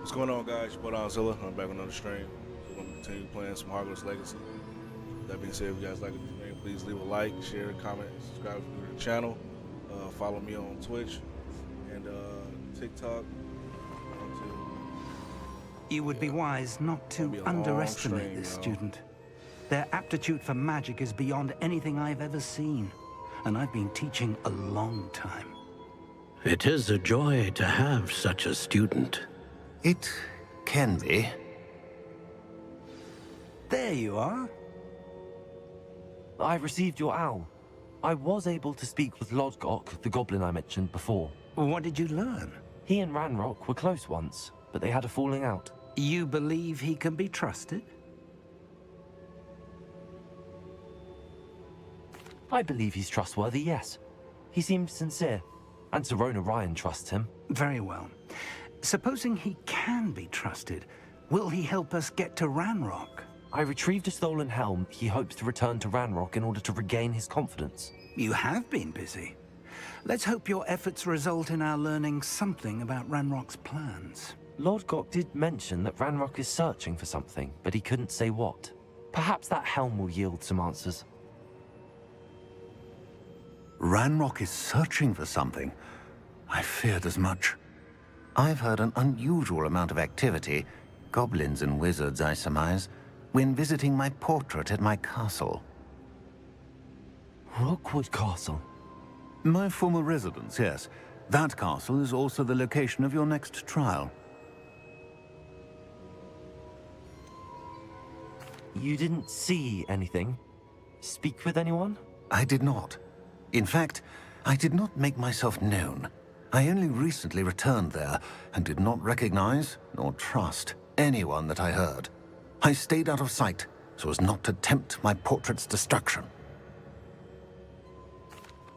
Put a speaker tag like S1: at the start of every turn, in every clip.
S1: What's going on, guys? Your boy Zilla. I'm back on another stream. We're going to continue playing some Hogwarts Legacy. That being said, if you guys like the stream, please leave a like, share, comment, subscribe to the channel. Follow me on Twitch and TikTok.
S2: You would be wise not to underestimate this student. Their aptitude for magic is beyond anything I've ever seen, and I've been teaching a long time.
S3: It is a joy to have such a student.
S4: It can be.
S2: There you are.
S5: I received your owl. I was able to speak with Lodgok, the goblin I mentioned before.
S2: What did you learn?
S5: He and Ranrock were close once, but they had a falling out.
S2: You believe he can be trusted?
S5: I believe he's trustworthy, yes. He seemed sincere, and Sirona Ryan trusts him.
S2: Very well. Supposing he can be trusted, will he help us get to Ranrock?
S5: I retrieved a stolen helm. He hopes to return to Ranrock in order to regain his confidence.
S2: You have been busy. Let's hope your efforts result in our learning something about Ranrock's plans.
S5: Lodgok did mention that Ranrock is searching for something, but he couldn't say what. Perhaps that helm will yield some answers.
S4: Ranrock is searching for something. I feared as much. I've heard an unusual amount of activity, goblins and wizards, I surmise, when visiting my portrait at my castle.
S5: Rookwood Castle?
S4: My former residence, yes. That castle is also the location of your next trial.
S5: You didn't see anything? Speak with anyone?
S4: I did not. In fact, I did not make myself known. I only recently returned there and did not recognize nor trust anyone that I heard. I stayed out of sight so as not to tempt my portrait's destruction.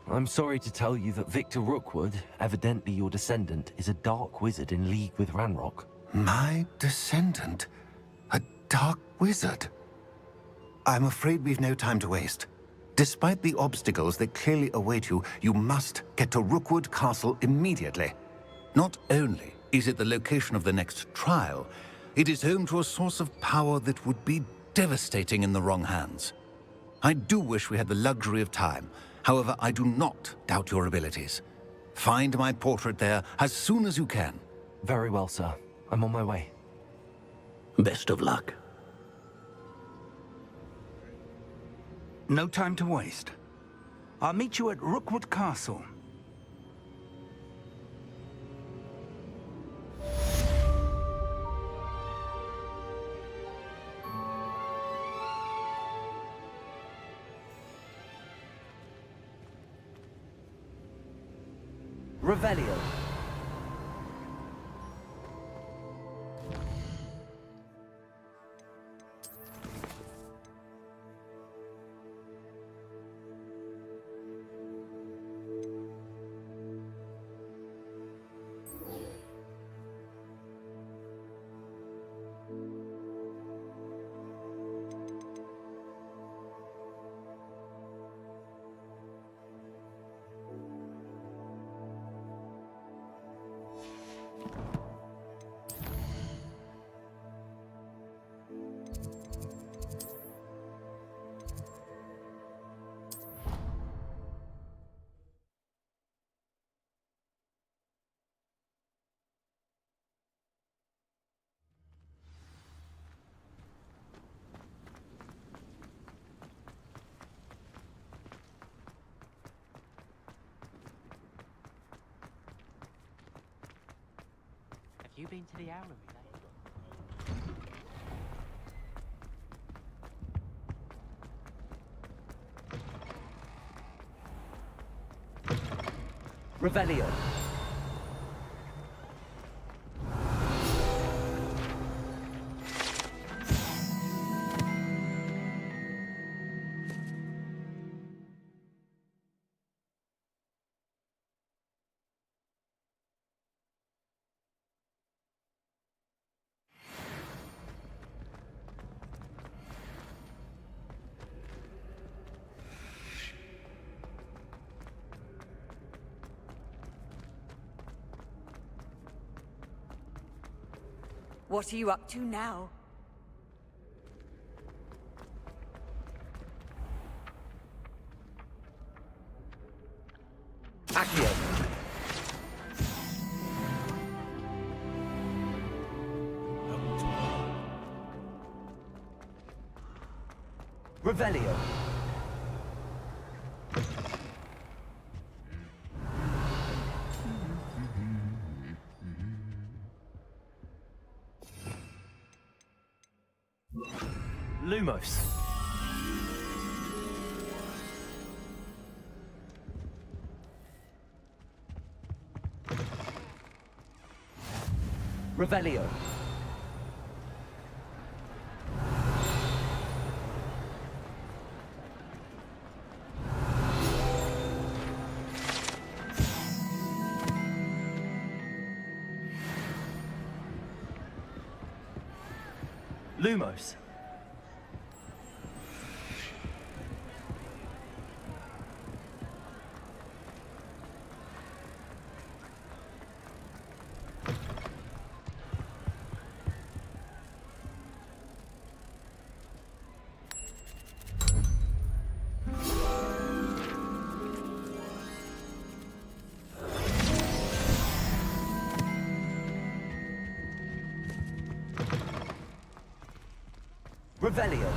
S5: I'm sorry to tell you that Victor Rookwood, evidently your descendant, is a dark wizard in league with Ranrock.
S4: My descendant? A dark wizard? I'm afraid we've no time to waste. Despite the obstacles that clearly await you, you must get to Rookwood Castle immediately. Not only is it the location of the next trial, it is home to a source of power that would be devastating in the wrong hands. I do wish we had the luxury of time. However, I do not doubt your abilities. Find my portrait there as soon as you can.
S5: Very well, sir. I'm on my way.
S3: Best of luck.
S2: No time to waste. I'll meet you at Rookwood Castle.
S5: Revelio.
S6: Have you been to the Armory lately?
S5: Revelio.
S7: What are you up to now?
S5: Accio. Revelio. Lumos. Revelio. Lumos. Revelio.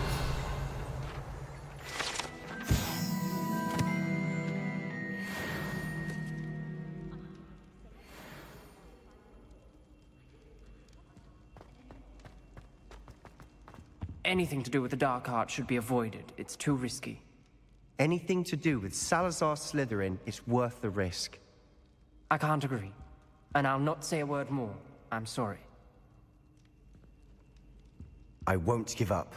S8: Anything to do with the dark art should be avoided. It's too risky.
S9: Anything to do with Salazar Slytherin is worth the risk.
S8: I can't agree. And I'll not say a word more. I'm sorry.
S9: I won't give up.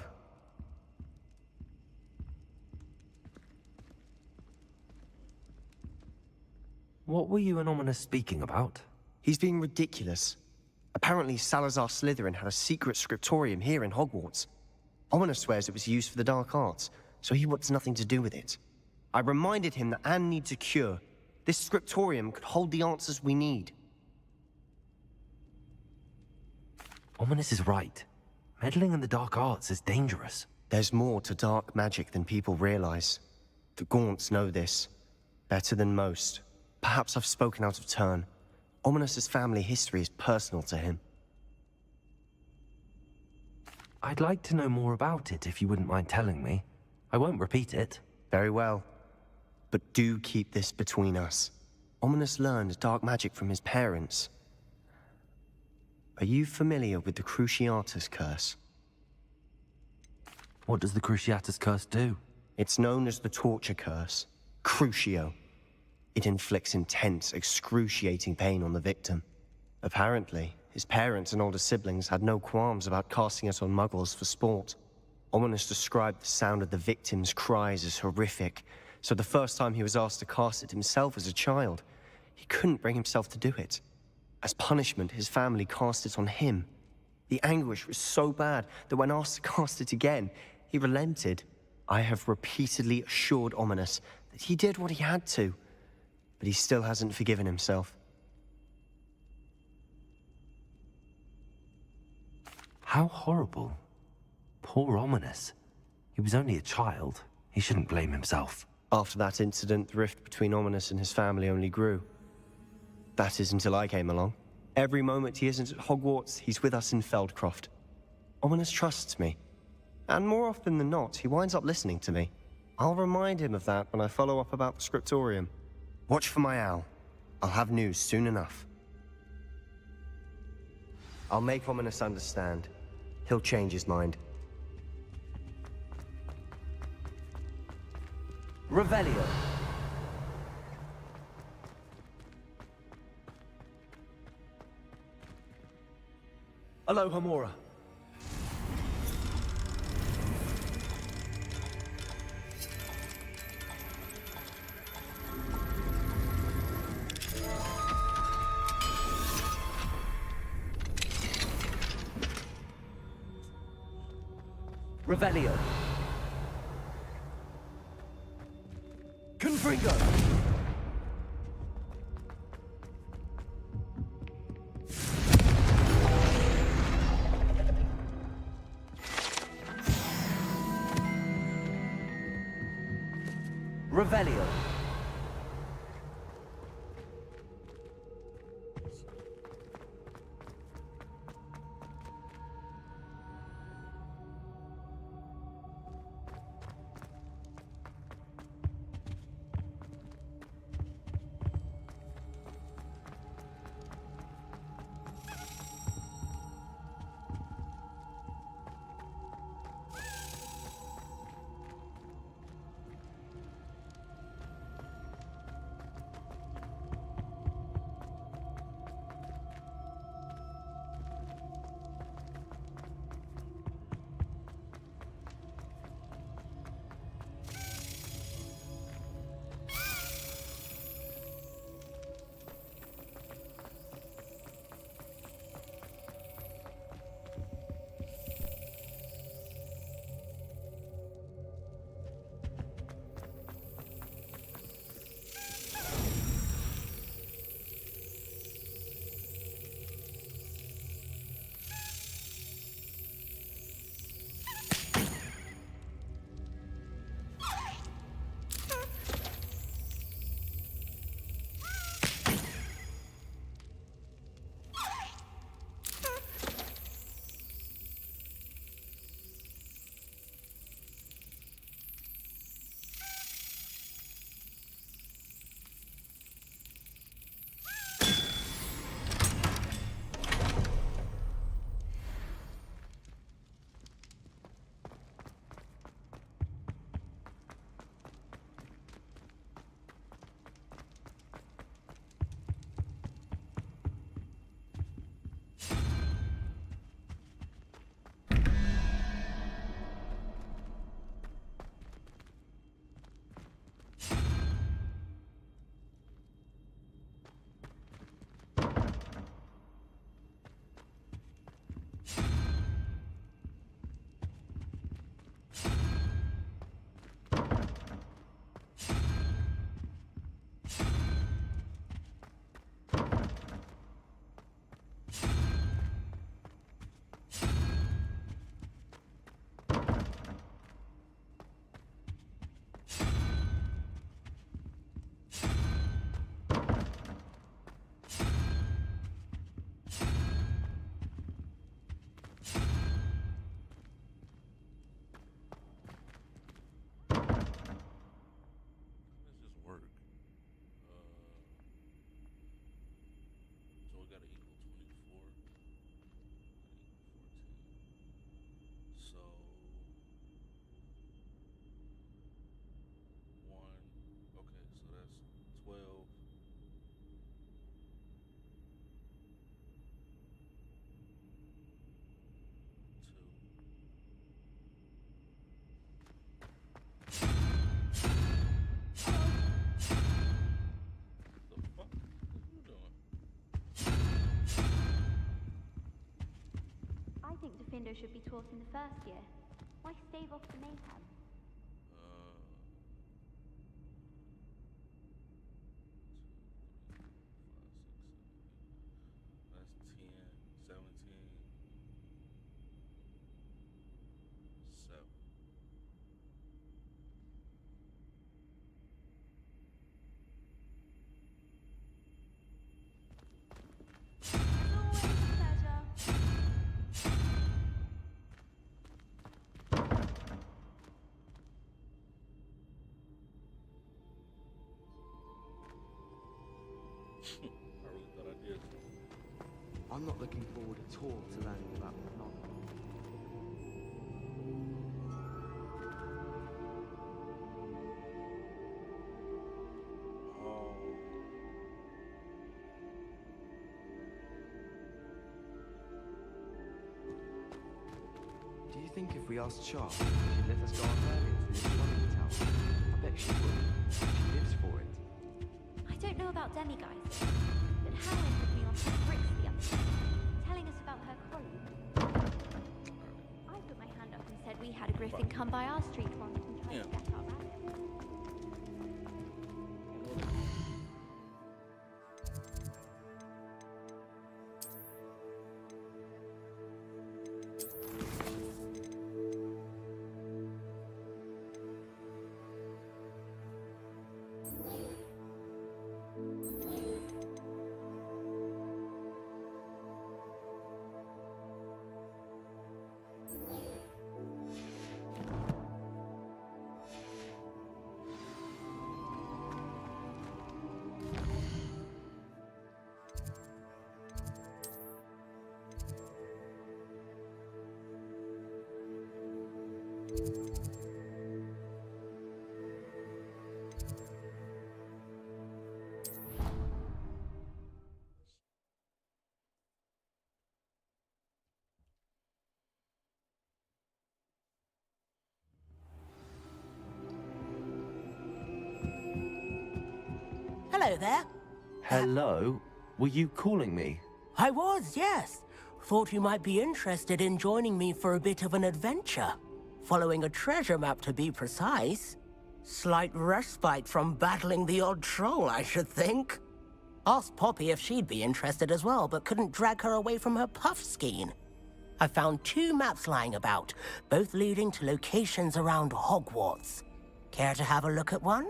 S5: What were you and Ominous speaking about?
S9: He's being ridiculous. Apparently Salazar Slytherin had a secret scriptorium here in Hogwarts. Ominous swears it was used for the dark arts, so he wants nothing to do with it. I reminded him that Anne needs a cure. This scriptorium could hold the answers we need.
S5: Ominous is right. Meddling in the dark arts is dangerous.
S9: There's more to dark magic than people realize. The Gaunts know this. Better than most. Perhaps I've spoken out of turn. Ominous's family history is personal to him.
S5: I'd like to know more about it if you wouldn't mind telling me. I won't repeat it.
S9: Very well. But do keep this between us. Ominous learned dark magic from his parents. Are you familiar with the Cruciatus Curse?
S5: What does the Cruciatus Curse do?
S9: It's known as the Torture Curse. Crucio. It inflicts intense, excruciating pain on the victim. Apparently, his parents and older siblings had no qualms about casting it on muggles for sport. Ominous described the sound of the victim's cries as horrific, so the first time he was asked to cast it himself as a child, he couldn't bring himself to do it. As punishment, his family cast it on him. The anguish was so bad that when asked to cast it again, he relented. I have repeatedly assured Ominous that he did what he had to, but he still hasn't forgiven himself.
S5: How horrible. Poor Ominous. He was only a child. He shouldn't blame himself.
S9: After that incident, the rift between Ominous and his family only grew. That is until I came along. Every moment he isn't at Hogwarts, he's with us in Feldcroft. Ominous trusts me. And more often than not, he winds up listening to me. I'll remind him of that when I follow up about the scriptorium. Watch for my owl. I'll have news soon enough. I'll make Ominous understand. He'll change his mind.
S5: Revelio. Aloha Mora. Revelio. Confringo. Revelio.
S7: think Defendo should be taught in the first year. Why stave off the mayhem?
S1: That's 10, 17, 7. I really thought I did.
S10: I'm not looking forward at all to learning about the novel. Do you think if we asked Charles, she'd let us go on earlier to the astronomy tower? I bet she would. She lives for it.
S7: I don't know about demiguises, but Helen put me on some bricks the other day, telling us about her colleague. I put my hand up and said we had a griffin come by our street once and tried to get our rabbit.
S11: Hello there.
S5: Hello? Were you calling me?
S11: I was, yes. Thought you might be interested in joining me for a bit of an adventure. Following a treasure map, to be precise. Slight respite from battling the odd troll, I should think. Asked Poppy if she'd be interested as well, but couldn't drag her away from her puff skein. I found 2 maps lying about, both leading to locations around Hogwarts. Care to have a look at one?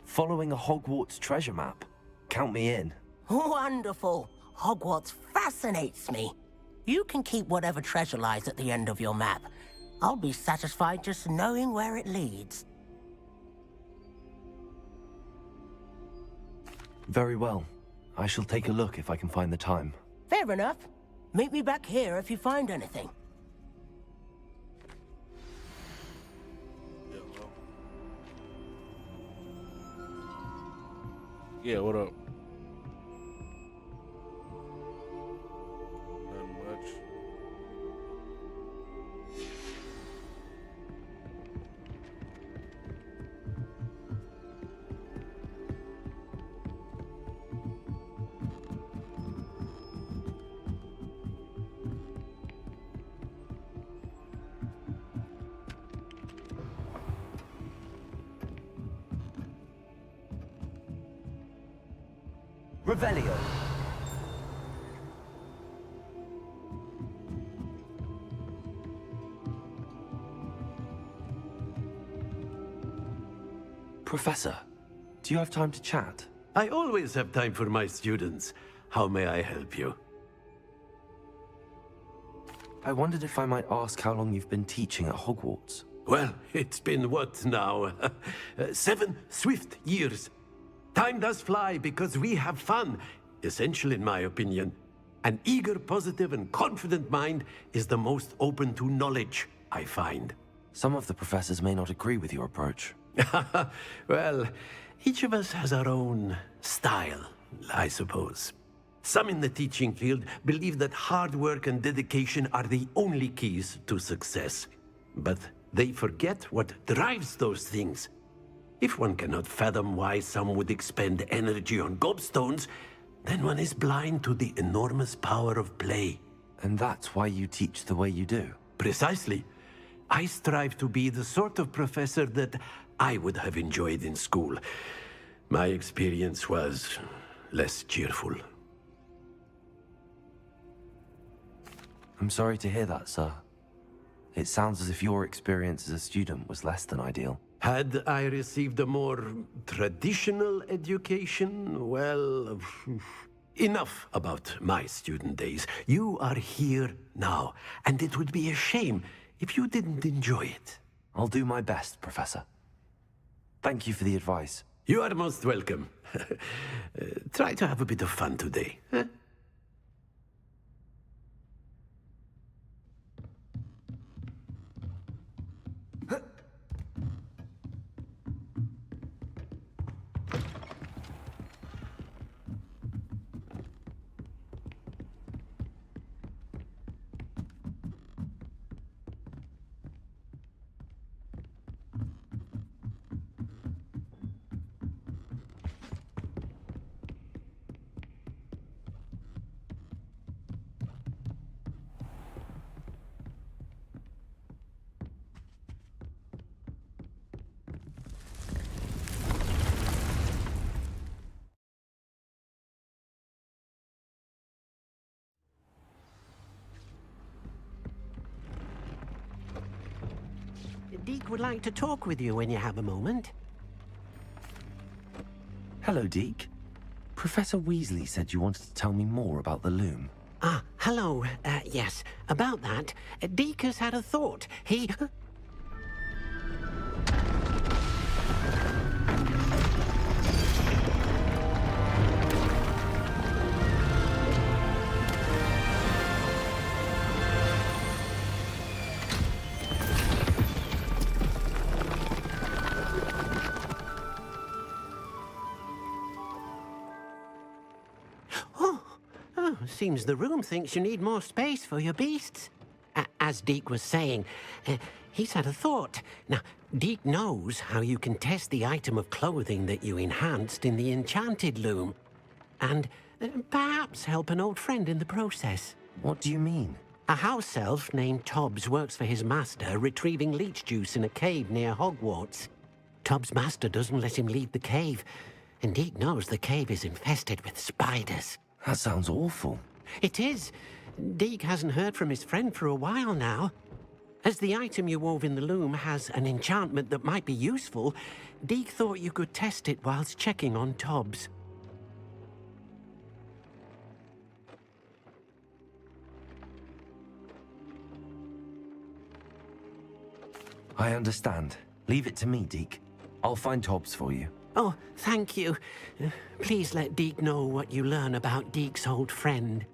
S5: Following a Hogwarts treasure map? Count me in.
S11: Wonderful. Hogwarts fascinates me. You can keep whatever treasure lies at the end of your map. I'll be satisfied just knowing where it leads.
S5: Very well. I shall take a look if I can find the time.
S11: Fair enough. Meet me back here if you find anything.
S1: Yeah, what up? Nothing much.
S5: Revelio. Professor, do you have time to chat?
S3: I always have time for my students. How may I help you?
S5: I wondered if I might ask how long you've been teaching at Hogwarts.
S3: Well, it's been what now? 7 swift years. Time does fly because we have fun. Essential in my opinion. An eager, positive, and confident mind is the most open to knowledge, I find.
S5: Some of the professors may not agree with your approach.
S3: Well, each of us has our own style, I suppose. Some in the teaching field believe that hard work and dedication are the only keys to success. But they forget what drives those things. If one cannot fathom why some would expend energy on gobstones, then one is blind to the enormous power of play.
S5: And that's why you teach the way you do?
S3: Precisely. I strive to be the sort of professor that I would have enjoyed in school. My experience was less cheerful.
S5: I'm sorry to hear that, sir. It sounds as if your experience as a student was less than ideal.
S3: Had I received a more traditional education, well, enough about my student days. You are here now, and it would be a shame if you didn't enjoy it.
S5: I'll do my best, Professor. Thank you for the advice.
S3: You are most welcome. Try to have a bit of fun today. Huh?
S12: Deke would like to talk with you when you have a moment.
S5: Hello, Deke. Professor Weasley said you wanted to tell me more about the loom.
S12: Ah, hello. Yes, about that. Deke has had a thought. He... Seems the room thinks you need more space for your beasts. as Deke was saying, he's had a thought. Now, Deke knows how you can test the item of clothing that you enhanced in the enchanted loom. And perhaps help an old friend in the process.
S5: What do you mean?
S12: A house elf named Tobbs works for his master, retrieving leech juice in a cave near Hogwarts. Tobbs' master doesn't let him leave the cave, and Deke knows the cave is infested with spiders.
S5: That sounds awful.
S12: It is. Deke hasn't heard from his friend for a while now. As the item you wove in the loom has an enchantment that might be useful, Deke thought you could test it whilst checking on Tobbs.
S5: I understand. Leave it to me, Deke. I'll find Tobbs for you.
S12: Oh, thank you. Please let Deke know what you learn about Deke's old friend.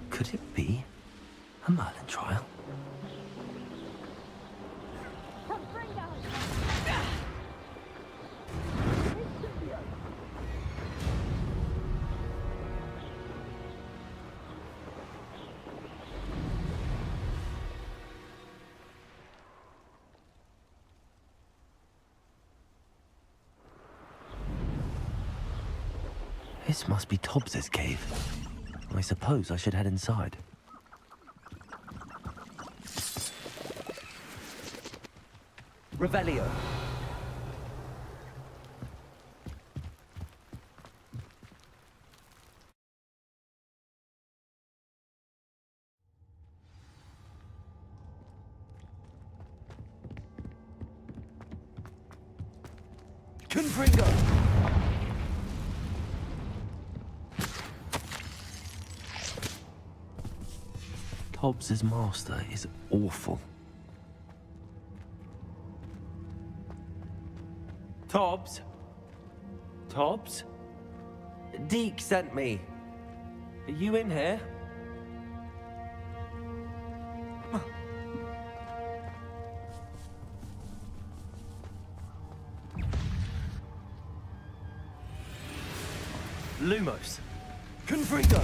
S5: Could it be a Merlin trial? This must be Tobbs's cave. I suppose I should head inside. Revelio. Confringo. Tobbs's master is awful. Tobbs? Tobbs? Deke sent me. Are you in here? Lumos. Confringo.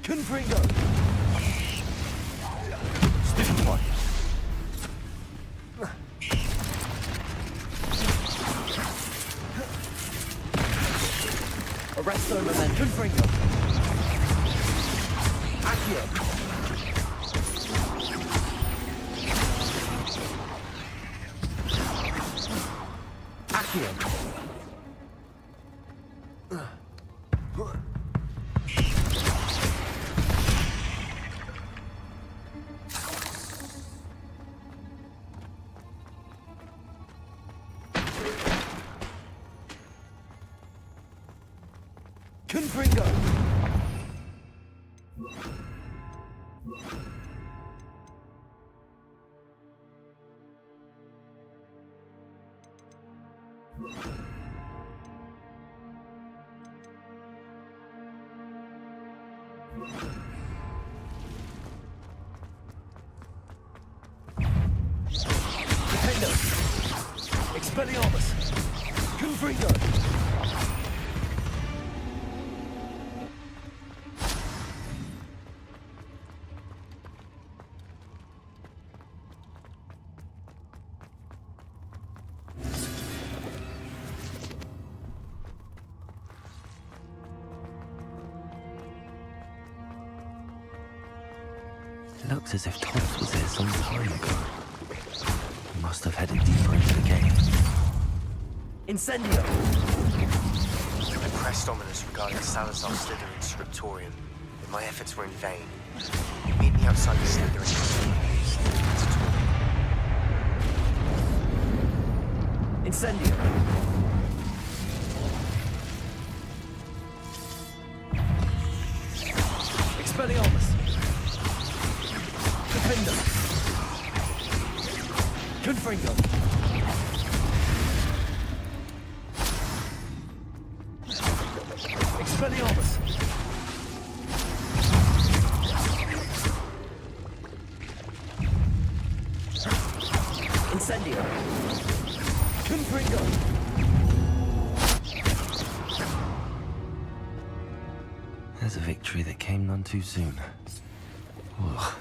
S5: Confringo! Stiff one. Arresto momentum. Confringo. Accio. Accio. Confringo!
S13: Defender! Expelliarmus! Confringo!
S5: It looks as if Tops was here some time ago. He must have headed deeper into the cave.
S13: Incendio!
S9: I pressed ominous regarding Salazar Slytherin's scriptorium, but my efforts were in vain. Meet me outside the Slytherin.
S13: Incendio! Expelliarmus! Defender! Confringo! Expelliarmus! Incendio! Confringo!
S5: There's a victory that came none too soon. Ugh.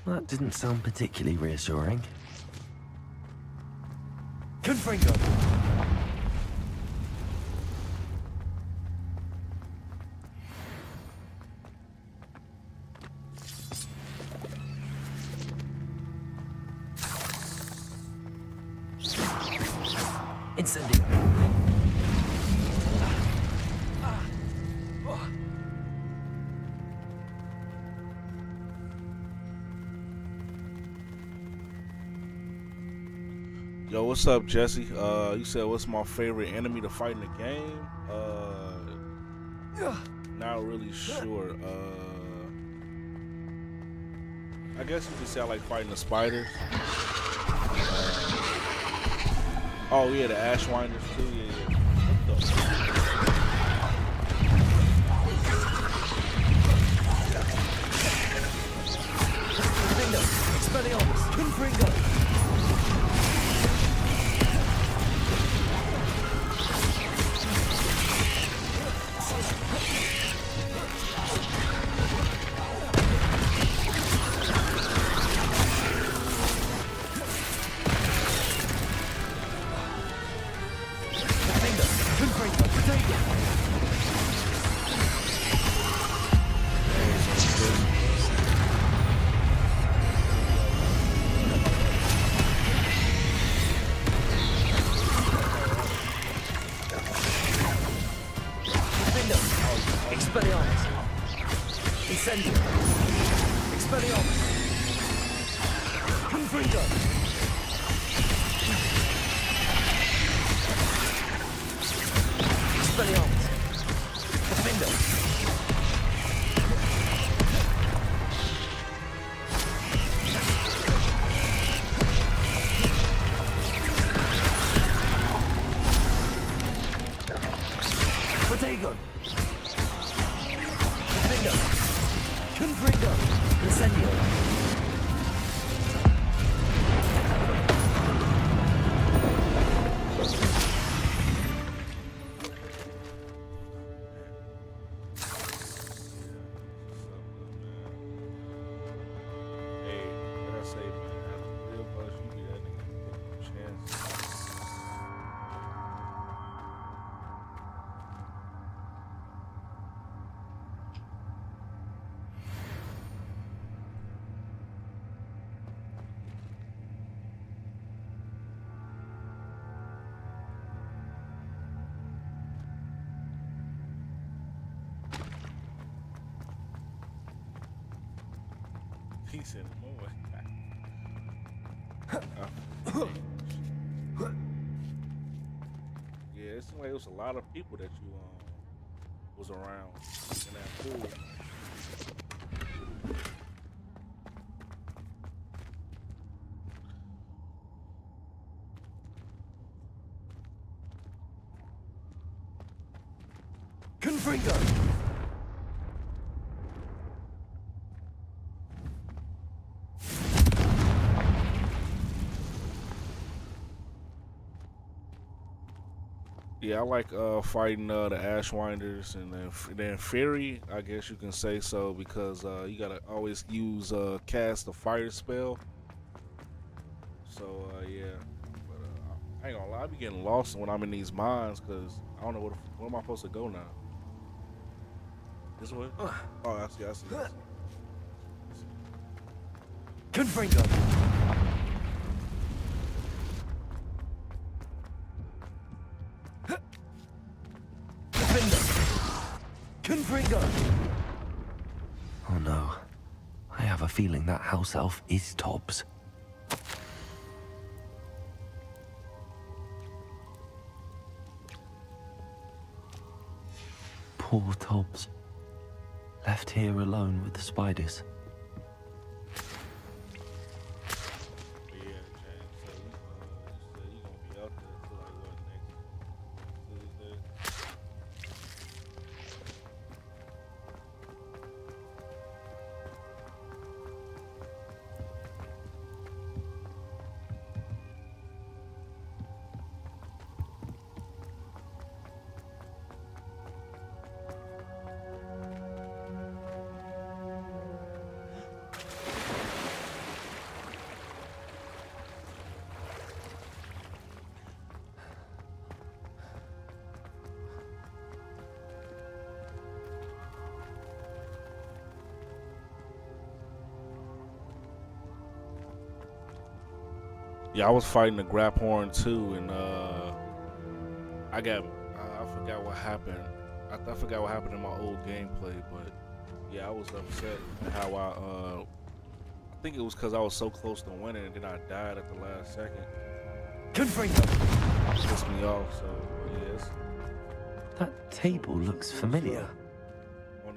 S5: That didn't sound particularly reassuring.
S13: Confringo! Incendio!
S1: Yo, what's up, Jesse? You said what's my favorite enemy to fight in the game? Not really sure. I guess you could say I like fighting the spiders. Oh yeah, the Ashwinders too. Yeah. What the?
S13: Expelliarmus! Confringo!
S1: He said, yeah, it seemed like it was a lot of people that you was around in that pool.
S13: Confringo!
S1: Yeah, I like fighting the Ashwinders and then Fury, I guess you can say so, because you gotta always use cast a fire spell. So yeah, but I ain't gonna lie, I be getting lost when I'm in these mines because I don't know where am I supposed to go now. This way? Oh, I see.
S13: Confringo! Confringo!
S5: Oh no. I have a feeling that house elf is Tobbs. Poor Tobbs. Left here alone with the spiders.
S1: Yeah, I was fighting the Graphorn too, and I forgot what happened. I forgot what happened in my old gameplay, but yeah, I was upset at how I think it was because I was so close to winning, and then I died at the last second.
S13: Confringo!
S1: Pissed me off. So yes.
S5: That table looks familiar.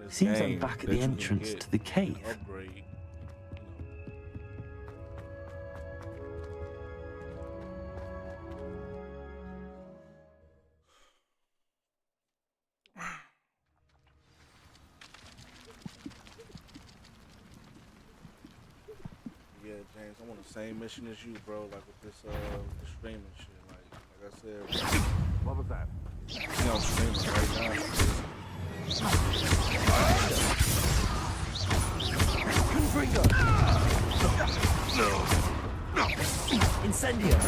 S5: Seems I'm back at the entrance to the cave.
S1: Upgrade. Yeah, James, I'm on the same mission as you, bro. Like with this, the streaming shit. Like I said.
S13: What was that?
S1: You know, I'm streaming right now.
S13: Confringo! No. Incendio!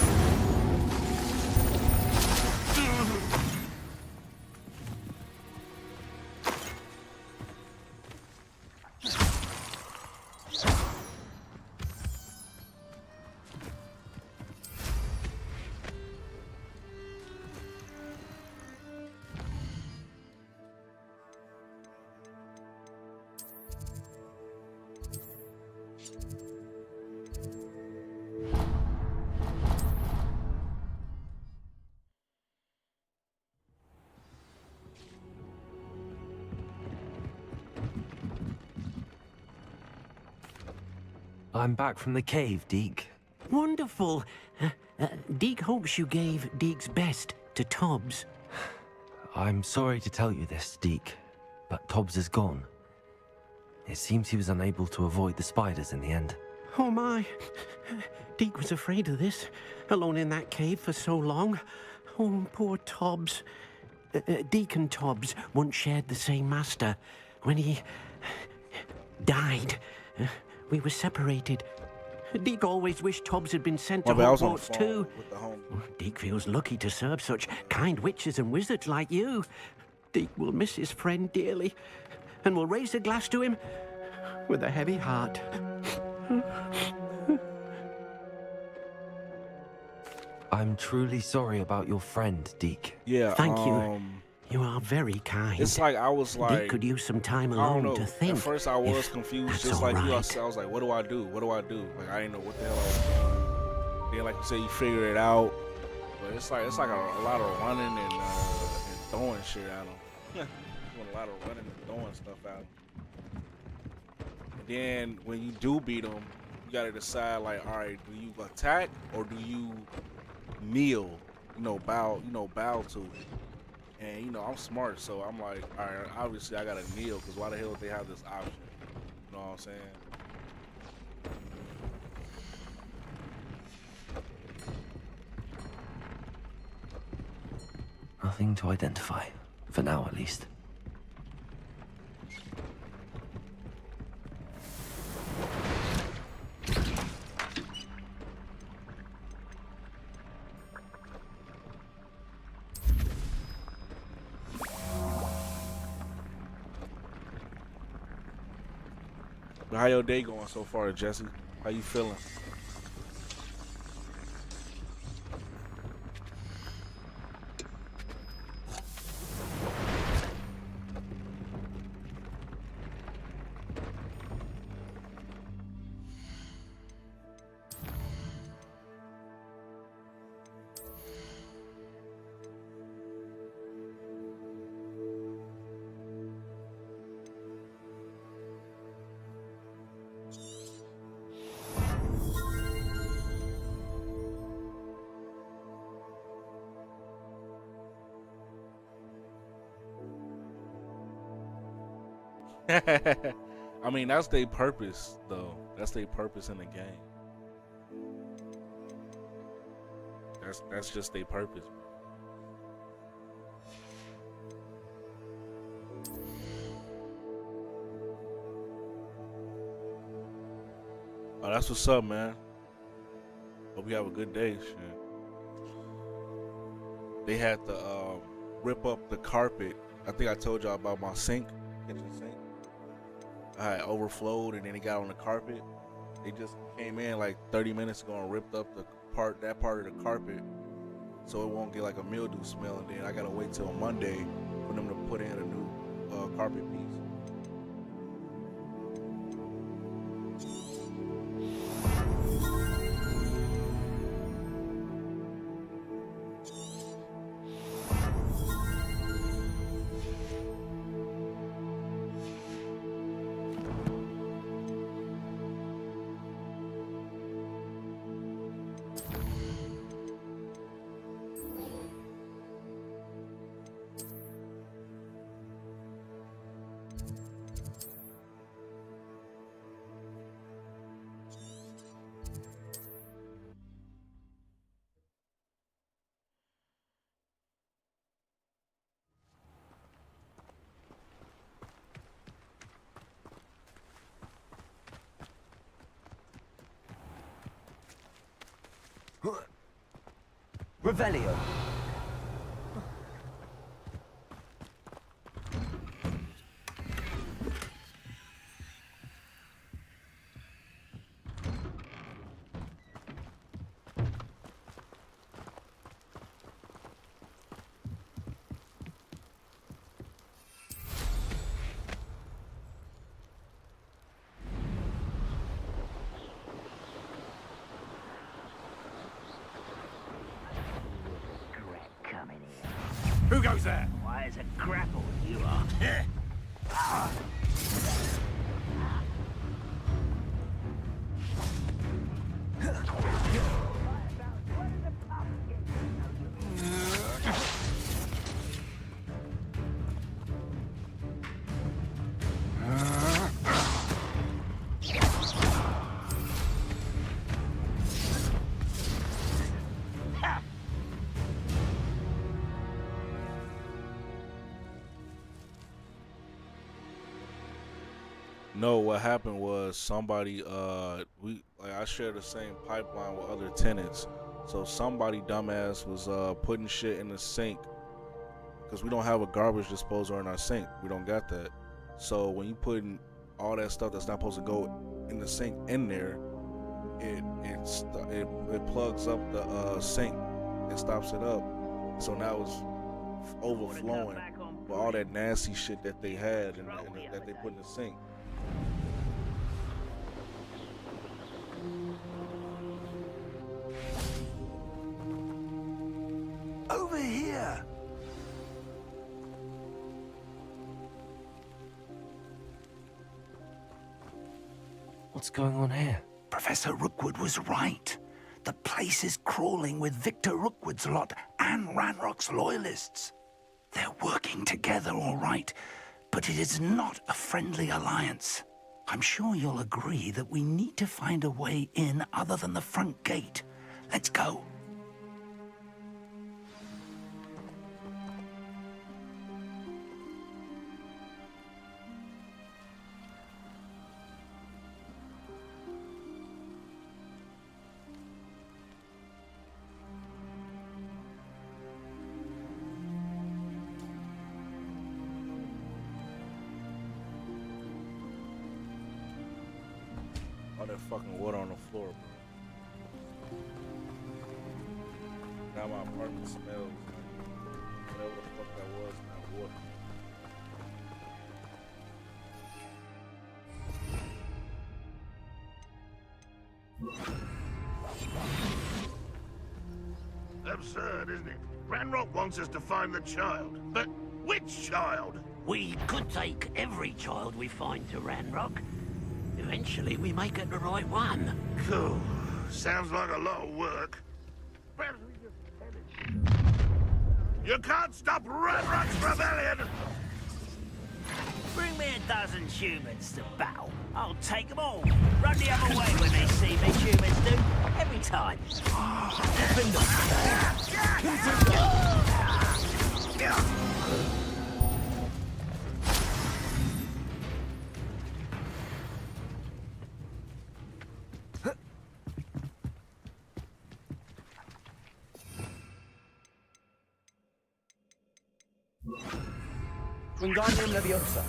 S5: I'm back from the cave, Deke.
S12: Wonderful. Deke hopes you gave Deke's best to Tobbs.
S5: I'm sorry to tell you this, Deke, but Tobbs is gone. It seems he was unable to avoid the spiders in the end.
S12: Oh my. Deke was afraid of this, alone in that cave for so long. Oh, poor Tobbs. Deke and Tobbs once shared the same master. When he died, we were separated. Deke always wished Tobbs had been sent to Hogwarts too. Deke feels lucky to serve such kind witches and wizards like you. Deke will miss his friend dearly, and will raise a glass to him with a heavy heart.
S5: I'm truly sorry about your friend, Deke.
S1: Yeah.
S12: Thank you. You are very kind.
S1: It's like I was like,
S12: Deke could use some time
S1: I don't
S12: alone
S1: know.
S12: to think.
S1: At first, I was
S12: if
S1: confused,
S12: that's
S1: just
S12: all
S1: like you. I
S12: right.
S1: was like, what do I do? What do I do? Like I didn't know what the hell I was doing. Then, like you said, you figure it out. But it's like a lot of running and throwing shit at them. Doing a lot of running and throwing stuff at them. And then when you do beat them, you gotta decide like, all right, do you attack or do you kneel? Bow to it. And I'm smart, so I'm like, all right, obviously I gotta kneel, because why the hell would they have this option? You know what I'm saying?
S5: Nothing to identify, for now at least.
S1: But how your day going so far, Jesse? How you feeling? I mean, that's their purpose, though. That's their purpose in the game. That's just their purpose. Oh, that's what's up, man. Hope you have a good day. Shit. They had to rip up the carpet. I think I told y'all about my sink, kitchen sink. I had overflowed and then it got on the carpet. They just came in like 30 minutes ago and ripped up that part of the carpet so it won't get like a mildew smell, and then I gotta wait till Monday for them to put in a new carpet piece.
S13: Revelio.
S14: Who goes there?
S15: Why, it's a grapple you are.
S1: No, what happened was somebody I share the same pipeline with other tenants. So somebody dumbass was putting shit in the sink, because we don't have a garbage disposal in our sink. We don't got that. So when you putting all that stuff that's not supposed to go in the sink in there, it plugs up the sink. It stops it up. So now it's overflowing. with all that nasty shit that they had and that they put in the sink.
S2: Over here!
S5: What's going on here?
S2: Professor Rookwood was right. The place is crawling with Victor Rookwood's lot and Ranrock's loyalists. They're working together, all right, but it is not a friendly alliance. I'm sure you'll agree that we need to find a way in other than the front gate. Let's go.
S1: All that fucking water on the floor, bro. Now my apartment smells like whatever the fuck that was, now water.
S14: Absurd, isn't it? Ranrock wants us to find the child. But which child?
S15: We could take every child we find to Ranrock. Eventually, we may get the right one.
S14: Cool. Sounds like a lot of work. You can't stop Ranrock's rebellion!
S15: Bring me a dozen humans to battle. I'll take them all. Run the other way when they see me, humans do. Every time.
S13: Wingardium Leviosa.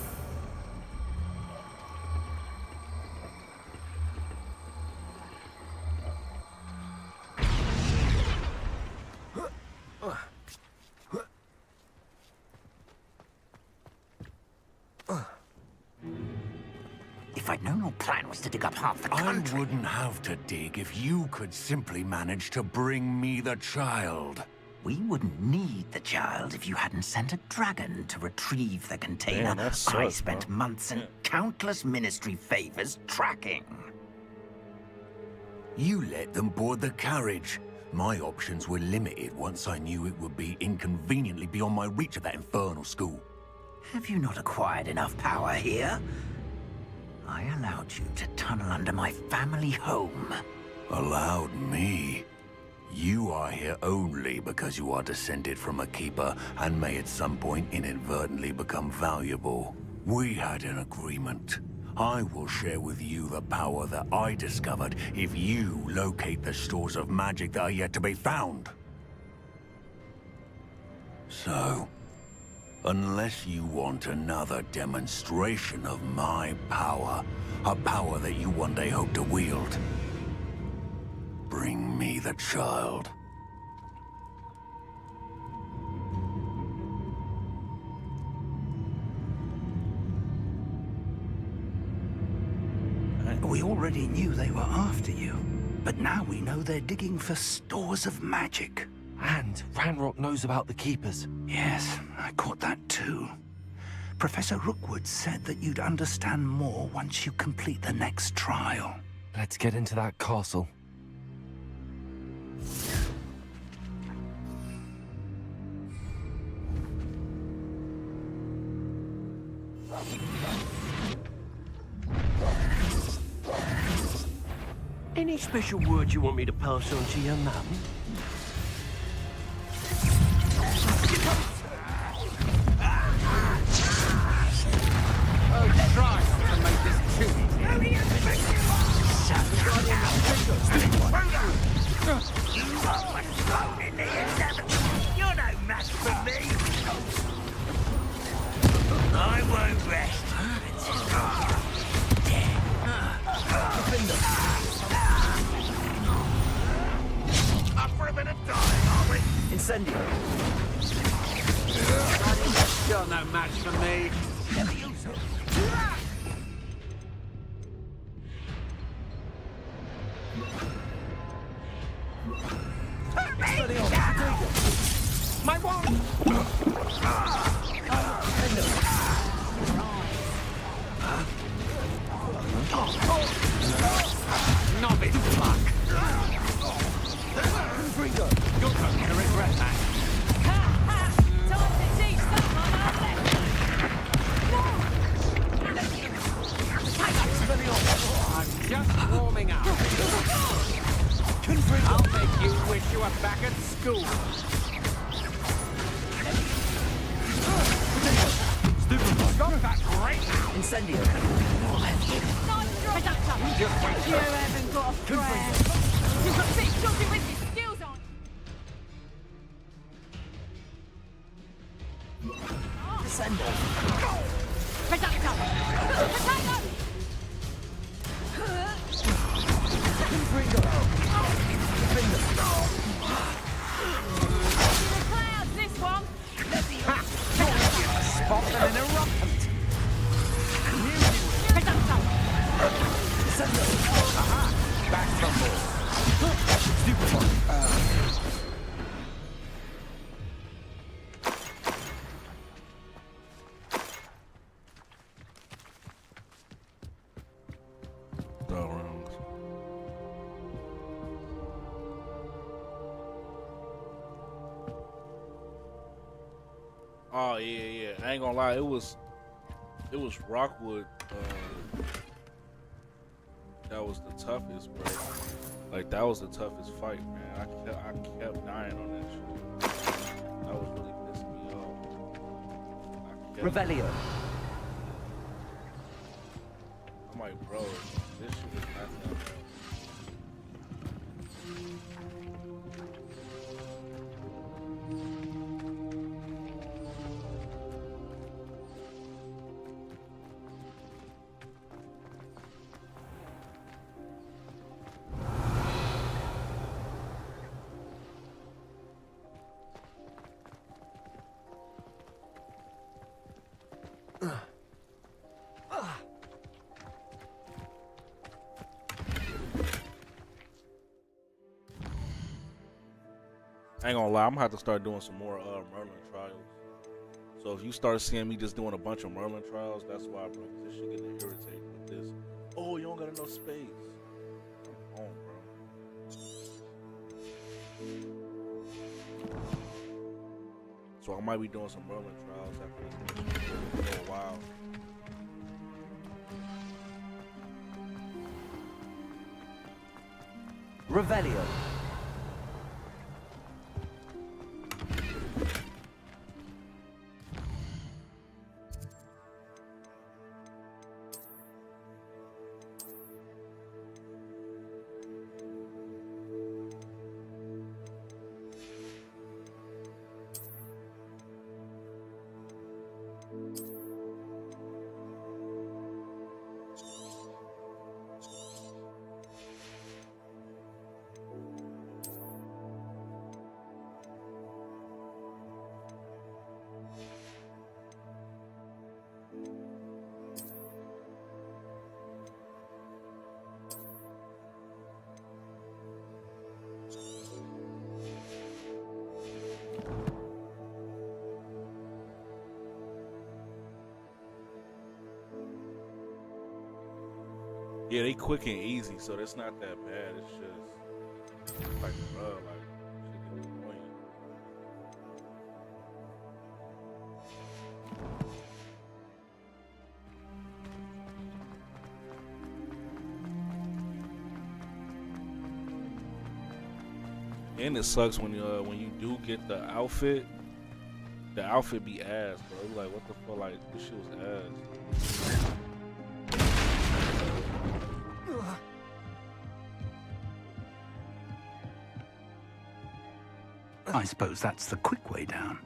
S2: If I'd known your plan was to dig up half the country...
S4: I wouldn't have to dig if you could simply manage to bring me the child.
S2: We wouldn't need the child if you hadn't sent a dragon to retrieve the container.
S1: Man, that sucks,
S2: I spent
S1: bro.
S2: months and countless ministry favors tracking.
S4: You let them board the carriage. My options were limited once I knew it would be inconveniently beyond my reach at that infernal school.
S2: Have you not acquired enough power here? I allowed you to tunnel under my family home.
S4: Allowed me? You are here only because you are descended from a keeper and may at some point inadvertently become valuable. We had an agreement. I will share with you the power that I discovered if you locate the stores of magic that are yet to be found. So, unless you want another demonstration of my power, a power that you one day hope to wield, bring me the child.
S2: We already knew they were after you, but now we know they're digging for stores of magic.
S5: And Ranrock knows about the Keepers.
S2: Yes, I caught that too. Professor Rookwood said that you'd understand more once you complete the next trial.
S5: Let's get into that castle.
S12: Any special word you want me to pass on to your mum?
S15: Oh, try not to make this too easy. You are thrown in the inevitable. You're no match for me. I won't rest.
S14: Up for a bit of time, are we?
S13: Incendio.
S12: You're no match for me. My wand! Novice luck. You're going to regret that.
S16: Time to teach someone our lesson.
S12: I'm just warming up. I'll make you wish you were back at school. Got that great
S13: Incendio.
S16: You haven't got a friend. You've got six children with your skills on.
S13: Descendo.
S16: Potato! Potato!
S13: Confringo. Defender.
S16: The clouds, this one!
S12: spot and an eruptant.
S13: Descendo.
S12: Aha! Back from board. Stupefy.
S1: Oh yeah. I ain't gonna lie, it was Rockwood. That was the toughest, bro. Like that was the toughest fight, man. I kept dying on that shit. That was really pissing me off.
S13: Revelio.
S1: I'm like, bro, this shit is nothing. I ain't gonna lie, I'm gonna have to start doing some more Merlin trials. So if you start seeing me just doing a bunch of Merlin trials, that's why, bro. This shit getting irritating with this. Oh, you don't got enough space. Come on, bro. So I might be doing some Merlin trials after this for a while.
S13: Revelio.
S1: Yeah, they quick and easy, so that's not that bad. It's just like, bro, like shit is annoying. And it sucks when you do get the outfit be ass, bro. You like, what the fuck? Like, this shit was ass.
S2: I suppose that's the quick way down.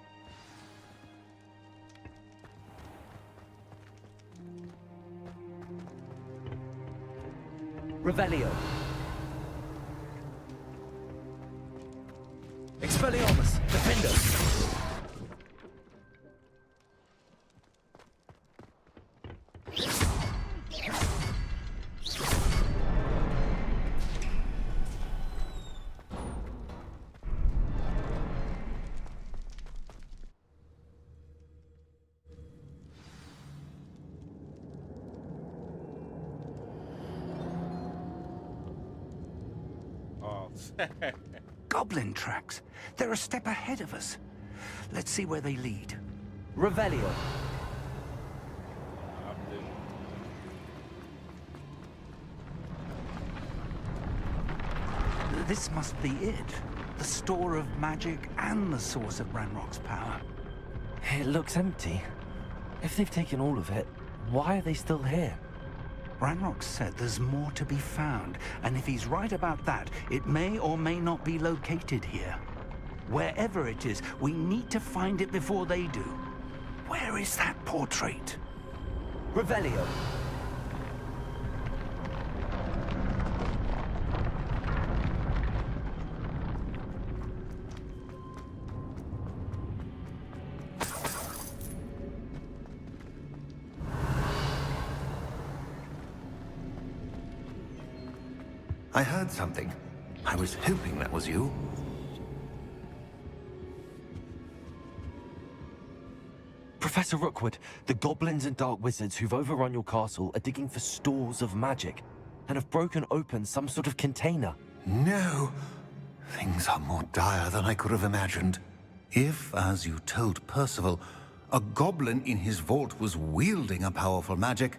S13: Revelio. Expelliarmus. Defender.
S2: Goblin tracks. They're a step ahead of us. Let's see where they lead.
S13: Revelio.
S2: This must be it. The store of magic and the source of Ranrock's power.
S5: It looks empty. If they've taken all of it, why are they still here?
S2: Ranrock said there's more to be found, and if he's right about that, it may or may not be located here. Wherever it is, we need to find it before they do. Where is that portrait?
S13: Revelio.
S4: I heard something. I was hoping that was you.
S5: Professor Rookwood, the goblins and dark wizards who've overrun your castle are digging for stores of magic and have broken open some sort of container.
S4: No. Things are more dire than I could have imagined. If, as you told Percival, a goblin in his vault was wielding a powerful magic,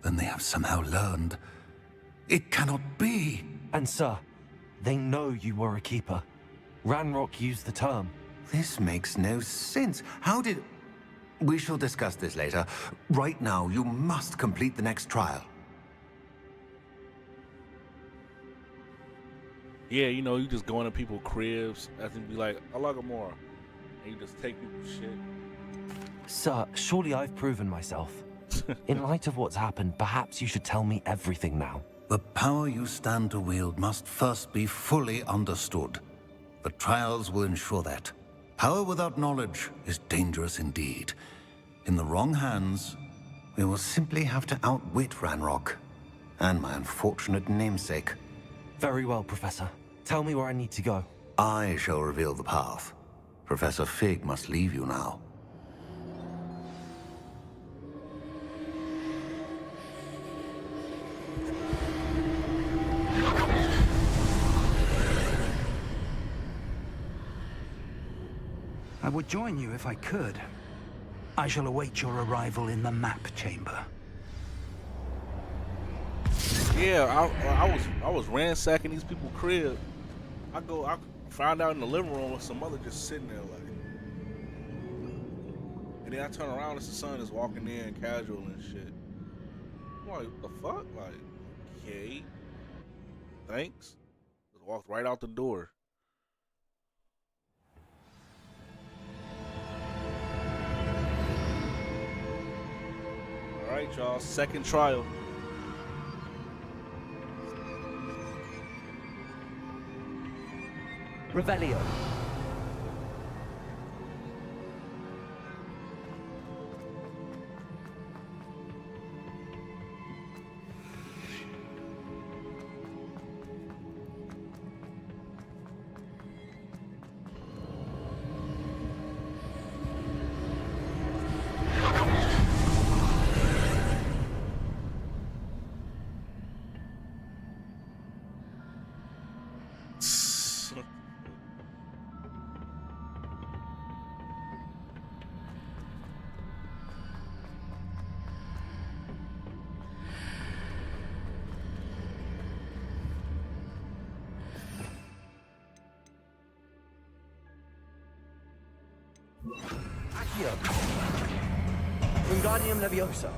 S4: then they have somehow learned. It cannot be.
S5: And sir, they know you were a keeper. Ranrock used the term.
S4: This makes no sense. How did... We shall discuss this later. Right now, you must complete the next trial.
S1: Yeah, you know, you just go into people's cribs and be like, I like more. And you just take people's shit.
S5: Sir, surely I've proven myself. In light of what's happened, perhaps you should tell me everything now.
S4: The power you stand to wield must first be fully understood. The trials will ensure that. Power without knowledge is dangerous indeed. In the wrong hands, we will simply have to outwit Ranrock and my unfortunate namesake.
S5: Very well, Professor. Tell me where I need to go.
S4: I shall reveal the path. Professor Fig must leave you now.
S2: I would join you if I could. I shall await your arrival in the map chamber.
S1: Yeah, I was ransacking these people's crib. I found out in the living room with some mother just sitting there like, and then I turn around and the son is walking in casual and shit. I'm like, what the fuck? Like, okay, thanks. Just walked right out the door. All right, y'all. Second trial.
S13: Revelio. Accio. Wingardium Leviosa.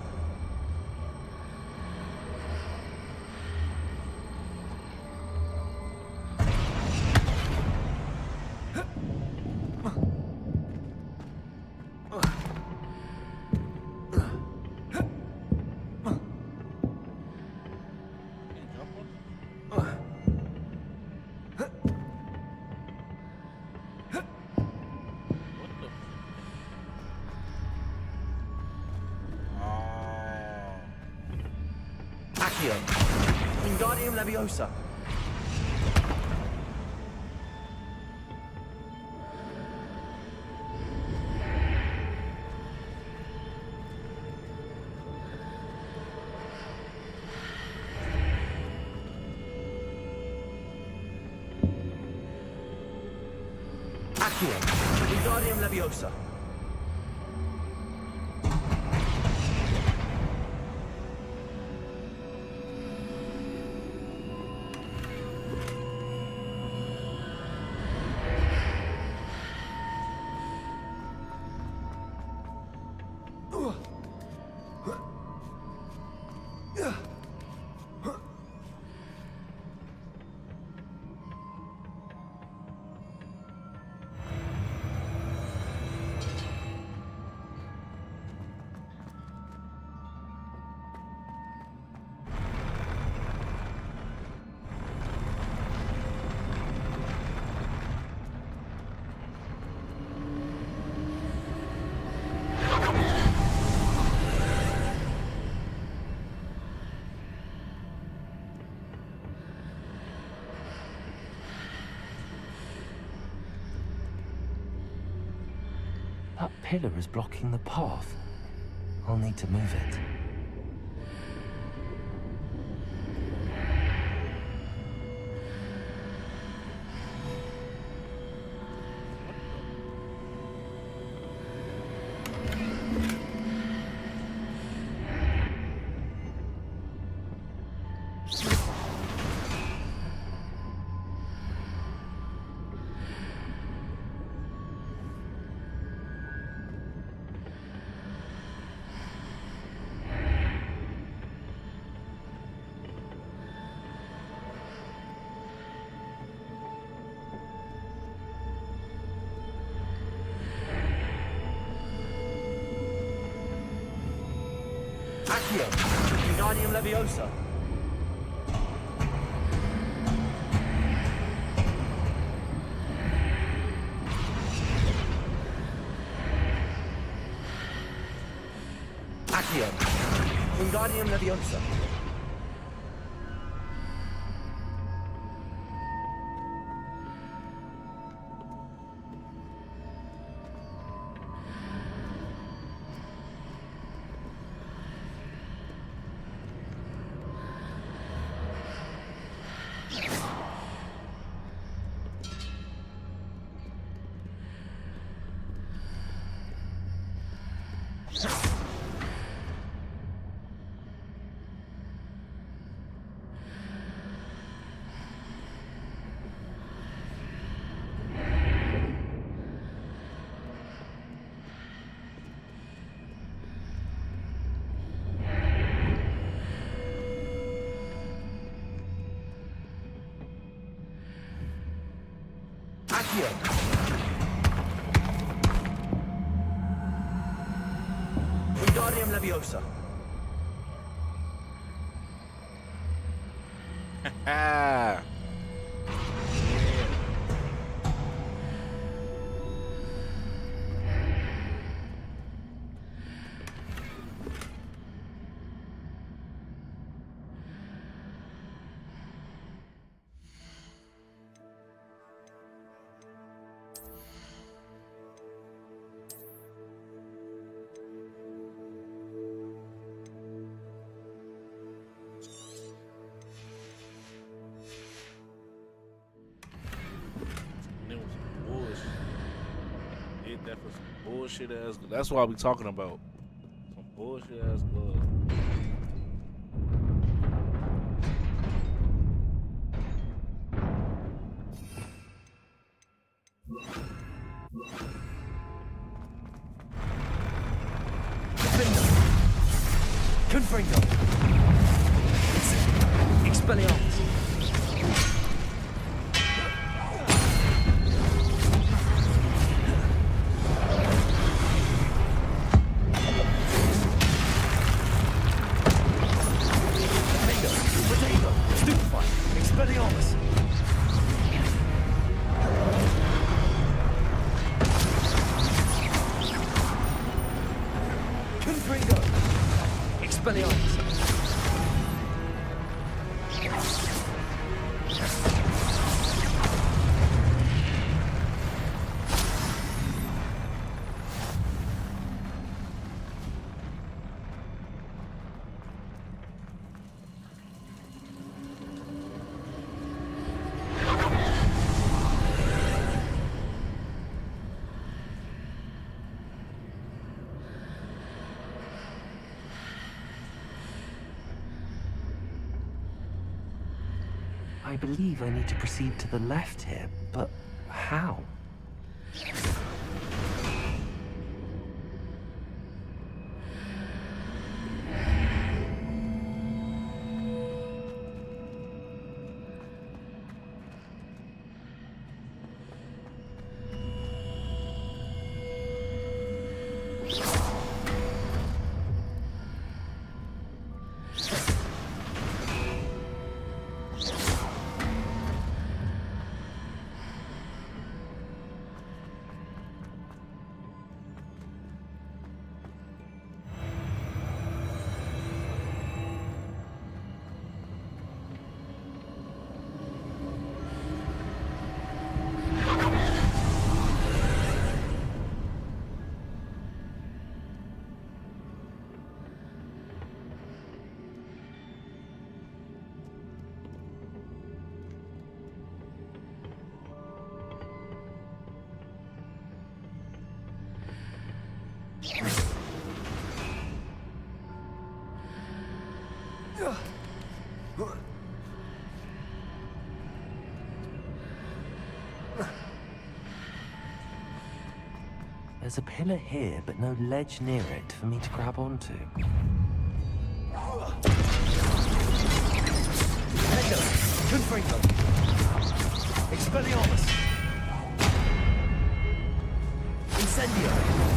S13: Wingardium Leviosa. Accio. Wingardium Leviosa.
S5: That pillar is blocking the path. I'll need to move it.
S13: Accio. Wingardium Leviosa. Accio. Wingardium Leviosa. Accio. Wingardium Leviosa.
S1: Ah. It was some bullshit. It definitely some bullshit ass. That's what I be talking about. Some bullshit ass gloves.
S13: Confringo. Expelliarmus. Expelliarmus! Confringo! Expelliarmus!
S5: I believe I need to proceed to the left here, but how? There's a pillar here, but no ledge near it for me to grab onto.
S13: Endo! Confringo! Expelliarmus! Incendio!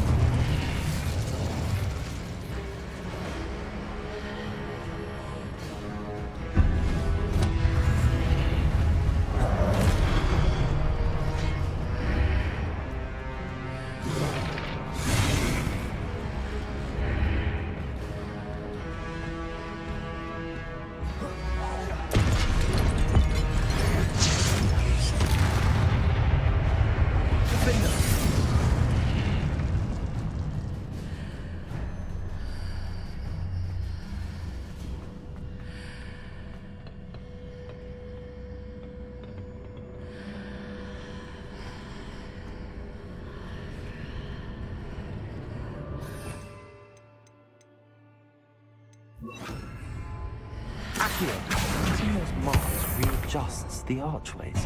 S5: Using those marks readjusts the archways.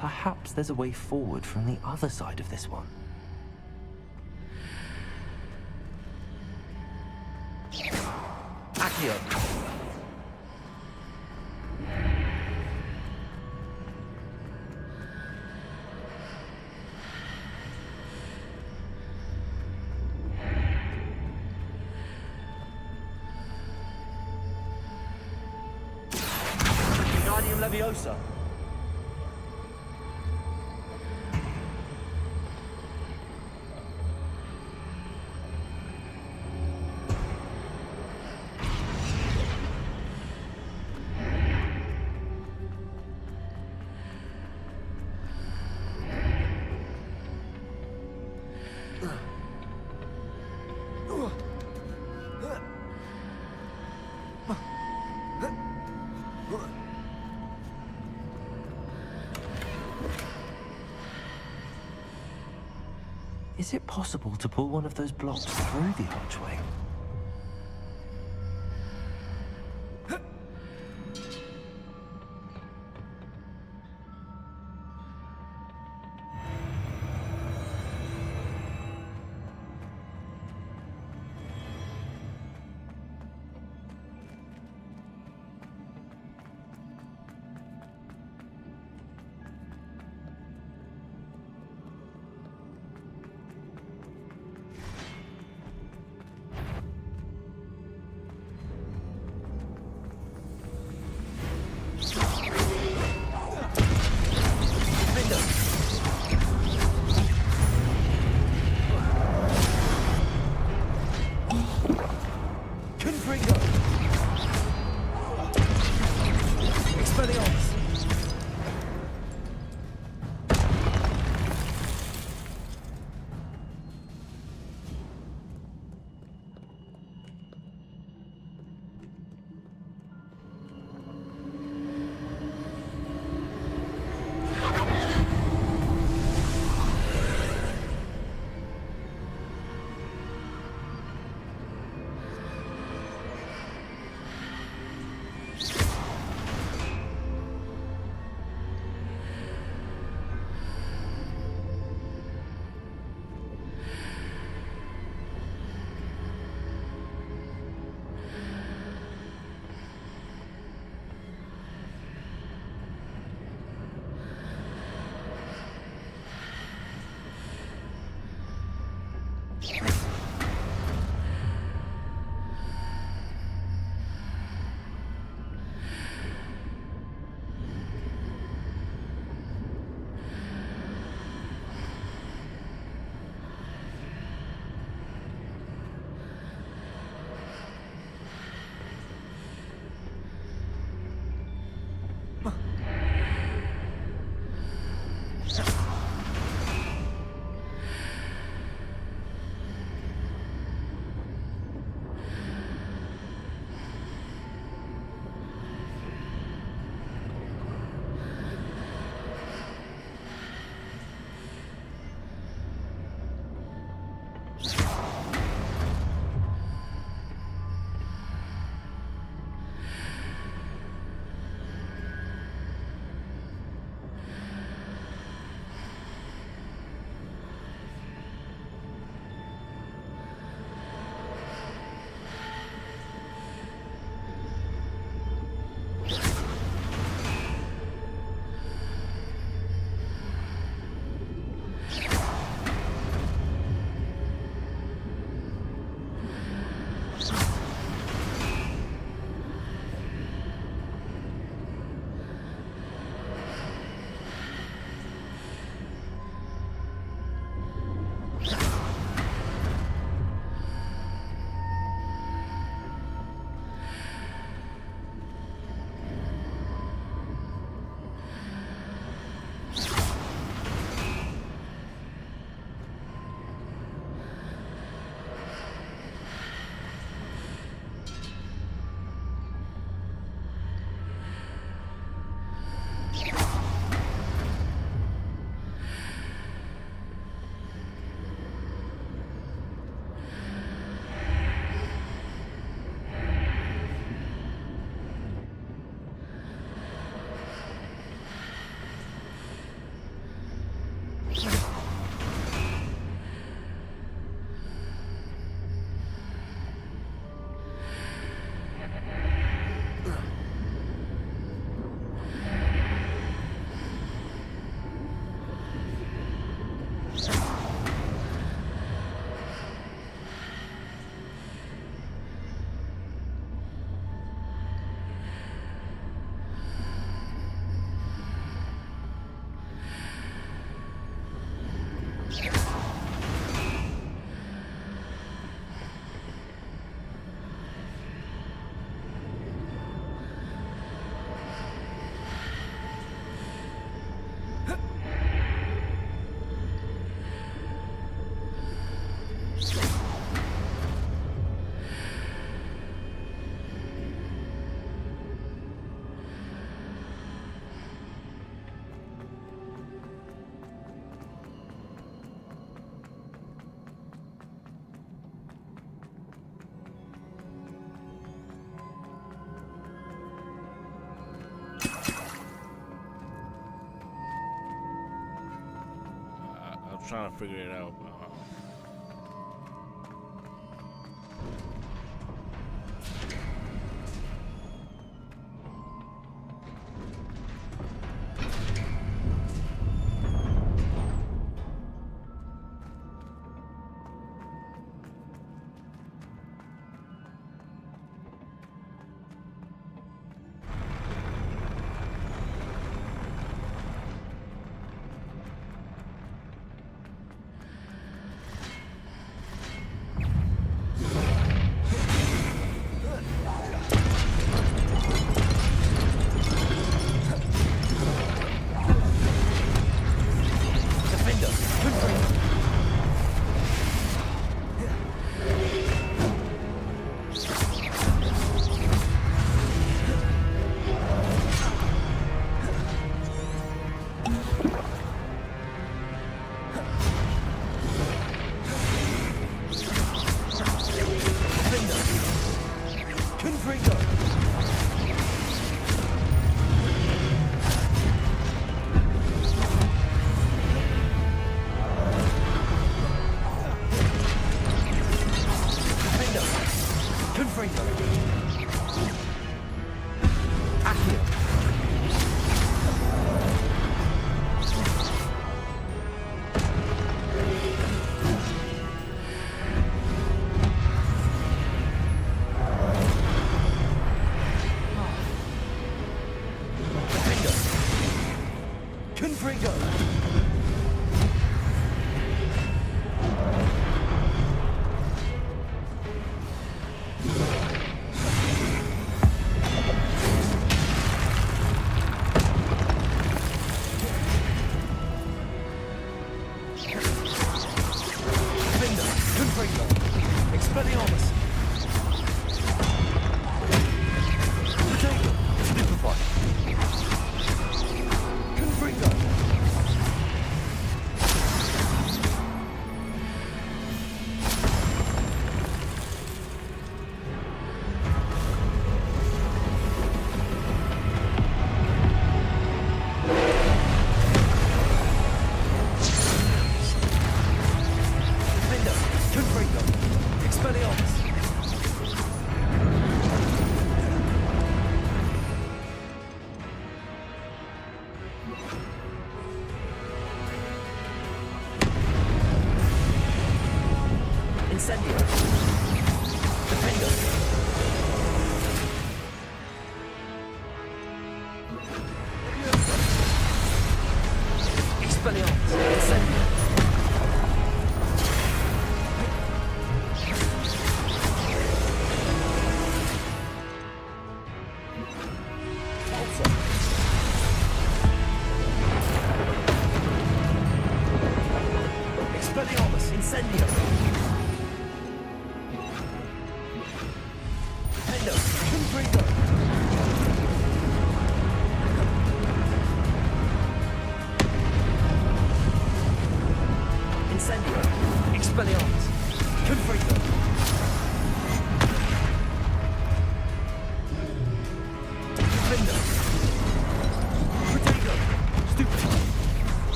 S5: Perhaps there's a way forward from the other side of this one.
S13: Accio! Leviosa.
S5: Is it possible to pull one of those blocks through the archway?
S1: trying to figure it out.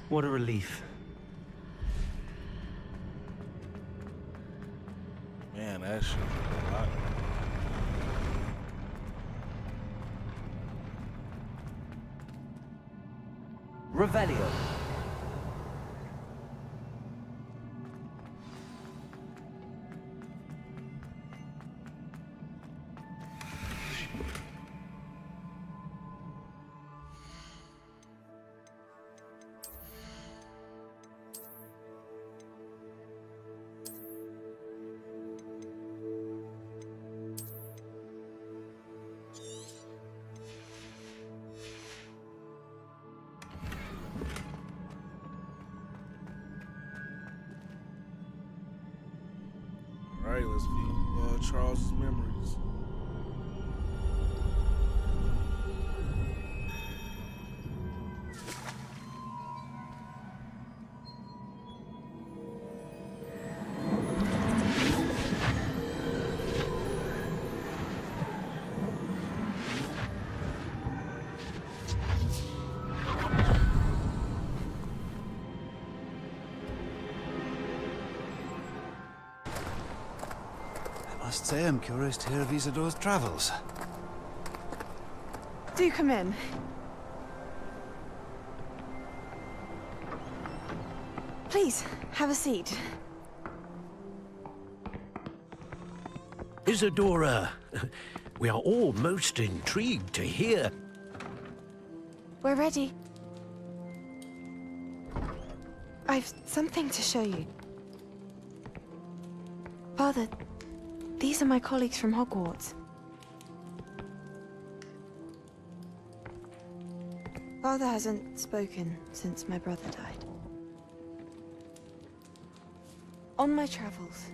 S5: What a relief.
S1: Man, that shit was a lot.
S5: Revelio.
S1: Alright, let's view Charles's memories.
S4: I must say I'm curious to hear of Isadore's travels.
S16: Do come in. Please, have a seat.
S12: Isadora, we are all most intrigued to hear.
S16: We're ready. I've something to show you. Father, these are my colleagues from Hogwarts. Father hasn't spoken since my brother died. On my travels,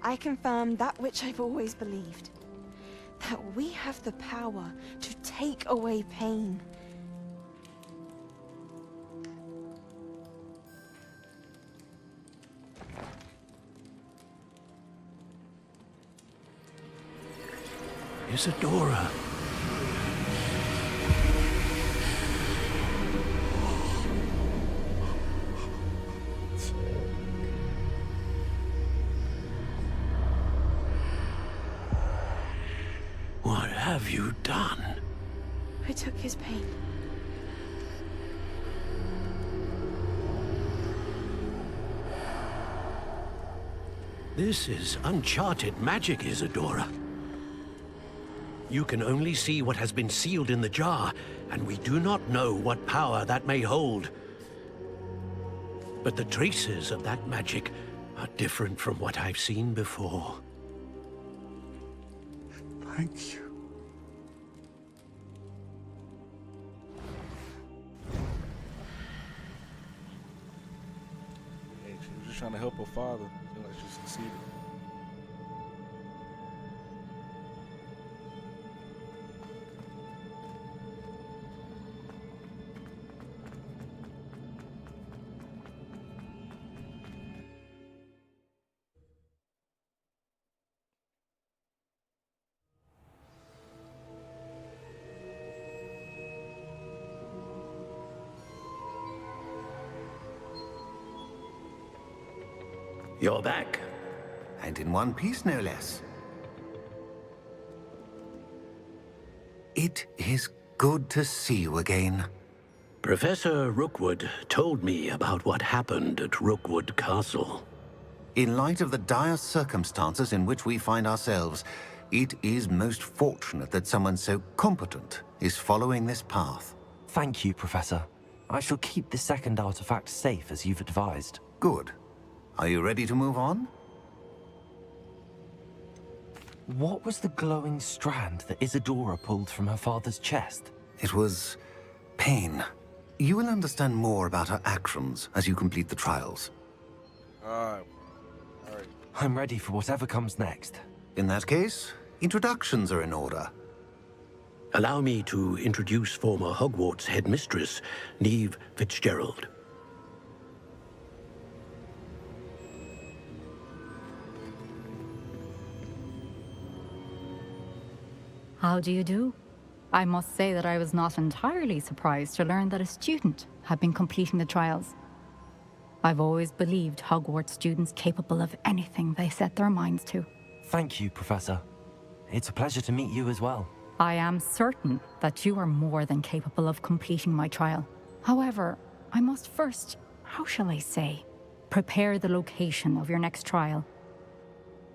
S16: I confirmed that which I've always believed. That we have the power to take away pain.
S12: Isadora. What have you done?
S16: I took his pain.
S12: This is uncharted magic, Isadora. You can only see what has been sealed in the jar, and we do not know what power that may hold. But the traces of that magic are different from what I've seen before.
S4: Thank you.
S1: Hey, she was just trying to help her father. I feel like she succeeded.
S12: You're back.
S4: And in one piece, no less. It is good to see you again.
S12: Professor Rookwood told me about what happened at Rookwood Castle.
S4: In light of the dire circumstances in which we find ourselves, it is most fortunate that someone so competent is following this path.
S5: Thank you, Professor. I shall keep the second artifact safe as you've advised.
S4: Good. Are you ready to move on?
S5: What was the glowing strand that Isadora pulled from her father's chest?
S4: It was pain. You will understand more about her actions as you complete the trials.
S1: Alright.
S5: I'm ready for whatever comes next.
S4: In that case, introductions are in order.
S12: Allow me to introduce former Hogwarts headmistress, Neve Fitzgerald.
S17: How do you do? I must say that I was not entirely surprised to learn that a student had been completing the trials. I've always believed Hogwarts students capable of anything they set their minds to.
S5: Thank you, Professor. It's a pleasure to meet you as well.
S17: I am certain that you are more than capable of completing my trial. However, I must first, how shall I say, prepare the location of your next trial.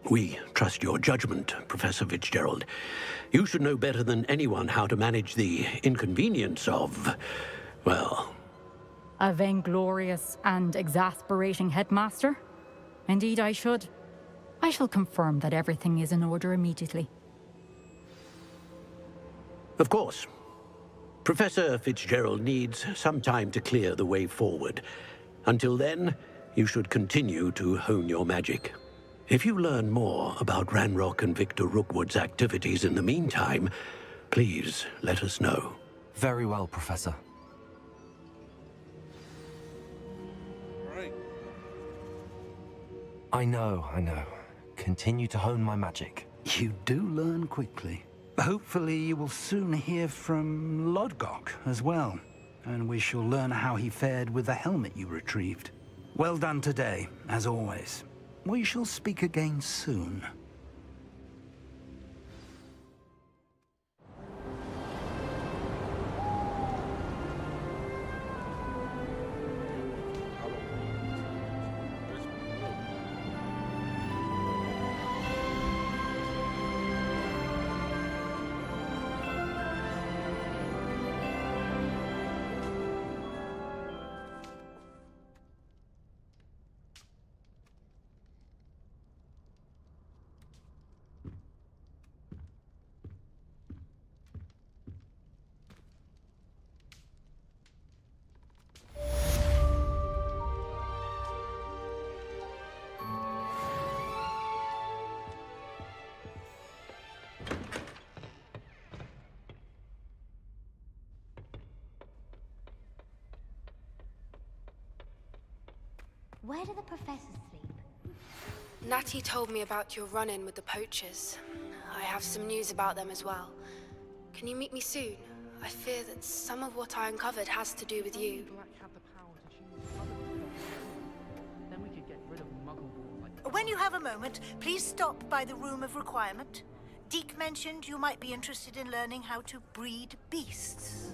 S3: We trust your judgment, Professor Fitzgerald. You should know better than anyone how to manage the inconvenience of, well...
S17: A vainglorious and exasperating headmaster? Indeed I should. I shall confirm that everything is in order immediately.
S3: Of course. Professor Fitzgerald needs some time to clear the way forward. Until then, you should continue to hone your magic. If you learn more about Ranrock and Victor Rookwood's activities in the meantime, please let us know.
S5: Very well, Professor.
S1: Right.
S5: I know. Continue to hone my magic.
S2: You do learn quickly. Hopefully you will soon hear from Lodgok as well, and we shall learn how he fared with the helmet you retrieved. Well done today, as always. We shall speak again soon.
S18: Where do the professors sleep?
S19: Natty told me about your run-in with the poachers. I have some news about them as well. Can you meet me soon? I fear that some of what I uncovered has to do with you.
S20: When you have a moment, please stop by the Room of Requirement. Deke mentioned you might be interested in learning how to breed beasts.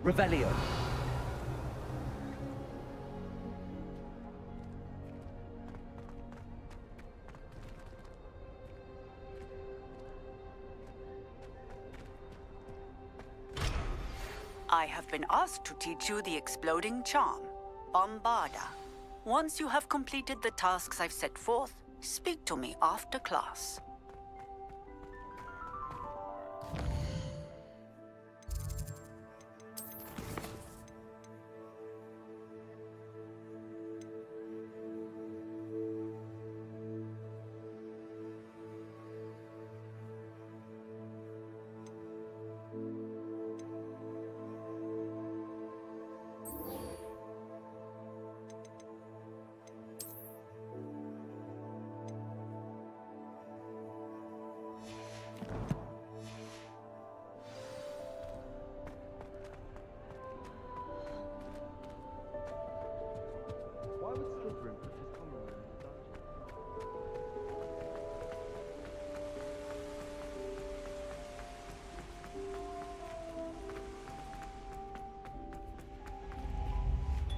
S13: Revelio.
S21: I have been asked to teach you the exploding charm, Bombarda. Once you have completed the tasks I've set forth, speak to me after class.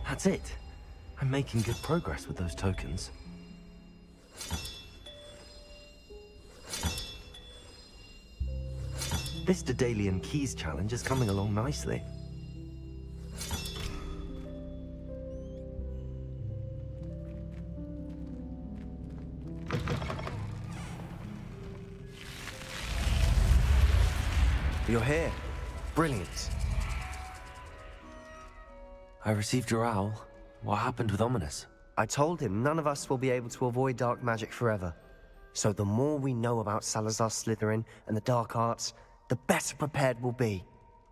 S5: That's it. I'm making good progress with those tokens. This Daedalian Keys challenge is coming along nicely. You're here. Brilliant. I received your owl. What happened with Ominous?
S9: I told him none of us will be able to avoid dark magic forever. So the more we know about Salazar Slytherin and the dark arts, the better prepared we'll be.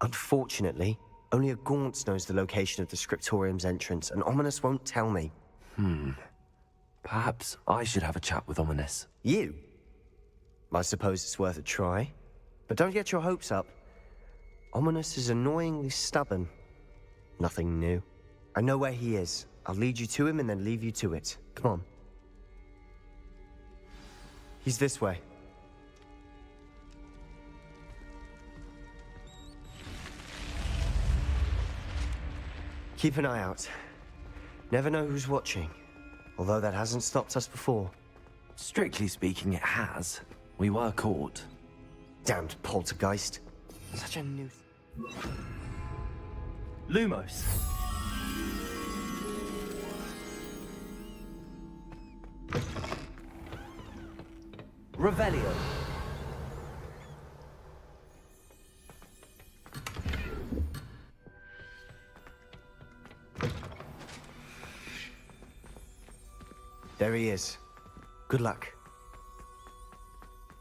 S9: Unfortunately, only a Gaunt's knows the location of the Scriptorium's entrance, and Ominous won't tell me.
S5: Perhaps I should have a chat with Ominous.
S9: You? I suppose it's worth a try. But don't get your hopes up. Ominous is annoyingly stubborn. Nothing new. I know where he is. I'll lead you to him and then leave you to it. Come on. He's this way. Keep an eye out. Never know who's watching. Although that hasn't stopped us before.
S5: Strictly speaking, it has. We were caught.
S9: Damned poltergeist.
S8: Such a nuisance. Lumos. Revelio.
S9: There he is. Good luck.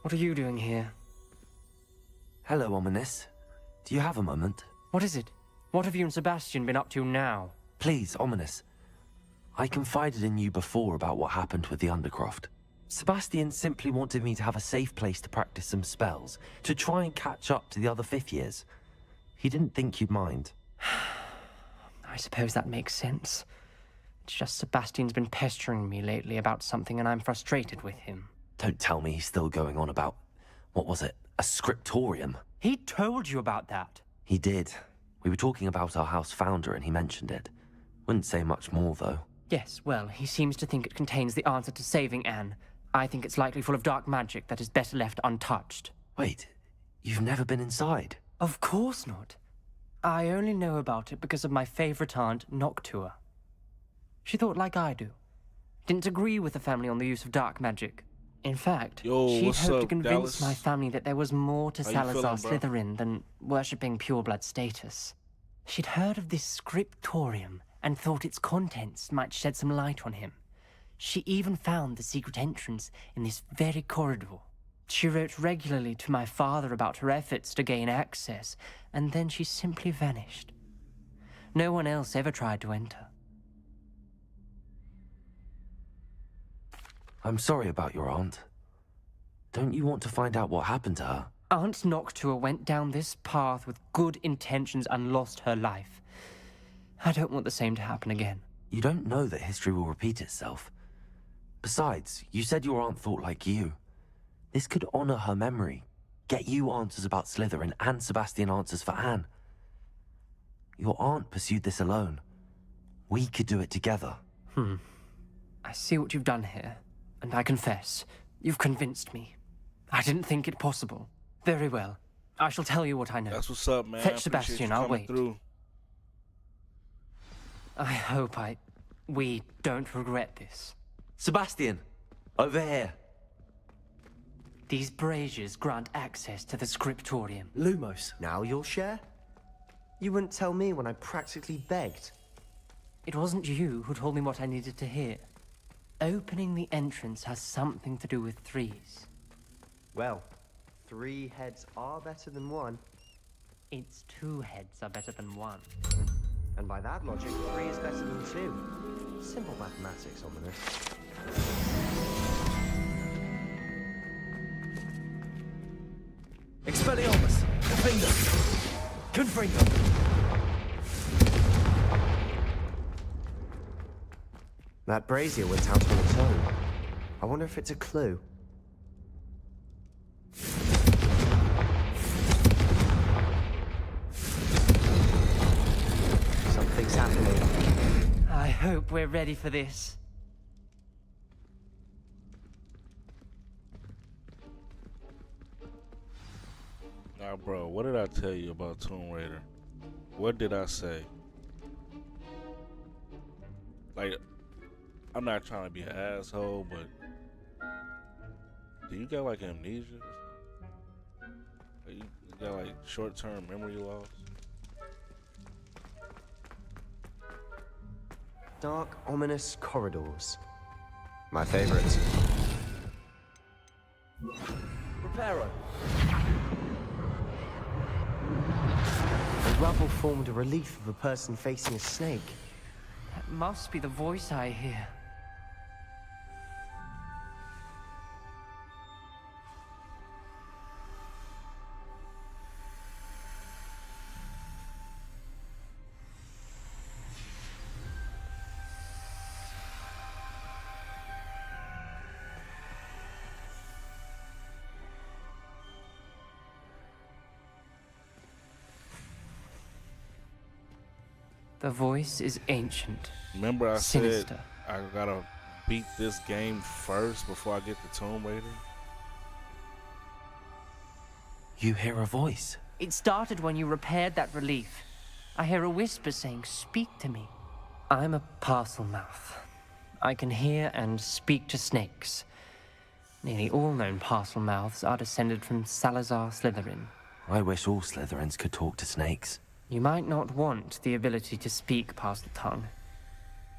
S8: What are you doing here?
S5: Hello, Ominous. Do you have a moment?
S8: What is it? What have you and Sebastian been up to now?
S5: Please, Ominous. I confided in you before about what happened with the Undercroft. Sebastian simply wanted me to have a safe place to practice some spells, to try and catch up to the other fifth years. He didn't think you'd mind.
S8: I suppose that makes sense. It's just Sebastian's been pestering me lately about something and I'm frustrated with him.
S5: Don't tell me he's still going on about, what was it, a scriptorium?
S8: He told you about that.
S5: He did. We were talking about our house founder and he mentioned it. Wouldn't say much more, though.
S8: Yes, well, he seems to think it contains the answer to saving Anne. I think it's likely full of dark magic that is better left untouched.
S5: Wait, you've never been inside?
S8: Of course not. I only know about it because of my favorite aunt, Noctua. She thought like I do. Didn't agree with the family on the use of dark magic. In fact, she'd hoped to convince my family that there was more to Salazar Slytherin than worshipping pureblood status. She'd heard of this scriptorium and thought its contents might shed some light on him. She even found the secret entrance in this very corridor. She wrote regularly to my father about her efforts to gain access, and then she simply vanished. No one else ever tried to enter.
S5: I'm sorry about your aunt. Don't you want to find out what happened to her?
S8: Aunt Noctua went down this path with good intentions and lost her life. I don't want the same to happen again.
S5: You don't know that history will repeat itself. Besides, you said your aunt thought like you. This could honor her memory, get you answers about Slytherin and Sebastian answers for Anne. Your aunt pursued this alone. We could do it together.
S8: I see what you've done here, and I confess, you've convinced me. I didn't think it possible. Very well. I shall tell you what I know.
S1: That's what's up, man.
S8: Fetch Sebastian, I'll wait.
S1: Through.
S8: I hope we don't regret this.
S5: Sebastian! Over here!
S8: These braziers grant access to the scriptorium.
S9: Lumos. Now you'll share? You wouldn't tell me when I practically begged.
S8: It wasn't you who told me what I needed to hear. Opening the entrance has something to do with threes.
S9: Well, 3 heads are better than 1.
S8: It's 2 heads are better than 1.
S9: And by that logic, 3 is better than 2. Simple mathematics, Ominous.
S13: Expelliarmus! Defender! Confringo!
S9: That brazier went out on its own. I wonder if it's a clue. Something's happening.
S8: I hope we're ready for this.
S1: Now, bro, what did I tell you about Tomb Raider? What did I say? Like, I'm not trying to be an asshole, but do you got like amnesia? Like, you got like short-term memory loss?
S9: Dark, ominous corridors. My favorites.
S13: Reparo.
S9: The rubble formed a relief of a person facing a snake.
S8: That must be the voice I hear. The voice is ancient.
S1: Remember I
S8: sinister.
S1: said I gotta beat this game first before I get the Tomb Raider?
S5: You hear a voice.
S8: It started when you repaired that relief. I hear a whisper saying, "Speak to me." I'm a parcel mouth. I can hear and speak to snakes. Nearly all known parcel mouths are descended from Salazar Slytherin.
S5: I wish all Slytherins could talk to snakes.
S8: You might not want the ability to speak past the tongue.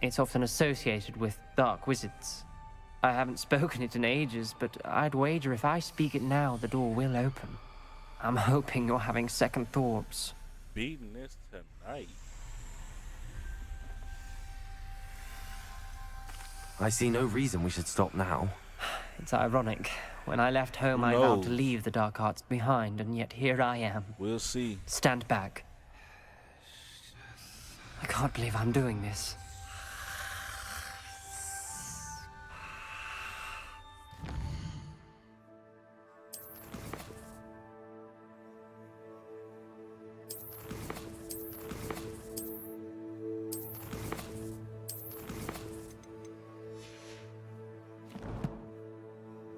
S8: It's often associated with dark wizards. I haven't spoken it in ages, but I'd wager if I speak it now, the door will open. I'm hoping you're having second thoughts.
S1: Beating this tonight.
S5: I see no reason we should stop now.
S8: It's ironic. When I left home, I vowed to leave the dark arts behind, and yet here I am.
S1: We'll see.
S8: Stand back. I can't believe I'm doing this.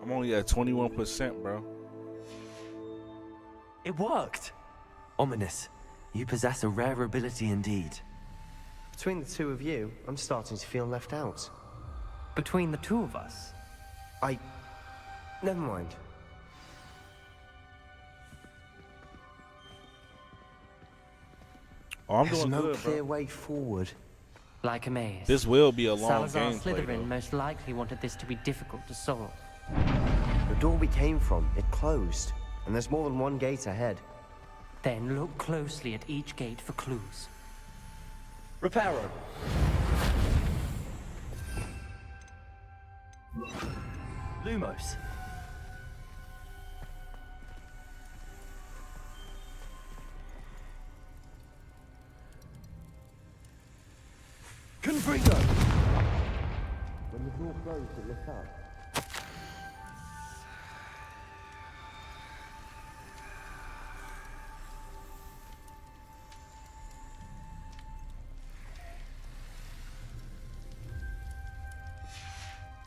S1: I'm only at 21%, bro.
S5: It worked! Ominous. You possess a rare ability indeed.
S9: Between the two of you, I'm starting to feel left out.
S8: Between the two of us?
S9: Never mind.
S1: Oh, I'm
S9: There's
S1: doing
S9: no
S1: good,
S9: clear
S1: bro.
S9: way forward.
S8: Like a maze.
S1: This will be a long
S8: Salazar
S1: gameplay,
S8: Slytherin
S1: though.
S8: most likely wanted this to be difficult to solve.
S9: The door we came from, it closed. And there's more than one gate ahead.
S8: Then look closely at each gate for clues.
S13: Reparo. Lumos. Confringo.
S9: When the door closed, it lit up.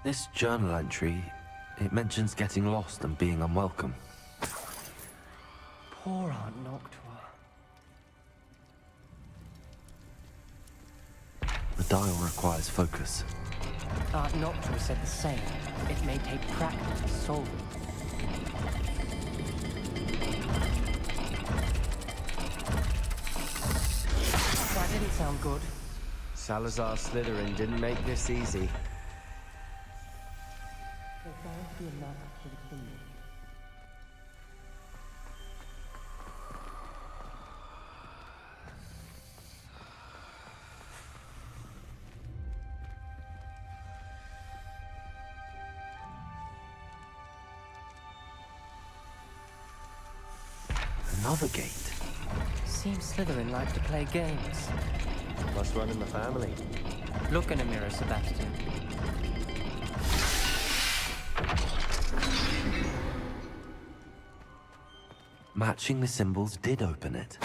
S5: This journal entry, it mentions getting lost and being unwelcome.
S8: Poor Aunt Noctua.
S5: The dial requires focus.
S8: Aunt Noctua said the same. It may take practice to solve it. That didn't sound good.
S9: Salazar Slytherin didn't make this easy.
S5: Another gate.
S8: Seems Slytherin likes to play games.
S9: Must run in the family.
S8: Look in a mirror, Sebastian.
S5: Matching the symbols did open it.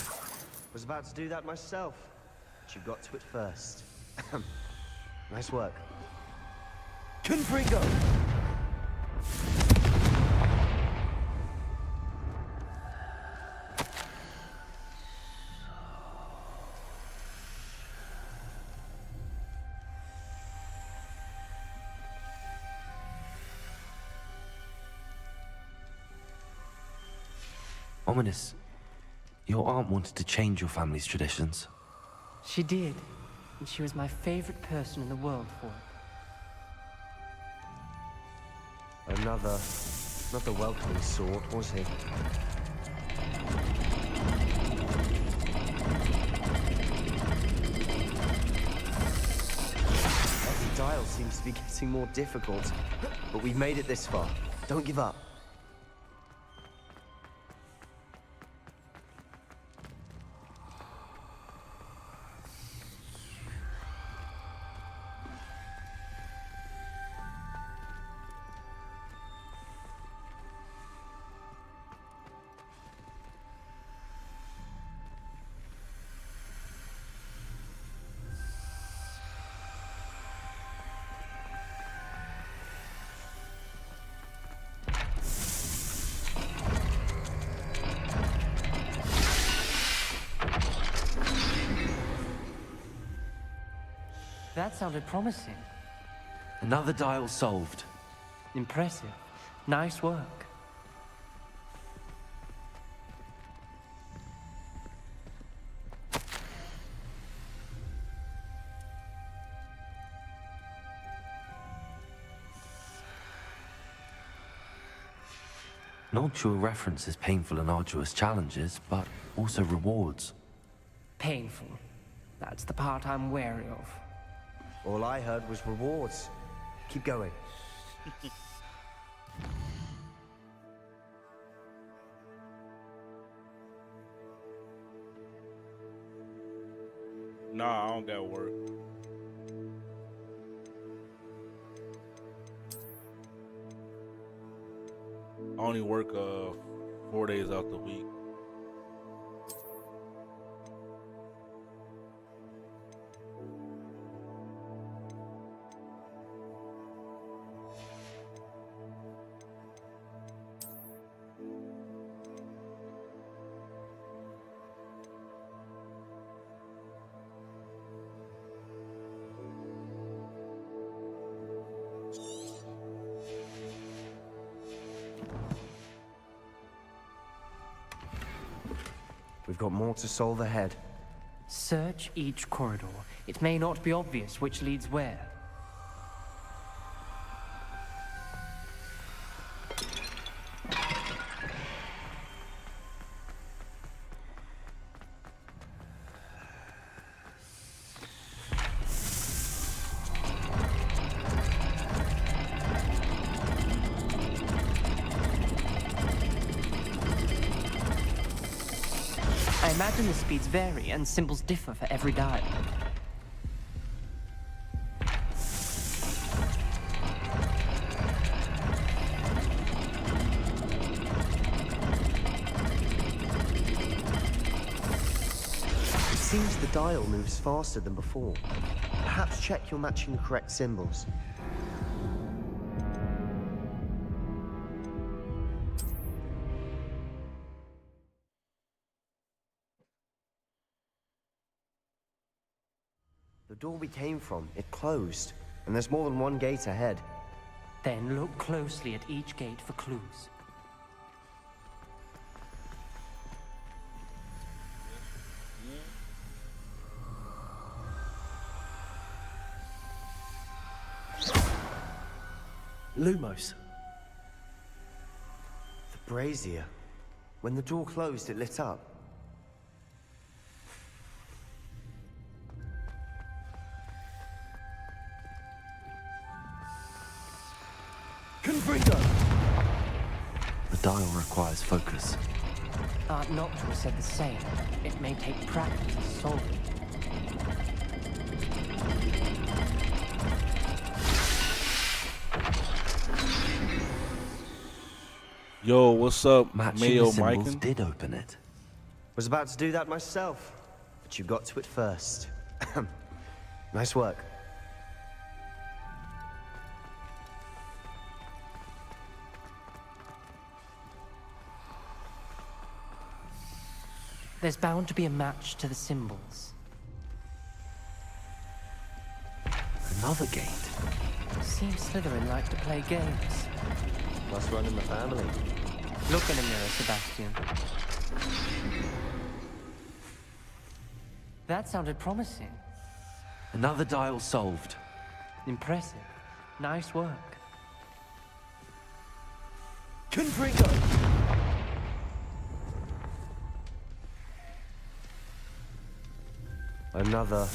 S9: Was about to do that myself, but you got to it first. Nice work.
S13: Confringo.
S5: Ominous. Your aunt wanted to change your family's traditions.
S8: She did. And she was my favorite person in the world for it.
S9: Another, not the welcoming sort, was he? Every dial seems to be getting more difficult, but we've made it this far. Don't give up.
S8: That sounded promising.
S5: Another dial solved.
S8: Impressive. Nice work.
S5: Noctua references painful and arduous challenges, but also rewards.
S8: Painful. That's the part I'm wary of.
S9: All I heard was rewards. Keep going.
S1: Nah, I don't got work. I only work 4 days out the week.
S9: We've got more to solve ahead.
S8: Search each corridor. It may not be obvious which leads where. I imagine the speeds vary and symbols differ for every dial.
S9: It seems the dial moves faster than before. Perhaps check you're matching the correct symbols. The door we came from, it closed, and there's more than one gate ahead.
S8: Then look closely at each gate for clues.
S13: Lumos.
S9: The brazier. When the door closed, it lit up.
S13: Confringo!
S5: The dial requires focus.
S8: Aunt Noctua said the same. It may take practice to solve it.
S1: Yo, what's up,
S5: Matching
S1: Mayo
S5: the symbols
S1: Mikan?
S5: did open it.
S9: Was about to do that myself, but you got to it first. Nice work.
S8: There's bound to be a match to the symbols.
S5: Another gate.
S8: Seems Slytherin like to play games.
S9: Must run in the family.
S8: Look in a mirror, Sebastian. That sounded promising.
S5: Another dial solved.
S8: Impressive. Nice work.
S13: Confringo!
S9: Another,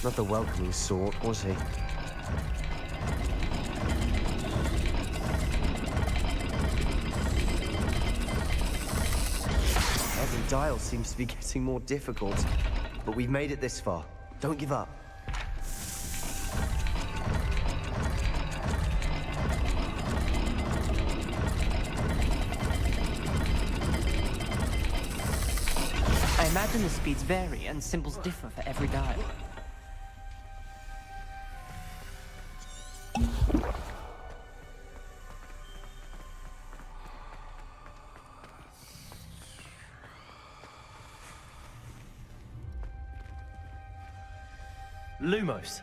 S9: not the welcoming sort, was he? Every dial seems to be getting more difficult, but we've made it this far. Don't give up.
S8: I imagine the speeds vary and symbols differ for every dial.
S13: Lumos.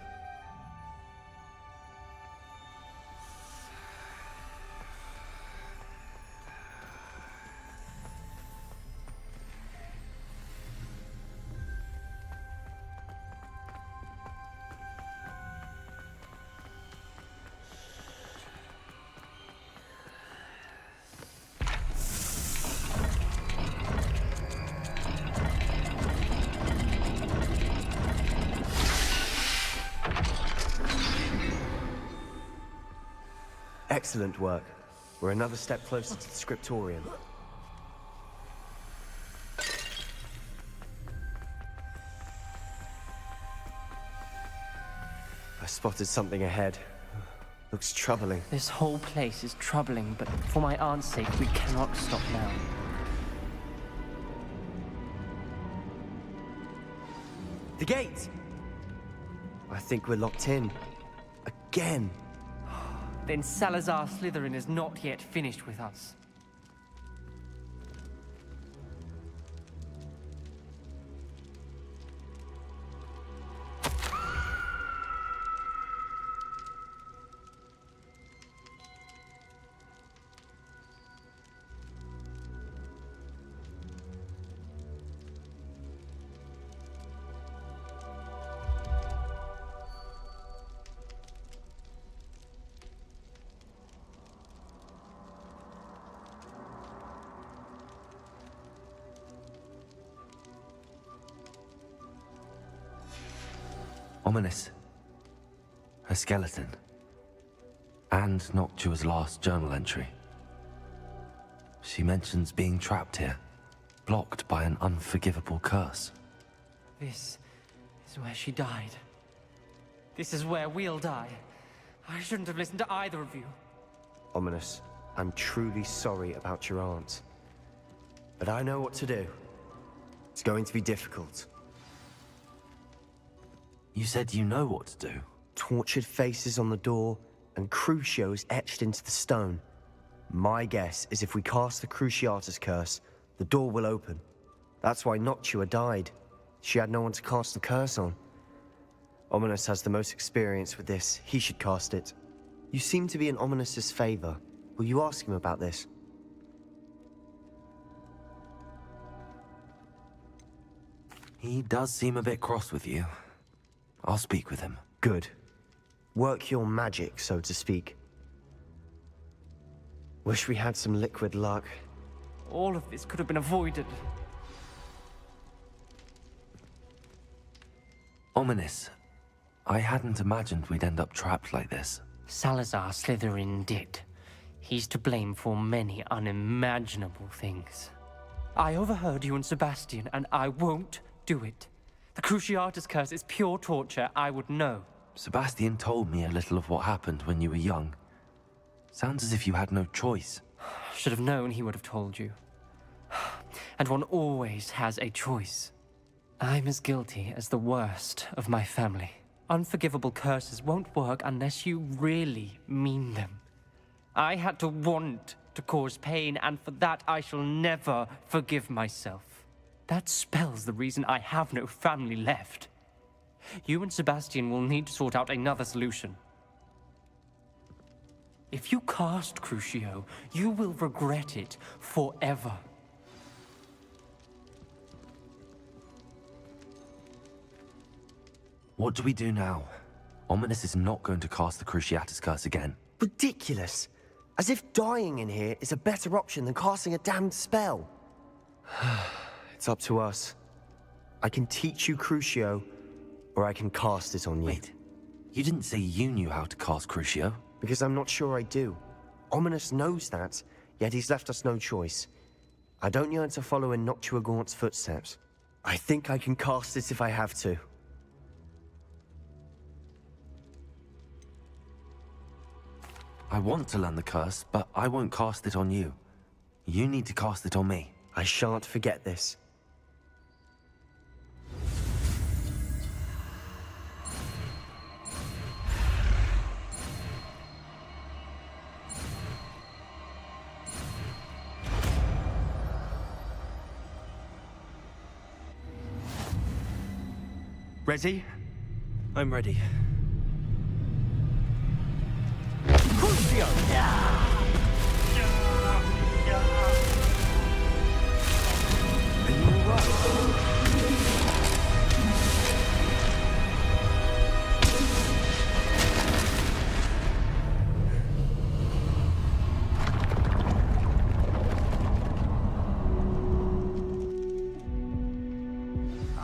S9: Excellent work. We're another step closer to the scriptorium. I spotted something ahead. Looks troubling.
S8: This whole place is troubling, but for my aunt's sake, we cannot stop now.
S9: The gate! I think we're locked in. Again.
S8: Then Salazar Slytherin is not yet finished with us.
S5: Ominous. Her skeleton. And Noctua's last journal entry. She mentions being trapped here, blocked by an unforgivable curse.
S8: This is where she died. This is where we'll die. I shouldn't have listened to either of you.
S9: Ominous, I'm truly sorry about your aunt. But I know what to do. It's going to be difficult.
S5: You said you know what to do.
S9: Tortured faces on the door, and Crucios etched into the stone. My guess is if we cast the Cruciatus curse, the door will open. That's why Noctua died. She had no one to cast the curse on. Ominous has the most experience with this. He should cast it. You seem to be in Ominous's favor. Will you ask him about this?
S5: He does seem a bit cross with you. I'll speak with him.
S9: Good. Work your magic, so to speak. Wish we had some liquid luck.
S8: All of this could have been avoided.
S5: Ominous. I hadn't imagined we'd end up trapped like this.
S8: Salazar Slytherin did. He's to blame for many unimaginable things. I overheard you and Sebastian, and I won't do it. The Cruciatus curse is pure torture, I would know.
S5: Sebastian told me a little of what happened when you were young. Sounds as if you had no choice.
S8: Should have known he would have told you. And one always has a choice. I'm as guilty as the worst of my family. Unforgivable curses won't work unless you really mean them. I had to want to cause pain, and for that I shall never forgive myself. That spells the reason I have no family left. You and Sebastian will need to sort out another solution. If you cast Crucio, you will regret it forever.
S5: What do we do now? Ominous is not going to cast the Cruciatus curse again.
S9: Ridiculous! As if dying in here is a better option than casting a damned spell. It's up to us. I can teach you Crucio, or I can cast it on you.
S5: Wait, you didn't say you knew how to cast Crucio?
S9: Because I'm not sure I do. Ominous knows that, yet he's left us no choice. I don't yearn to follow in Noctua Gaunt's footsteps. I think I can cast it if I have to.
S5: I want to learn the curse, but I won't cast it on you. You need to cast it on me.
S9: I shan't forget this.
S13: Ready?
S5: I'm ready.
S13: Crucio!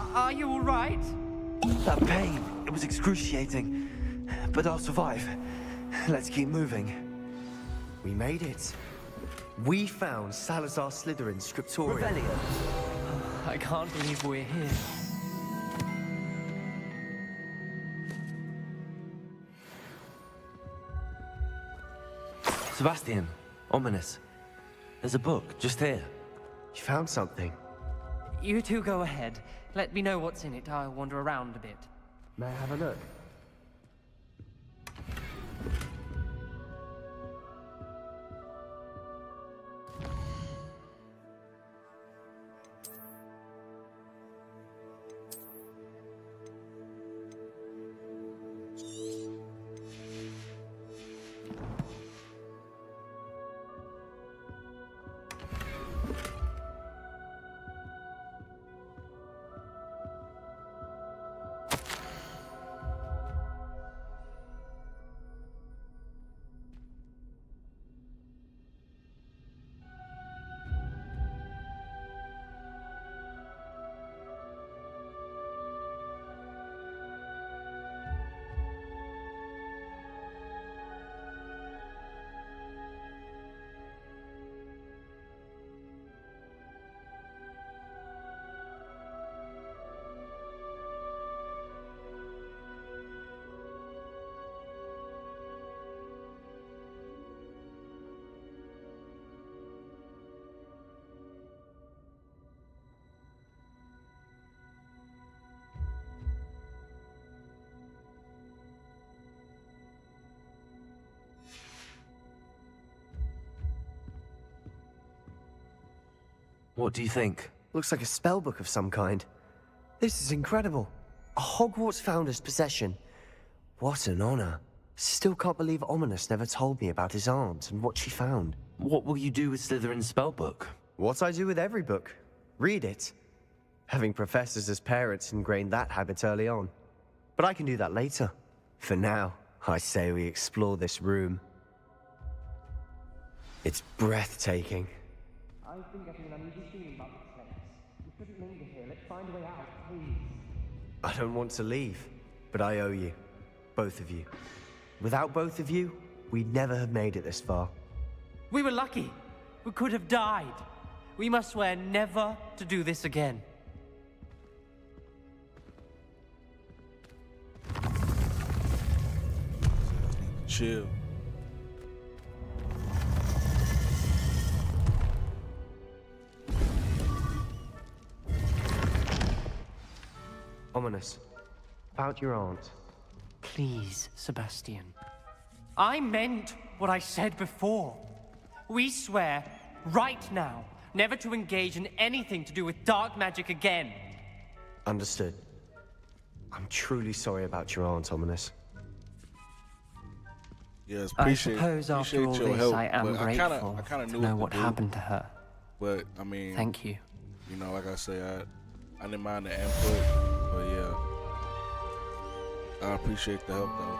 S9: Are you alright?
S8: Are you alright?
S5: That pain, it was excruciating. But I'll survive. Let's keep moving.
S9: We made it. We found Salazar Slytherin's scriptorium.
S8: Revelio. I can't believe we're here.
S5: Sebastian, ominous. There's a book just here.
S9: You found something?
S8: You two go ahead. Let me know what's in it. I'll wander around a bit.
S9: May I have a look?
S5: What do you think?
S9: Looks like a spellbook of some kind. This is incredible. A Hogwarts founder's possession. What an honor. Still can't believe Ominous never told me about his aunt and what she found.
S5: What will you do with Slytherin's spellbook?
S9: What I do with every book. Read it. Having professors as parents ingrained that habit early on. But I can do that later. For now, I say we explore this room. It's breathtaking.
S8: I've been getting an uneasy feeling about this place. We shouldn't linger here. Let's find a way out, please.
S9: I don't want to leave, but I owe you. Both of you. Without both of you, we'd never have made it this far.
S8: We were lucky. We could have died. We must swear never to do this again.
S1: Chill.
S9: Ominous. About your aunt.
S8: Please, Sebastian. I meant what I said before. We swear, right now, never to engage in anything to do with dark magic again.
S9: Understood. I'm truly sorry about your aunt, Ominous.
S1: Yes,
S8: I suppose after all
S1: your
S8: this,
S1: help,
S8: I am
S1: but
S8: grateful
S1: I kinda
S8: to
S1: knew
S8: know
S1: what
S8: what
S1: to do.
S8: happened to her.
S1: But I mean,
S8: Thank you.
S1: You know, like I say, I didn't mind the input, but yeah, I appreciate the help though.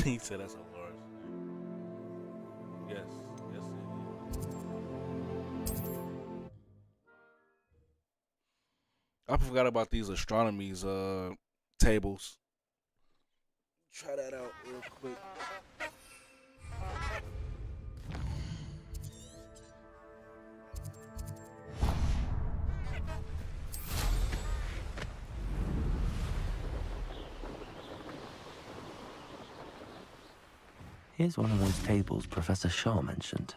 S1: He said that's a large. Yes, yes it is. I forgot about these astronomy's tables. try that out real quick.
S5: Here's one of those tables Professor Shaw mentioned.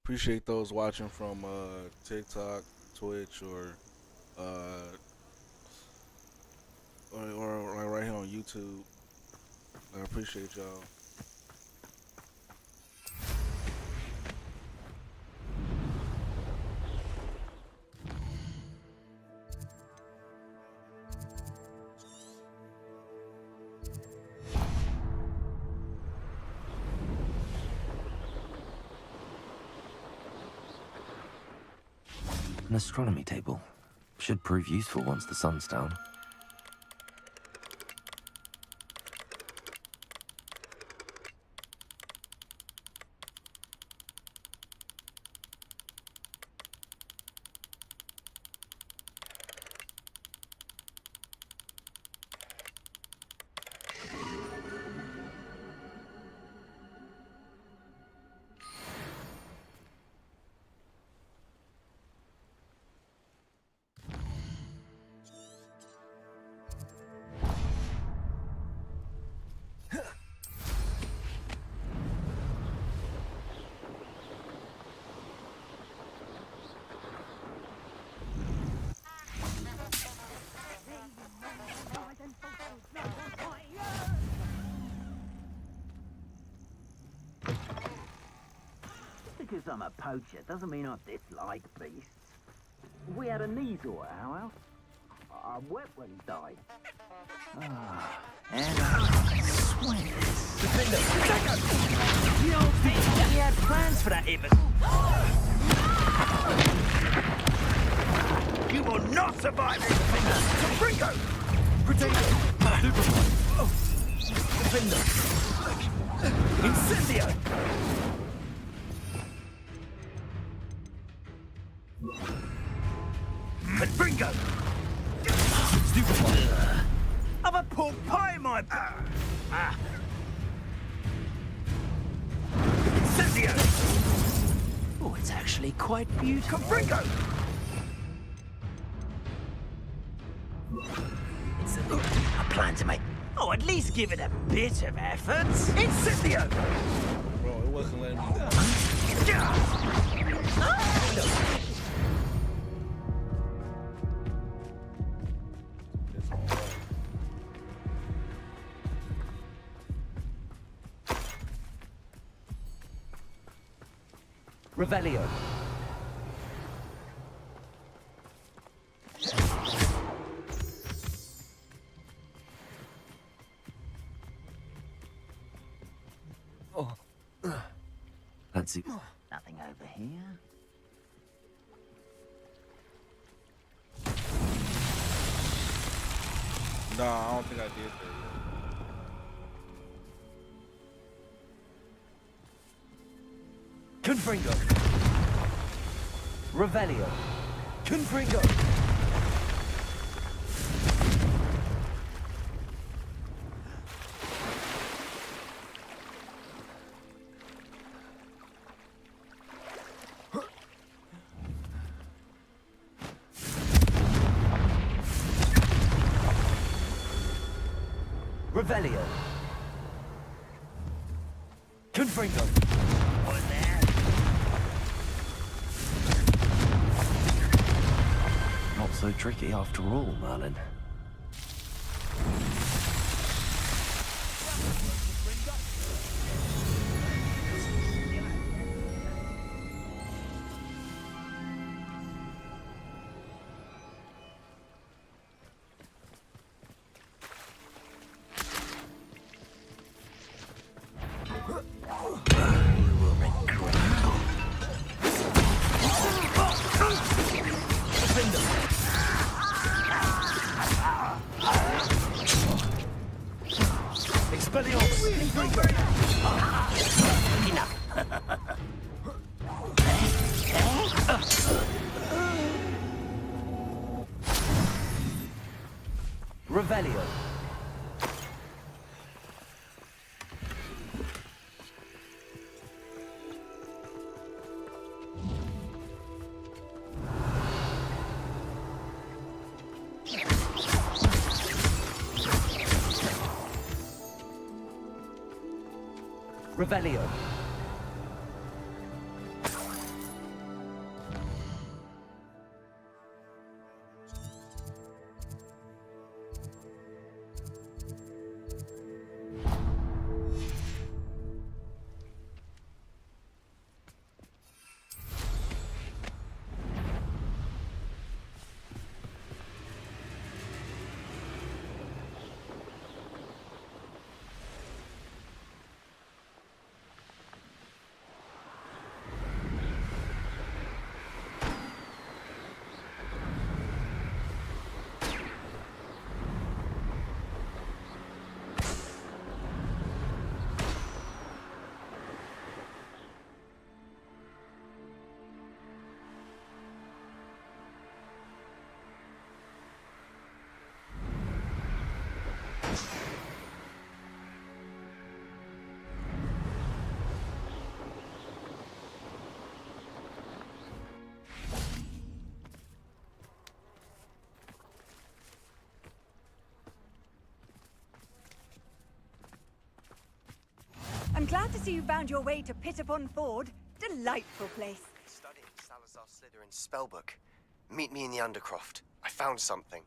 S1: Appreciate those watching from TikTok, Twitch, or like right here on YouTube. I appreciate y'all.
S5: An astronomy table. Should prove useful once the sun's down.
S15: Because I'm a poacher doesn't mean I dislike beasts. We had a Neasor at our house. I wept when he died. And sweet. You don't think he had plans for that even? You will not survive this, Ringo! Potato! Defender! Incendio! Ringo! Stupid one! I've a pork pie in my... Incendio! Oh, it's actually quite beautiful. Ringo! It's a plan to make... Oh, at least give it a bit of effort. Incendio!
S1: Bro, it wasn't letting me down.
S15: Revelio.
S5: Let's see.
S15: Nothing over here.
S1: No, I don't think I did that yet.
S15: Confringo. Revelio. Confringo. Revelio. Confringo.
S5: Not so tricky after all, Merlin.
S13: Revelio.
S6: I'm glad to see you found your way to Pit upon Ford. Delightful place.
S9: Studying Salazar Slytherin's spellbook. Meet me in the Undercroft. I found something.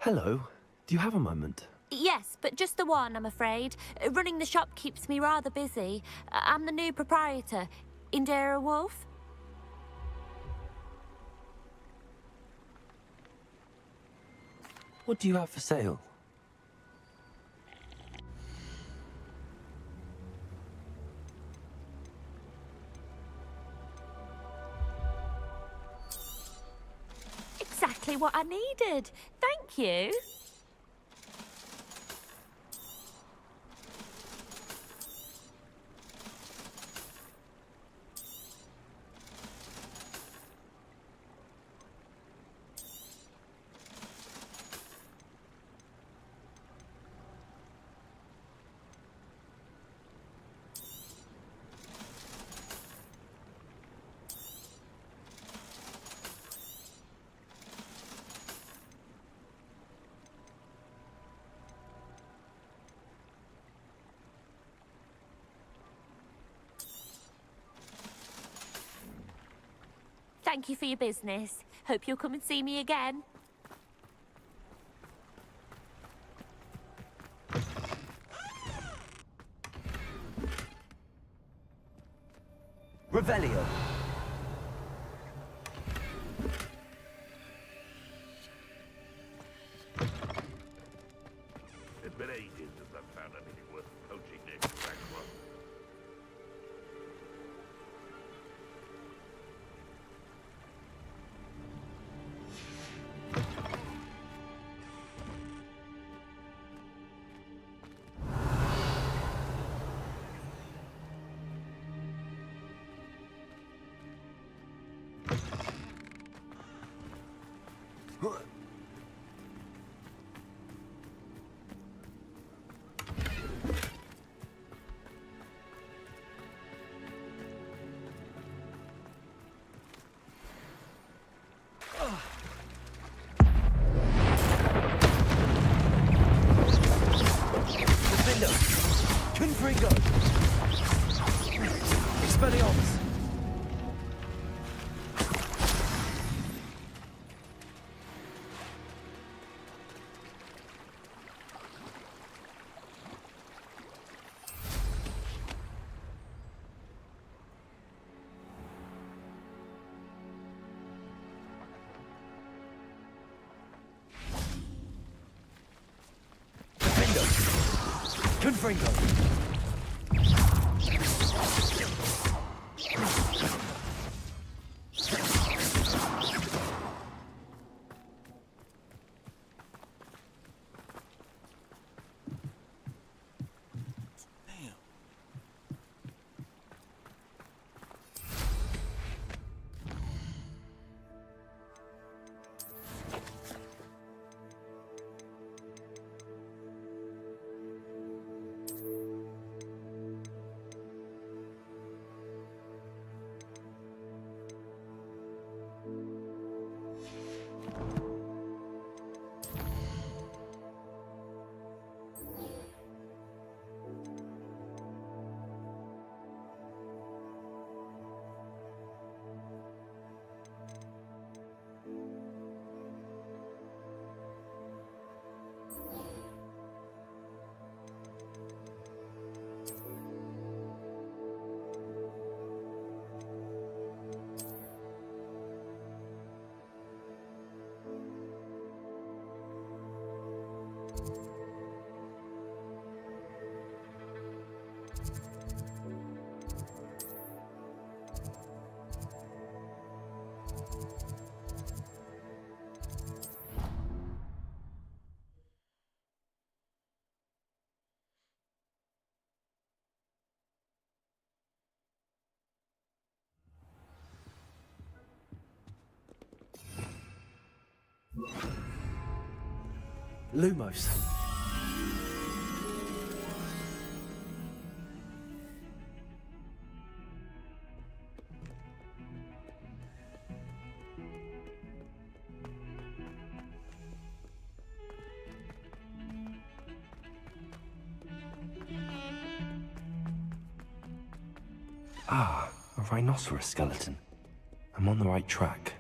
S10: Hello. Do you have a moment?
S22: Yes, but just the one, I'm afraid. Running the shop keeps me rather busy. I'm the new proprietor, Indira Wolf.
S10: What do you have for sale?
S22: Exactly what I needed. Thank you. Thank you for your business. Hope you'll come and see me again.
S13: Revelio.
S14: It's been ages since I've found anything worth poaching near Crackrock.
S13: Confringo! Expelliarmus! Confringo! Lumos.
S5: Ah, a rhinoceros skeleton. I'm on the right track.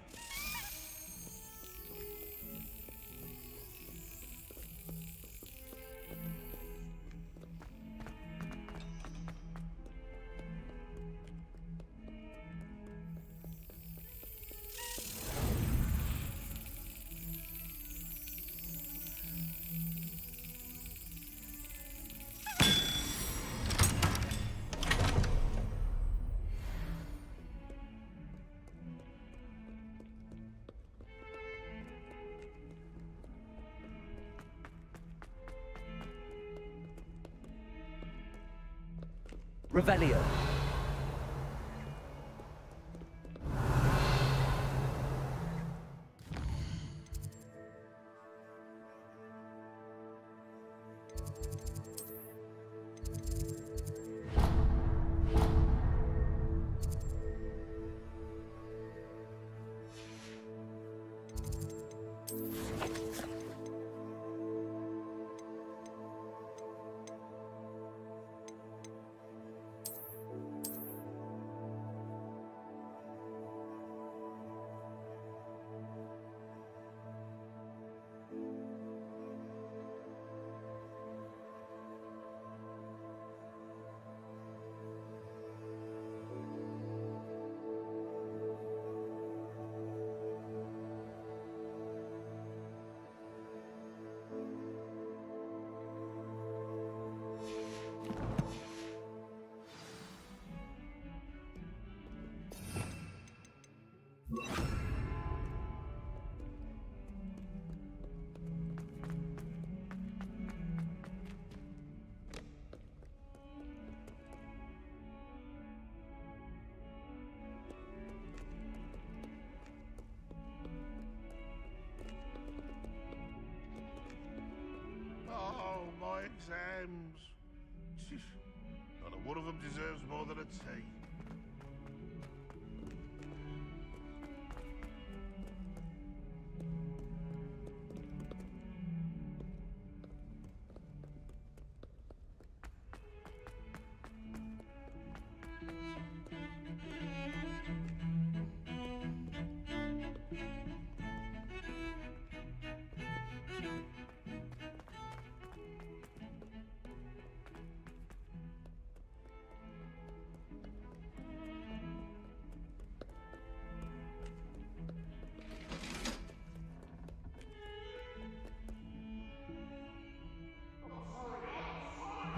S13: Revelio.
S14: Oh, my exams. Not a one of them deserves more than a T.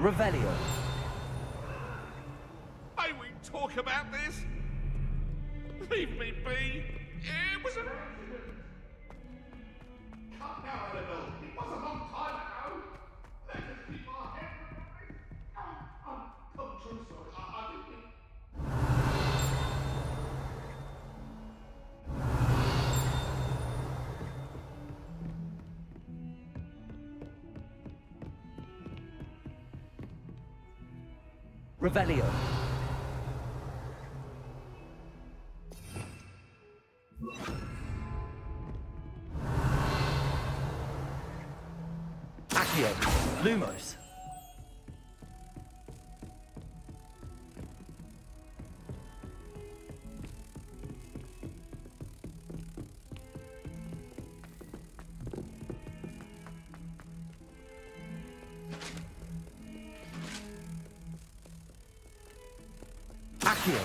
S10: Revelio.
S14: May we talk about this? Leave me be. It was an accident. Come now, Annabelle. It was a long time ago. Let us keep our heads up. I'm truly sorry. I didn't mean...
S10: Revelio. Accio. Lumos. Accio.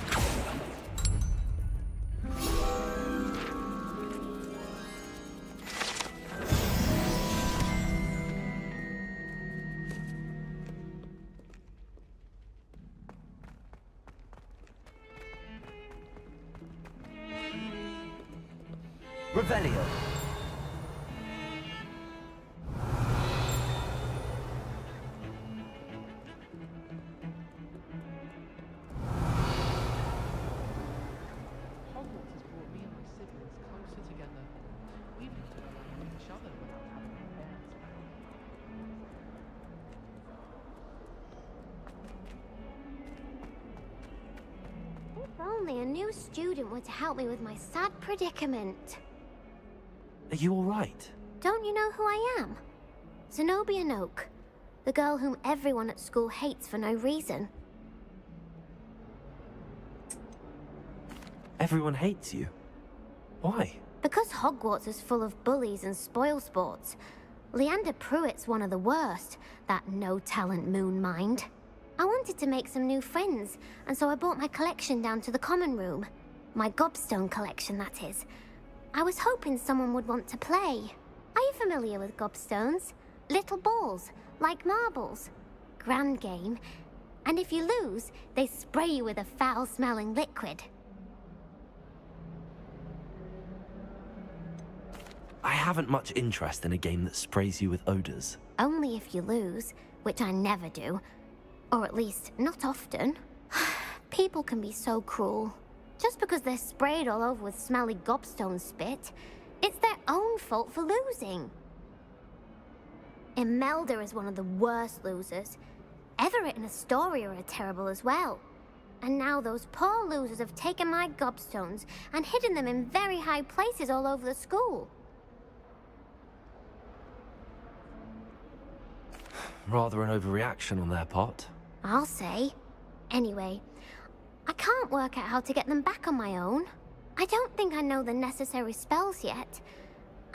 S10: Revelio. Hogwarts has brought me and my siblings closer together. We used to rely on each other without having our parents around.
S18: If only a new student were to help me with my sad predicament.
S5: Are you alright?
S18: Don't you know who I am? Zenobia Noak, the girl whom everyone at school hates for no reason.
S5: Everyone hates you. Why?
S18: Because Hogwarts is full of bullies and spoilsports. Leander Pruitt's one of the worst, that no-talent moon mind. I wanted to make some new friends, and so I brought my collection down to the common room. My gobstone collection, that is. I was hoping someone would want to play. Are you familiar with gobstones? Little balls, like marbles. Grand game. And if you lose, they spray you with a foul-smelling liquid.
S5: I haven't much interest in a game that sprays you with odors.
S18: Only if you lose, which I never do. Or at least, not often. People can be so cruel. Just because they're sprayed all over with smelly gobstone spit, it's their own fault for losing. Imelda is one of the worst losers. Everett and Astoria are terrible as well. And now those poor losers have taken my gobstones and hidden them in very high places all over the school.
S5: Rather an overreaction on their part.
S18: I'll say. Anyway, I can't work out how to get them back on my own. I don't think I know the necessary spells yet.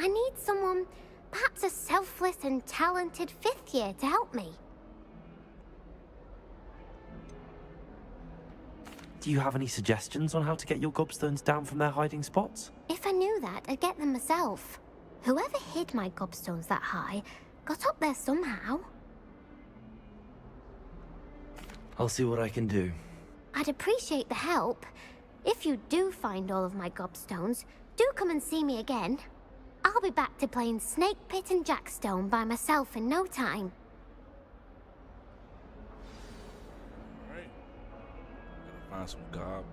S18: I need someone, perhaps a selfless and talented 5th year to help me.
S5: Do you have any suggestions on how to get your gobstones down from their hiding spots?
S18: If I knew that, I'd get them myself. Whoever hid my gobstones that high got up there somehow.
S5: I'll see what I can do.
S18: I'd appreciate the help. If you do find all of my gobstones, do come and see me again. I'll be back to playing Snake Pit and Jackstone by myself in no time.
S1: Alright. Gotta find some gob.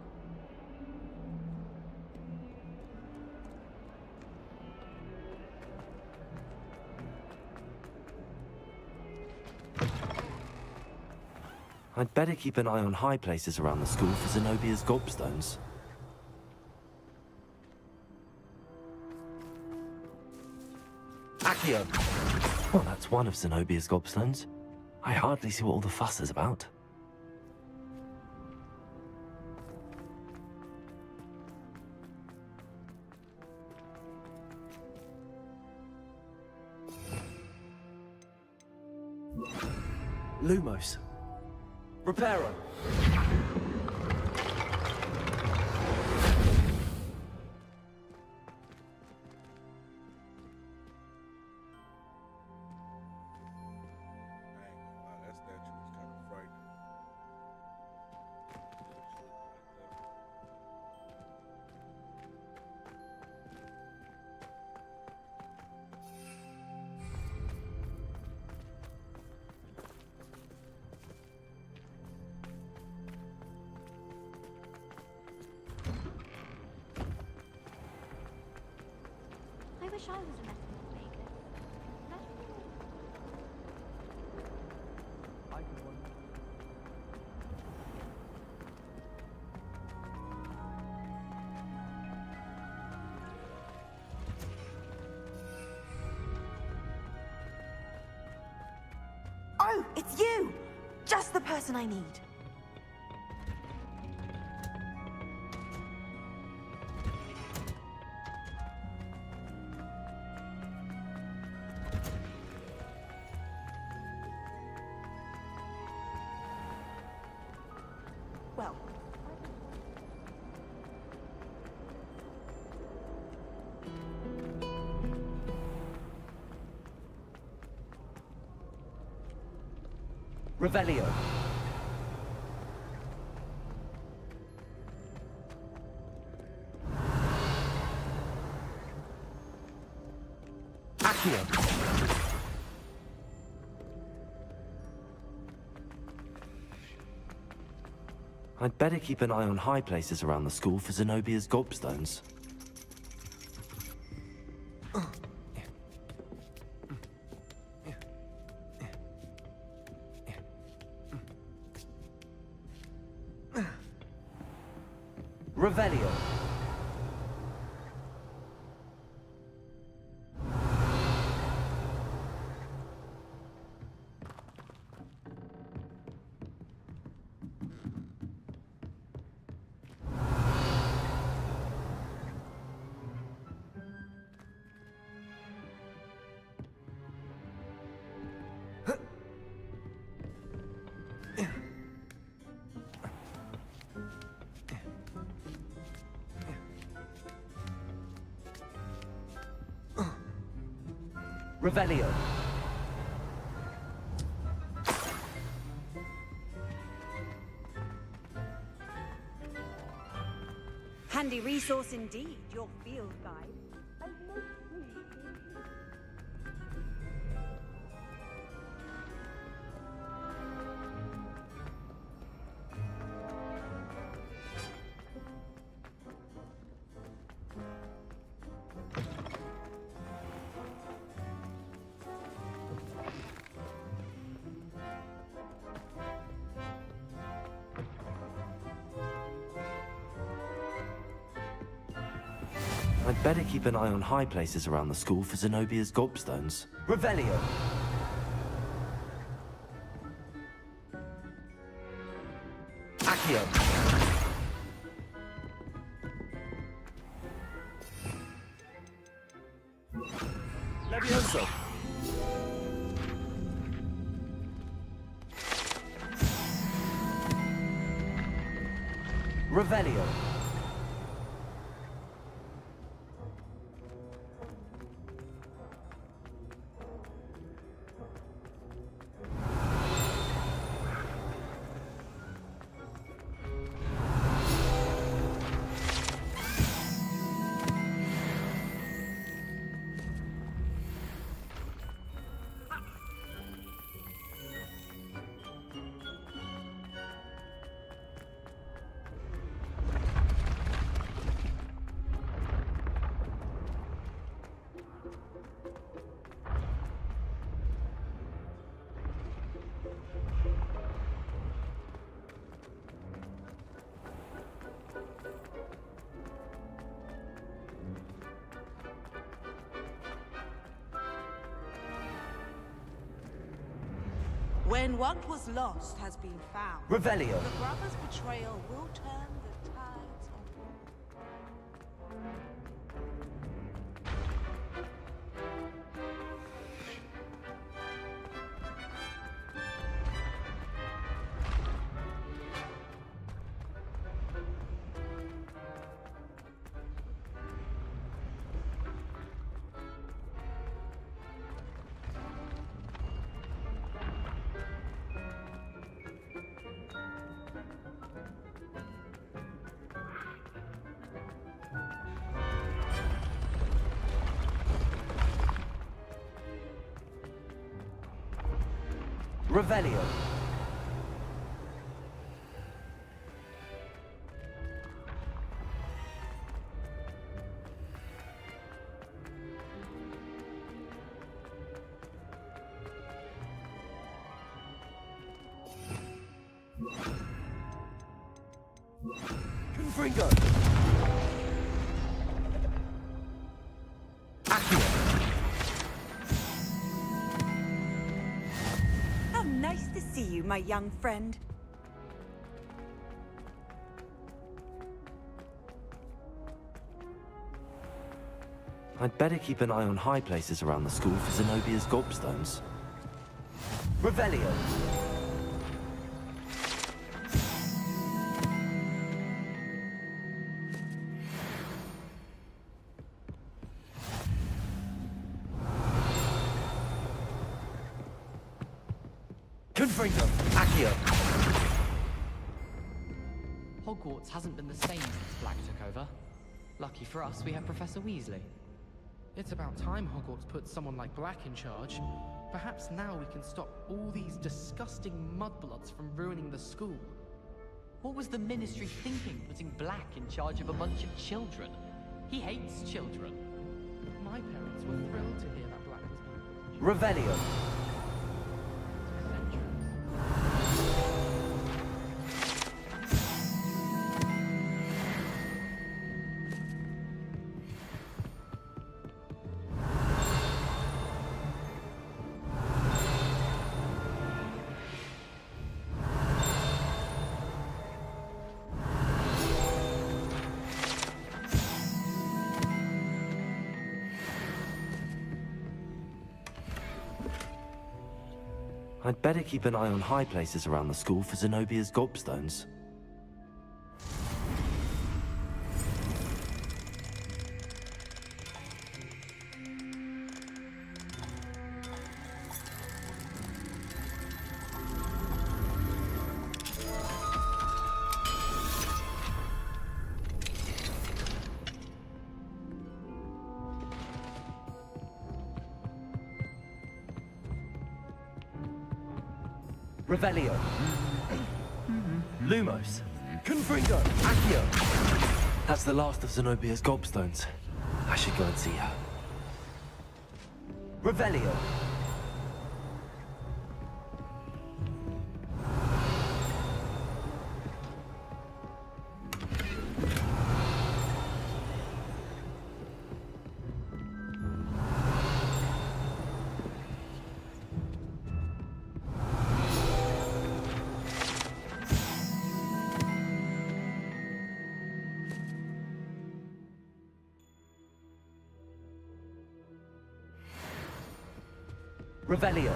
S5: I'd better keep an eye on high places around the school for Zenobia's gobstones.
S10: Accio.
S5: Well, that's one of Zenobia's gobstones. I hardly see what all the fuss is about.
S10: Lumos. Reparo.
S1: That statue is kind
S22: wish I was a metal maker.
S13: I could one.
S16: Oh, it's you! Just the person I need. Well,
S9: Revelio. Accio.
S5: I'd better keep an eye on high places around the school for Zenobia's gobstones.
S9: Revelio. Revelio.
S6: Handy resource indeed, your field guide.
S5: I'd better keep an eye on high places around the school for Zenobia's gobstones.
S9: Revelio. Accio.
S1: Levioso.
S9: Revelio.
S20: When what was lost has been found,
S9: Revelio.
S20: the brothers' betrayal will turn the tides of war.
S9: Revelio.
S13: Confringo!
S6: How nice to see you, my young friend.
S5: I'd better keep an eye on high places around the school for Zenobia's gobstones.
S13: Revelio! Confringo! Accio!
S10: Hogwarts hasn't been the same since Black took over. Lucky for us, we have Professor Weasley. It's about time Hogwarts put someone like Black in charge. Perhaps now we can stop all these disgusting mudbloods from ruining the school.
S7: What was the Ministry thinking, putting Black in charge of a bunch of children? He hates children.
S10: My parents were thrilled to hear that Black was being
S13: Revelio!
S5: I'd better keep an eye on high places around the school for Zenobia's gobstones.
S13: Revelio! Lumos! Confringo! Accio!
S5: That's the last of Zenobia's gobstones. I should go and see her.
S13: Revelio! Revelio!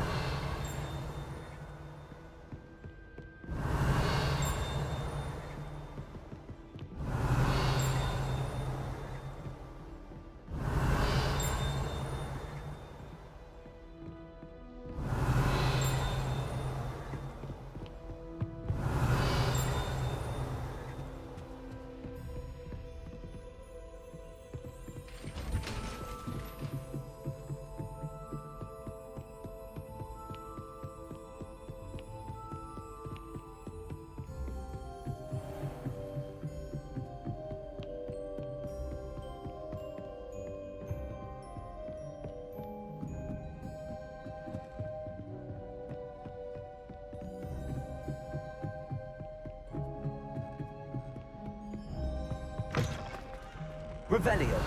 S13: Revelio!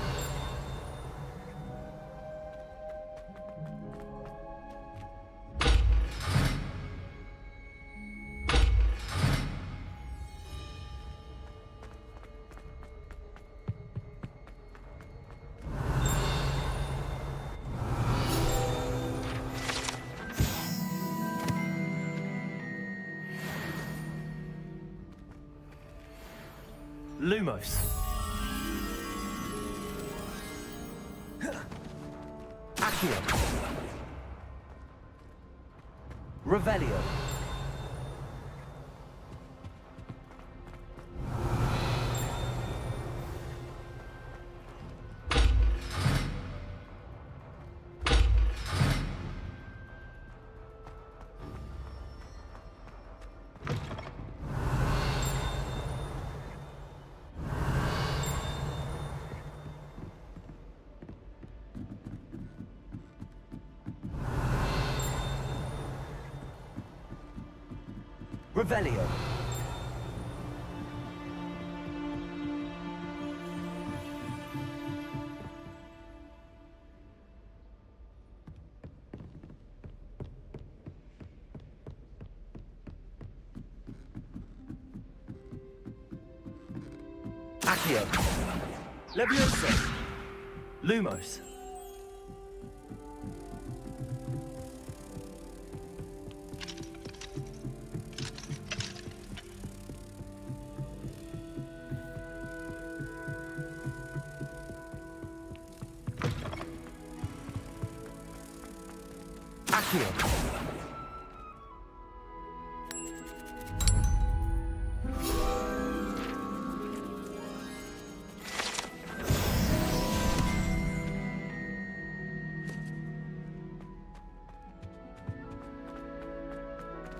S13: Lumos! Accio! Revelio! Revelio! Accio. Levioso. Lumos. Accio.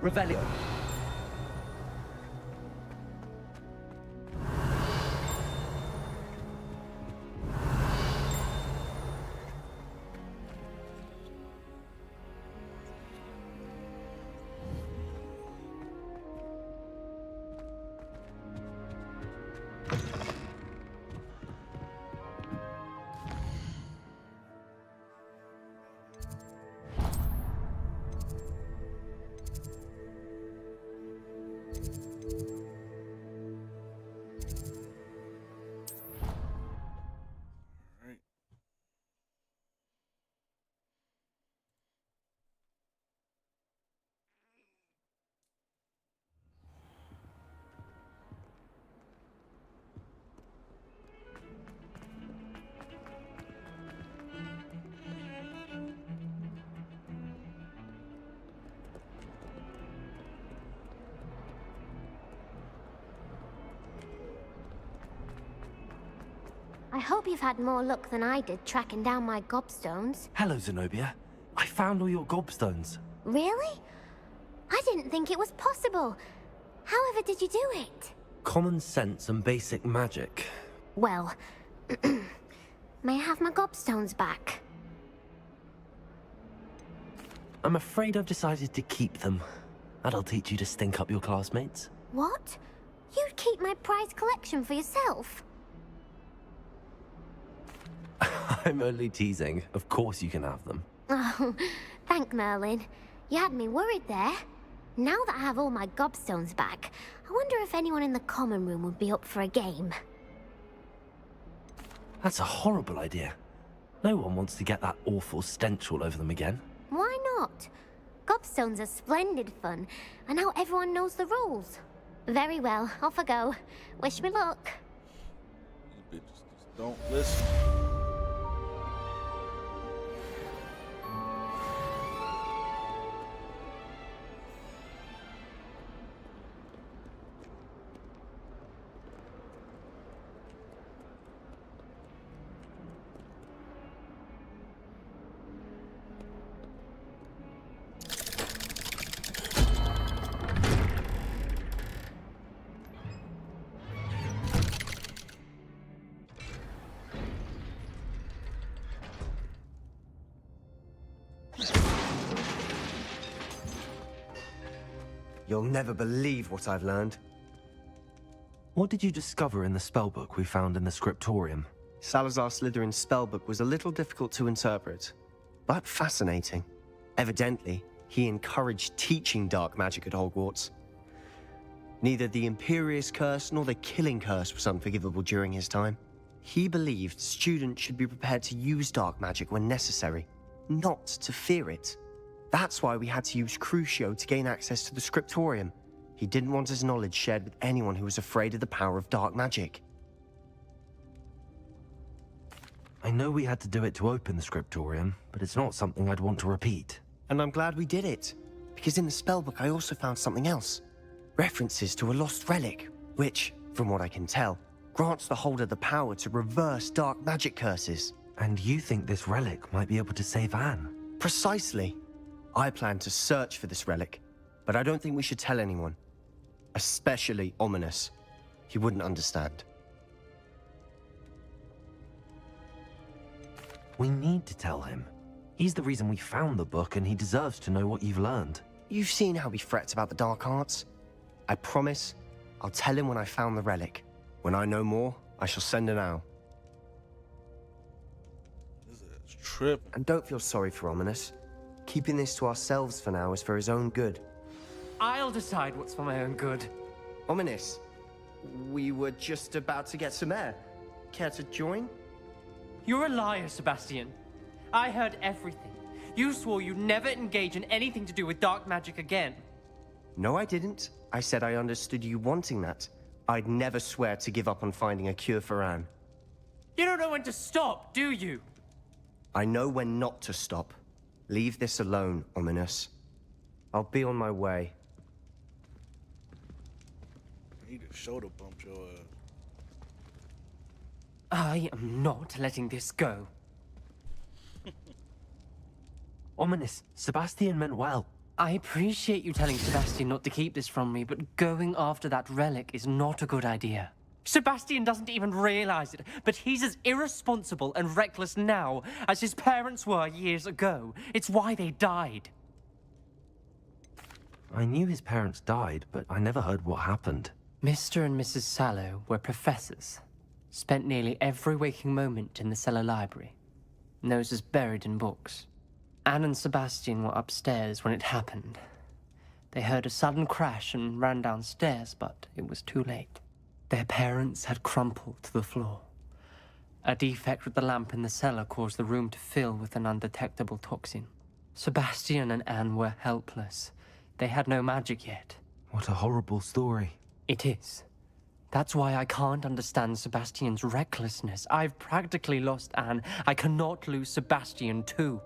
S13: Revelio.
S18: I hope you've had more luck than I did tracking down my gobstones.
S5: Hello, Zenobia. I found all your gobstones.
S18: Really? I didn't think it was possible. However did you do it?
S5: Common sense and basic magic.
S18: Well, may I have my gobstones back?
S5: I'm afraid I've decided to keep them. That'll teach you to stink up your classmates.
S18: What? You'd keep my prized collection for yourself?
S5: I'm only teasing. Of course you can have them.
S18: Oh, thank Merlin. You had me worried there. Now that I have all my gobstones back, I wonder if anyone in the common room would be up for a game.
S5: That's a horrible idea. No one wants to get that awful stench all over them again.
S18: Why not? Gobstones are splendid fun, and now everyone knows the rules. Very well, off I go. Wish me luck.
S1: These bitches just don't listen.
S9: You'll never believe what I've learned.
S5: What did you discover in the spellbook we found in the scriptorium?
S9: Salazar Slytherin's spellbook was a little difficult to interpret, but fascinating. Evidently, he encouraged teaching dark magic at Hogwarts. Neither the Imperious Curse nor the Killing Curse was unforgivable during his time. He believed students should be prepared to use dark magic when necessary, not to fear it. That's why we had to use Crucio to gain access to the scriptorium. He didn't want his knowledge shared with anyone who was afraid of the power of dark magic.
S5: I know we had to do it to open the scriptorium, but it's not something I'd want to repeat.
S9: And I'm glad we did it, because in the spellbook I also found something else. References to a lost relic, which, from what I can tell, grants the holder the power to reverse dark magic curses.
S5: And you think this relic might be able to save Anne?
S9: Precisely. I plan to search for this relic, but I don't think we should tell anyone. Especially Ominous. He wouldn't understand.
S5: We need to tell him. He's the reason we found the book, and he deserves to know what you've learned.
S9: You've seen how he frets about the dark arts. I promise, I'll tell him when I found the relic. When I know more, I shall send an owl.
S1: This is a trip.
S9: And don't feel sorry for Ominous. Keeping this to ourselves for now is for his own good.
S8: I'll decide what's for my own good.
S9: Ominous, We were just about to get some air. Care to join?
S8: You're a liar, Sebastian. I heard everything. You swore you'd never engage in anything to do with dark magic again.
S9: No, I didn't. I said I understood you wanting that. I'd never swear to give up on finding a cure for Anne.
S8: You don't know when to stop, do you?
S9: I know when not to stop. Leave this alone, Ominous. I'll be on my way.
S1: He just shoulder bumped your ass.
S8: I am not letting this go.
S5: Ominous, Sebastian meant well.
S8: I appreciate you telling Sebastian not to keep this from me, but going after that relic is not a good idea. Sebastian doesn't even realize it, but he's as irresponsible and reckless now as his parents were years ago. It's why they died.
S5: I knew his parents died, but I never heard what happened.
S8: Mr. and Mrs. Sallow were professors. Spent nearly every waking moment in the cellar library. Noses buried in books. Anne and Sebastian were upstairs when it happened. They heard a sudden crash and ran downstairs, but it was too late. Their parents had crumpled to the floor. A defect with the lamp in the cellar caused the room to fill with an undetectable toxin. Sebastian and Anne were helpless. They had no magic yet.
S5: What a horrible story.
S8: It is. That's why I can't understand Sebastian's recklessness. I've practically lost Anne. I cannot lose Sebastian too.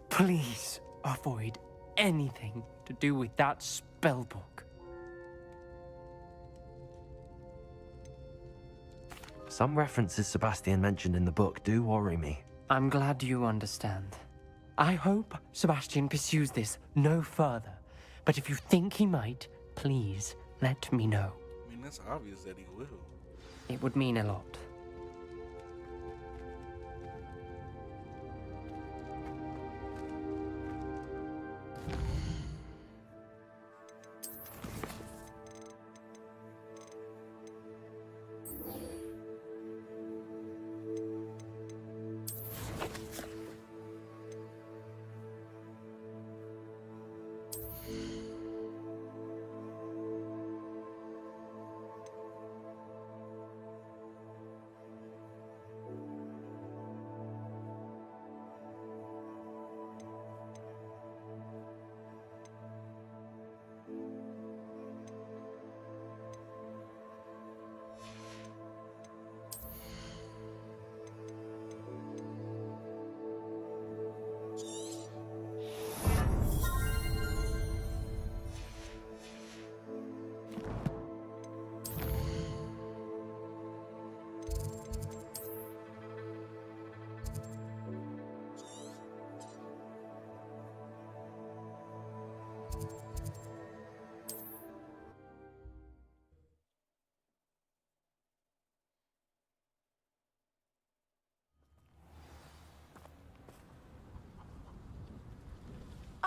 S8: Please avoid anything to do with that spellbook.
S5: Some references Sebastian mentioned in the book do worry me.
S8: I'm glad you understand. I hope Sebastian pursues this no further. But if you think he might, please let me know.
S1: I mean, that's obvious that he will.
S8: It would mean a lot.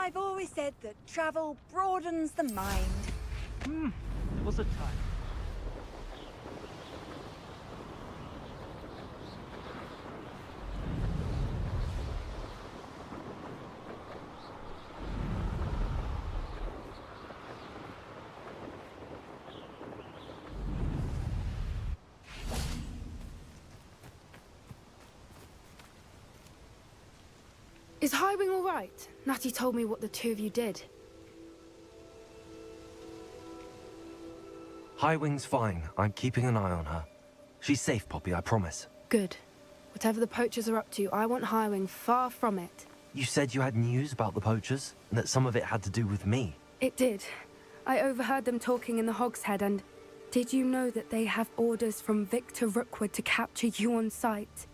S6: I've always said that travel broadens the mind.
S13: There was a time.
S19: Is Highwing all right? Natty told me what the two of you did.
S5: Highwing's fine. I'm keeping an eye on her. She's safe, Poppy, I promise.
S19: Good. Whatever the poachers are up to, I want Highwing far from it.
S5: You said you had news about the poachers, and that some of it had to do with me.
S19: It did. I overheard them talking in the Hogshead, and did you know that they have orders from Victor Rookwood to capture you on sight?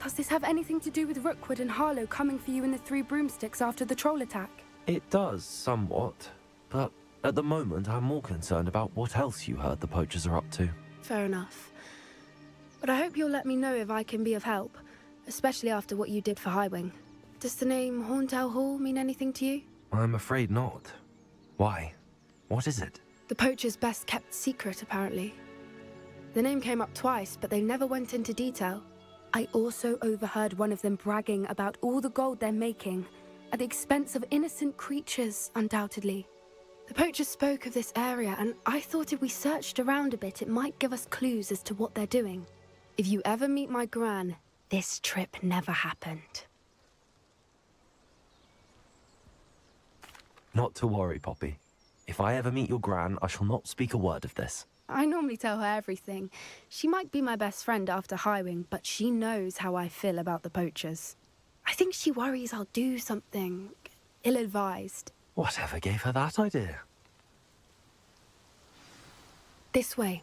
S19: Does this have anything to do with Rookwood and Harlow coming for you in the Three Broomsticks after the troll attack?
S5: It does, somewhat. But at the moment, I'm more concerned about what else you heard the poachers are up to.
S19: Fair enough. But I hope you'll let me know if I can be of help, especially after what you did for Highwing. Does the name Horntail Hall mean anything to you?
S5: I'm afraid not. Why? What is it?
S19: The poachers' best kept secret, apparently. The name came up twice, but they never went into detail. I also overheard one of them bragging about all the gold they're making, at the expense of innocent creatures, undoubtedly. The poachers spoke of this area, and I thought if we searched around a bit, it might give us clues as to what they're doing. If you ever meet my gran, this trip never happened.
S5: Not to worry, Poppy. If I ever meet your gran, I shall not speak a word of this.
S19: I normally tell her everything. She might be my best friend after Highwing, but she knows how I feel about the poachers. I think she worries I'll do something ill-advised.
S5: Whatever gave her that idea?
S19: This way.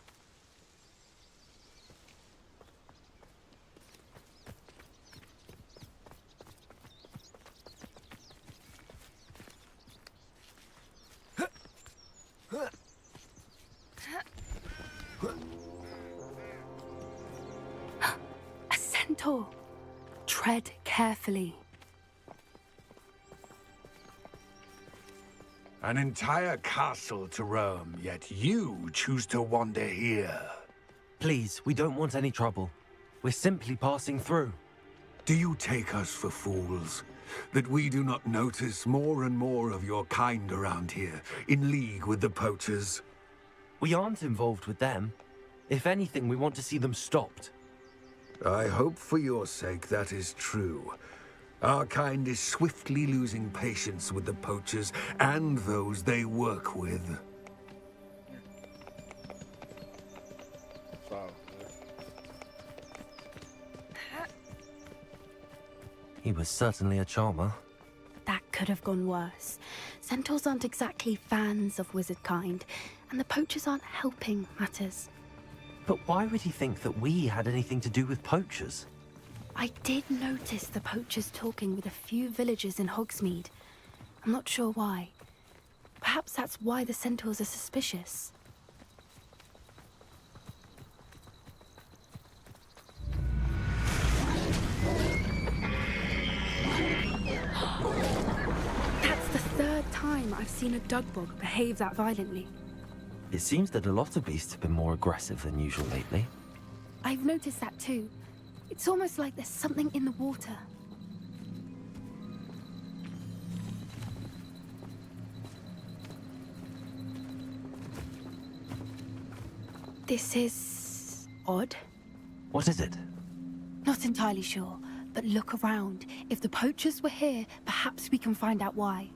S19: A centaur. Tread carefully.
S2: An entire castle to roam, yet you choose to wander here.
S5: Please, we don't want any trouble. We're simply passing through.
S2: Do you take us for fools? That we do not notice more and more of your kind around here, in league with the poachers?
S5: We aren't involved with them. If anything, we want to see them stopped.
S2: I hope for your sake that is true. Our kind is swiftly losing patience with the poachers and those they work with.
S5: He was certainly a charmer.
S19: That could have gone worse. Centaurs aren't exactly fans of wizard kind, and the poachers aren't helping matters.
S5: But why would he think that we had anything to do with poachers?
S19: I did notice the poachers talking with a few villagers in Hogsmeade. I'm not sure why. Perhaps that's why the centaurs are suspicious. That's the third time I've seen a dugbog behave that violently.
S5: It seems that a lot of beasts have been more aggressive than usual lately.
S19: I've noticed that too. It's almost like there's something in the water. This is odd.
S5: What is it?
S19: Not entirely sure, but look around. If the poachers were here, perhaps we can find out why.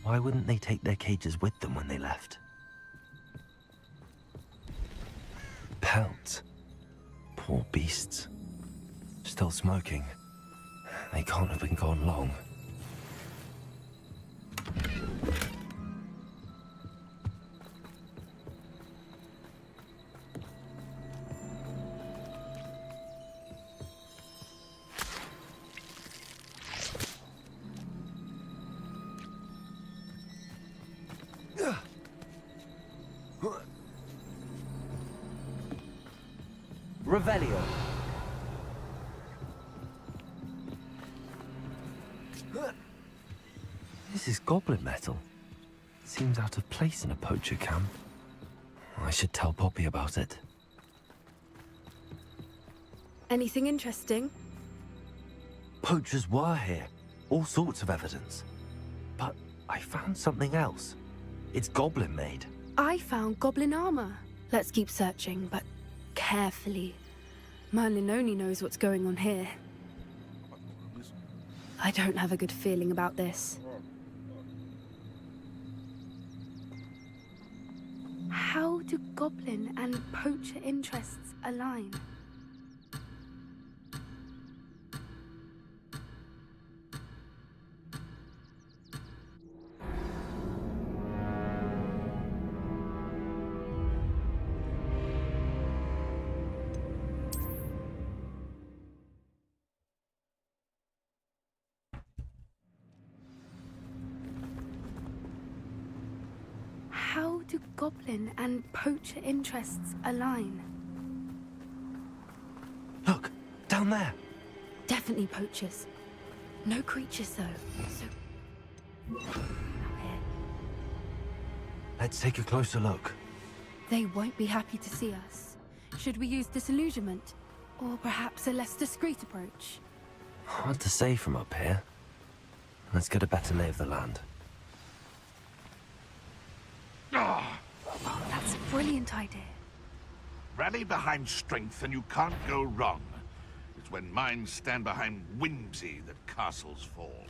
S5: Why wouldn't they take their cages with them when they left? Pelts. Poor beasts. Still smoking. They can't have been gone long. Revelio. This is goblin metal. Seems out of place in a poacher camp. I should tell Poppy about it.
S19: Anything interesting?
S5: Poachers were here. All sorts of evidence. But I found something else. It's goblin made.
S19: I found goblin armor. Let's keep searching, but carefully. Merlin only knows what's going on here. I don't have a good feeling about this. How do goblin and poacher interests align? How do goblin and poacher interests align?
S5: Look, down there.
S19: Definitely poachers. No creatures, though. So...
S5: Let's take a closer look.
S19: They won't be happy to see us. Should we use disillusionment? Or perhaps a less discreet approach?
S5: Hard to say from up here. Let's get a better lay of the land.
S19: Oh, that's a brilliant idea.
S14: Rally behind strength and you can't go wrong. It's when minds stand behind whimsy that castles fall.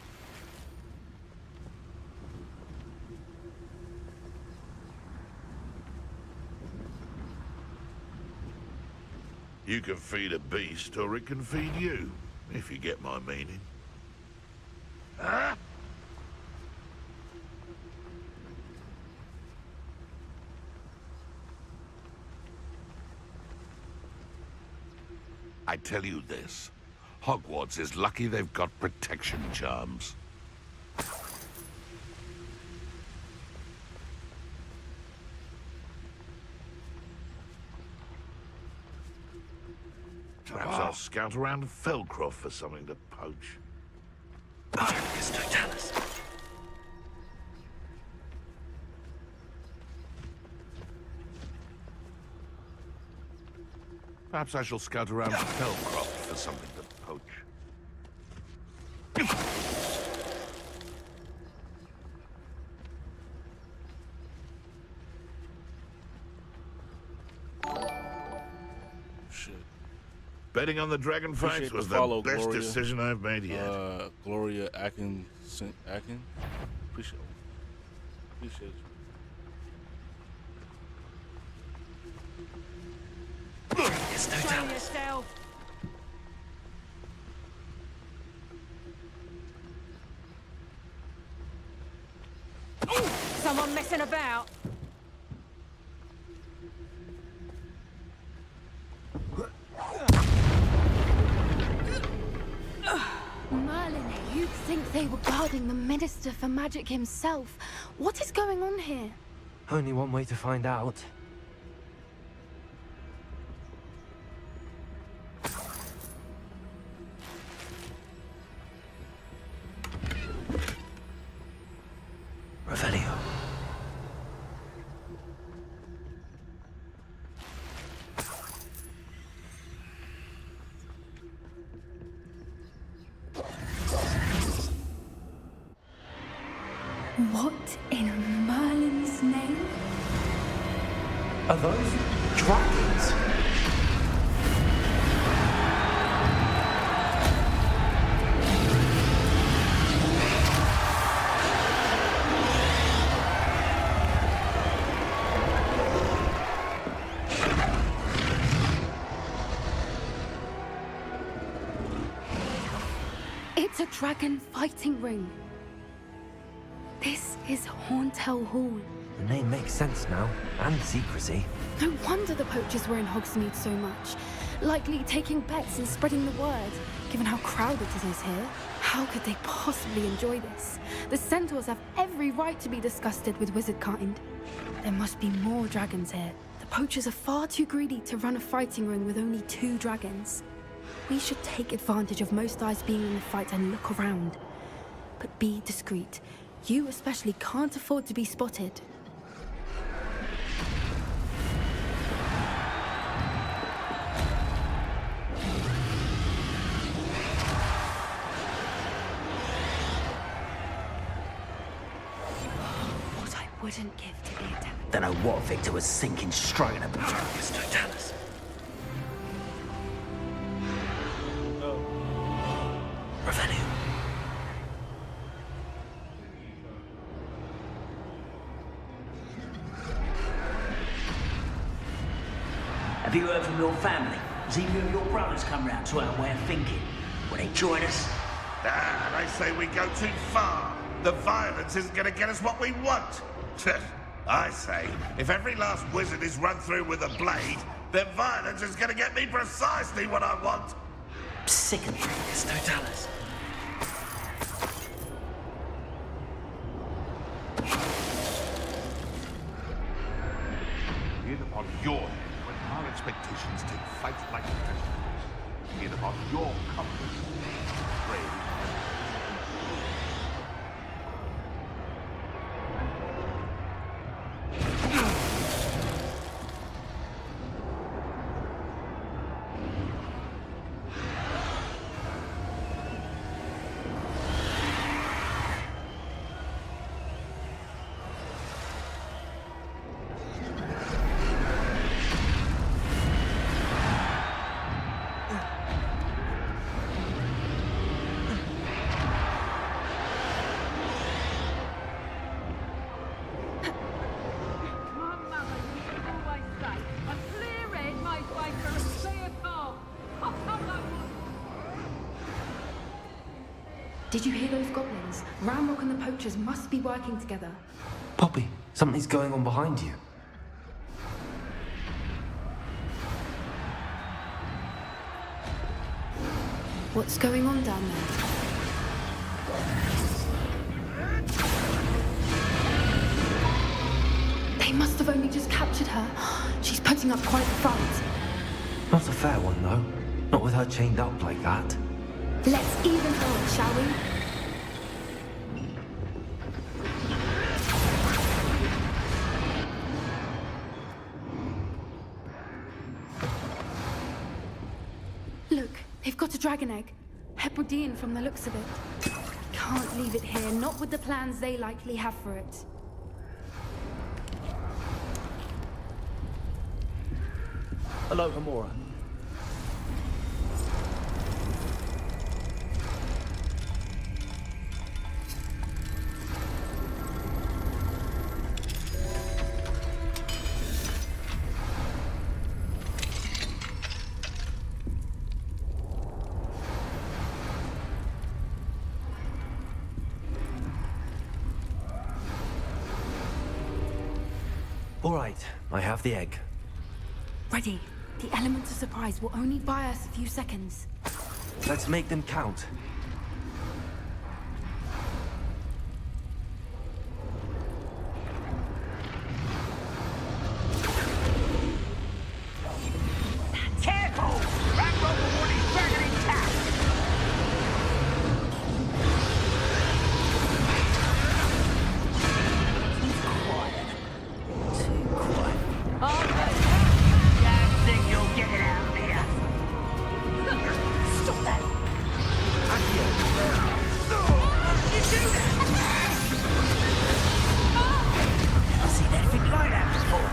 S14: You can feed a beast, or it can feed you, if you get my meaning. Huh? I tell you this, Hogwarts is lucky they've got protection charms. Perhaps I'll scout around Felcroft for something to poach.
S5: Argus Totalis.
S14: Perhaps I shall scout around Felcroft for something to poach.
S1: Shit.
S14: Betting on the dragon fights
S1: Appreciate
S14: was
S1: the follow,
S14: the best
S1: Gloria.
S14: decision I've made yet.
S1: Gloria Akin. Appreciate you.
S22: Show yourself. Someone messing about.
S19: Merlin, you'd think they were guarding the Minister for Magic himself. What is going on here?
S5: Only one way to find out. Revelio.
S19: What in Merlin's name?
S5: Are those dragons?
S19: It's a dragon fighting ring. This is Hauntel Hall.
S5: The name makes sense now, and secrecy.
S19: No wonder the poachers were in Hogsmeade so much. Likely taking bets and spreading the word, given how crowded it is here. How could they possibly enjoy this? The centaurs have every right to be disgusted with wizard kind. There must be more dragons here. The poachers are far too greedy to run a fighting ring with only 2 dragons. We should take advantage of most eyes being in the fight and look around. But be discreet. You especially can't afford to be spotted. What I wouldn't give to be a devil.
S2: Don't know what Victor was thinking, striding about Argus Totalis.
S5: Revelio.
S15: Have you heard from your family? Has either of your brothers come round to our way of thinking? Will they join us?
S14: Ah, they say we go too far. The violence isn't going to get us what we want. I say, if every last wizard is run through with a blade, then violence is going to get me precisely what I want.
S15: Sick of Argus Totalis.
S14: In upon your head when our expectations take flight like festivals. In upon your comfort. Brave.
S19: Did you hear those goblins? Ramrock and the poachers must be working together.
S5: Poppy, something's going on behind you.
S19: What's going on down there? They must have only just captured her. She's putting up quite a fight.
S5: Not a fair one, though. Not with her chained up like that.
S19: Let's even her, shall we? Look, they've got a dragon egg. Hebridean from the looks of it. Can't leave it here, not with the plans they likely have for it.
S4: Hello, Hamura.
S5: All right, I have the egg.
S19: Ready. The element of surprise will only buy us a few seconds.
S5: Let's make them count.
S15: Careful! Ramrock warning dragon attack! Too quiet. I think you'll get it out of here. Stop that! You do that! I've seen anything like that before.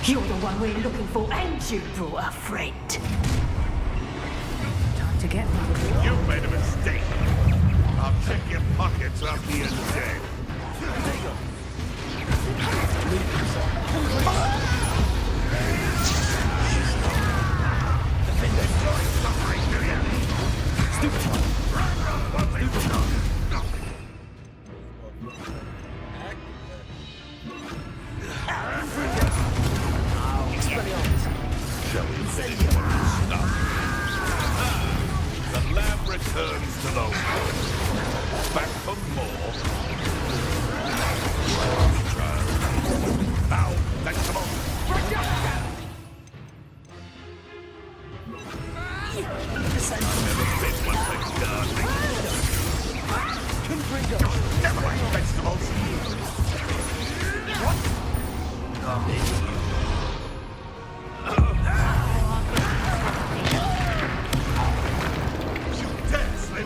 S20: You're the one we're looking for, and you brought a friend. Time to get moving.
S14: You made a mistake. I'll check your pockets after you're dead. Shall we say stop? The lab returns to the world. Back for more. Now, let's come on. I've never been one for gardening. Never mind vegetables. What?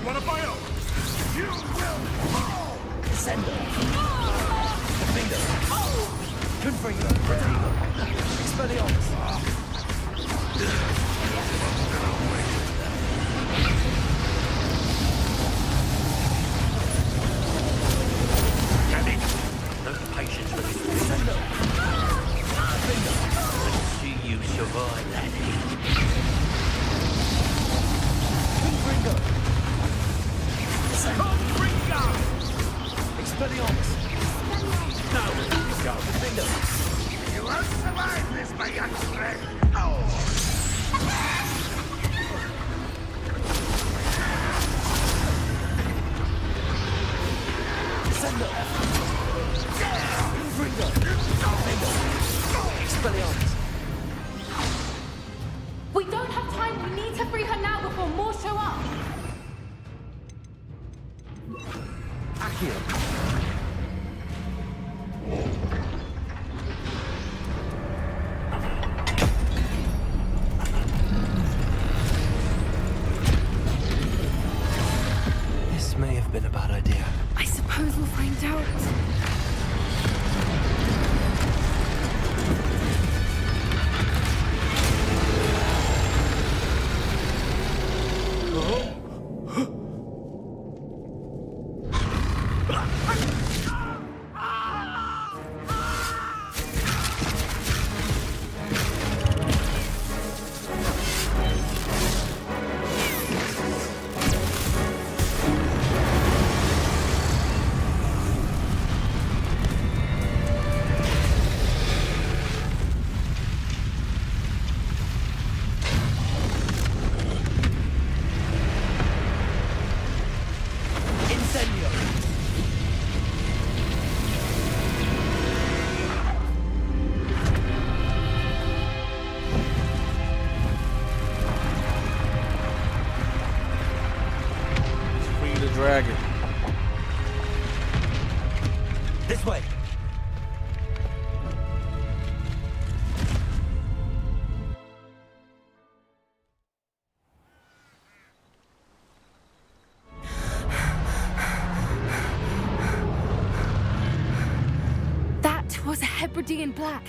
S14: One of my own. You will fall.
S15: Send her.
S14: The finger.
S15: Confringo. Expelliarmus.
S4: Damn it! No patience with it.
S15: Send her.
S4: Let's see you survive that.
S15: Confringo. Expelliarmus!
S14: No! Go! Finger! You won't survive this, my young friend! Oh!
S15: Send up!
S11: Incendio! Expelliarmus!
S19: We don't have time. We need to free her now before more show up.
S11: Accio!
S5: This may have been a bad idea.
S19: I suppose we'll find out.
S1: Dragon.
S11: This way.
S19: That was a Hebridean black.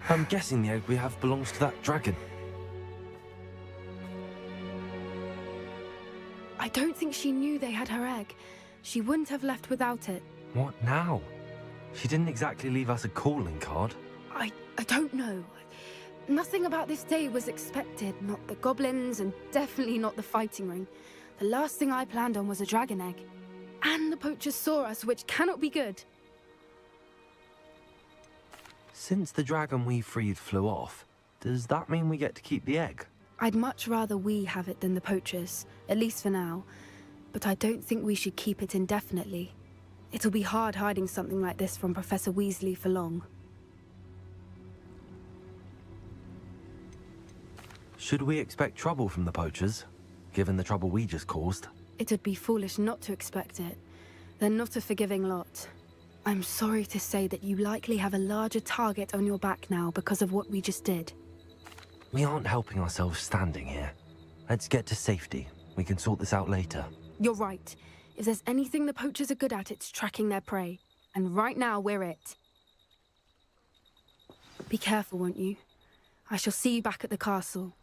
S5: I'm guessing the egg we have belongs to that dragon.
S19: I don't think she knew they had her egg. She wouldn't have left without it.
S5: What now? She didn't exactly leave us a calling card.
S19: I don't know. Nothing about this day was expected. Not the goblins, and definitely not the fighting ring. The last thing I planned on was a dragon egg. And the poachers saw us, which cannot be good.
S5: Since the dragon we freed flew off, does that mean we get to keep the egg?
S19: I'd much rather we have it than the poachers, at least for now. But I don't think we should keep it indefinitely. It'll be hard hiding something like this from Professor Weasley for long.
S5: Should we expect trouble from the poachers, given the trouble we just caused?
S19: It'd be foolish not to expect it. They're not a forgiving lot. I'm sorry to say that you likely have a larger target on your back now because of what we just did.
S5: We aren't helping ourselves standing here. Let's get to safety. We can sort this out later.
S19: You're right. If there's anything the poachers are good at, it's tracking their prey. And right now, we're it. Be careful, won't you? I shall see you back at the castle.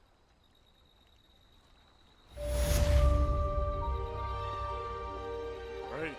S1: Right.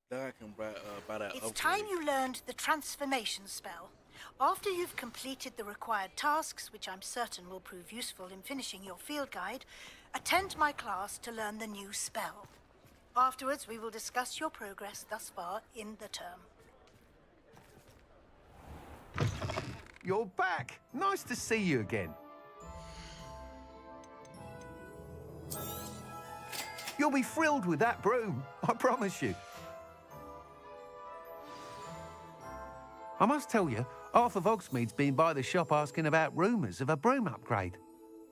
S1: That can buy that
S20: It's
S1: upgrade.
S20: time you learned the transformation spell. After you've completed the required tasks, which I'm certain will prove useful in finishing your field guide, attend my class to learn the new spell. Afterwards, we will discuss your progress thus far in the term.
S12: You're back! Nice to see you again. You'll be thrilled with that broom, I promise you. I must tell you, half of Hogsmeade's been by the shop asking about rumours of a broom upgrade.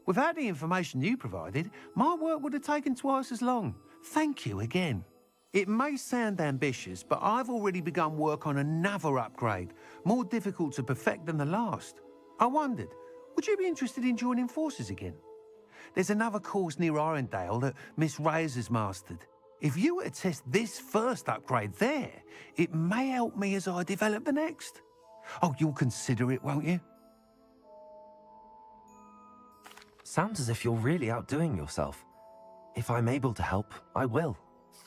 S3: Without the information you provided, my work would have taken twice as long. Thank you again. It may sound ambitious, but I've already begun work on another upgrade, more difficult to perfect than the last. I wondered, would you be interested in joining forces again? There's another course near Irondale that Miss Reyes has mastered. If you were to test this first upgrade there, it may help me as I develop the next. Oh, you'll consider it, won't you?
S5: Sounds as if you're really outdoing yourself. If I'm able to help, I will.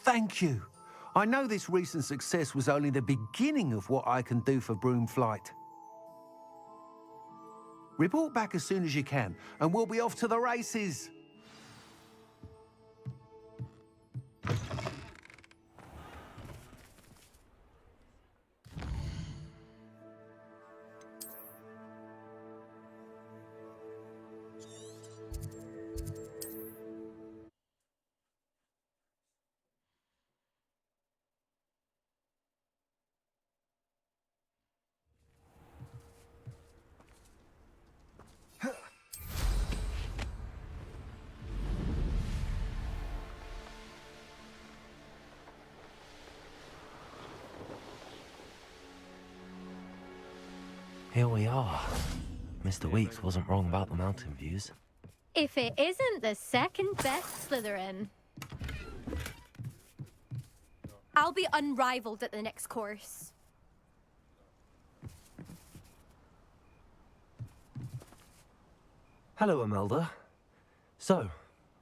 S3: Thank you. I know this recent success was only the beginning of what I can do for Broomflight. Report back as soon as you can, and we'll be off to the races.
S5: Here we are. Mr. Weeks wasn't wrong about the mountain views.
S11: If it isn't the second best Slytherin. I'll be unrivaled at the next course.
S5: Hello, Imelda. So,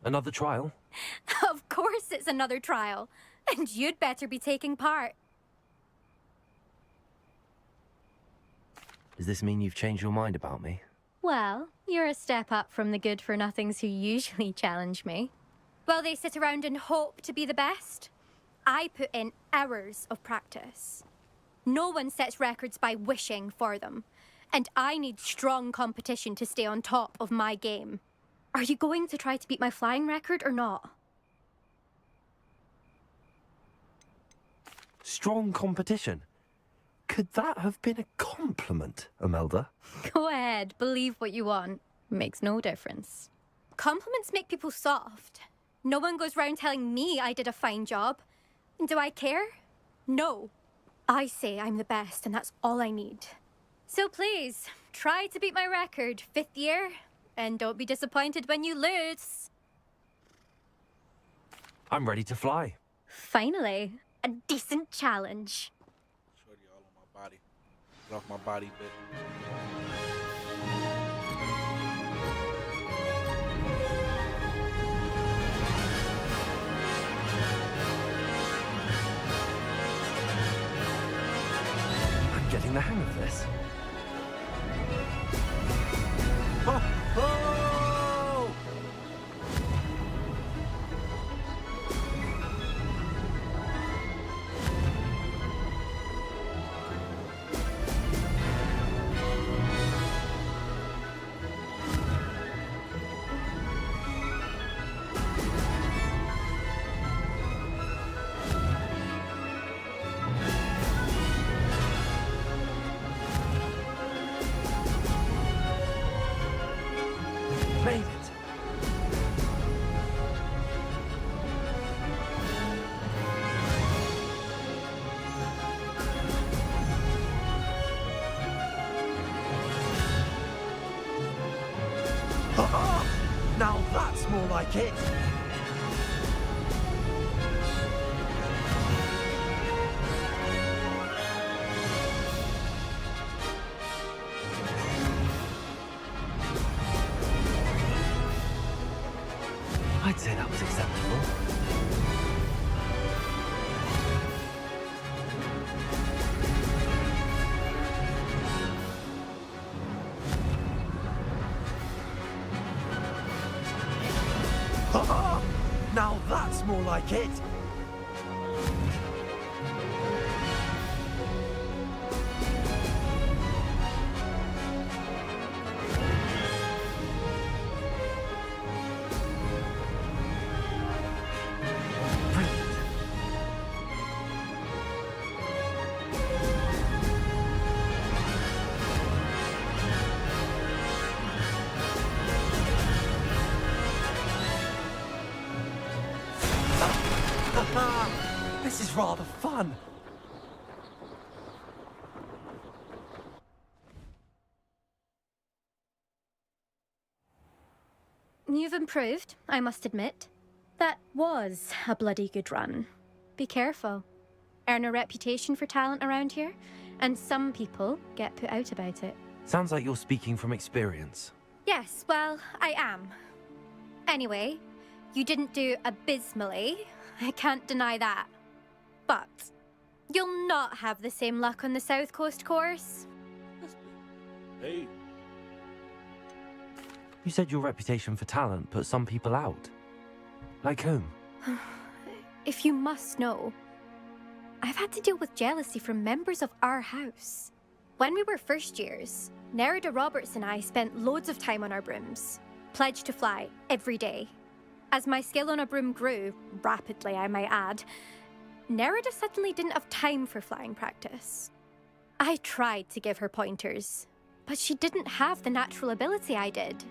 S5: another trial?
S11: Of course it's another trial. And you'd better be taking part.
S5: Does this mean you've changed your mind about me?
S11: Well, you're a step up from the good-for-nothings who usually challenge me. Well, they sit around and hope to be the best. I put in hours of practice. No one sets records by wishing for them. And I need strong competition to stay on top of my game. Are you going to try to beat my flying record or not?
S5: Strong competition? Could that have been a compliment, Imelda?
S11: Go ahead, believe what you want. Makes no difference. Compliments make people soft. No one goes round telling me I did a fine job. And do I care? No. I say I'm the best, and that's all I need. So please, try to beat my record, 5th year, and don't be disappointed when you lose.
S5: I'm ready to fly.
S11: Finally, a decent challenge.
S1: Shorty all on my body. Get off my body, bitch.
S5: I'm getting the hang of this. Oh! Oh! Made it. Now that's more like it. I'd say that was acceptable. Now that's more like it. This is rather fun.
S11: You've improved, I must admit. That was a bloody good run. Be careful. Earn a reputation for talent around here, and some people get put out about it.
S5: Sounds like you're speaking from experience.
S11: Yes, well, I am. Anyway, you didn't do abysmally. I can't deny that. But you'll not have the same luck on the South Coast course.
S1: Hey.
S5: You said your reputation for talent put some people out. Like whom?
S11: If you must know, I've had to deal with jealousy from members of our house. When we were first years, Nerida Roberts and I spent loads of time on our brooms, pledged to fly every day. As my skill on a broom grew, rapidly I might add, Nerida suddenly didn't have time for flying practice. I tried to give her pointers, but she didn't have the natural ability I did.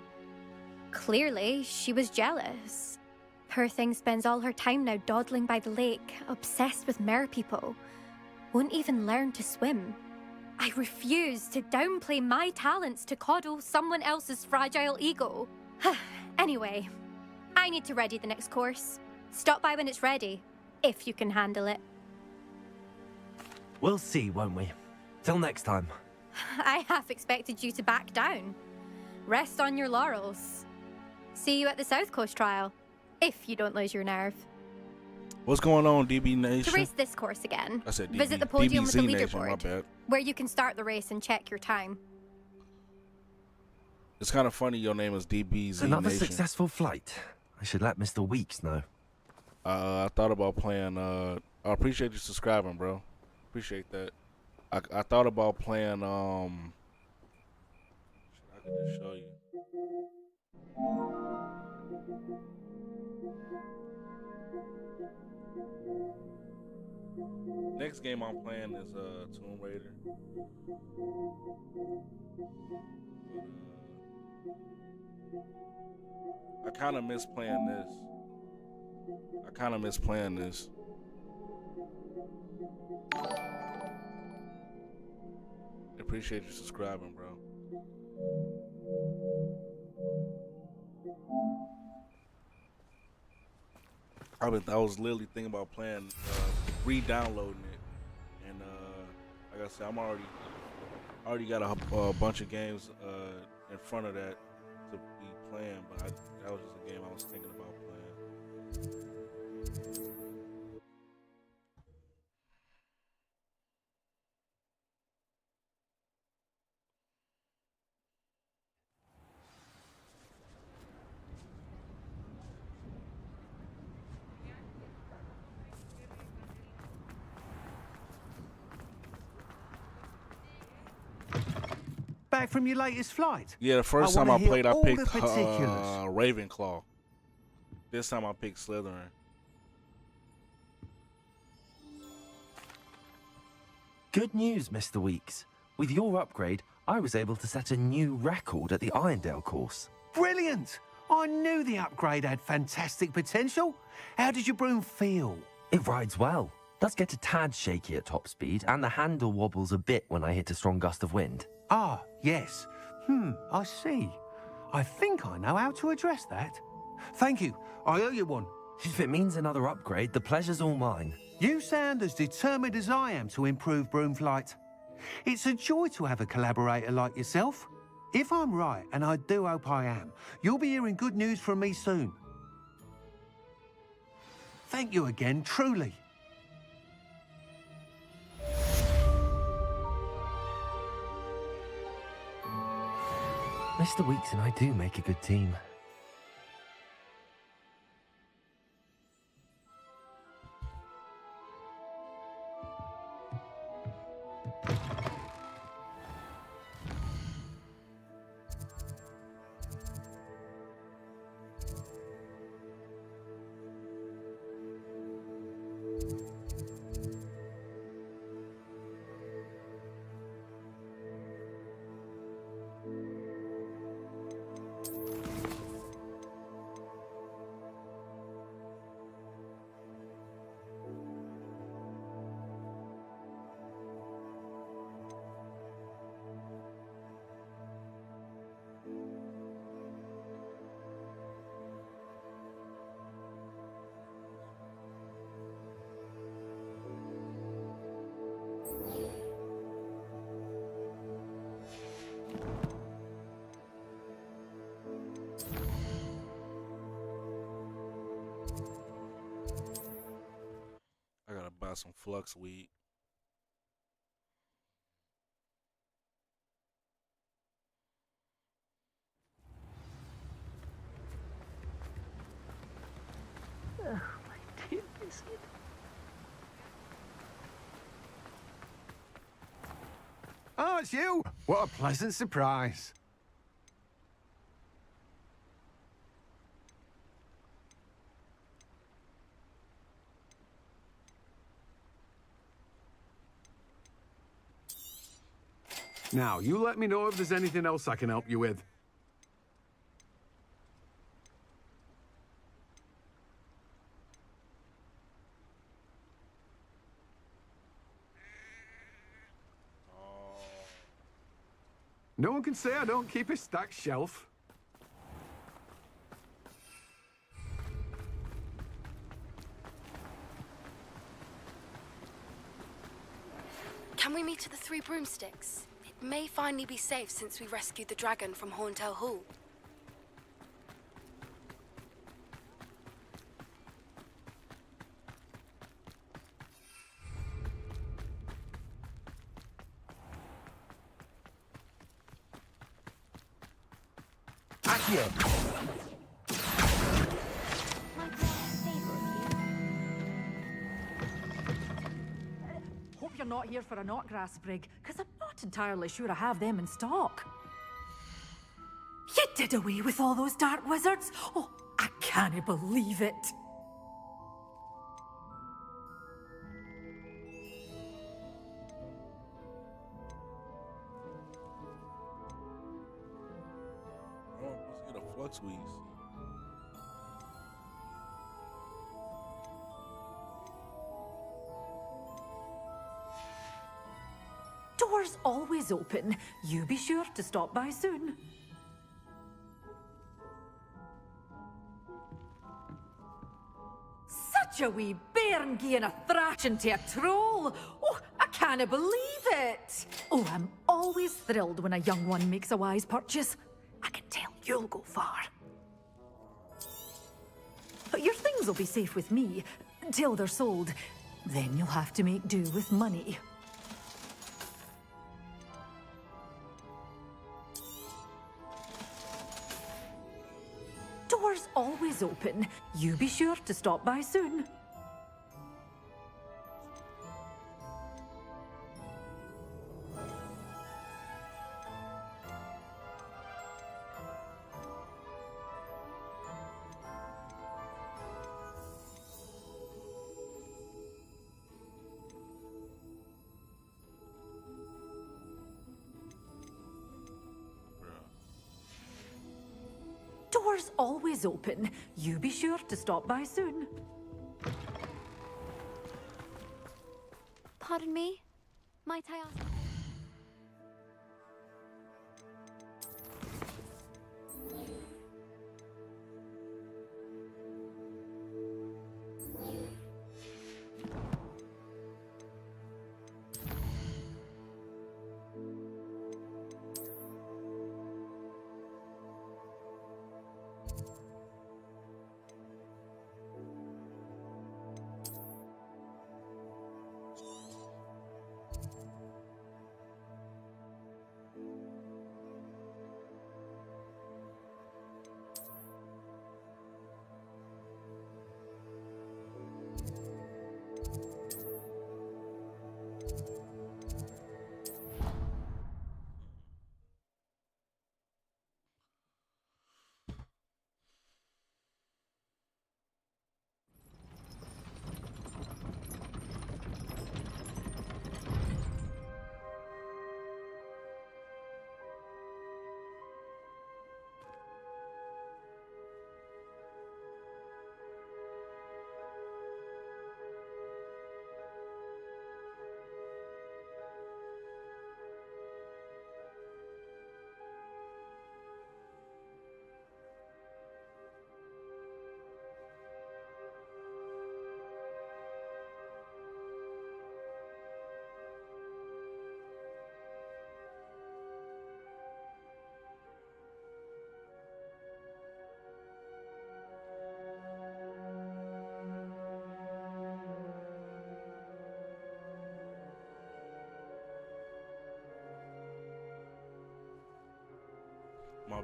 S11: Clearly, she was jealous. Poor thing spends all her time now dawdling by the lake, obsessed with merpeople. Won't even learn to swim. I refuse to downplay my talents to coddle someone else's fragile ego. Anyway, I need to ready the next course. Stop by when it's ready, if you can handle it.
S5: We'll see, won't we? Till next time.
S11: I half expected you to back down. Rest on your laurels. See you at the South Coast trial, if you don't lose your nerve.
S1: What's going on, DB Nation?
S11: To race this course again,
S1: I said DB,
S11: visit the podium with the
S1: DBZ Nation, my
S11: leaderboard,
S1: bad.
S11: where you can start the race and check your time.
S1: It's kind of funny your name is DBZ
S5: Another
S1: Nation.
S5: successful flight. I should let Mr. Weeks know.
S1: I thought about playing, I appreciate you subscribing, bro. Appreciate that. I thought about playing, I could just show you. Next game I'm playing is Tomb Raider. I kind of miss playing this. Appreciate you subscribing, bro. I was literally thinking about playing, re-downloading it, and like I said, I already got a bunch of games in front of that to be playing, but that was just a game I was thinking about playing.
S17: Back from your latest flight?
S1: Yeah, the first time
S17: wanna
S1: I played,
S17: hear
S1: I
S17: all
S1: picked
S17: the particulars.
S1: Ravenclaw. This time I picked Slytherin.
S5: Good news, Mr. Weeks. With your upgrade, I was able to set a new record at the Irondale course.
S17: Brilliant! I knew the upgrade had fantastic potential. How did your broom feel?
S5: It rides well. Does get a tad shaky at top speed, and the handle wobbles a bit when I hit a strong gust of wind.
S17: Ah, yes. I see. I think I know how to address that. Thank you. I owe you one.
S5: If it means another upgrade, the pleasure's all mine.
S17: You sound as determined as I am to improve broom flight. It's a joy to have a collaborator like yourself. If I'm right, and I do hope I am, you'll be hearing good news from me soon. Thank you again, truly.
S5: Mr. Weeks and I do make a good team.
S1: got some flux weed.
S13: Oh, my dear biscuit.
S17: Oh, it's you! What a pleasant surprise. Now, you let me know if there's anything else I can help you with. No one can say I don't keep a stacked shelf.
S19: Can we meet at the Three Broomsticks? It may finally be safe since we rescued the dragon from Horntail Hall.
S16: Hope you're not here for a knotgrass sprig, because I'm not entirely sure I have them in stock. You did away with all those dark wizards? Oh, I can't believe it.
S1: Oh, let's get a flux weed.
S16: Doors always open. You be sure to stop by soon. Such a wee bairn gieing a thrashing to a troll. Oh, I can't believe it. Oh, I'm always thrilled when a young one makes a wise purchase. I can tell you'll go far. But your things will be safe with me till they're sold. Then you'll have to make do with money. Doors always open. You be sure to stop by soon. Doors always open. You be sure to stop by soon.
S18: Pardon me? Might I ask?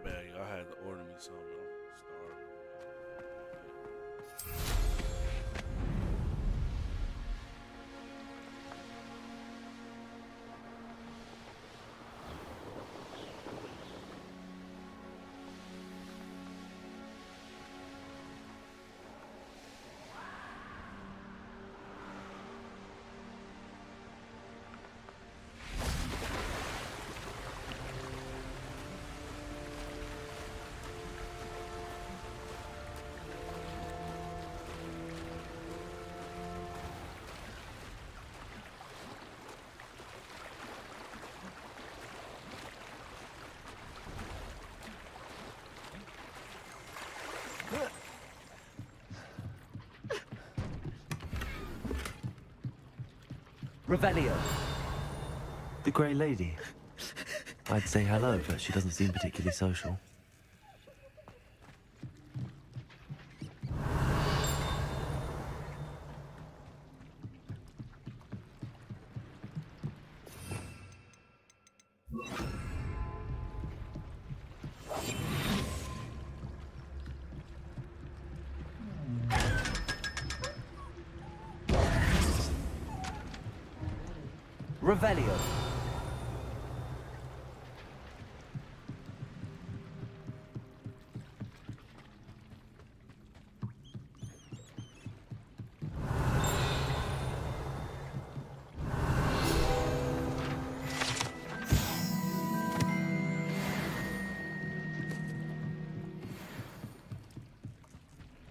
S1: bad, y'all. I had to order me something. I'm starving.
S5: Revelio. The Grey Lady. I'd say hello, but she doesn't seem particularly social. Revelio.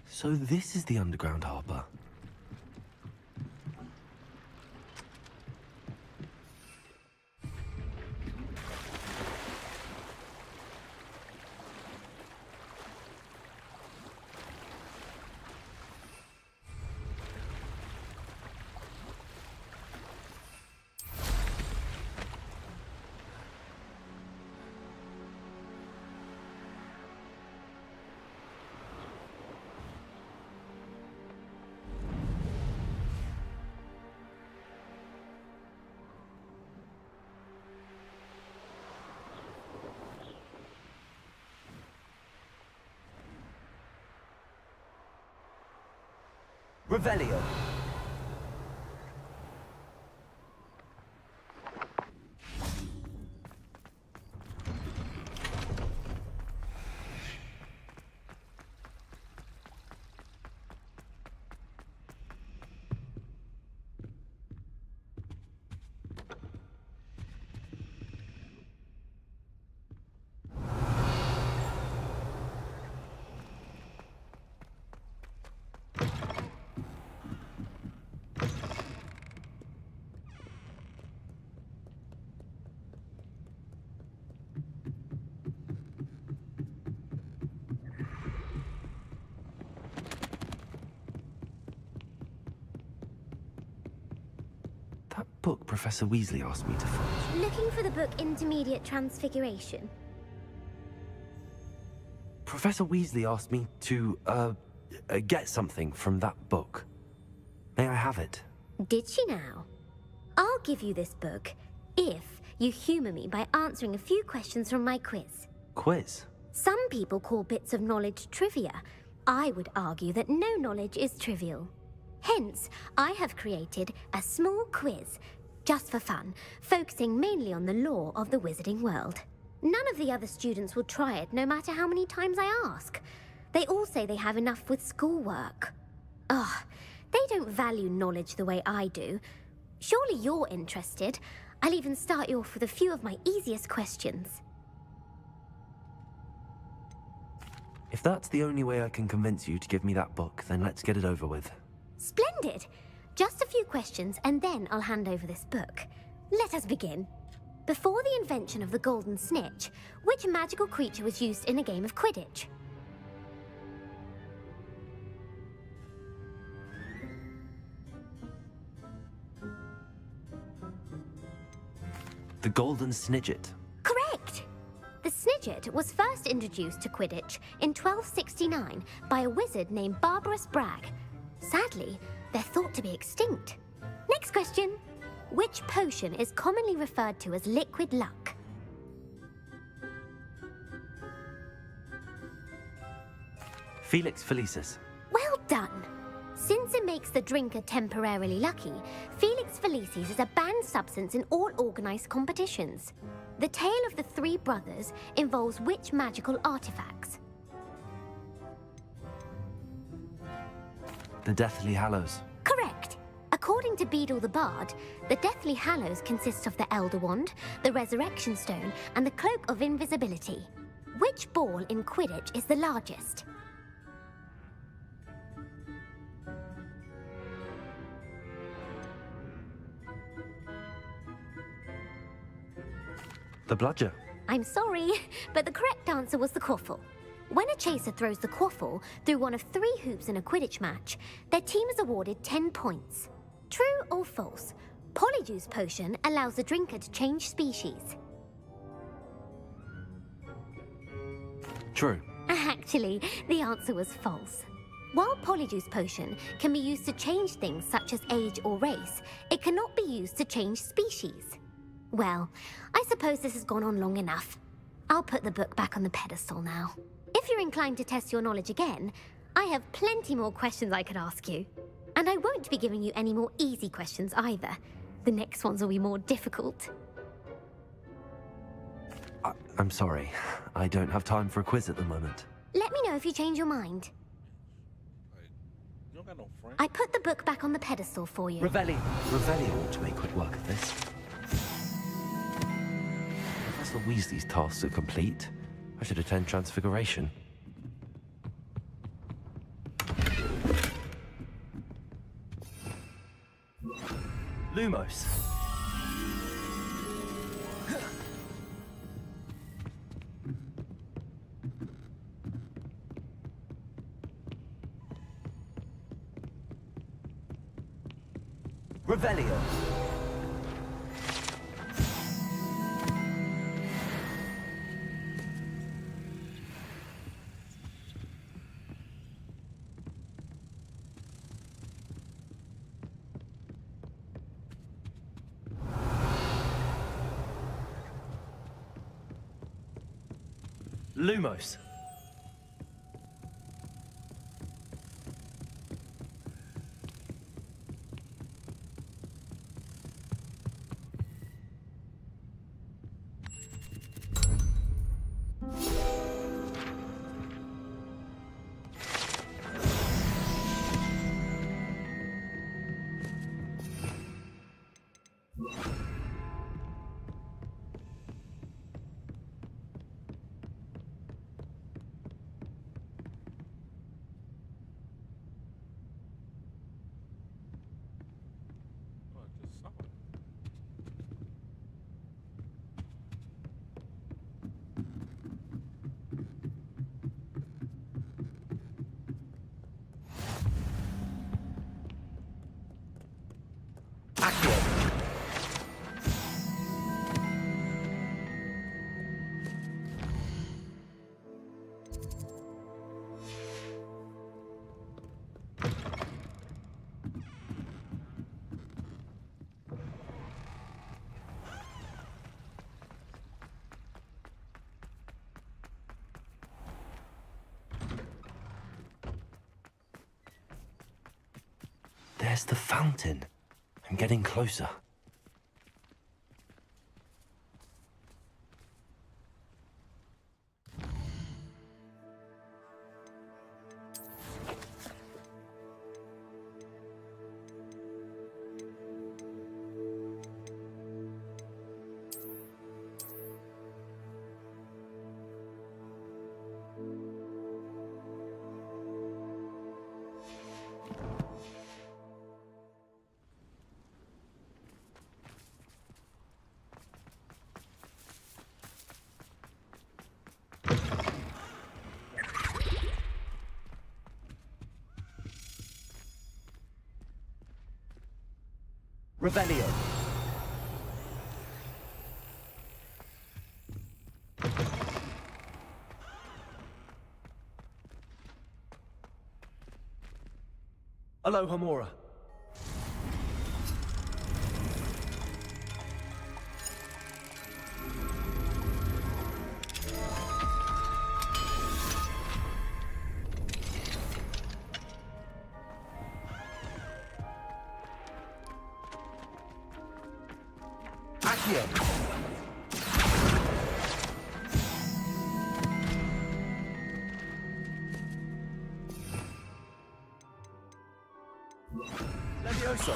S5: So this is the underground harbour. Revelio. That book Professor Weasley asked me to find.
S18: Looking for the book Intermediate Transfiguration?
S5: Professor Weasley asked me to, get something from that book. May I have it?
S18: Did she now? I'll give you this book if you humour me by answering a few questions from my quiz.
S5: Quiz?
S18: Some people call bits of knowledge trivia. I would argue that no knowledge is trivial. Hence, I have created a small quiz, just for fun, focusing mainly on the lore of the wizarding world. None of the other students will try it, no matter how many times I ask. They all say they have enough with schoolwork. Ugh, they don't value knowledge the way I do. Surely you're interested. I'll even start you off with a few of my easiest questions.
S5: If that's the only way I can convince you to give me that book, then let's get it over with.
S18: Splendid! Just a few questions, and then I'll hand over this book. Let us begin. Before the invention of the golden snitch, which magical creature was used in a game of Quidditch?
S5: The Golden Snidget.
S18: Correct! The Snidget was first introduced to Quidditch in 1269 by a wizard named Barbarous Bragg. Sadly, they're thought to be extinct. Next question. Which potion is commonly referred to as liquid luck?
S5: Felix Felicis.
S18: Well done. Since it makes the drinker temporarily lucky, Felix Felicis is a banned substance in all organized competitions. The tale of the three brothers involves which magical artifacts?
S5: The Deathly Hallows.
S18: Correct. According to Beadle the Bard, the Deathly Hallows consists of the Elder Wand, the Resurrection Stone, and the Cloak of Invisibility. Which ball in Quidditch is the largest?
S5: The Bludger.
S18: I'm sorry, but the correct answer was the quaffle. When a chaser throws the quaffle through one of 3 hoops in a Quidditch match, their team is awarded 10 points. True or false? Polyjuice Potion allows the drinker to change species.
S5: True.
S18: Actually, the answer was false. While Polyjuice Potion can be used to change things such as age or race, it cannot be used to change species. Well, I suppose this has gone on long enough. I'll put the book back on the pedestal now. If you're inclined to test your knowledge again, I have plenty more questions I could ask you. And I won't be giving you any more easy questions either. The next ones will be more difficult.
S5: I'm sorry. I don't have time for a quiz at the moment.
S18: Let me know if you change your mind.
S1: You don't got no friends.
S18: I put the book back on the pedestal for you.
S5: Revelio ought to make quick work of this. Professor Weasley's tasks are complete. I should attend Transfiguration. Lumos. Revelio. Lumos. There's the fountain. I'm getting closer. Revelio. Alohomora.
S4: Accio. Levioso.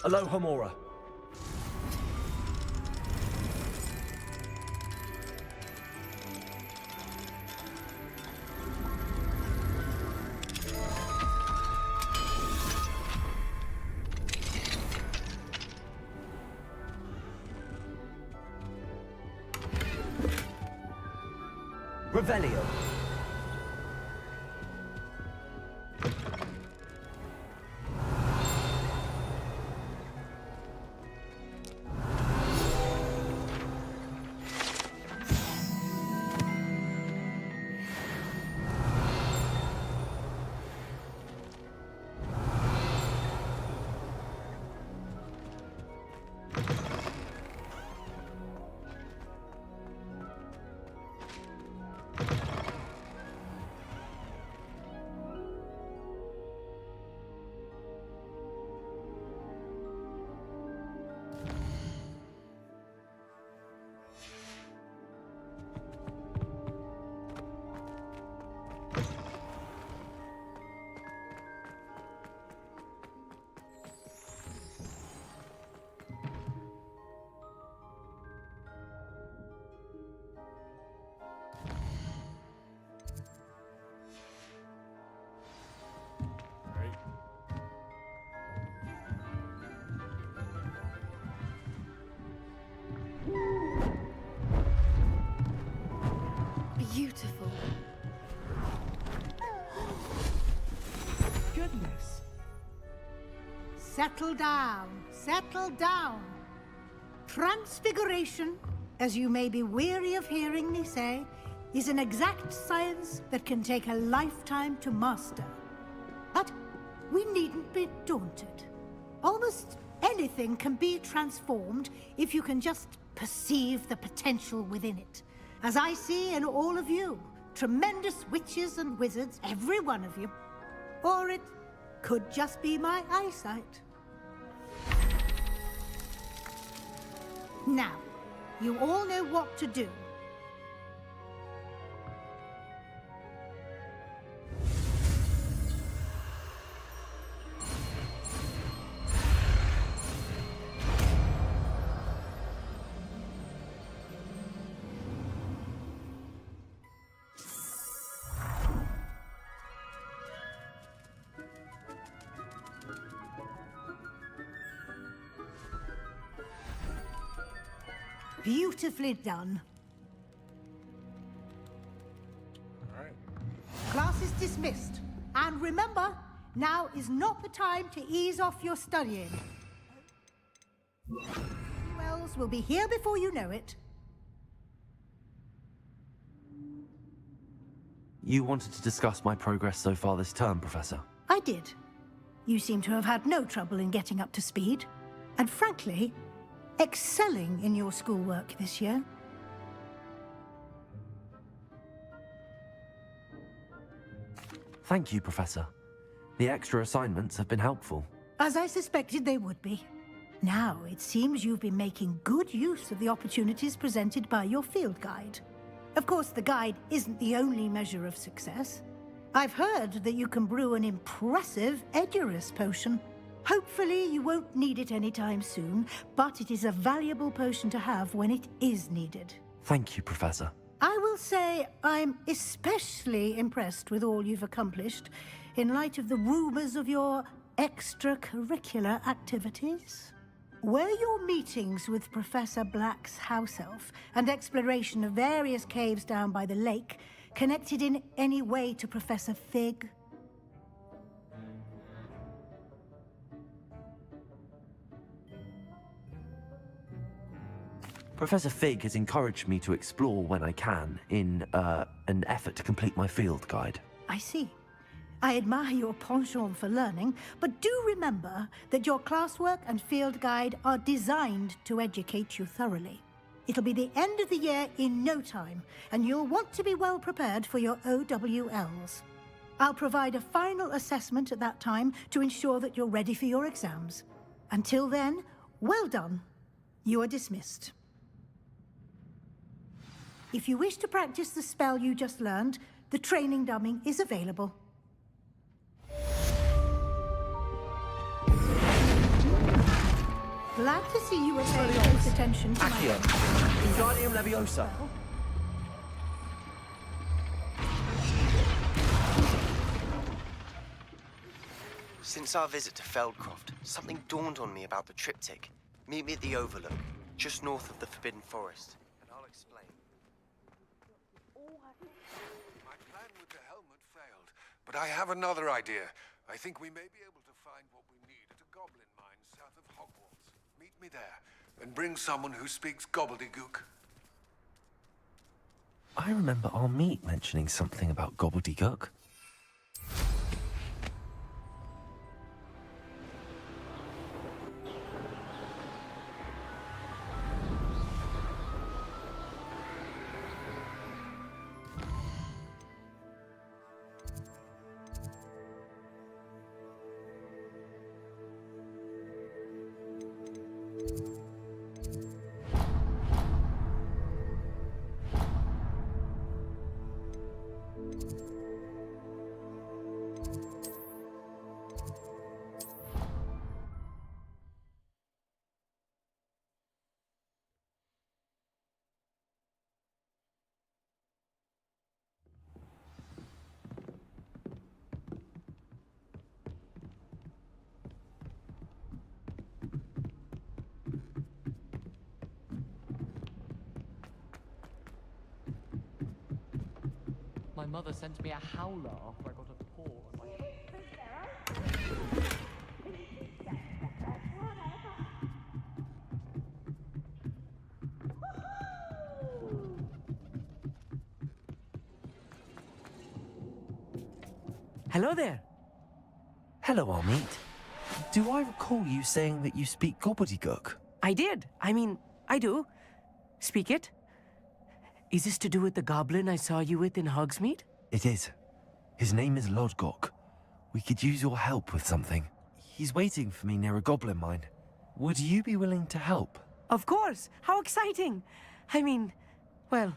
S4: Alohomora. Revelio.
S19: Beautiful.
S20: Goodness. Settle down. Settle down. Transfiguration, as you may be weary of hearing me say, is an exact science that can take a lifetime to master. But we needn't be daunted. Almost anything can be transformed if you can just perceive the potential within it. As I see in all of you, tremendous witches and wizards, every one of you. Or it could just be my eyesight. Now, you all know what to do. Beautifully done.
S1: All right.
S20: Class is dismissed. And remember, now is not the time to ease off your studying. Wells will be here before you know it.
S5: You wanted to discuss my progress so far this term, Professor?
S20: I did. You seem to have had no trouble in getting up to speed. And frankly, excelling in your schoolwork this year.
S5: Thank you, Professor. The extra assignments have been helpful.
S20: As I suspected they would be. Now, it seems you've been making good use of the opportunities presented by your field guide. Of course, the guide isn't the only measure of success. I've heard that you can brew an impressive Edurus potion. Hopefully, you won't need it anytime soon, but it is a valuable potion to have when it is needed.
S5: Thank you, Professor.
S20: I will say I'm especially impressed with all you've accomplished in light of the rumors of your extracurricular activities. Were your meetings with Professor Black's house elf and exploration of various caves down by the lake connected in any way to Professor Fig?
S5: Professor Fig has encouraged me to explore when I can in an effort to complete my field guide.
S20: I see. I admire your penchant for learning, but do remember that your classwork and field guide are designed to educate you thoroughly. It'll be the end of the year in no time, and you'll want to be well prepared for your OWLs. I'll provide a final assessment at that time to ensure that you're ready for your exams. Until then, well done. You are dismissed. If you wish to practice the spell you just learned, the training dummy is available. Glad to see you are paying close attention to
S9: Accio. Wingardium Leviosa. Since our visit to Feldcroft, something dawned on me about the triptych. Meet me at the Overlook, just north of the Forbidden Forest, and I'll explain.
S7: My plan with the helmet failed, but I have another idea. I think we may be able to find what we need at a goblin mine south of Hogwarts. Meet me there, and bring someone who speaks gobbledygook.
S5: I remember our meet mentioning something about gobbledygook.
S10: My mother sent me a howler after I got a paw on my...
S8: Hello there.
S5: Hello, Armeet. Do I recall you saying that you speak gobbledygook?
S8: I did. I mean, I do. Speak it. Is this to do with the goblin I saw you with in Hogsmeade?
S5: It is. His name is Lodgok. We could use your help with something. He's waiting for me near a goblin mine. Would you be willing to help?
S8: Of course. How exciting. I mean, well,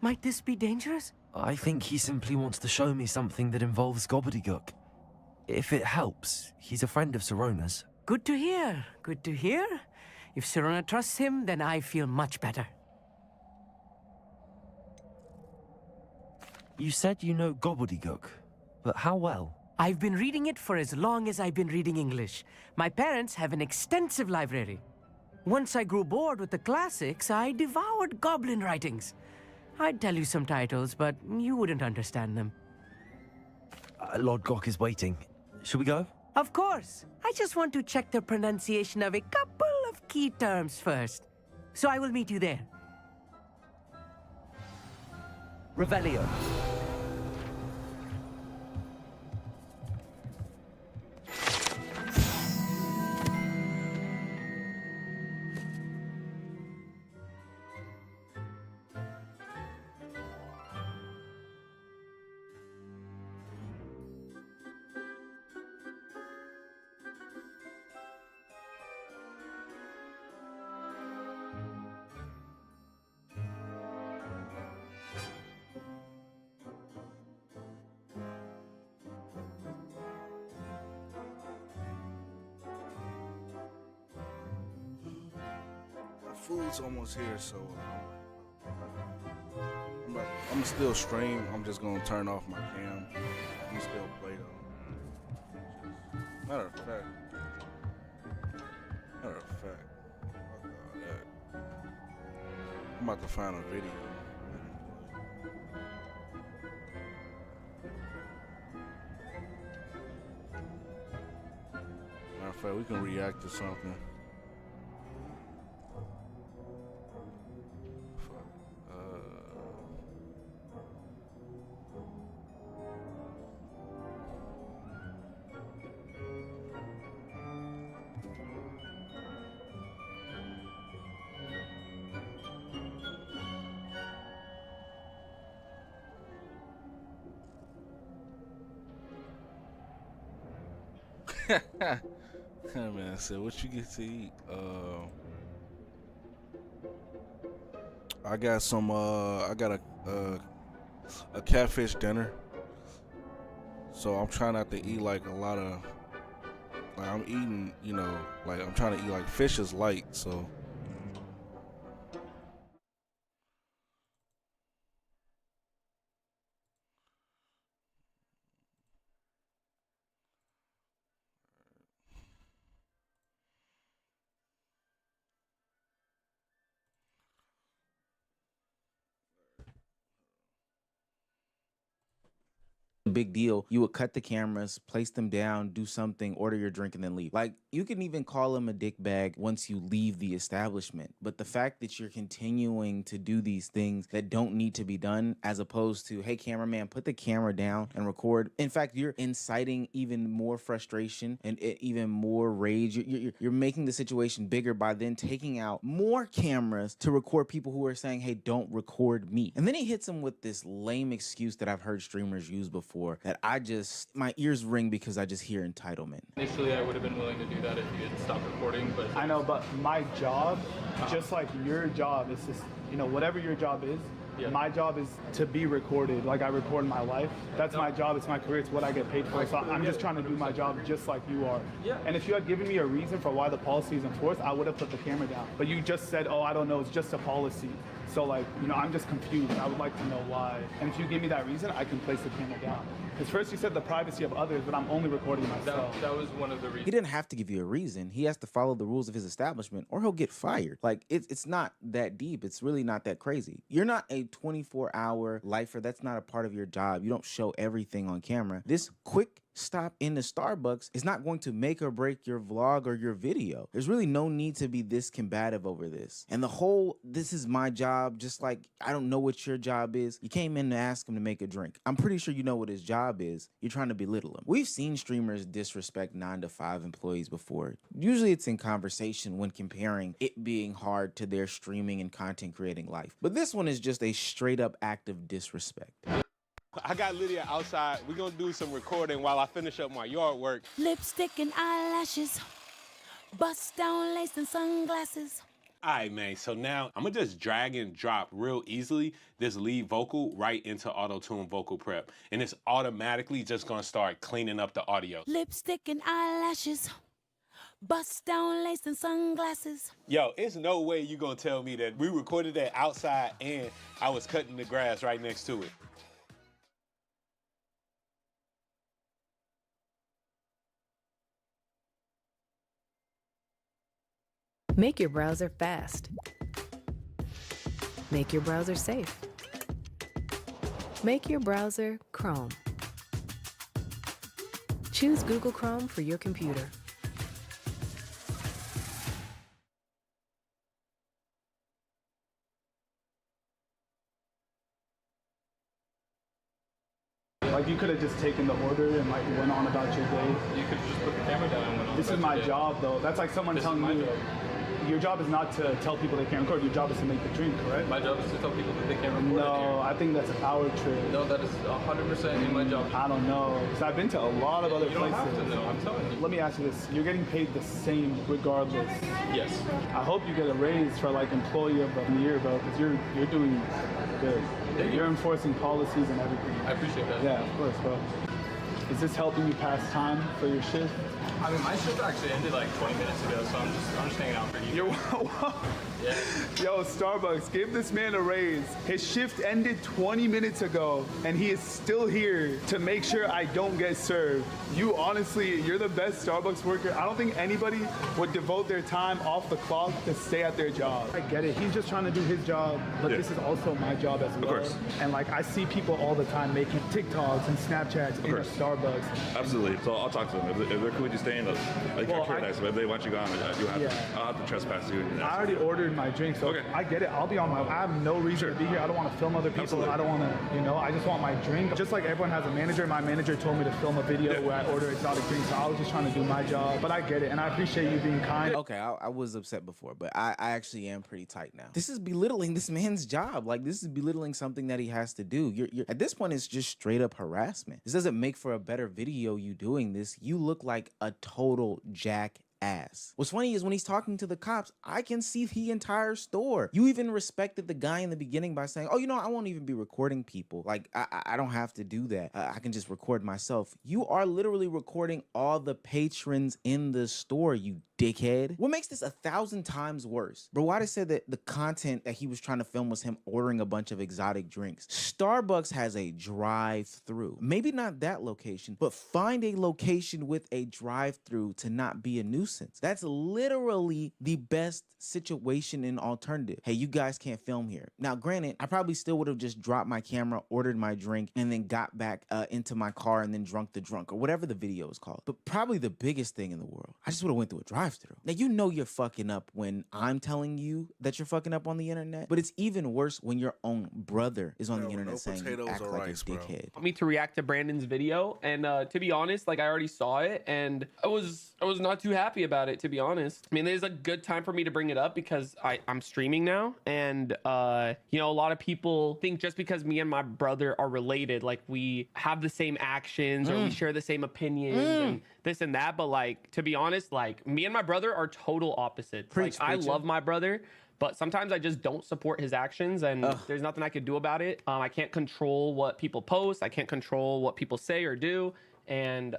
S8: might this be dangerous?
S5: I think he simply wants to show me something that involves gobbledygook. If it helps, he's a friend of Sirona's.
S8: Good to hear. Good to hear. If Sirona trusts him, then I feel much better.
S5: You said you know gobbledygook, but how well?
S8: I've been reading it for as long as I've been reading English. My parents have an extensive library. Once I grew bored with the classics, I devoured goblin writings. I'd tell you some titles, but you wouldn't understand them.
S5: Lodgok is waiting. Should we go?
S8: Of course. I just want to check the pronunciation of a couple of key terms first. So I will meet you there.
S9: Revelio.
S1: Food's almost here, so I'm still stream. I'm just gonna turn off my cam. I'm still play though. Matter of fact, fuck all that. I'm about to find a video. Matter of fact, we can react to something. Man, I said, what you get to eat? I got some. I got a catfish dinner. So I'm trying not to eat like a lot of. Like I'm eating, you know, like I'm trying to eat like fish is light. So.
S6: Big deal. You would cut the cameras, place them down, do something, order your drink, and then leave. Like, you can even call him a dick bag once you leave the establishment. But the fact that you're continuing to do these things that don't need to be done, as opposed to, hey, cameraman, put the camera down and record. In fact, you're inciting even more frustration and even more rage. You're making the situation bigger by then taking out more cameras to record people who are saying, hey, don't record me. And then he hits him with this lame excuse that I've heard streamers use before that my ears ring because I just hear entitlement.
S21: Initially, I would have been willing to do that if you had stopped recording, but...
S23: I know, but my job, just like your job, is just, you know, whatever your job is, my job is to be recorded. Like I record my life. That's my job. It's my career. It's what I get paid for. So I'm just trying to do my job just like you are. And if you had given me a reason for why the policy is enforced, I would have put the camera down. But you just said, oh, I don't know. It's just a policy. So like, you know, I'm just confused. I would like to know why. And if you give me that reason, I can place the camera down. Because first you said the privacy of others, but I'm only recording myself.
S21: That was one of the reasons.
S6: He didn't have to give you a reason. He has to follow the rules of his establishment or he'll get fired. Like, it's not that deep. It's really not that crazy. You're not a 24-hour lifer. That's not a part of your job. You don't show everything on camera. This quick stop in the Starbucks is not going to make or break your vlog or your video. There's really no need to be this combative over this. And the whole, this is my job, just like, I don't know what your job is. You came in to ask him to make a drink. I'm pretty sure you know what his job is. You're trying to belittle him. We've seen streamers disrespect 9-to-5 employees before. Usually it's in conversation when comparing it being hard to their streaming and content creating life. But this one is just a straight up act of disrespect.
S24: I got Lydia outside. We're gonna do some recording while I finish up my yard work.
S25: Lipstick and eyelashes, bust down lace and sunglasses.
S24: All right, man, so now I'm gonna just drag and drop real easily this lead vocal right into auto-tune vocal prep. And it's automatically just gonna start cleaning up the audio.
S25: Lipstick and eyelashes, bust down lace and sunglasses.
S24: Yo, it's no way you gonna tell me that we recorded that outside and I was cutting the grass right next to it.
S26: Make your browser fast. Make your browser safe. Make your browser Chrome. Choose Google Chrome for your computer.
S23: Like you could have just taken the order and like went on about your day.
S21: You could just put the camera down and went on.
S23: This is my job though. That's like someone telling me your job is not to tell people they can't record. Your job is to make the drink, correct?
S21: My job is to tell people that they can't record.
S23: No, I think that's a power trip.
S21: No, that is 100% in my job.
S23: I don't know, because I've been to a lot of other
S21: You don't
S23: places.
S21: have to know, I'm telling you.
S23: Let me ask you this. You're getting paid the same regardless.
S21: Yes.
S23: I hope you get a raise for like employee of the year, bro, because you're doing good. You're enforcing policies and everything.
S21: I appreciate that.
S23: Yeah, of course, bro. Is this helping you pass time for your shift?
S21: I mean, my shift actually ended like 20 minutes ago, so I'm just hanging out for you. Yeah.
S23: Yo, Starbucks, give this man a raise. His shift ended 20 minutes ago, and he is still here to make sure I don't get served. You honestly, you're the best Starbucks worker. I don't think anybody would devote their time off the clock to stay at their job. I get it. He's just trying to do his job, but this is also my job as well.
S27: Of course.
S23: And like, I see people all the time making TikToks and Snapchats in a Starbucks.
S27: Absolutely. So I'll talk to them. If they're cool with you staying, like
S23: Well,
S27: if they want you gone, I'll have to trespass you.
S23: I already ordered my drink, so I get it. I'll be on my. I have no reason to be here. I don't want to film other people.
S27: Absolutely.
S23: I don't want to, you know. I just want my drink. Just like everyone has a manager. My manager told me to film a video where I order exotic drinks. So I was just trying to do my job. But I get it, and I appreciate you being kind.
S6: Okay, I was upset before, but I actually am pretty tight now. This is belittling this man's job. Like, this is belittling something that he has to do. You're at this point, it's just straight up harassment. This doesn't make for a better video you doing this. You look like a total jackass. What's funny is when he's talking to the cops, I can see the entire store. You even respected the guy in the beginning by saying, oh, you know, I won't even be recording people. Like, I don't have to do that. I can just record myself. You are literally recording all the patrons in the store, you dickhead. What makes this 1,000 times worse? Brawada said that the content that he was trying to film was him ordering a bunch of exotic drinks. Starbucks has a drive-through. Maybe not that location, but find a location with a drive-through to not be a nuisance. That's literally the best situation and alternative. Hey, you guys can't film here. Now, granted, I probably still would have just dropped my camera, ordered my drink, and then got back into my car and then drunk the drunk, or whatever the video is called. But probably the biggest thing in the world, I just would have went through a drive-through. Now, you know you're fucking up when I'm telling you that you're fucking up on the internet, but it's even worse when your own brother is on the internet saying you act like a dickhead.
S2: Want me to react to Brandon's video, and to be honest, like I already saw it, and I was not too happy about it, to be honest. I mean, there's a good time for me to bring it up because I'm streaming now, and you know, a lot of people think just because me and my brother are related, like we have the same actions or we share the same opinions and this and that, but like, to be honest, like me and my brother are total opposites. Like I love my brother, but sometimes I just don't support his actions, and there's nothing I could do about it. I can't control what people post. I can't control what people say or do, and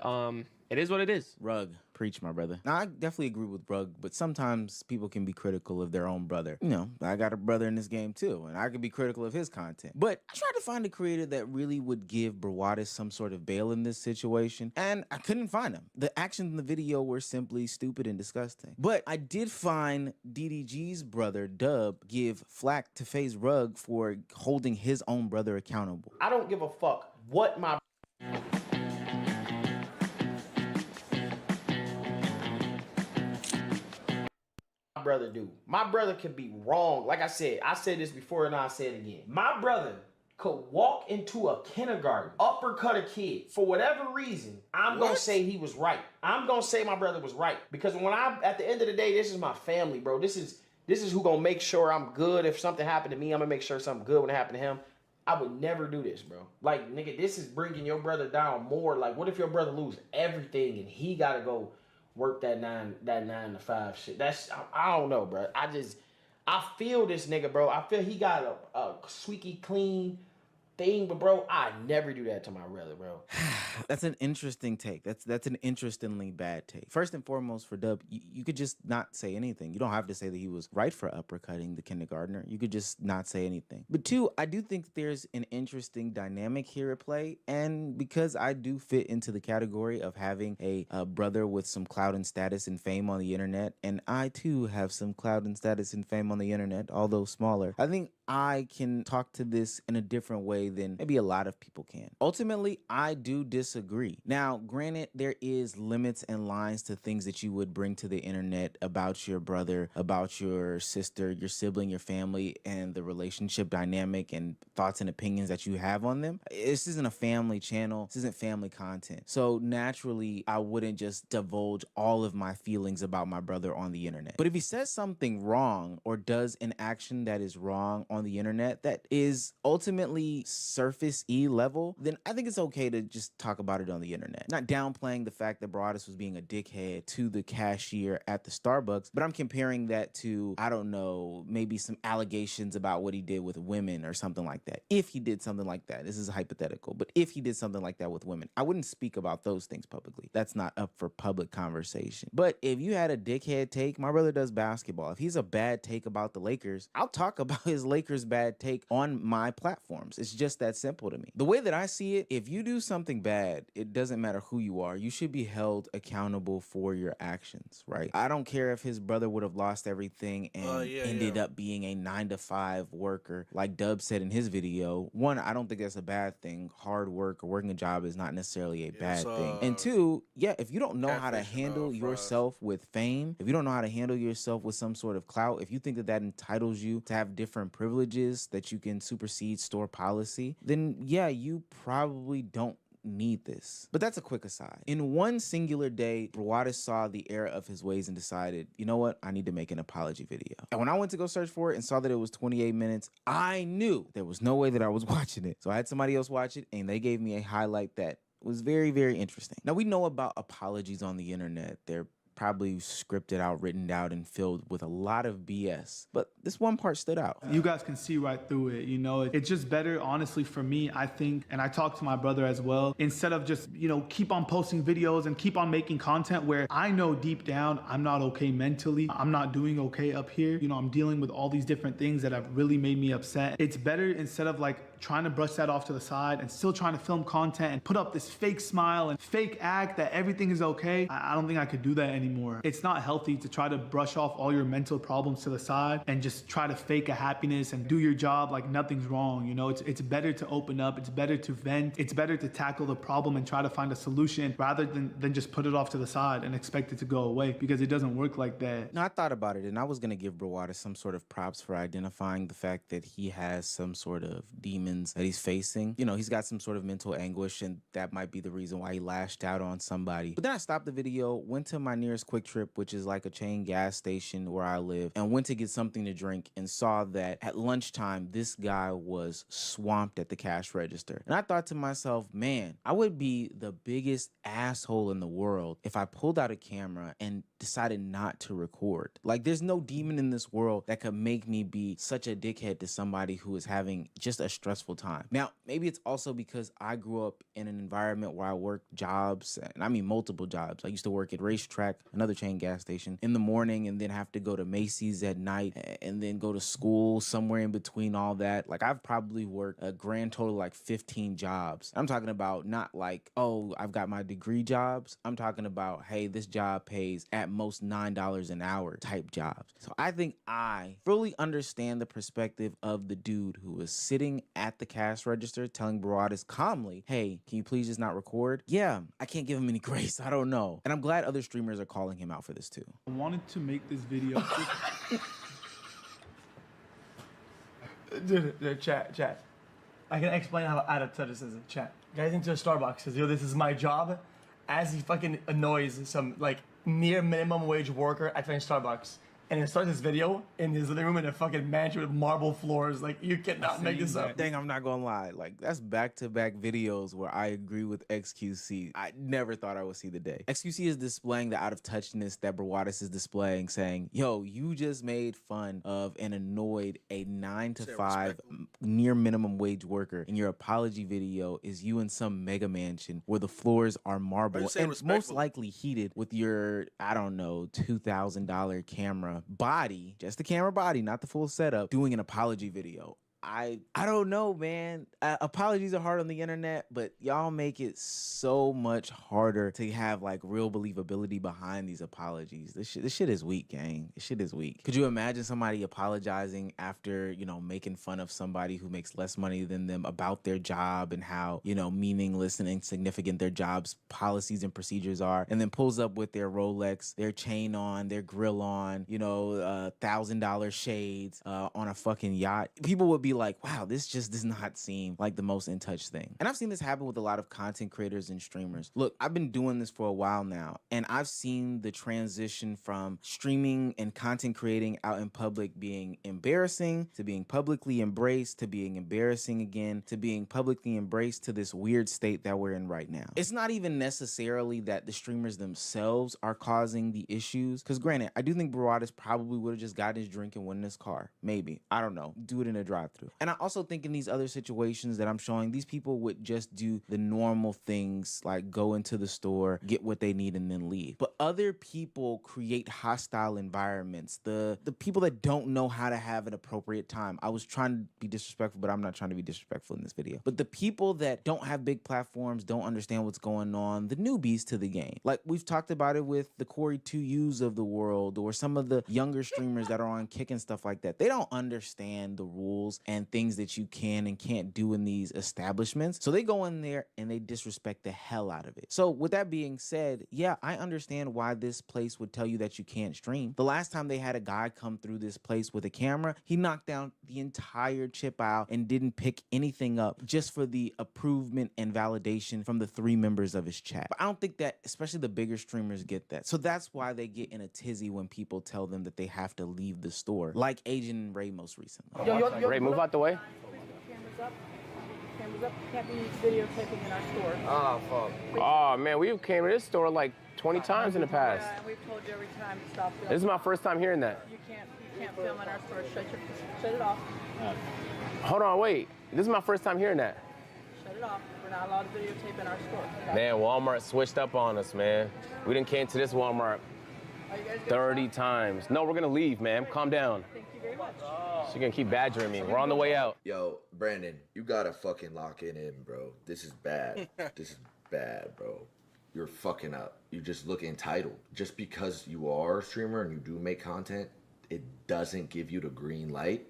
S2: it is what it is.
S6: Rug. Preach, my brother. Now, I definitely agree with Rug, but sometimes people can be critical of their own brother. You know, I got a brother in this game too, and I could be critical of his content. But I tried to find a creator that really would give Brawada some sort of bail in this situation, and I couldn't find him. The actions in the video were simply stupid and disgusting. But I did find DDG's brother, Dub, give flack to FaZe Rug for holding his own brother accountable.
S3: I don't give a fuck what my brother do. My brother could be wrong. Like I said this before and I'll say it again. My brother could walk into a kindergarten, uppercut a kid. For whatever reason, I'm gonna say he was right. I'm gonna say my brother was right. Because at the end of the day, this is my family, bro. This is who gonna make sure I'm good. If something happened to me, I'm gonna make sure something good when it happened to him. I would never do this, bro. Like, nigga, this is bringing your brother down more. Like, what if your brother lose everything and he gotta go work that 9 to 5 shit? I don't know, bro. I feel this nigga, bro. I feel he got a squeaky clean thing, but bro, I never do that to my brother, bro.
S6: That's an interesting take. That's an interestingly bad take. First and foremost, for Dub, you could just not say anything. You don't have to say that he was right for uppercutting the kindergartner. You could just not say anything. But two, I do think there's an interesting dynamic here at play, and because I do fit into the category of having a brother with some clout and status and fame on the internet, and I too have some clout and status and fame on the internet, although smaller, I think I can talk to this in a different way than maybe a lot of people can. Ultimately, I do disagree. Now, granted, there is limits and lines to things that you would bring to the internet about your brother, about your sister, your sibling, your family, and the relationship dynamic and thoughts and opinions that you have on them. This isn't a family channel. This isn't family content. So naturally, I wouldn't just divulge all of my feelings about my brother on the internet. But if he says something wrong or does an action that is wrong on the internet that is ultimately surface-y level, then I think it's okay to just talk about it on the internet. Not downplaying the fact that Broadus was being a dickhead to the cashier at the Starbucks, but I'm comparing that to, I don't know, maybe some allegations about what he did with women or something like that. If he did something like that, this is hypothetical, but if he did something like that with women, I wouldn't speak about those things publicly. That's not up for public conversation. But if you had a dickhead take, my brother does basketball. If he's a bad take about the Lakers, I'll talk about his Lakers bad take on my platforms. It's just that simple to me. The way that I see it, if you do something bad, it doesn't matter who you are. You should be held accountable for your actions, right? I don't care if his brother would have lost everything and ended up being a 9 to 5 worker, like Dub said in his video. One, I don't think that's a bad thing. Hard work or working a job is not necessarily a bad thing. And two, if you don't know how to handle yourself with fame, if you don't know how to handle yourself with some sort of clout, if you think that that entitles you to have different privileges that you can supersede store policy, then you probably don't need this. But that's a quick aside. In one singular day, Brawada saw the error of his ways and decided, you know what? I need to make an apology video. And when I went to go search for it and saw that it was 28 minutes, I knew there was no way that I was watching it. So I had somebody else watch it, and they gave me a highlight that was very, very interesting. Now, we know about apologies on the internet. They're probably scripted out, written out, and filled with a lot of BS. But this one part stood out.
S23: You guys can see right through it, you know. It's just better, honestly, for me, I think, and I talked to my brother as well, instead of just, you know, keep on posting videos and keep on making content where I know deep down I'm not okay mentally, I'm not doing okay up here, you know, I'm dealing with all these different things that have really made me upset. It's better, instead of like trying to brush that off to the side and still trying to film content and put up this fake smile and fake act that everything is okay, I don't think I could do that anymore. It's not healthy to try to brush off all your mental problems to the side and just try to fake a happiness and do your job like nothing's wrong. You know, it's better to open up, it's better to vent, it's better to tackle the problem and try to find a solution rather than just put it off to the side and expect it to go away, because it doesn't work like that.
S6: No, I thought about it, and I was gonna give Brawada some sort of props for identifying the fact that he has some sort of demons that he's facing. You know, he's got some sort of mental anguish, and that might be the reason why he lashed out on somebody. But then I stopped the video, went to my nearest Quick Trip, which is like a chain gas station where I live, and went to get something to drink, and saw that at lunchtime, this guy was swamped at the cash register. And I thought to myself, man, I would be the biggest asshole in the world if I pulled out a camera and decided not to record. Like, there's no demon in this world that could make me be such a dickhead to somebody who is having just a stressful time. Now, maybe it's also because I grew up in an environment where I worked jobs, and I mean multiple jobs. I used to work at Racetrack, another chain gas station, in the morning, and then have to go to Macy's at night, and then go to school somewhere in between all that. Like, I've probably worked a grand total like 15 jobs. I'm talking about not like, oh, I've got my degree jobs. I'm talking about, hey, this job pays at most $9 an hour type jobs. So I think I fully understand the perspective of the dude who was sitting at the cash register telling Baradas calmly, hey, can you please just not record? Yeah, I can't give him any grace. I don't know. And I'm glad other streamers are calling him out for this too.
S23: I wanted to make this video.
S11: Dude, chat. I can explain how out of touch this is. Chat. Guys into a Starbucks says, yo, this is my job. As he fucking annoys some like near minimum wage worker at fucking Starbucks. And he starts this video in his living room in a fucking mansion with marble floors. Like, you cannot make this up.
S6: Dang, I'm not gonna lie. Like, that's back-to-back videos where I agree with XQC. I never thought I would see the day. XQC is displaying the out-of-touchness that Brawadis is displaying, saying, yo, you just made fun of and annoyed a 9-to-5 near minimum wage worker, and your apology video is you in some mega mansion where the floors are marble and most likely heated with your, I don't know, $2,000 camera body, just the camera body, not the full setup, doing an apology video. I don't know, man. Apologies are hard on the internet, but y'all make it so much harder to have like real believability behind these apologies. This shit is weak, gang. This shit is weak. Could you imagine somebody apologizing after, you know, making fun of somebody who makes less money than them about their job and how, you know, meaningless and insignificant their job's policies and procedures are, and then pulls up with their Rolex, their chain on, their grill on, you know, $1,000 shades on a fucking yacht? People would be like, wow, this just does not seem like the most in touch thing. And I've seen this happen with a lot of content creators and streamers. Look, I've been doing this for a while now, and I've seen the transition from streaming and content creating out in public being embarrassing to being publicly embraced to being embarrassing again to being publicly embraced to this weird state that we're in right now. It's not even necessarily that the streamers themselves are causing the issues, because granted, I do think Baradas probably would have just gotten his drink and went in his car. Maybe. I don't know. Do it in a drive-thru. And I also think in these other situations that I'm showing, these people would just do the normal things, like go into the store, get what they need, and then leave. But other people create hostile environments. The people that don't know how to have an appropriate time. I was trying to be disrespectful, but I'm not trying to be disrespectful in this video. But the people that don't have big platforms, don't understand what's going on, the newbies to the game. Like, we've talked about it with the Corey 2Us of the world, or some of the younger streamers that are on Kick and stuff like that. They don't understand the rules and things that you can and can't do in these establishments. So they go in there and they disrespect the hell out of it. So with that being said, yeah, I understand why this place would tell you that you can't stream. The last time they had a guy come through this place with a camera, he knocked down the entire chip aisle and didn't pick anything up just for the approvement and validation from the 3 members of his chat. But I don't think that, especially the bigger streamers, get that. So that's why they get in a tizzy when people tell them that they have to leave the store, like Agent and Ray most recently.
S11: Ray, move out the way.
S12: Hands up, can't be videotaping in our store.
S13: Oh, fuck. Oh, man, we came to this store like 20 times in the past.
S12: Yeah, and we've told you every time to stop filming.
S13: This is my first time hearing that.
S12: You can't film in our store. Shut it off.
S13: Hold on, wait. This is my first time hearing that.
S12: Shut it off. We're not allowed to videotape in our store.
S13: Man, Walmart switched up on us, man. We done came to this Walmart 30 times. No, we're gonna leave, man. Calm down.
S12: Thank you very much.
S13: She's gonna keep badgering me. We're on the way out.
S14: Yo, Brandon, you gotta fucking lock it in, bro. This is bad. This is bad, bro. You're fucking up. You just look entitled. Just because you are a streamer and you do make content, it doesn't give you the green light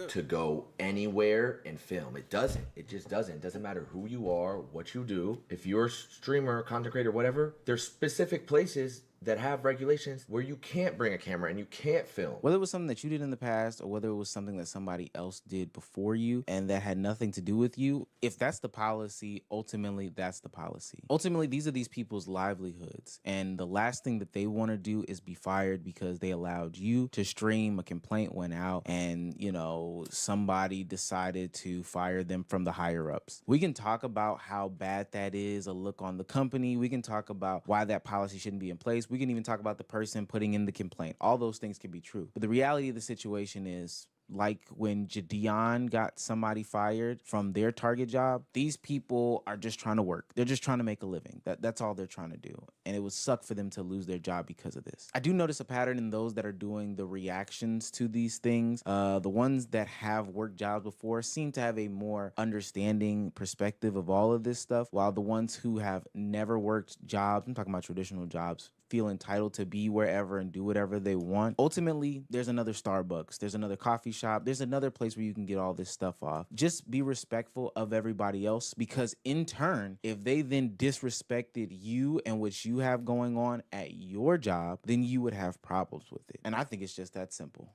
S14: to go anywhere and film. It doesn't. It just doesn't. It doesn't matter who you are, what you do. If you're a streamer, content creator, whatever, there's specific places that have regulations where you can't bring a camera and you can't film.
S6: Whether it was something that you did in the past or whether it was something that somebody else did before you and that had nothing to do with you, if that's the policy, ultimately that's the policy. Ultimately, these are these people's livelihoods. And the last thing that they want to do is be fired because they allowed you to stream, a complaint went out, and, you know, somebody decided to fire them from the higher ups. We can talk about how bad that is, a look on the company. We can talk about why that policy shouldn't be in place. We can even talk about the person putting in the complaint. All those things can be true. But the reality of the situation is, like when Jadion got somebody fired from their Target job, these people are just trying to work. They're just trying to make a living. That's all they're trying to do. And it would suck for them to lose their job because of this. I do notice a pattern in those that are doing the reactions to these things. The ones that have worked jobs before seem to have a more understanding perspective of all of this stuff, while the ones who have never worked jobs, I'm talking about traditional jobs, feel entitled to be wherever and do whatever they want. Ultimately, there's another Starbucks, there's another coffee shop, there's another place where you can get all this stuff off. Just be respectful of everybody else, because in turn, if they then disrespected you and what you have going on at your job, then you would have problems with it. And I think it's just that simple.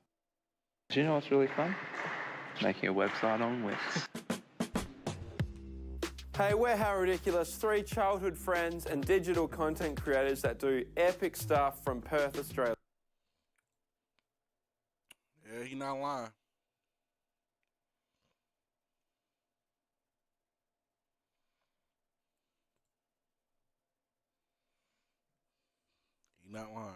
S15: Do you know what's really fun? Making a website on Wix.
S16: Hey, we're How Ridiculous, 3 childhood friends and digital content creators that do epic stuff from Perth, Australia.
S1: Yeah, he not lying. He not lying.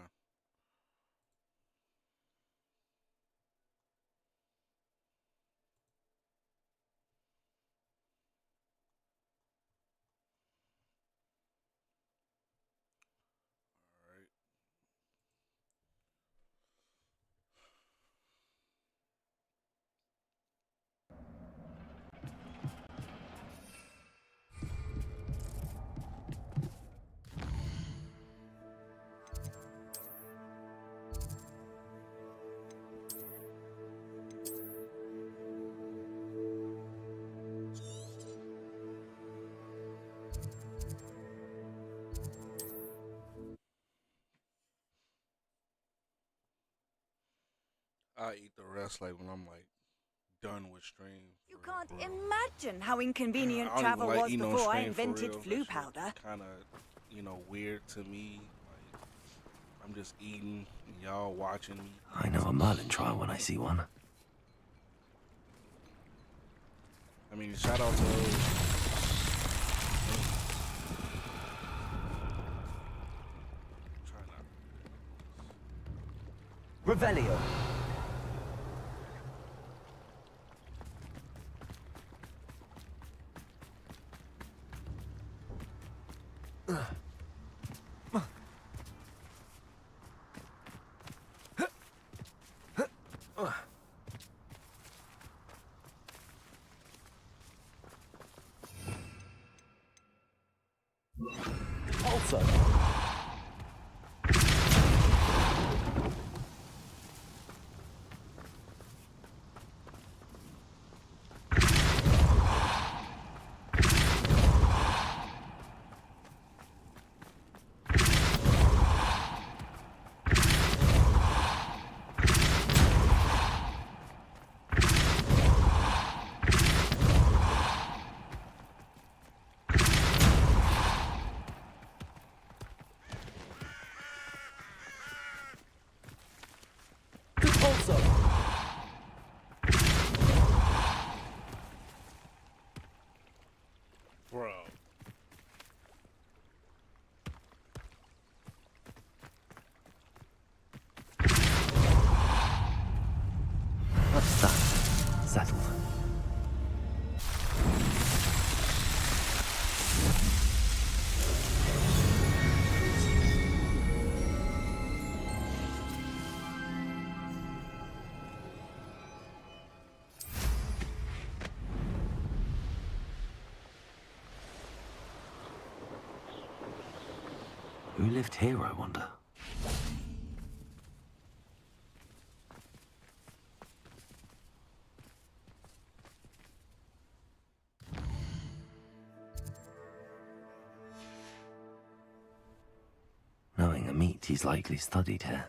S1: I eat the rest like when I'm like done with stream.
S17: You can't imagine how inconvenient
S1: I don't
S17: travel
S1: even like
S17: was
S1: eating on
S17: before I
S1: stream for
S17: invented
S1: real.
S17: flu powder.
S1: Kind of, you know, weird to me. Like I'm just eating and y'all watching me.
S5: I know a Merlin trial when I see one.
S1: I mean, shout out to those.
S17: Revelio. Also.
S5: Who lived here, I wonder? Knowing Amit, he's likely studied here.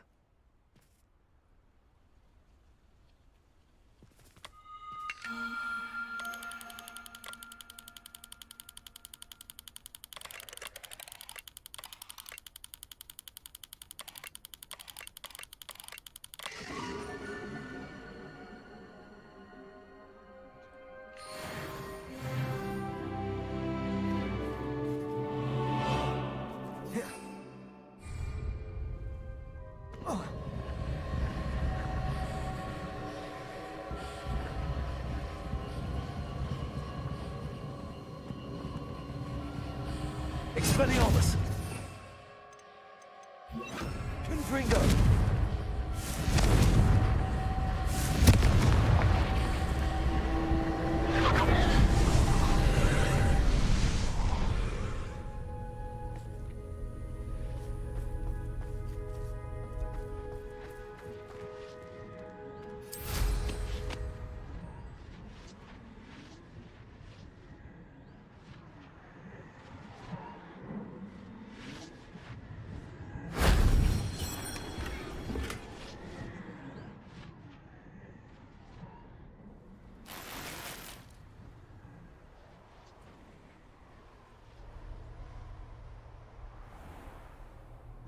S5: Expelliarmus! Confringo!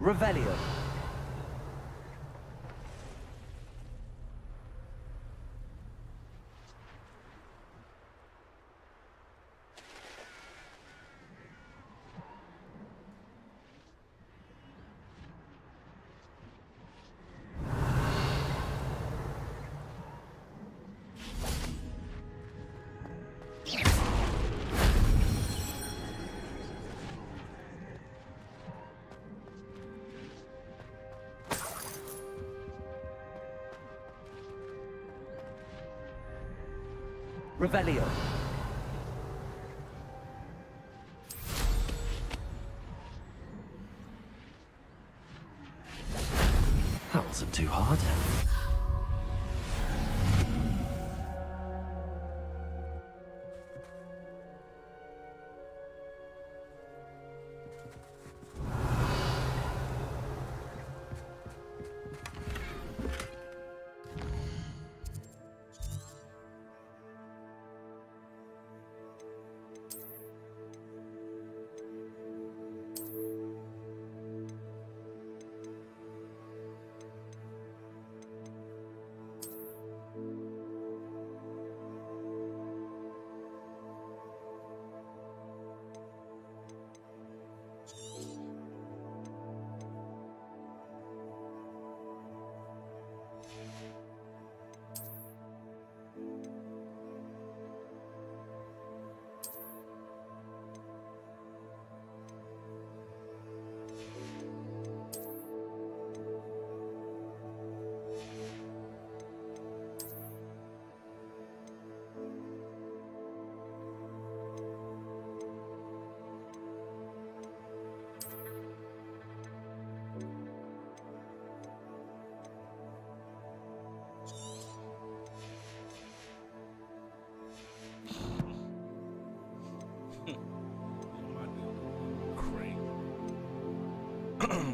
S5: Revelio. Revelio. That wasn't too hard.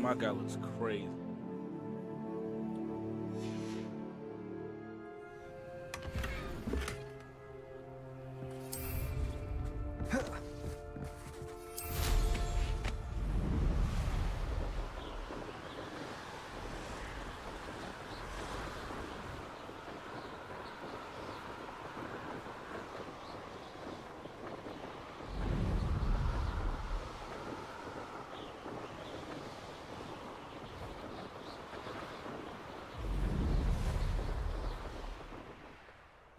S1: My guy looks crazy.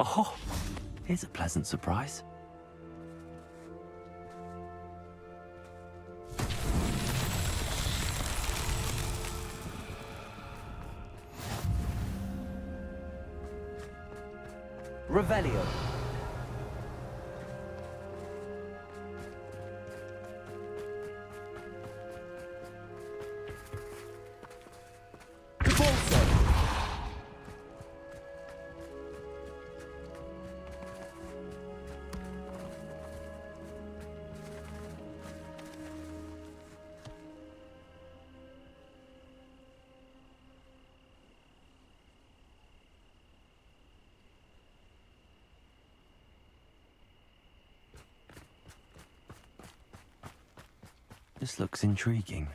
S5: Oh, here's a pleasant surprise. Revelio. This looks intriguing.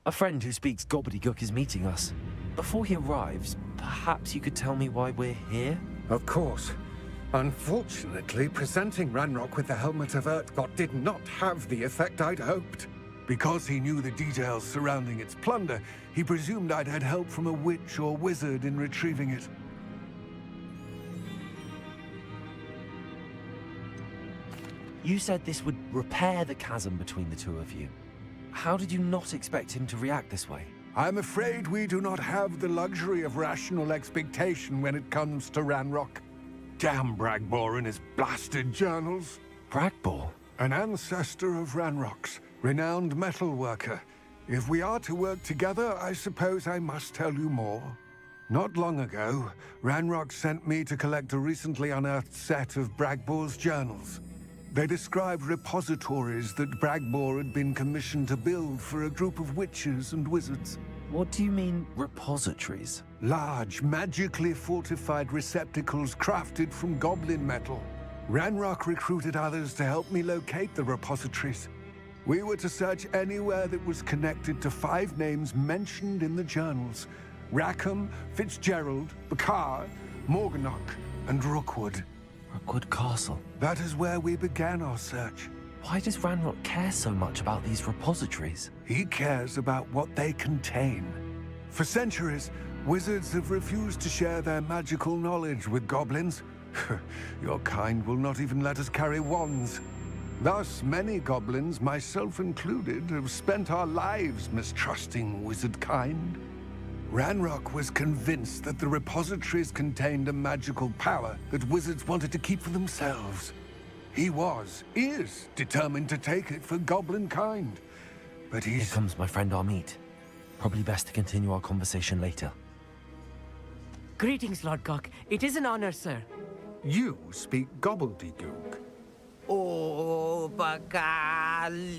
S5: A friend who speaks gobbledygook is meeting us. Before he arrives, perhaps you could tell me why we're here?
S4: Of course. Unfortunately, presenting Ranrock with the Helmet of Urtkot did not have the effect I'd hoped. Because he knew the details surrounding its plunder, he presumed I'd had help from a witch or wizard in retrieving it.
S5: You said this would repair the chasm between the two of you. How did you not expect him to react this way?
S4: I'm afraid we do not have the luxury of rational expectation when it comes to Ranrock. Damn Bragbor and his blasted journals.
S5: Bragbor?
S4: An ancestor of Ranrock's, renowned metal worker. If we are to work together, I suppose I must tell you more. Not long ago, Ranrock sent me to collect a recently unearthed set of Bragbor's journals. They described repositories that Bragbor had been commissioned to build for a group of witches and wizards.
S5: What do you mean, repositories?
S4: Large, magically fortified receptacles crafted from goblin metal. Ranrock recruited others to help me locate the repositories. We were to search anywhere that was connected to 5 names mentioned in the journals: Rackham, Fitzgerald, Bakar, Morganach, and Rookwood.
S5: Rookwood Castle.
S4: That is where we began our search.
S5: Why does Ranrock care so much about these repositories?
S4: He cares about what they contain. For centuries, wizards have refused to share their magical knowledge with goblins. Your kind will not even let us carry wands. Thus, many goblins, myself included, have spent our lives mistrusting wizard kind. Ranrock was convinced that the repositories contained a magical power that wizards wanted to keep for themselves. He is determined to take it for goblin kind. But
S5: Here comes my friend Amit. Probably best to continue our conversation later.
S7: Greetings, Lord Cock. It is an honor, sir.
S4: You speak gobbledygook.
S7: Oh, Bacalio.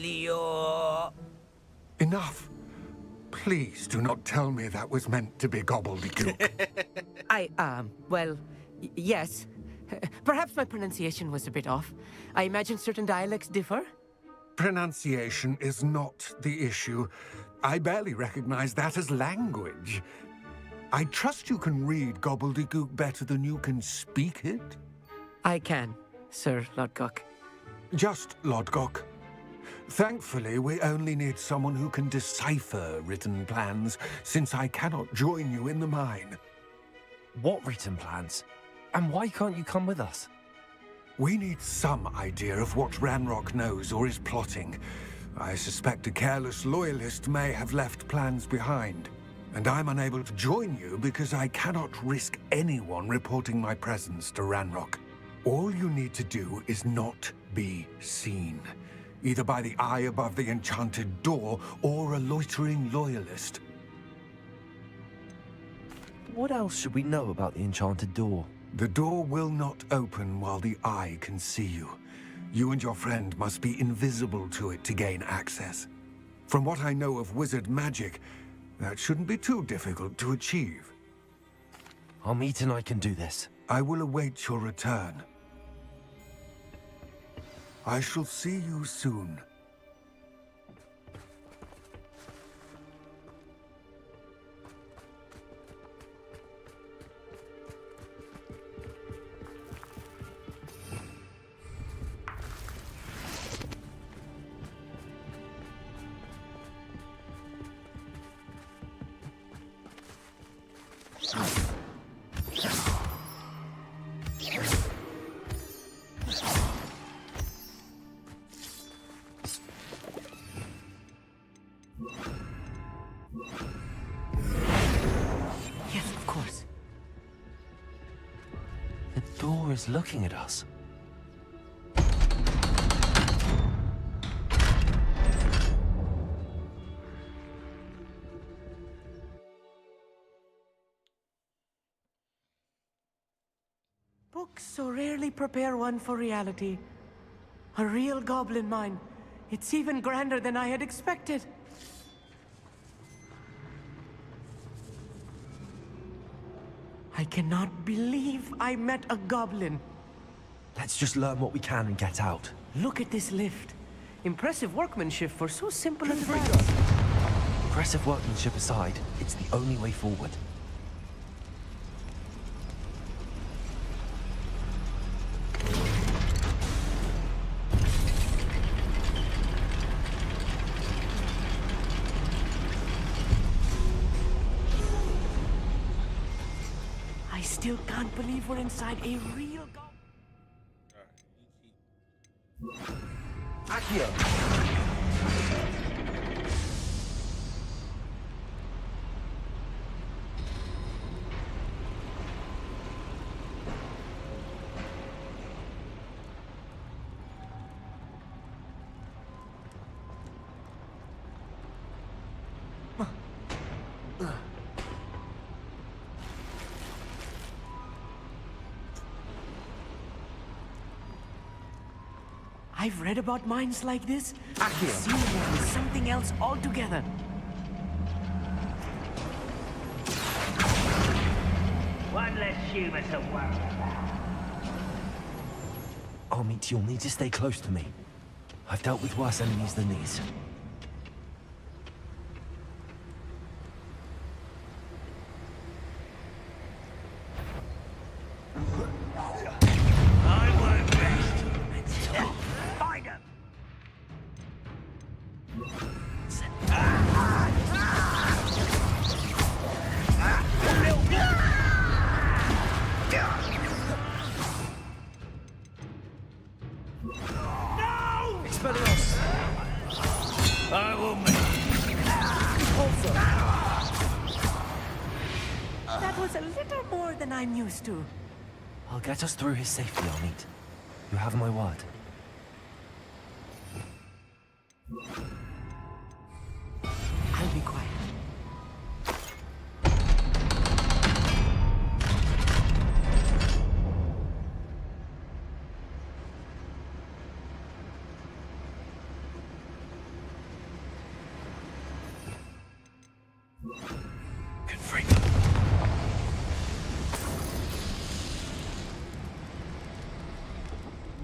S4: Enough. Please do not tell me that was meant to be gobbledygook.
S7: Well, yes. Perhaps my pronunciation was a bit off. I imagine certain dialects differ?
S4: Pronunciation is not the issue. I barely recognize that as language. I trust you can read gobbledygook better than you can speak it?
S7: I can, Sir Lodgok.
S4: Just Lodgok. Thankfully, we only need someone who can decipher written plans, since I cannot join you in the mine.
S5: What written plans? And why can't you come with us?
S4: We need some idea of what Ranrock knows or is plotting. I suspect a careless loyalist may have left plans behind. And I'm unable to join you because I cannot risk anyone reporting my presence to Ranrock. All you need to do is not be seen, either by the eye above the enchanted door or a loitering loyalist.
S5: What else should we know about the enchanted door?
S4: The door will not open while the eye can see you. You and your friend must be invisible to it to gain access. From what I know of wizard magic, that shouldn't be too difficult to achieve.
S5: Amit and I can do this.
S4: I will await your return. I shall see you soon.
S5: Yes, of course. The door is looking at us.
S7: Books so rarely prepare one for reality. A real goblin mine. It's even grander than I had expected. I cannot believe I met a goblin.
S5: Let's just learn what we can and get out.
S7: Look at this lift. Impressive workmanship for so simple a device.
S5: Impressive workmanship aside, it's the only way forward.
S7: I still can't believe we're inside a real goblin.
S5: Accio!
S7: I've read about mines like this. I've
S5: Accio.
S7: seen it with something else altogether.
S8: One less human to worry about.
S5: Amit, you'll need to stay close to me. I've dealt with worse enemies than these.
S8: I won't rest until I find him.
S5: Expelliarmus!
S8: I will make
S7: That was a little more than I'm used to.
S5: I'll get us through his safety, Amit. You have my word.
S7: I'll be quiet.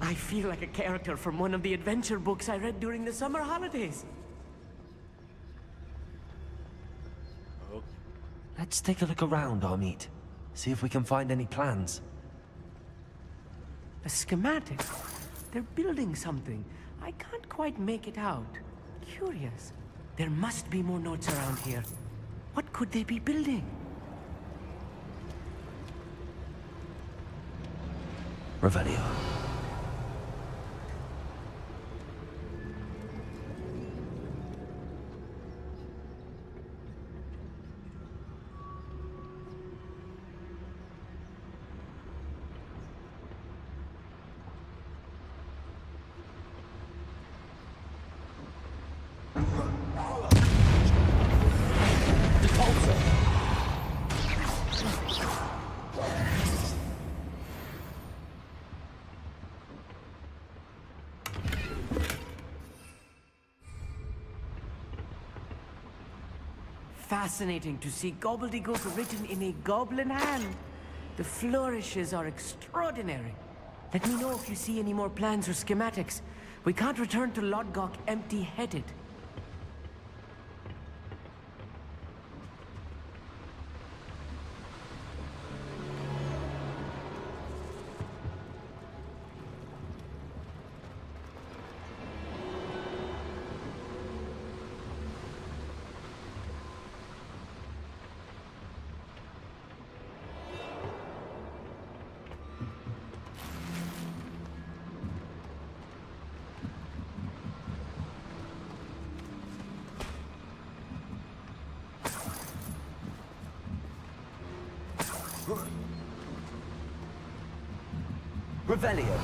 S7: I feel like a character from one of the adventure books I read during the summer holidays.
S5: Let's take a look around, Amit. See if we can find any plans.
S7: A schematic. They're building something. I can't quite make it out. Curious. There must be more notes around here. What could they be building?
S5: Revelio.
S7: Fascinating to see gobbledygook written in a goblin hand. The flourishes are extraordinary. Let me know if you see any more plans or schematics. We can't return to Lodgok empty-headed.
S17: Revelio.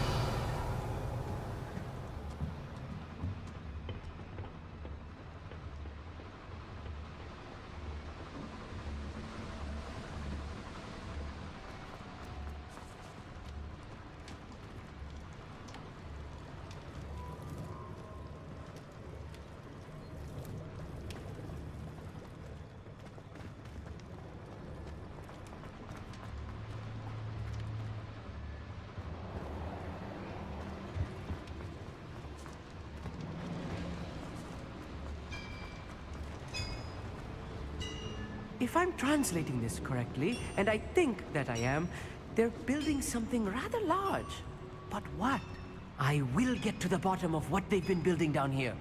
S7: If I'm translating this correctly, and I think that I am, they're building something rather large. But what? I will get to the bottom of what they've been building down here.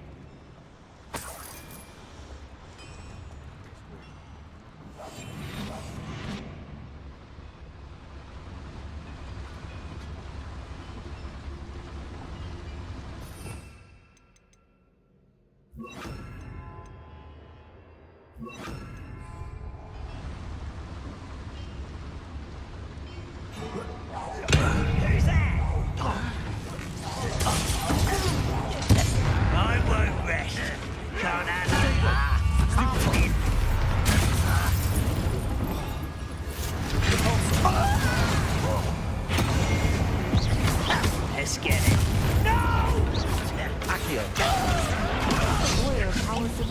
S8: Let's get it. No!
S17: Accio.
S7: Where powers the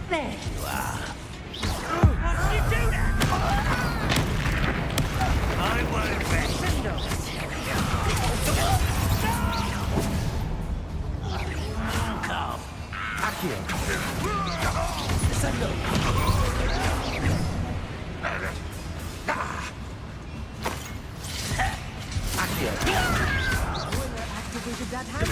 S8: There you are. How did you do that? I won't rest. Come.
S17: Accio.
S7: activated that hand.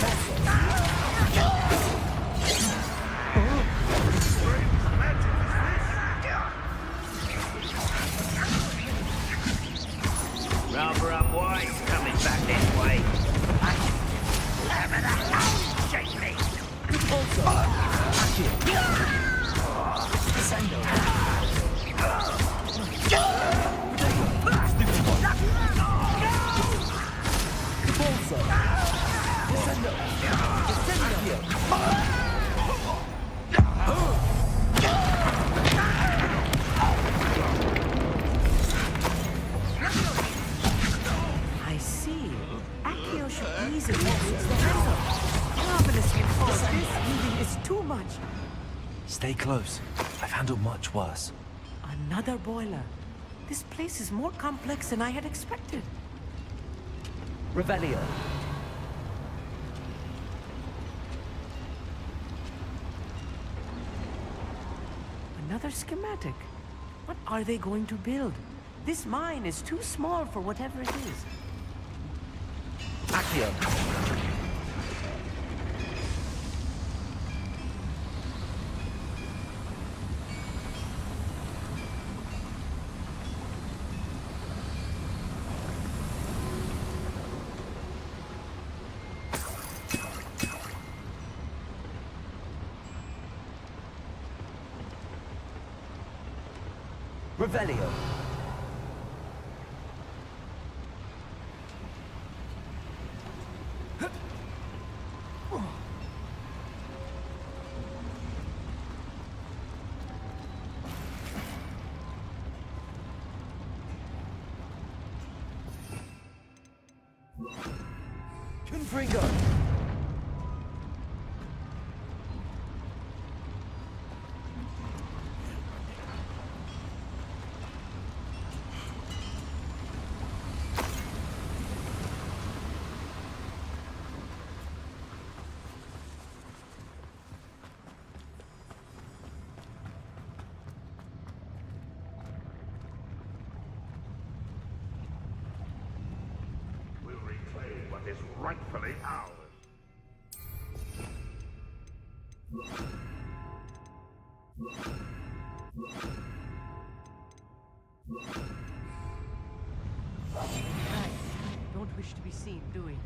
S8: Rubber up boys coming back this way. Shake me.
S7: I see. Accio should easily fix the handle. Marvelously false. This heaving is too much.
S5: Stay close. I've handled much worse.
S7: Another boiler. This place is more complex than I had expected.
S17: Revelio.
S7: Another schematic. What are they going to build? This mine is too small for whatever it is.
S17: Accio. Revelio. Confringo.
S8: We'll reclaim what is rightfully ours.
S7: Don't wish to be seen, do we?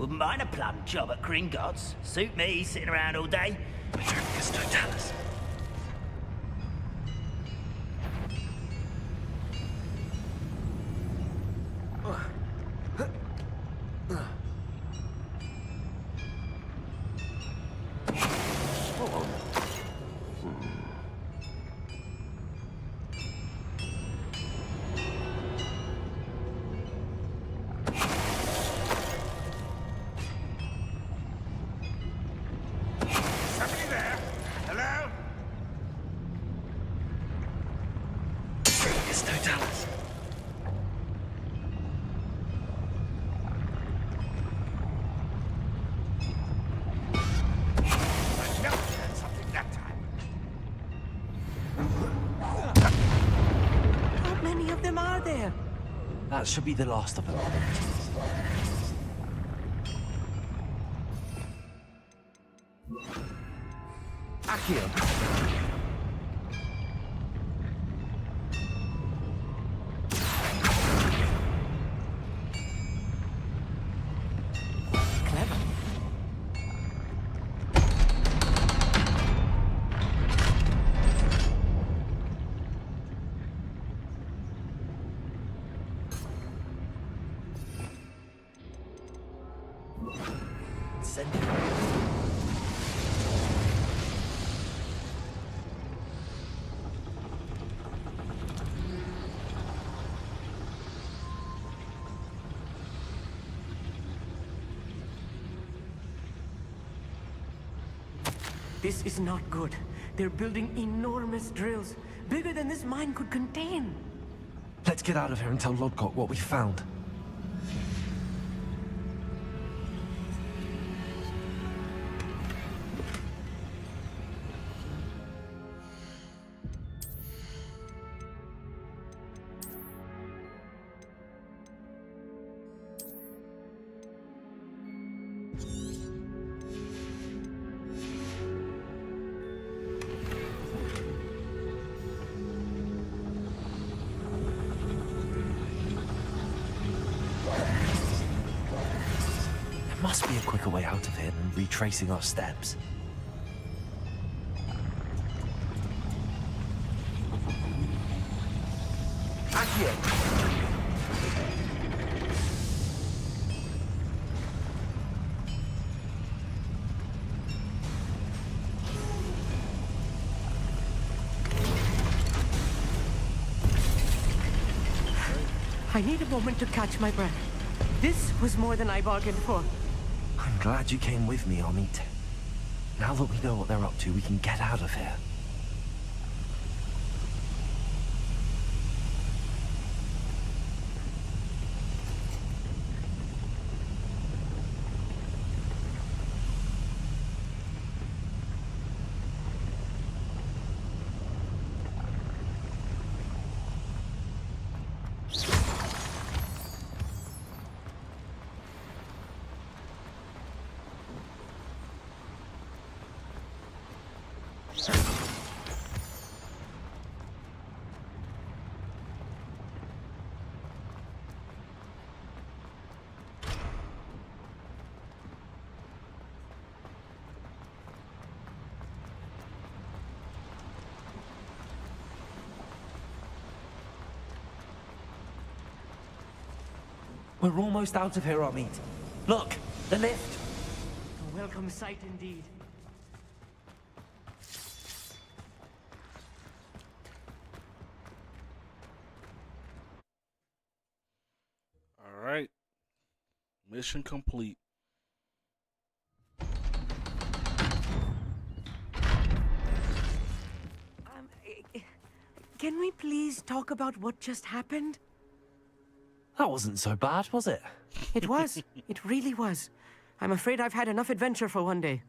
S8: Wouldn't mind a plum job at Gringotts. Suit me, sitting around all day.
S5: Petronius Totalis.
S17: Somebody there? Hello?
S5: Petronius Totalis.
S17: I know we had something that time.
S7: How many of them are there?
S5: That should be the last of them.
S17: Accio.
S7: Clever.
S5: Send it.
S7: This is not good. They're building enormous drills, bigger than this mine could contain.
S5: Let's get out of here and tell Lodgok what we found. There must be a quicker way out of here than retracing our steps.
S17: Accio.
S7: I need a moment to catch my breath. This was more than I bargained for.
S5: I'm glad you came with me, Amit. Now that we know what they're up to, we can get out of here. We're almost out of here, Amit. Look, the lift.
S7: A welcome sight indeed.
S1: All right. Mission complete.
S7: Can we please talk about what just happened?
S5: That wasn't so bad, was it?
S7: It was. It really was. I'm afraid I've had enough adventure for one day.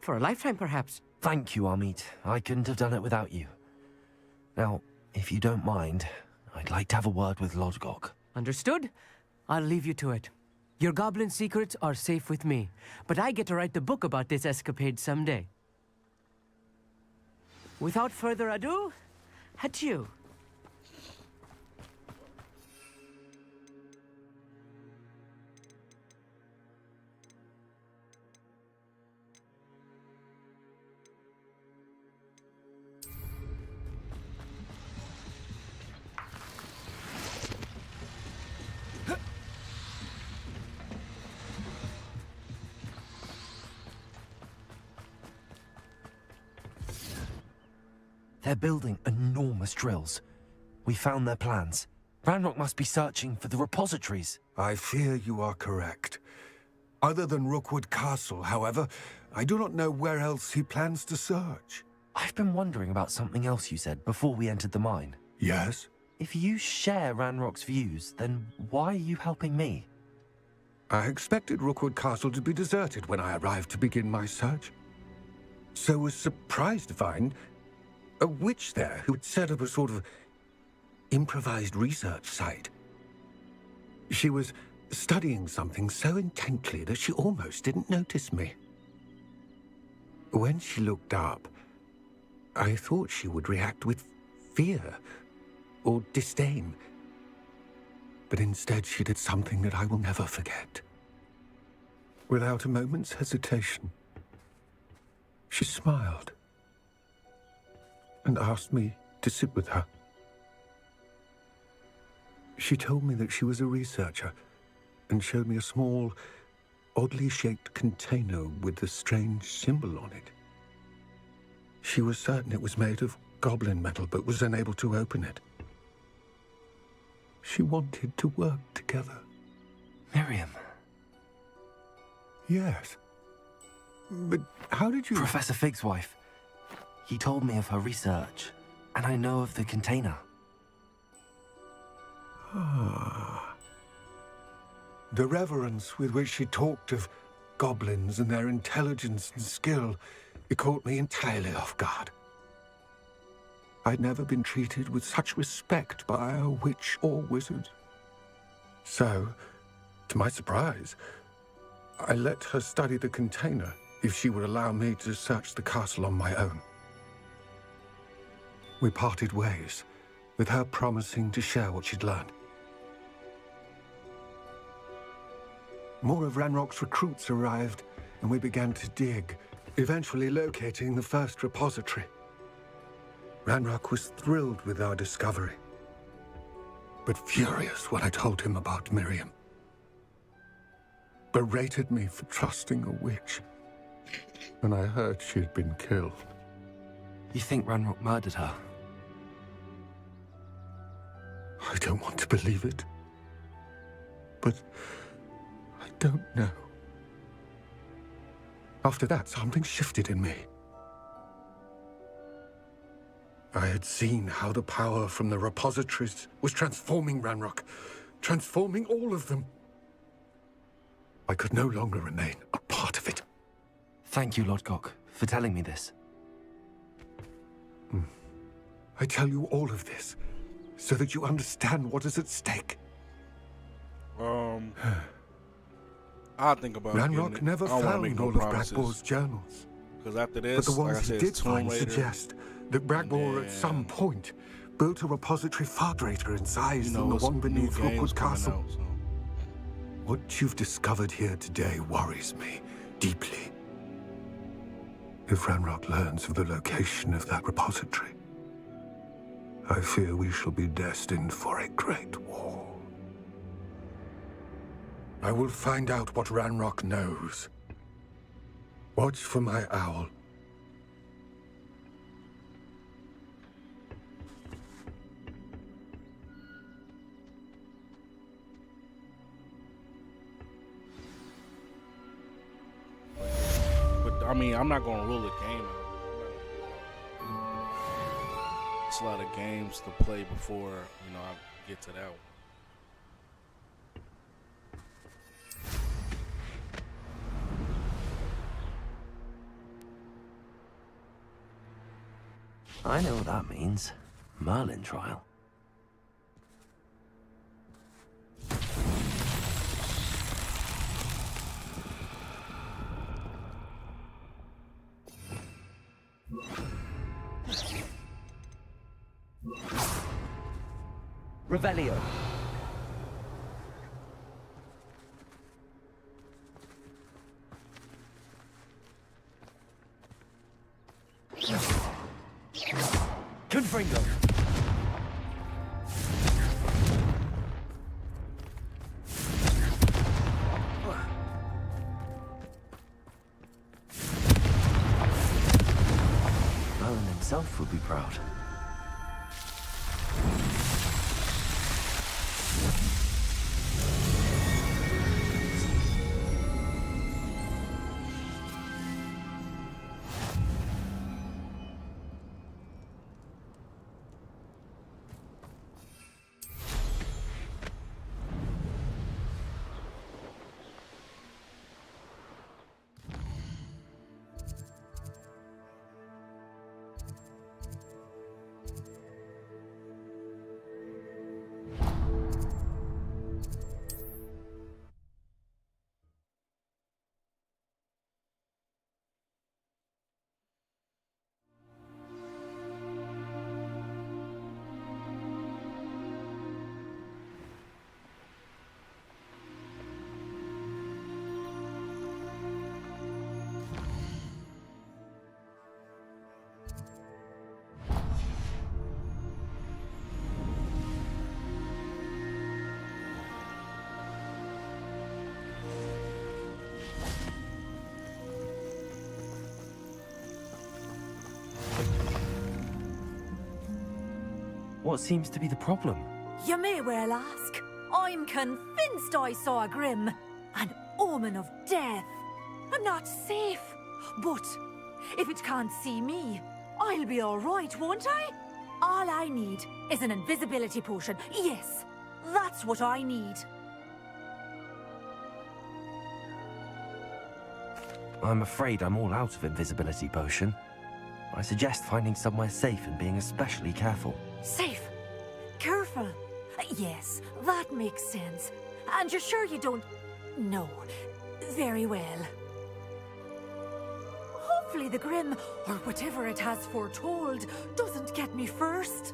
S7: For a lifetime, perhaps.
S5: Thank you, Amit. I couldn't have done it without you. Now, if you don't mind, I'd like to have a word with Lodgok.
S7: Understood? I'll leave you to it. Your goblin secrets are safe with me, but I get to write the book about this escapade someday. Without further ado, adieu.
S5: They're building enormous drills. We found their plans. Ranrock must be searching for the repositories.
S4: I fear you are correct. Other than Rookwood Castle, however, I do not know where else he plans to search.
S5: I've been wondering about something else you said before we entered the mine.
S4: Yes?
S5: If you share Ranrock's views, then why are you helping me?
S4: I expected Rookwood Castle to be deserted when I arrived to begin my search. So was surprised to find a witch there who had set up a sort of improvised research site. She was studying something so intently that she almost didn't notice me. When she looked up, I thought she would react with fear or disdain. But instead she did something that I will never forget. Without a moment's hesitation, she smiled and asked me to sit with her. She told me that she was a researcher and showed me a small, oddly shaped container with a strange symbol on it. She was certain it was made of goblin metal, but was unable to open it. She wanted to work together.
S5: Miriam.
S4: Yes. But how did you...
S5: Professor Fig's wife. He told me of her research, and I know of the container.
S4: Ah. The reverence with which she talked of goblins and their intelligence and skill, it caught me entirely off guard. I'd never been treated with such respect by a witch or wizard. So, to my surprise, I let her study the container if she would allow me to search the castle on my own. We parted ways, with her promising to share what she'd learned. More of Ranrock's recruits arrived, and we began to dig, eventually locating the first repository. Ranrock was thrilled with our discovery, but furious when I told him about Miriam. Berated me for trusting a witch, and I heard she had been killed.
S5: You think Ranrock murdered her?
S4: I don't want to believe it, but I don't know. After that, something shifted in me. I had seen how the power from the repositories was transforming Ranrock, transforming all of them. I could no longer remain a part of it.
S5: Thank you, Lodgok, for telling me this.
S4: I tell you all of this so that you understand what is at stake.
S1: I think about
S4: Ranrock never found all of Brackbore's journals.
S1: Because after this,
S4: but the ones
S1: like I said,
S4: he did find suggest that Brackbore at some point built a repository far greater in size than the one beneath Rookwood Castle. What you've discovered here today worries me deeply. If Ranrock learns of the location of that repository, I fear we shall be destined for a great war. I will find out what Ranrock knows. Watch for my owl.
S1: But I mean, I'm not gonna rule the game out. It's a lot of games to play before, you know, I get to that one.
S5: I know what that means. Merlin trial.
S9: Revelio.
S5: Confringo. Merlin himself would be proud. What seems to be the problem?
S9: You may well ask. I'm convinced I saw a Grim. An omen of death. I'm not safe. But if it can't see me, I'll be all right, won't I? All I need is an invisibility potion. Yes, that's what I need.
S5: I'm afraid I'm all out of invisibility potion. I suggest finding somewhere safe and being especially careful.
S9: Safe. Careful. Yes, that makes sense. And you're sure you don't... No. Very well. Hopefully the Grim, or whatever it has foretold, doesn't get me first.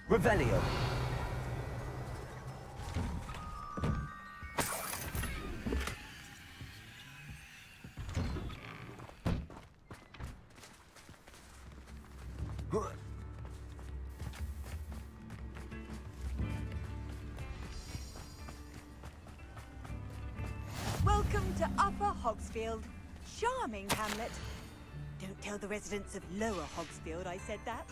S5: Revelio.
S10: Welcome to Upper Hogsfield. Charming hamlet. Don't tell the residents of Lower Hogsfield I said that.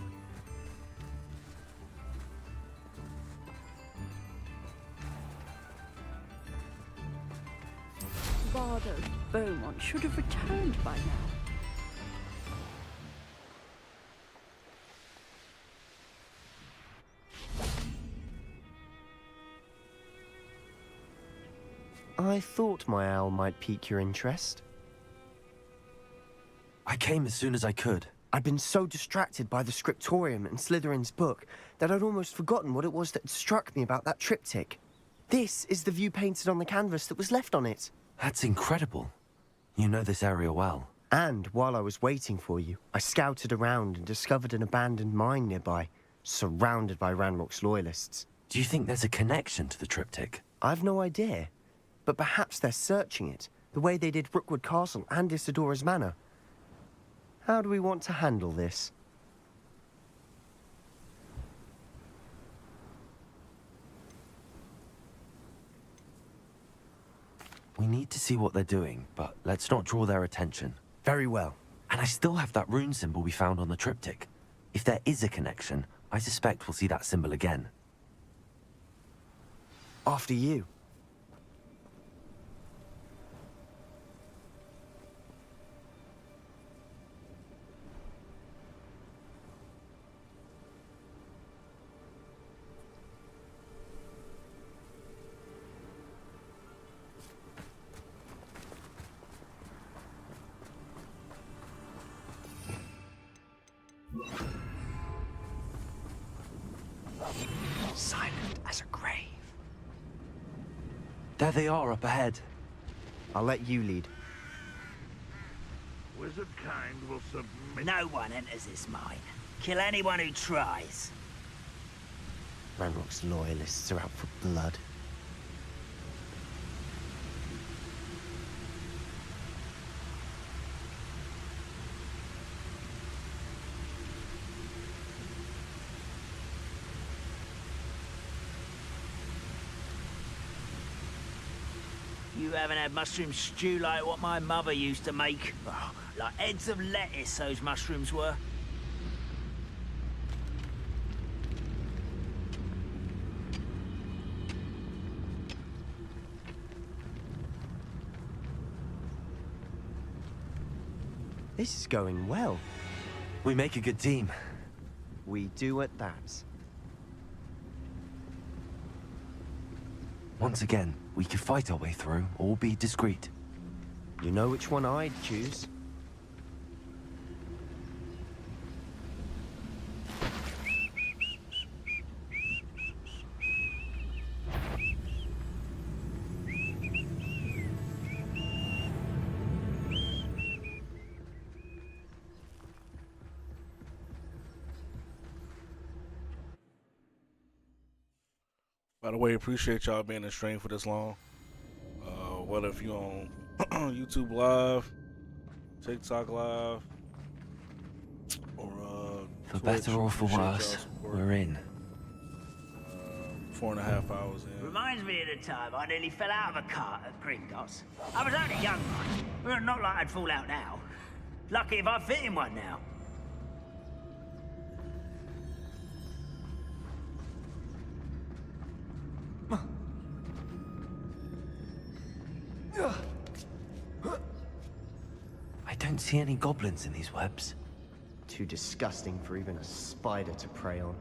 S18: Bardo Beaumont should have returned by now.
S19: I thought my owl might pique your interest.
S5: I came as soon as I could.
S19: I'd been so distracted by the scriptorium and Slytherin's book that I'd almost forgotten what it was that struck me about that triptych. This is the view painted on the canvas that was left on it.
S5: That's incredible. You know this area well.
S19: And while I was waiting for you, I scouted around and discovered an abandoned mine nearby, surrounded by Ranrock's loyalists.
S5: Do you think there's a connection to the triptych?
S19: I've no idea. But perhaps they're searching it, the way they did Rookwood Castle and Isidora's Manor. How do we want to handle this?
S5: We need to see what they're doing, but let's not draw their attention.
S19: Very well.
S5: And I still have that rune symbol we found on the triptych. If there is a connection, I suspect we'll see that symbol again.
S19: After you.
S7: Silent as a grave.
S5: There they are up ahead.
S19: I'll let you lead.
S17: Wizard kind will submit.
S8: No one enters this mine. Kill anyone who tries.
S19: Ranrock's loyalists are out for blood.
S8: You haven't had mushroom stew like what my mother used to make. Oh, like heads of lettuce, those mushrooms were.
S19: This is going well.
S5: We make a good team.
S19: We do at that.
S5: Once again, we could fight our way through, or be discreet.
S19: You know which one I'd choose.
S1: By the way, appreciate y'all being in stream for this long. Whether if you on YouTube Live, TikTok Live, or
S5: For
S1: Twitch,
S5: better or for
S1: appreciate y'all
S5: worse,
S1: support.
S5: we're in.
S1: 4.5 hours in.
S8: Reminds me of the time I nearly fell out of a cart at Gringotts. I was only young, mind. Well, not like I'd fall out now. Lucky if I fit in one now.
S5: I don't see any goblins in these webs.
S19: Too disgusting for even a spider to prey on.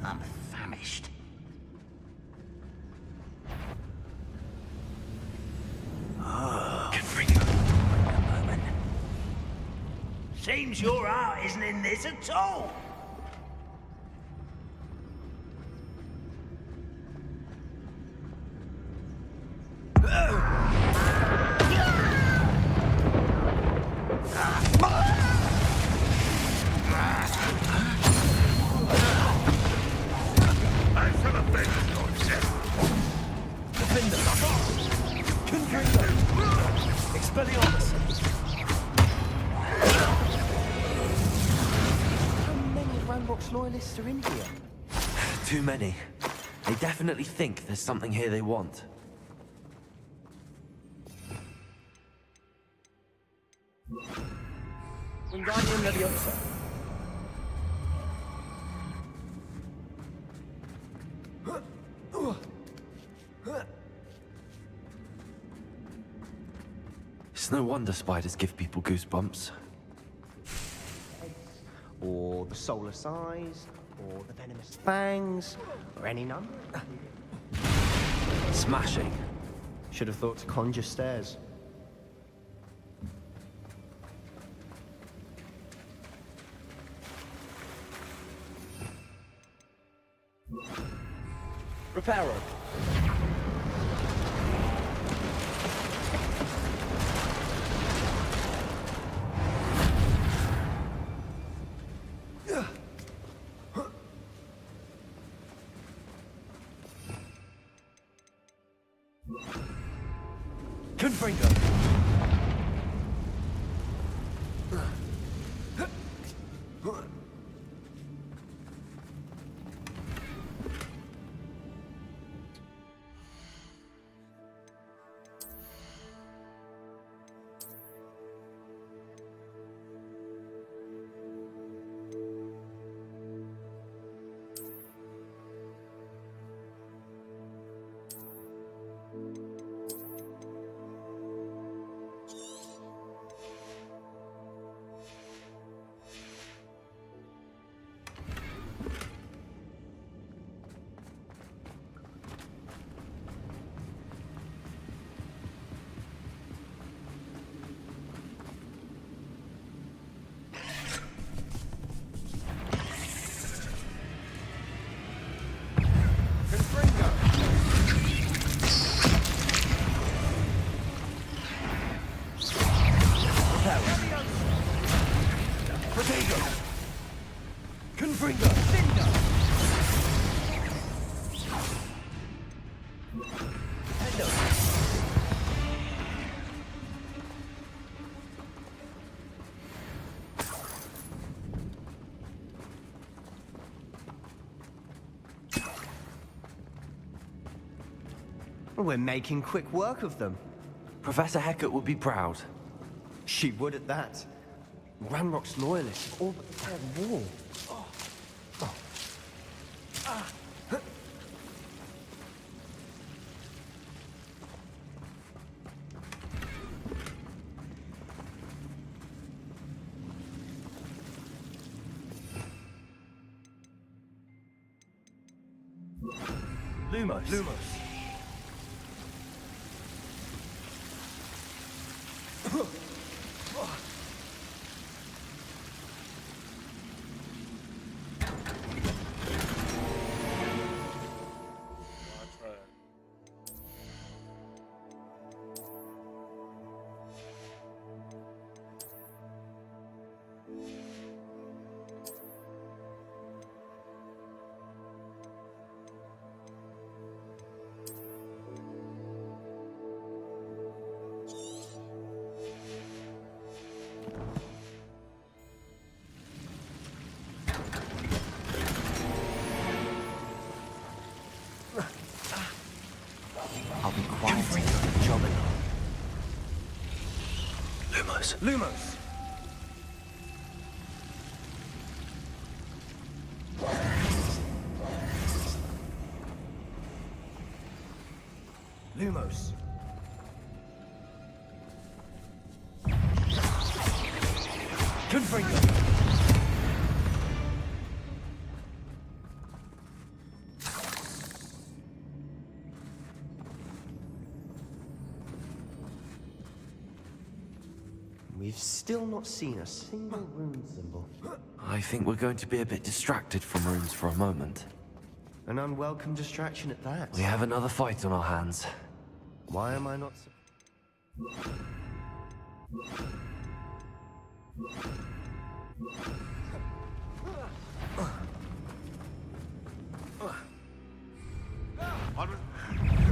S8: I'm famished. Oh. A moment. Seems your heart isn't in this at all.
S17: I shall avenge your death.
S19: Expelliarmus! How many Ranrock's loyalists are in here?
S5: Too many. They definitely think there's something here they want.
S2: Wingardium Leviosa.
S5: It's no wonder spiders give people goosebumps.
S19: Or the soulless eyes, or the venomous fangs, or any number.
S5: Smashing.
S19: Should have thought to conjure stairs.
S2: Reparo.
S19: Confringo.
S4: Potato! Confringo!
S19: We're making quick work of them.
S5: Professor Hecat would be proud.
S19: She would at that. Ranrock's loyalists all but declared war.
S4: Lumos.
S5: I'll be quiet and get the job done.
S4: Lumos.
S19: Lumos.
S4: Confringo.
S19: We've still not seen a single rune symbol.
S5: I think we're going to be a bit distracted from runes for a moment.
S19: An unwelcome distraction at that.
S5: We have another fight on our hands.
S19: Why am I not...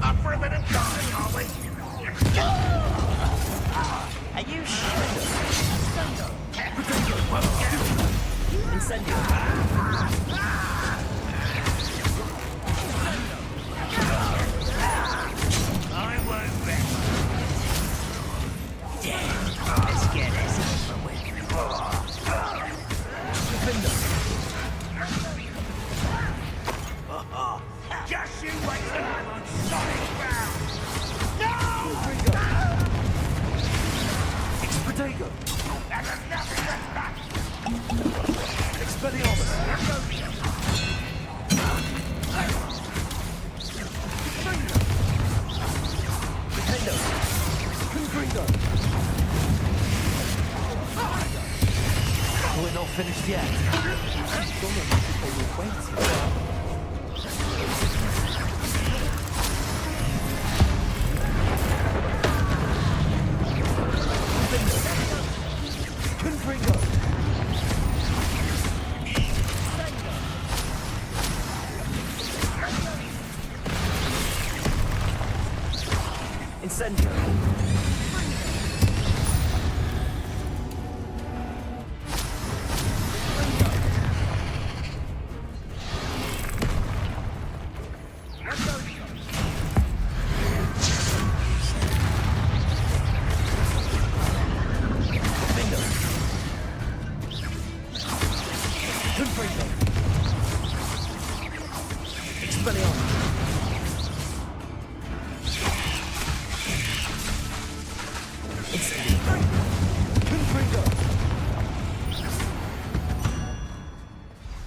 S17: Not for a bit of time, are we?
S8: Are you sure? Incendio. I won't rest. Let's get this over with. Just you wait till I'm on solid ground. No!
S4: Potato.
S17: That's enough of this back.
S4: Expelliarmus. Potato. Confringo.
S5: We're not finished yet.
S4: Confringo.
S19: Incendio.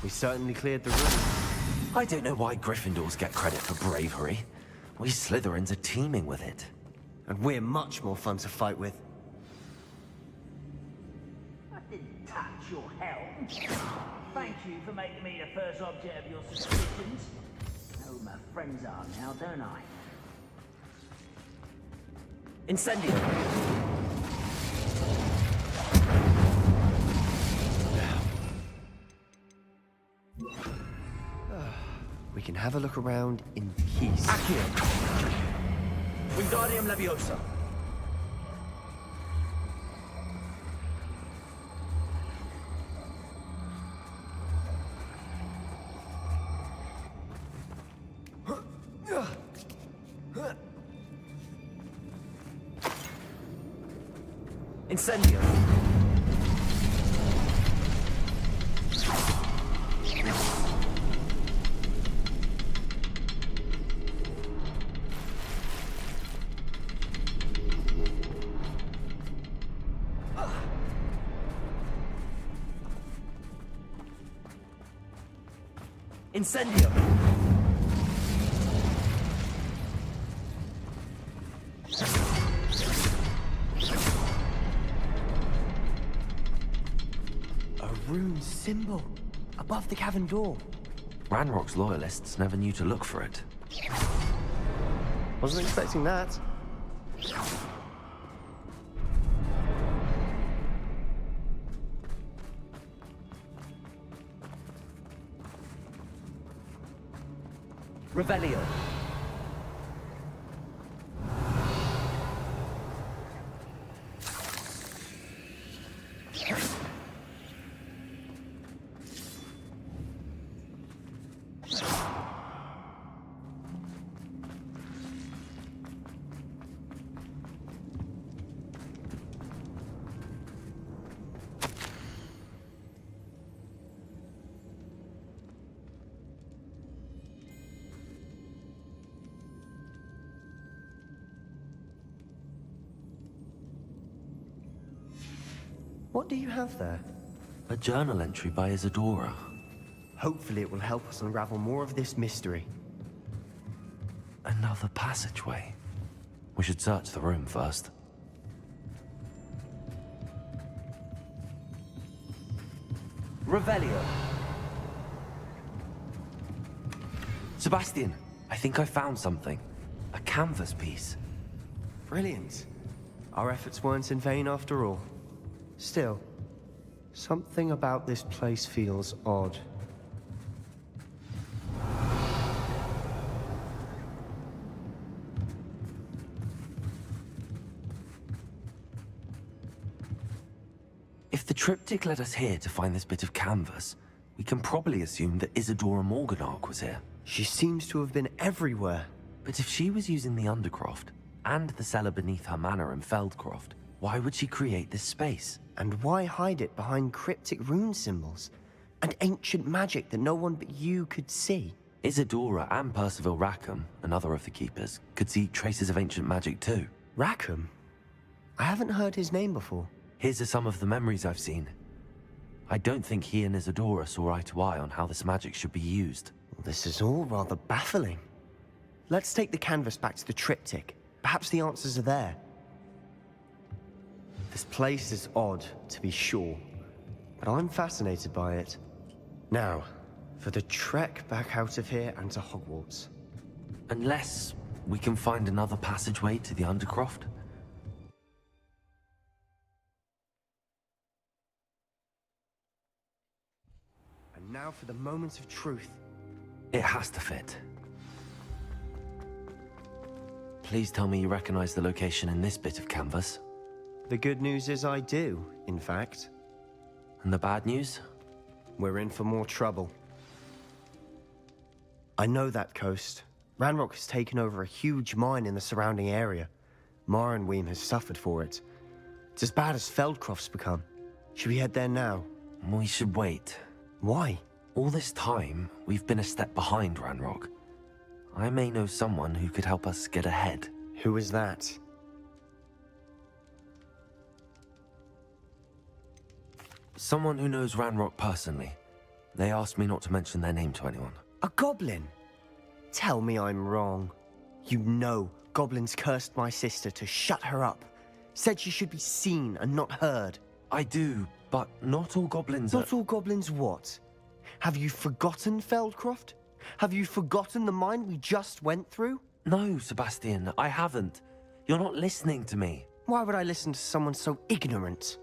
S19: We certainly cleared the room.
S5: I don't know why Gryffindors get credit for bravery. We Slytherins are teeming with it.
S19: And we're much more fun to fight with.
S8: I didn't touch your helm. Thank you for making me the first object of your suspicions. I know who my friends are now, don't I?
S19: Incendio. we can have a look around in peace.
S20: Accio! Wingardium Leviosa! Incendio! Incendio!
S19: A rune symbol above the cavern door.
S5: Ranrock's loyalists never knew to look for it.
S19: Wasn't expecting that.
S20: Revelio.
S19: What do you have there?
S5: A journal entry by Isadora.
S19: Hopefully it will help us unravel more of this mystery.
S5: Another passageway. We should search the room first.
S20: Revelio.
S5: Sebastian, I think I found something. A canvas piece.
S19: Brilliant. Our efforts weren't in vain after all. Still, something about this place feels odd.
S5: If the triptych led us here to find this bit of canvas, we can probably assume that Isadora Morganark was here.
S19: She seems to have been everywhere.
S5: But if she was using the Undercroft, and the cellar beneath her manor in Feldcroft, why would she create this space?
S19: And why hide it behind cryptic rune symbols? And ancient magic that no one but you could see?
S5: Isadora and Percival Rackham, another of the Keepers, could see traces of ancient magic too.
S19: Rackham? I haven't heard his name before.
S5: His are some of the memories I've seen. I don't think he and Isadora saw eye to eye on how this magic should be used.
S19: This is all rather baffling. Let's take the canvas back to the triptych. Perhaps the answers are there. This place is odd, to be sure, but I'm fascinated by it. Now, for the trek back out of here and to Hogwarts.
S5: Unless we can find another passageway to the Undercroft.
S19: And now for the moment of truth.
S5: It has to fit. Please tell me you recognize the location in this bit of canvas.
S19: The good news is I do, in fact.
S5: And the bad news?
S19: We're in for more trouble. I know that coast. Ranrock has taken over a huge mine in the surrounding area. Marrenweem has suffered for it. It's as bad as Feldcroft's become. Should we head there now?
S5: We should wait.
S19: Why?
S5: All this time, we've been a step behind Ranrock. I may know someone who could help us get ahead.
S19: Who is that?
S5: Someone who knows Ranrock personally. They asked me not to mention their name to anyone.
S19: A goblin? Tell me I'm wrong. You know goblins cursed my sister to shut her up. Said she should be seen and not heard.
S5: I do, but not all goblins
S19: Not all goblins what? Have you forgotten Feldcroft? Have you forgotten the mine we just went through?
S5: No, Sebastian, I haven't. You're not listening to me.
S19: Why would I listen to someone so ignorant?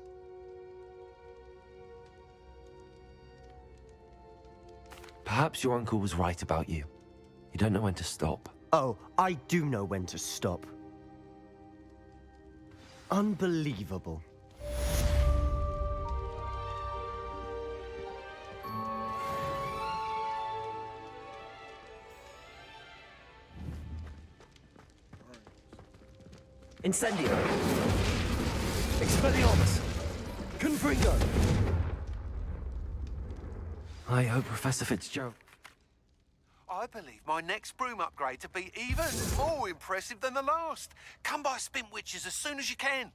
S5: Perhaps your uncle was right about you. You don't know when to stop.
S19: Oh, I do know when to stop. Unbelievable.
S20: Incendio. Expelliarmus. Confringo.
S5: I hope Professor Fitzgerald...
S3: I believe my next broom upgrade to be even more impressive than the last. Come by Spin Witches as soon as you can.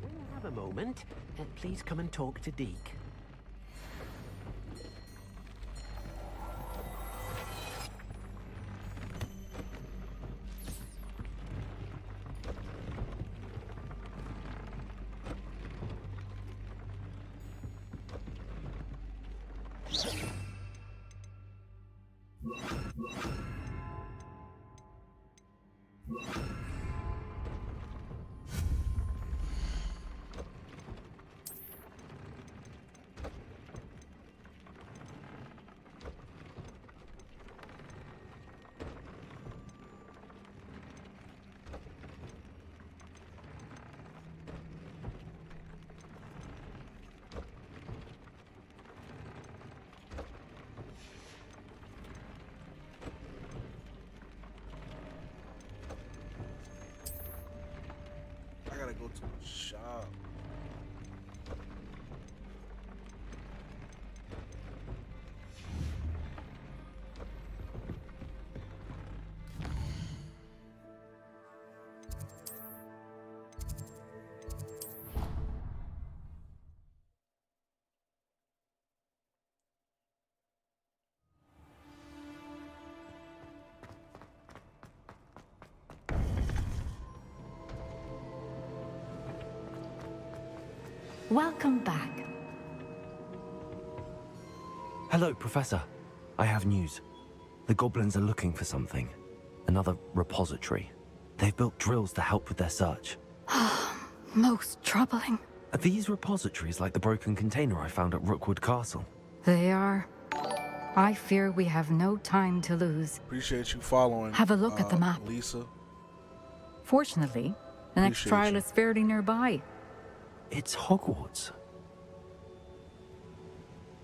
S21: When you have a moment, please come and talk to Deke.
S1: I gotta go to the shop.
S22: Welcome back.
S5: Hello, Professor. I have news. The goblins are looking for something. Another repository. They've built drills to help with their search.
S11: Most troubling.
S5: Are these repositories like the broken container I found at Rookwood Castle?
S11: They are. I fear we have no time to lose.
S1: Appreciate you following.
S11: Have a look at the map.
S1: Lisa.
S11: Fortunately, the next
S1: Appreciate
S11: trial
S1: you.
S11: is fairly nearby.
S5: It's Hogwarts.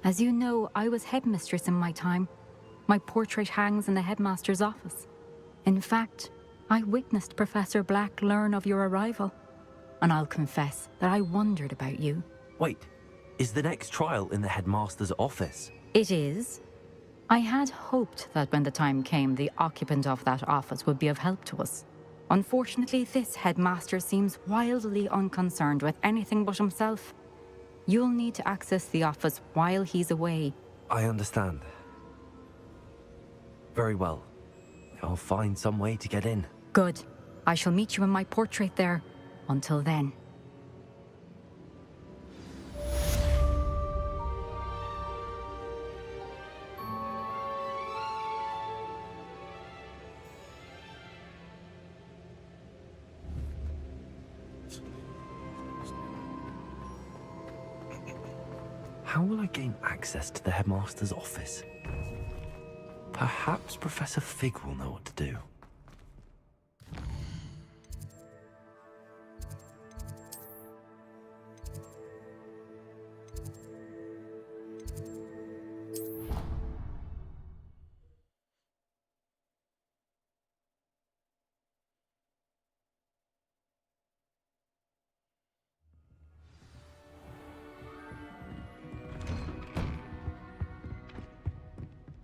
S11: As you know, I was headmistress in my time. My portrait hangs in the headmaster's office. In fact, I witnessed Professor Black learn of your arrival. And I'll confess that I wondered about you.
S5: Wait, is the next trial in the headmaster's office?
S11: It is. I had hoped that when the time came, the occupant of that office would be of help to us. Unfortunately, this headmaster seems wildly unconcerned with anything but himself. You'll need to access the office while he's away.
S5: I understand. Very well. I'll find some way to get in.
S11: Good. I shall meet you in my portrait there. Until then.
S5: How will I gain access to the headmaster's office? Perhaps Professor Fig will know what to do.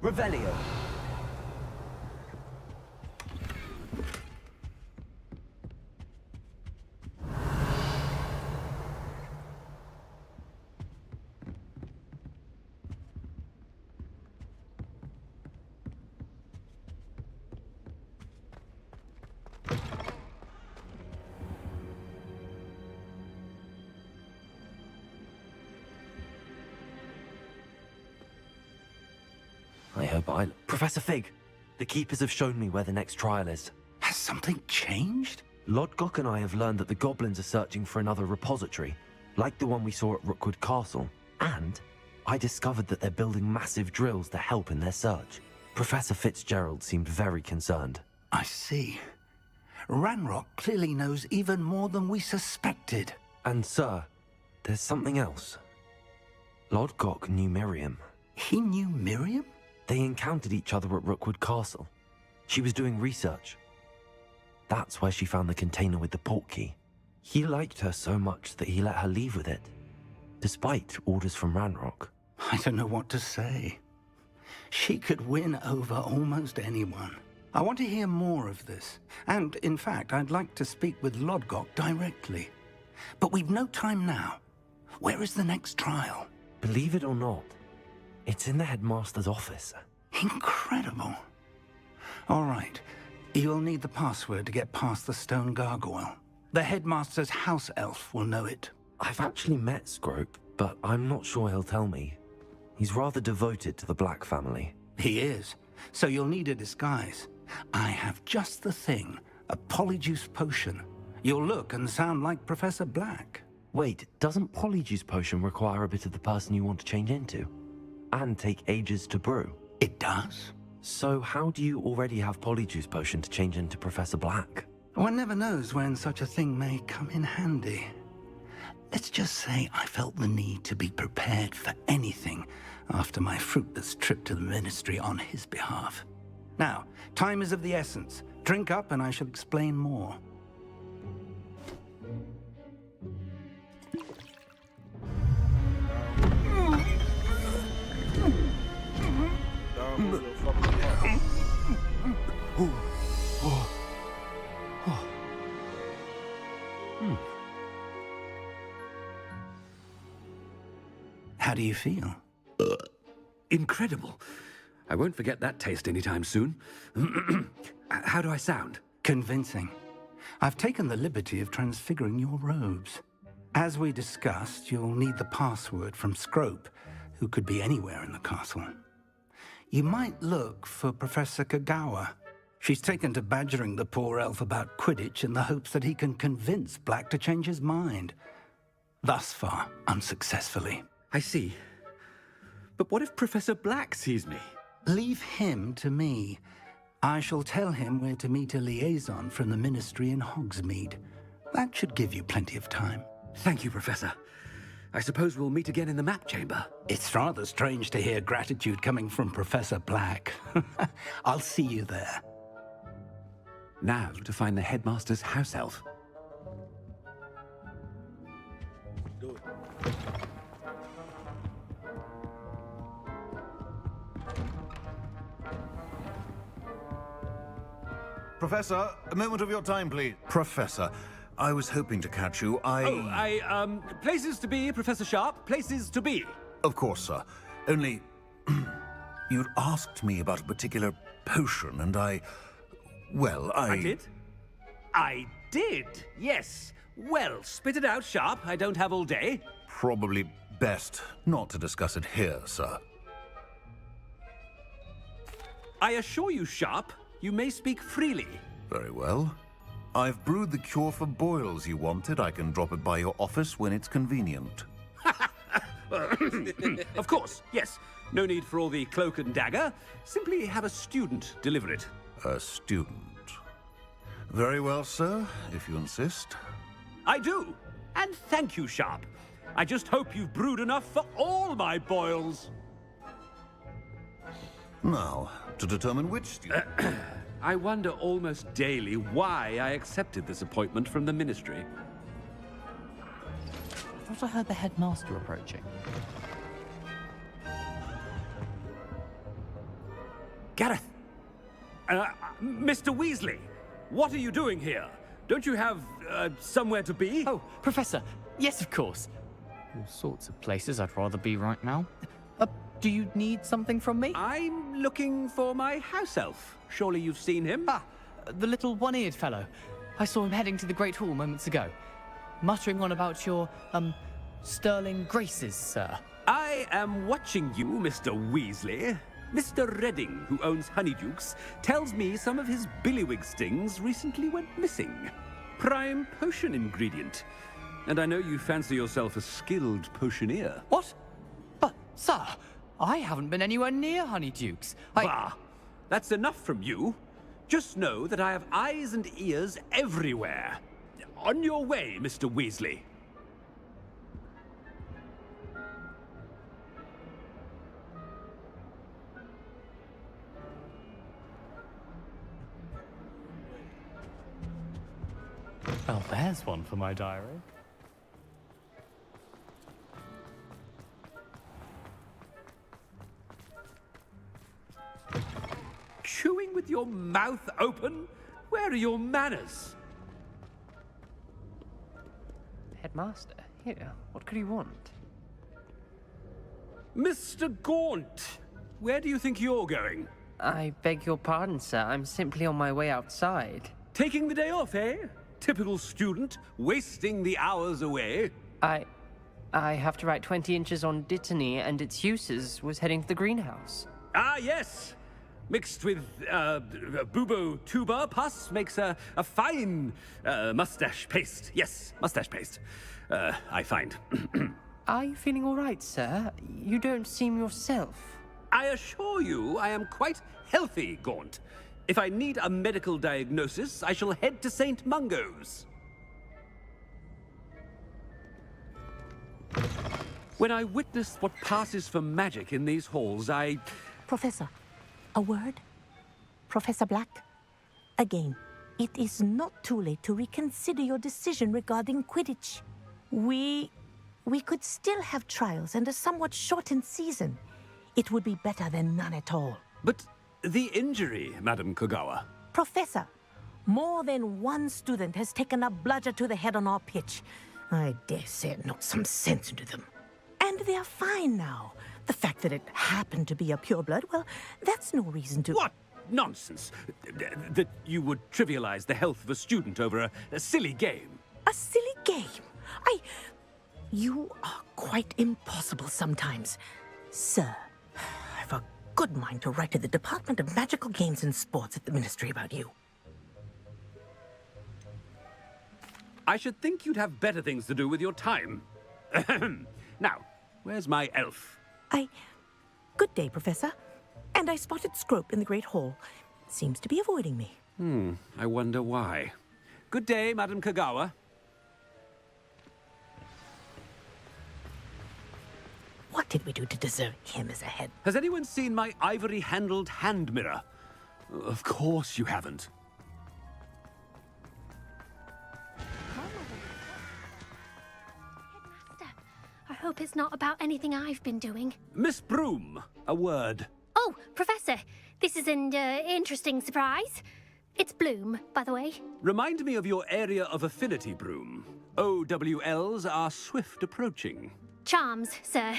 S20: Revelio.
S5: I hope Professor Fig, the Keepers have shown me where the next trial is.
S12: Has something changed?
S5: Lodgok and I have learned that the goblins are searching for another repository, like the one we saw at Rookwood Castle. And I discovered that they're building massive drills to help in their search. Professor Fitzgerald seemed very concerned.
S12: I see. Ranrock clearly knows even more than we suspected.
S5: And sir, there's something else. Lodgok knew Miriam.
S12: He knew Miriam?
S5: They encountered each other at Rookwood Castle. She was doing research. That's where she found the container with the portkey. He liked her so much that he let her leave with it, despite orders from Ranrock.
S12: I don't know what to say. She could win over almost anyone. I want to hear more of this. And, in fact, I'd like to speak with Lodgok directly. But we've no time now. Where is the next trial?
S5: Believe it or not, it's in the headmaster's office.
S12: Incredible. All right. You'll need the password to get past the stone gargoyle. The headmaster's house elf will know it.
S5: I've actually met Scrope, but I'm not sure he'll tell me. He's rather devoted to the Black family.
S12: He is. So you'll need a disguise. I have just the thing. A polyjuice potion. You'll look and sound like Professor Black.
S5: Wait, doesn't polyjuice potion require a bit of the person you want to change into? And take ages to brew?
S12: It does.
S5: So how do you already have polyjuice potion to change into Professor Black?
S12: One never knows when such a thing may come in handy. Let's just say I felt the need to be prepared for anything after my fruitless trip to the ministry on his behalf. Now, time is of the essence. Drink up and I shall explain more. How do you feel?
S23: Incredible. I won't forget that taste anytime soon. How do I sound?
S12: Convincing. I've taken the liberty of transfiguring your robes. As we discussed, you'll need the password from Scrope, who could be anywhere in the castle. You might look for Professor Kagawa. She's taken to badgering the poor elf about Quidditch in the hopes that he can convince Black to change his mind. Thus far, unsuccessfully.
S23: I see. But what if Professor Black sees me?
S12: Leave him to me. I shall tell him where to meet a liaison from the Ministry in Hogsmeade. That should give you plenty of time.
S23: Thank you, Professor. I suppose we'll meet again in the map chamber.
S12: It's rather strange to hear gratitude coming from Professor Black. I'll see you there.
S23: Now to find the headmaster's house elf.
S1: Do it.
S6: Professor, a moment of your time, please. Professor, I was hoping to catch you.
S23: Places to be, Professor Sharp. Places to be.
S6: Of course, sir. Only, you'd asked me about a particular potion, and I
S23: did? I did, yes. Well, spit it out, Sharp. I don't have all day.
S6: Probably best not to discuss it here, sir.
S23: I assure you, Sharp, you may speak freely.
S6: Very well. I've brewed the cure for boils you wanted. I can drop it by your office when it's convenient.
S23: Of course, yes. No need for all the cloak and dagger. Simply have a student deliver it.
S6: A student. Very well, sir, if you insist.
S23: I do. And thank you, Sharp. I just hope you've brewed enough for all my boils.
S6: Now, to determine which student...
S23: I wonder almost daily why I accepted this appointment from the Ministry.
S13: I thought I heard the headmaster approaching.
S23: Gareth! Mr. Weasley, what are you doing here? Don't you have, somewhere to be?
S13: Oh, Professor, yes, of course. All sorts of places I'd rather be right now. Do you need something from me?
S23: I'm looking for my house elf. Surely you've seen him?
S13: Ah, the little one-eared fellow. I saw him heading to the Great Hall moments ago, muttering on about your, sterling graces, sir.
S23: I am watching you, Mr. Weasley. Mr. Redding, who owns Honeydukes, tells me some of his billywig stings recently went missing. Prime potion ingredient. And I know you fancy yourself a skilled potioneer.
S13: What? But, sir, I haven't been anywhere near Honeydukes.
S23: Bah! That's enough from you. Just know that I have eyes and ears everywhere. On your way, Mr. Weasley.
S13: Well, there's one for my diary.
S23: Chewing with your mouth open? Where are your manners?
S13: Headmaster, here, what could he want?
S23: Mr. Gaunt, where do you think you're going?
S14: I beg your pardon, sir. I'm simply on my way outside.
S23: Taking the day off, eh? Typical student, wasting the hours away.
S14: I have to write 20 inches on Dittany and its uses. Was heading to the greenhouse.
S23: Ah, yes. Mixed with bubo tuber pus makes a fine mustache paste. Yes, mustache paste. I find.
S14: Are you feeling all right, sir? You don't seem yourself.
S23: I assure you I am quite healthy, Gaunt. If I need a medical diagnosis, I shall head to St. Mungo's. When I witness what passes for magic in these halls,
S24: Professor, a word? Professor Black? Again, it is not too late to reconsider your decision regarding Quidditch. We could still have trials and a somewhat shortened season. It would be better than none at all.
S23: But the injury, Madam Kogawa.
S24: Professor, more than one student has taken a bludger to the head on our pitch. I dare say it knocked some sense into them. And they're fine now. The fact that it happened to be a pureblood, well, that's no reason to...
S23: What nonsense! That you would trivialize the health of a student over a silly game.
S24: A silly game? You are quite impossible sometimes. Sir, I've a good mind to write to the Department of Magical Games and Sports at the Ministry about you.
S23: I should think you'd have better things to do with your time. Now, where's my elf?
S24: Good day, Professor. And I spotted Scrope in the Great Hall. Seems to be avoiding me.
S23: I wonder why. Good day, Madam Kagawa.
S24: What did we do to deserve him as a head?
S23: Has anyone seen my ivory-handled hand mirror? Of course you haven't.
S9: I hope it's not about anything I've been doing.
S23: Miss Broom, a word.
S9: Oh, Professor, this is an interesting surprise. It's Bloom, by the way.
S23: Remind me of your area of affinity, Broom. OWLs are swift approaching.
S9: Charms, sir.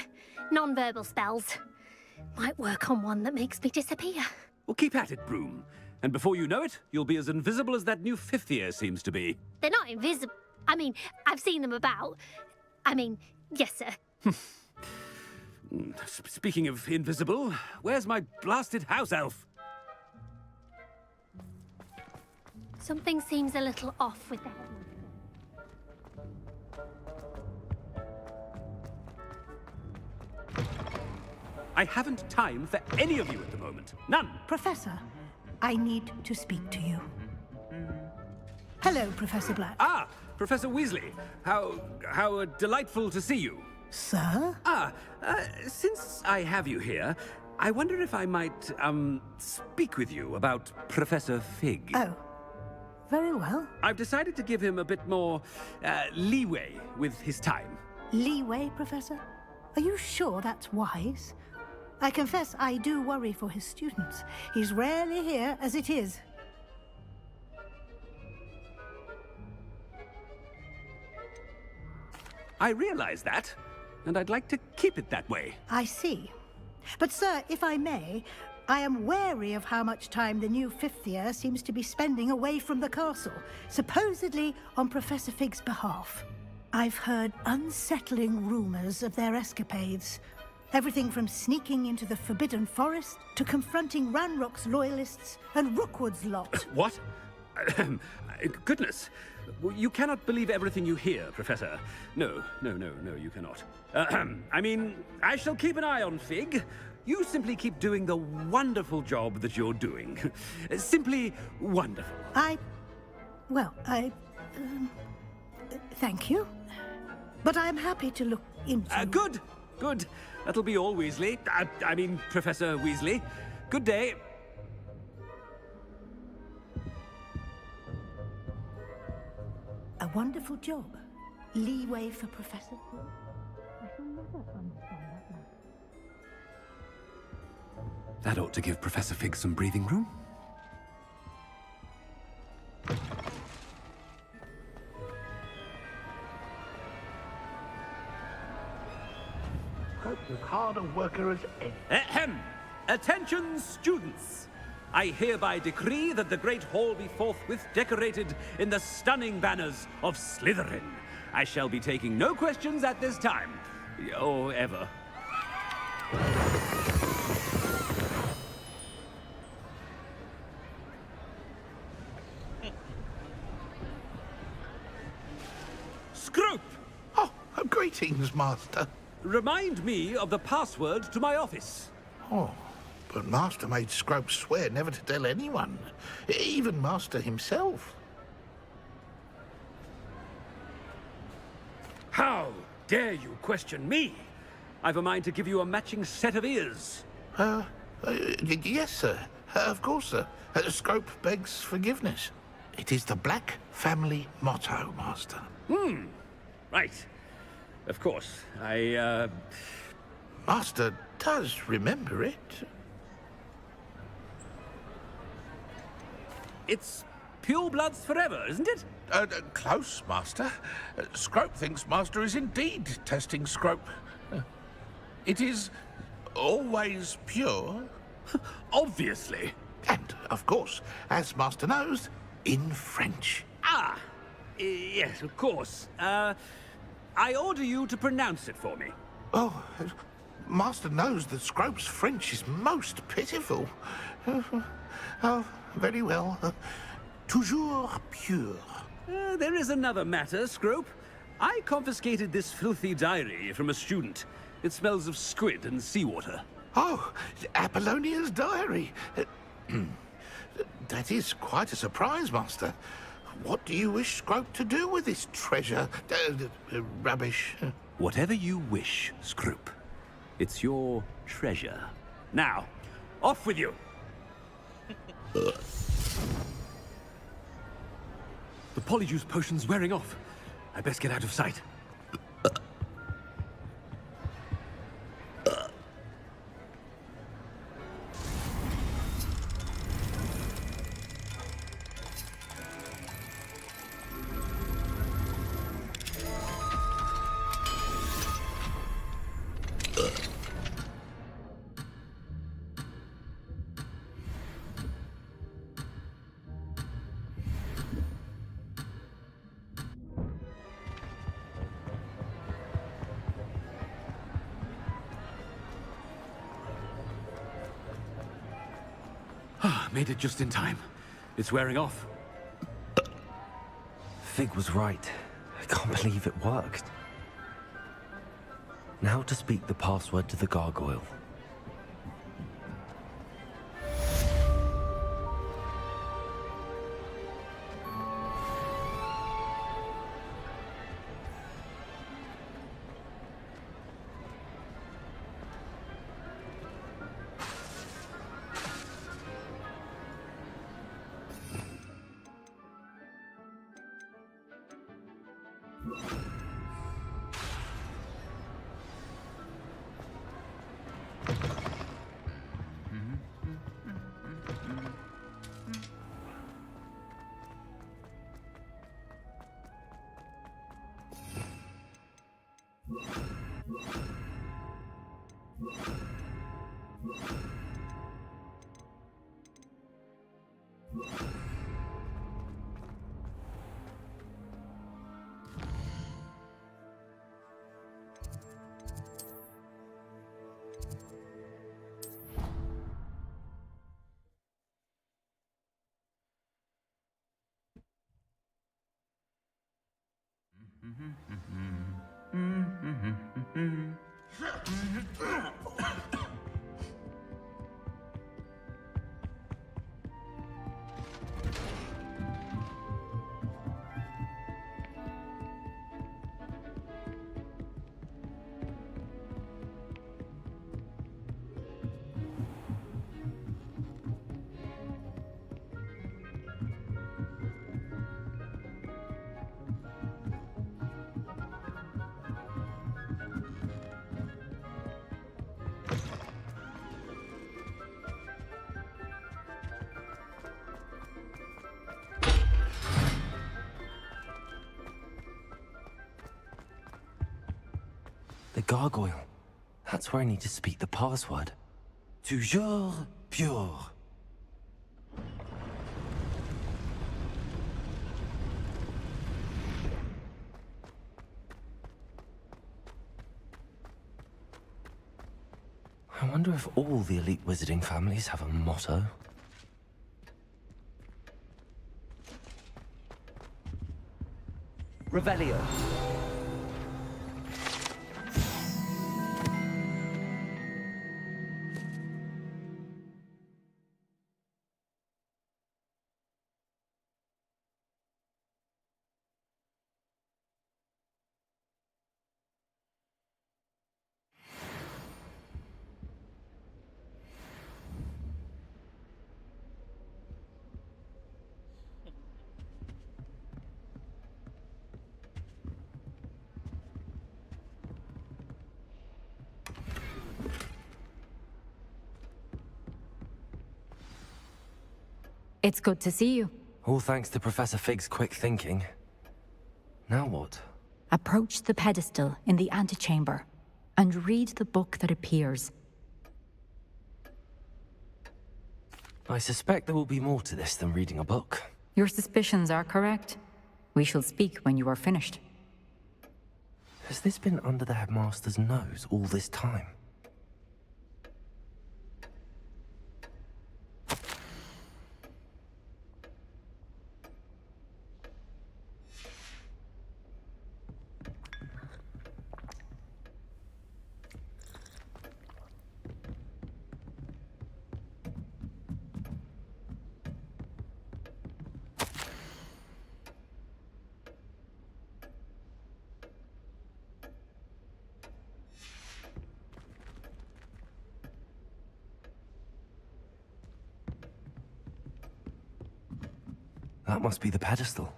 S9: Non-verbal spells. Might work on one that makes me disappear.
S23: Well, keep at it, Broom. And before you know it, you'll be as invisible as that new fifth year seems to be.
S9: They're not invisible. I mean, I've seen them about. I mean, yes, sir.
S23: Speaking of invisible, where's my blasted house elf?
S9: Something seems a little off with that.
S23: I haven't time for any of you at the moment. None.
S10: Professor, I need to speak to you. Hello, Professor Black.
S23: Ah, Professor Weasley. How delightful to see you.
S10: Sir?
S23: Since I have you here, I wonder if I might, speak with you about Professor Fig.
S10: Oh, very well.
S23: I've decided to give him a bit more, leeway with his time.
S10: Leeway, Professor? Are you sure that's wise? I confess I do worry for his students. He's rarely here as it is.
S23: I realize that, and I'd like to keep it that way.
S10: I see. But, sir, if I may, I am wary of how much time the new fifth year seems to be spending away from the castle, supposedly on Professor Fig's behalf. I've heard unsettling rumors of their escapades. Everything from sneaking into the Forbidden Forest to confronting Ranrock's loyalists and Rookwood's lot.
S23: What? Goodness. You cannot believe everything you hear, Professor. No, you cannot. I mean, I shall keep an eye on Fig. You simply keep doing the wonderful job that you're doing. Simply wonderful.
S10: Thank you. But I'm happy to look into...
S23: Good. That'll be all, Weasley. I mean, Professor Weasley. Good day.
S10: A wonderful job. Leeway for Professor Fig. I shall never understand that one.
S23: That ought to give Professor Fig some breathing room.
S17: Scope's as hard a worker as any.
S23: Ahem! Attention, students! I hereby decree that the Great Hall be forthwith decorated in the stunning banners of Slytherin. I shall be taking no questions at this time. Or ever. Scrope!
S17: Oh, greetings, Master.
S23: Remind me of the password to my office.
S17: Oh, but Master made Scrope swear never to tell anyone, even Master himself.
S23: How dare you question me? I've a mind to give you a matching set of ears.
S17: Yes, sir. Of course, sir. Scrope begs forgiveness. It is the Black family motto, Master.
S23: Right. Of course.
S17: Master does remember it.
S23: It's purebloods forever, isn't it?
S17: Close, Master. Scrope thinks Master is indeed testing Scrope. It is always pure.
S23: Obviously.
S17: And, of course, as Master knows, in French.
S23: Yes, of course. I order you to pronounce it for me.
S17: Oh, Master knows that Scrope's French is most pitiful. Oh, very well. Toujours pure.
S23: There is another matter, Scrope. I confiscated this filthy diary from a student. It smells of squid and seawater.
S17: Oh, Apollonia's diary. That is quite a surprise, Master. What do you wish Scrope to do with this treasure? Rubbish.
S23: Whatever you wish, Scrope. It's your treasure. Now, off with you! The polyjuice potion's wearing off. I best get out of sight. Made it just in time. It's wearing off.
S5: Fig was right. I can't believe it worked. Now to speak the password to the gargoyle. The gargoyle. That's where I need to speak the password. Toujours pure. I wonder if all the elite wizarding families have a motto.
S20: Revelio.
S11: It's good to see you.
S5: All thanks to Professor Fig's quick thinking. Now what?
S11: Approach the pedestal in the antechamber and read the book that appears.
S5: I suspect there will be more to this than reading a book.
S11: Your suspicions are correct. We shall speak when you are finished.
S5: Has this been under the headmaster's nose all this time? That must be the pedestal.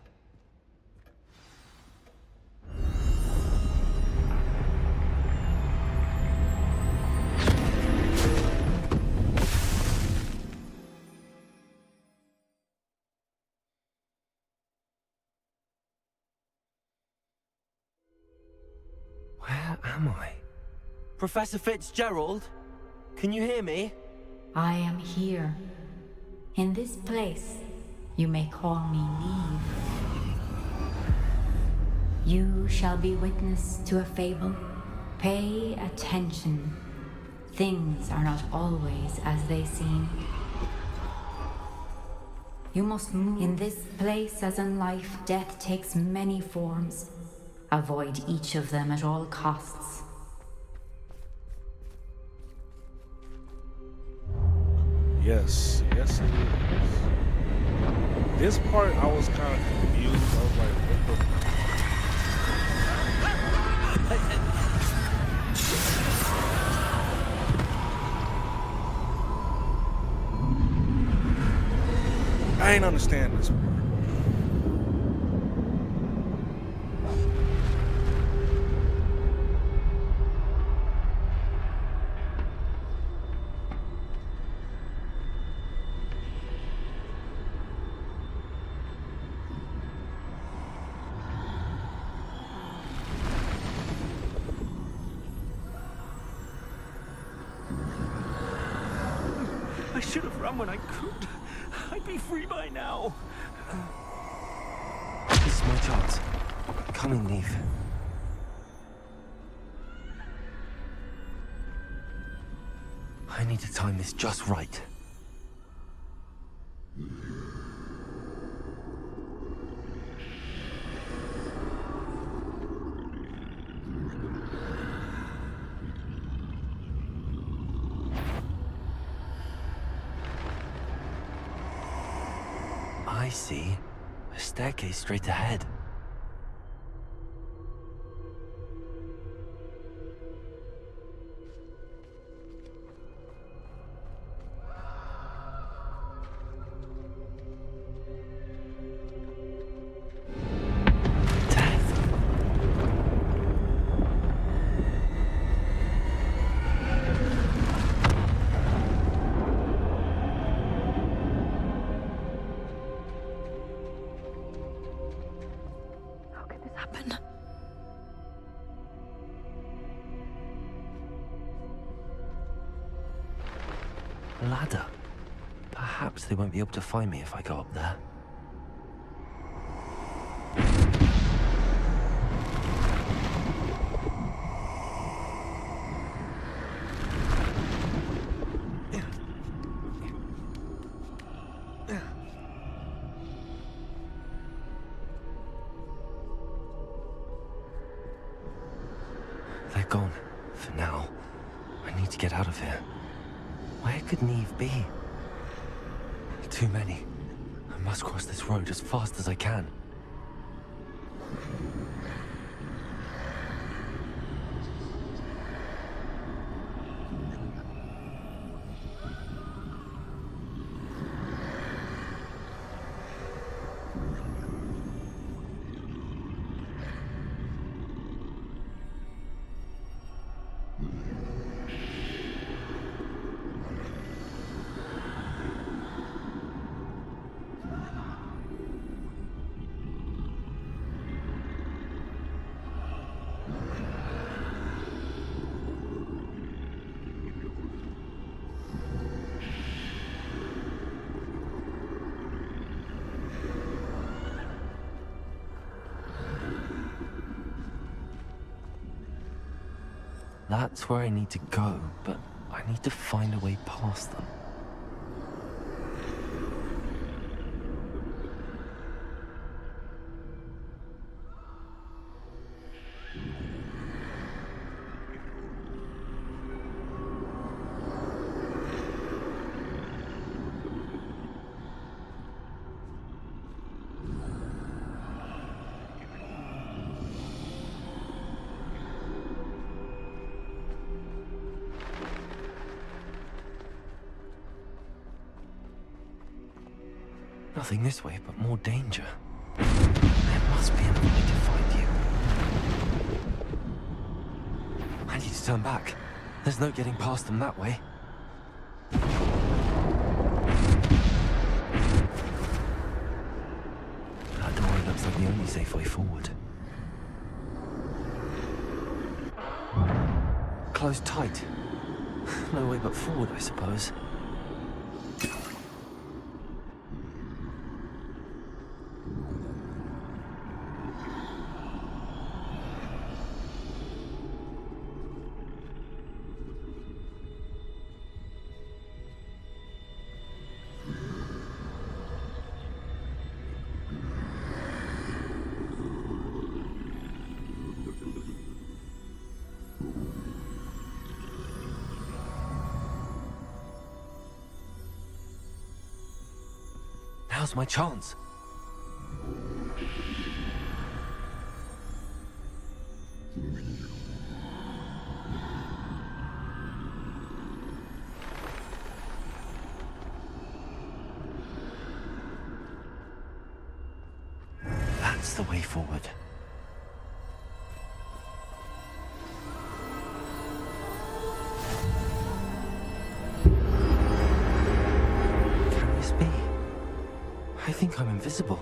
S5: Where am I?
S20: Professor Fitzgerald? Can you hear me?
S11: I am here. In this place, you may call me Neve. You shall be witness to a fable. Pay attention. Things are not always as they seem. You must move. In this place, as in life, death takes many forms. Avoid each of them at all costs.
S1: Yes, yes it is. This part I was kind of confused. I was like, what the... I ain't understand this part.
S23: I should have run when I could. I'd be free by now.
S5: This is my chance. Coming, Neve. I need to time this just right. I see. A staircase straight ahead. A ladder. Perhaps they won't be able to find me if I go up there. They're gone. For now. I need to get out of here. Where could Neve be? Too many. I must cross this road as fast as I can. That's where I need to go, but I need to find a way past them. Nothing this way, but more danger. There must be another way to find you. I need to turn back. There's no getting past them that way. That doorway looks like the only safe way forward. Closed tight. No way but forward, I suppose. Now's my chance. That's the way forward. Can this be? I think I'm invisible.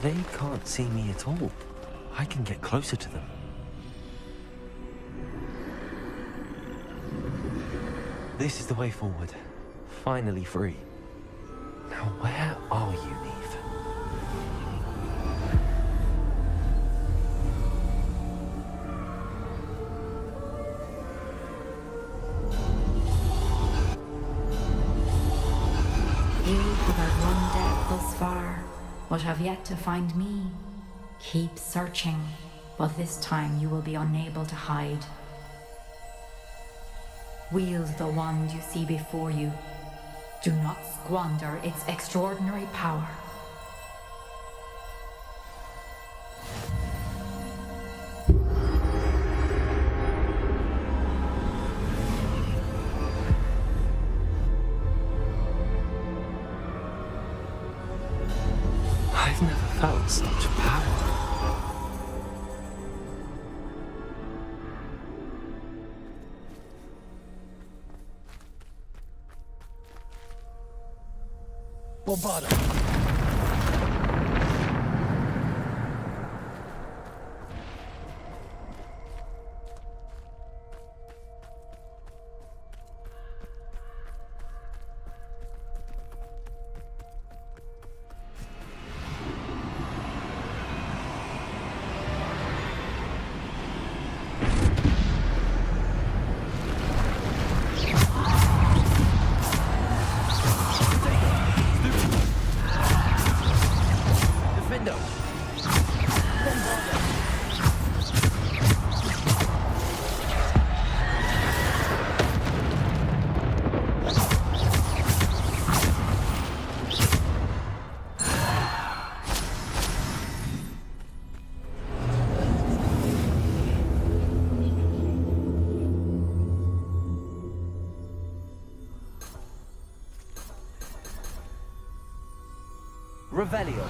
S5: They can't see me at all. I can get closer to them. This is the way forward. Finally free. Now where are you, Neve?
S22: You who have run death thus far, but have yet to find me. Keep searching, but this time you will be unable to hide. Wield the wand you see before you. Do not squander its extraordinary power.
S5: I've never felt such power.
S12: Bobada.
S20: Revelio.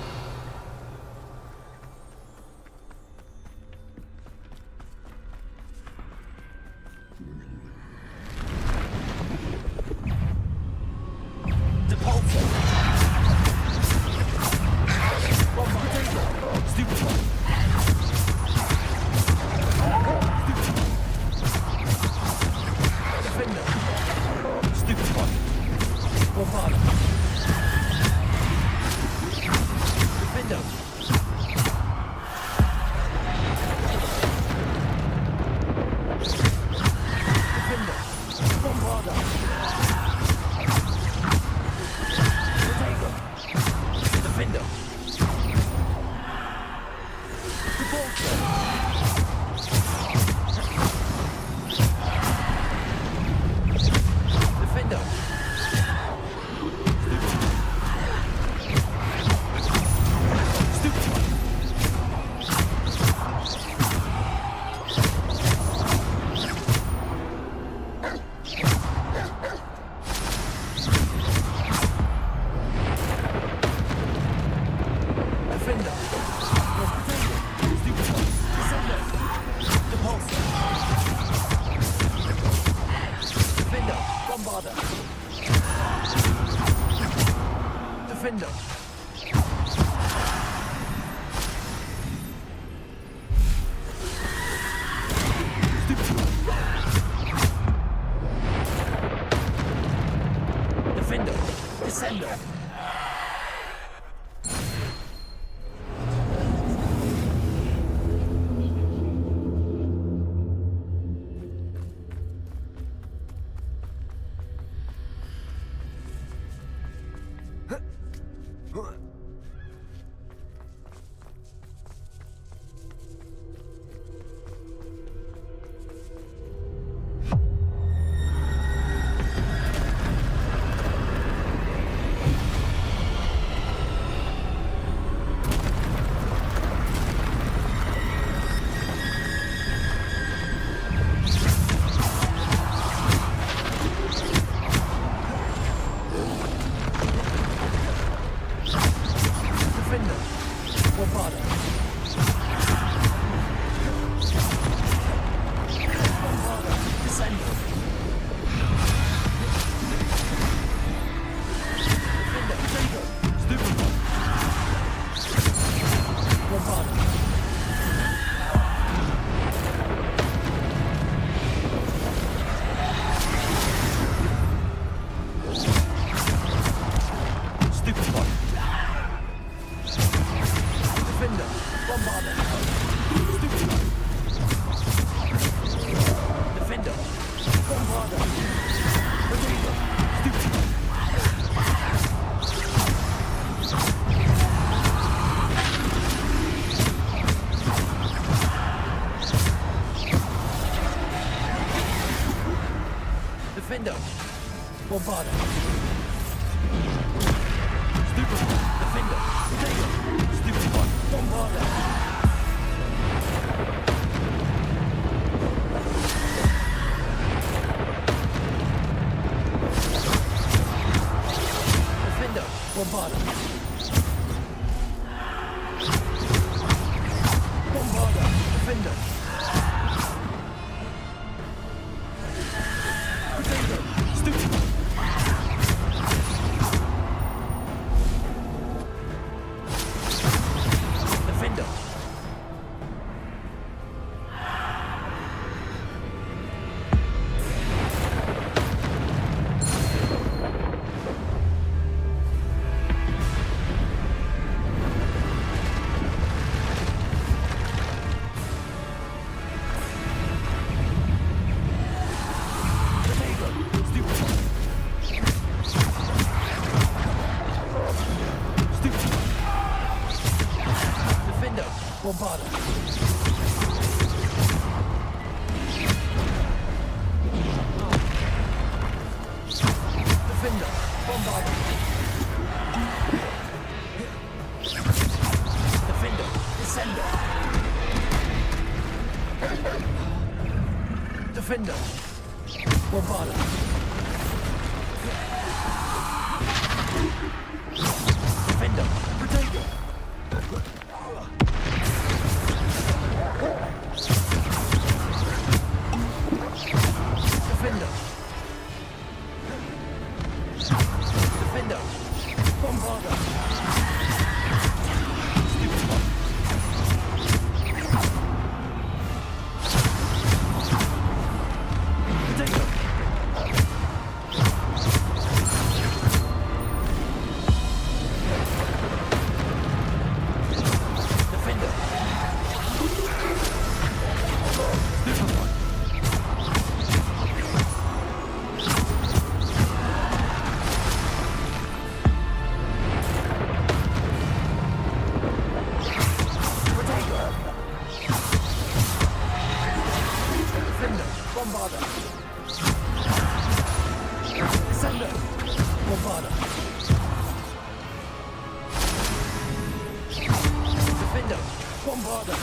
S12: Defender! Bombarda! Stupefy! Defender! Potato! Stupefy! Bombarda! Defender! Bombarda! Bombarda! Defender! Potato! Stupefy! Defender! Defender! Bombarda! Defender! Bombarda! Defender! Descender! Defender! Bombarda! Defender! Protego! Defender! Defender! Bombarda! Potato! Defender! Defender! Bombarda! Descender! Bombarda! Defender! Bombarda!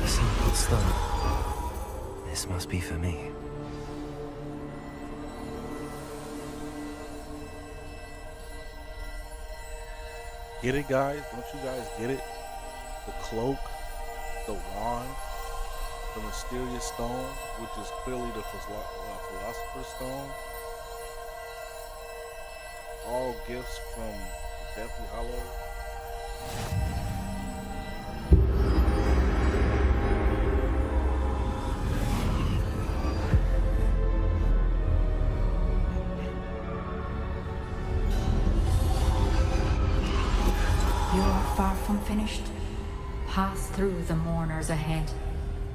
S5: A simple stone. This must be for me.
S1: Get it, guys? Don't you guys get it? The cloak, the wand, the mysterious stone, which is clearly the philosopher's stone. All gifts from the Deathly Hollow.
S22: You are far from finished. Pass through the mourners ahead.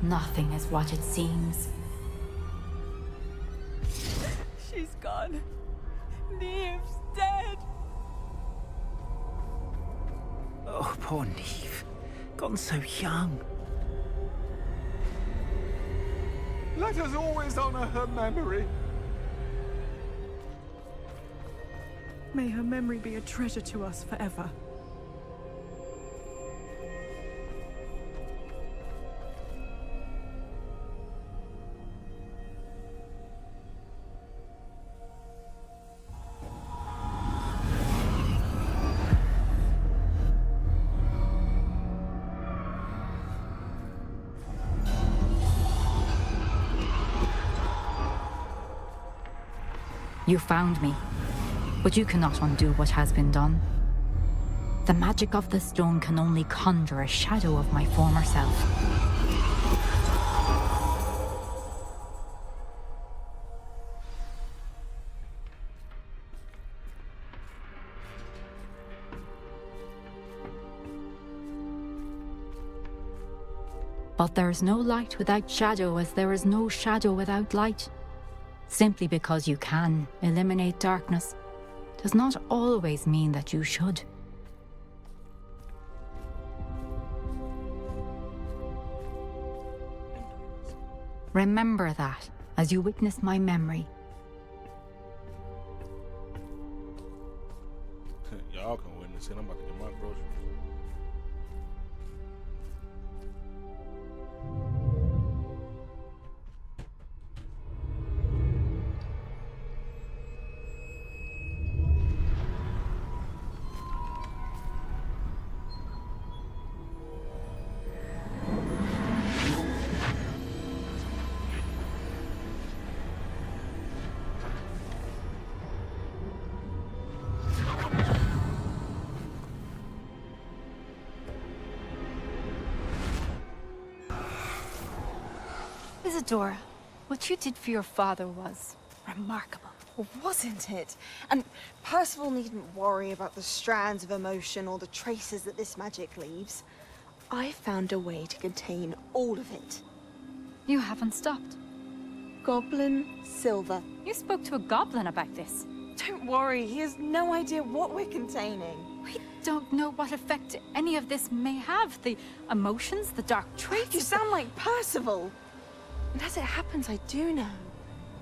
S22: Nothing is what it seems.
S7: She's gone. Neve's dead.
S12: Oh, poor Neve. Gone so young.
S15: Let us always honor her memory.
S7: May her memory be a treasure to us forever.
S11: You found me. But you cannot undo what has been done. The magic of the stone can only conjure a shadow of my former self. But there is no light without shadow, as there is no shadow without light. Simply because you can eliminate darkness does not always mean that you should. Remember that as you witness my memory.
S1: Y'all can witness it. I'm about to get my groceries.
S2: Isadora, what you did for your father was remarkable.
S4: Well, wasn't it? And Percival needn't worry about the strands of emotion or the traces that this magic leaves. I found a way to contain all of it.
S2: You haven't stopped.
S4: Goblin Silver.
S2: You spoke to a goblin about this.
S4: Don't worry, he has no idea what we're containing.
S2: We don't know what effect any of this may have. The emotions, the dark traits.
S4: You sound like Percival. And as it happens, I do know.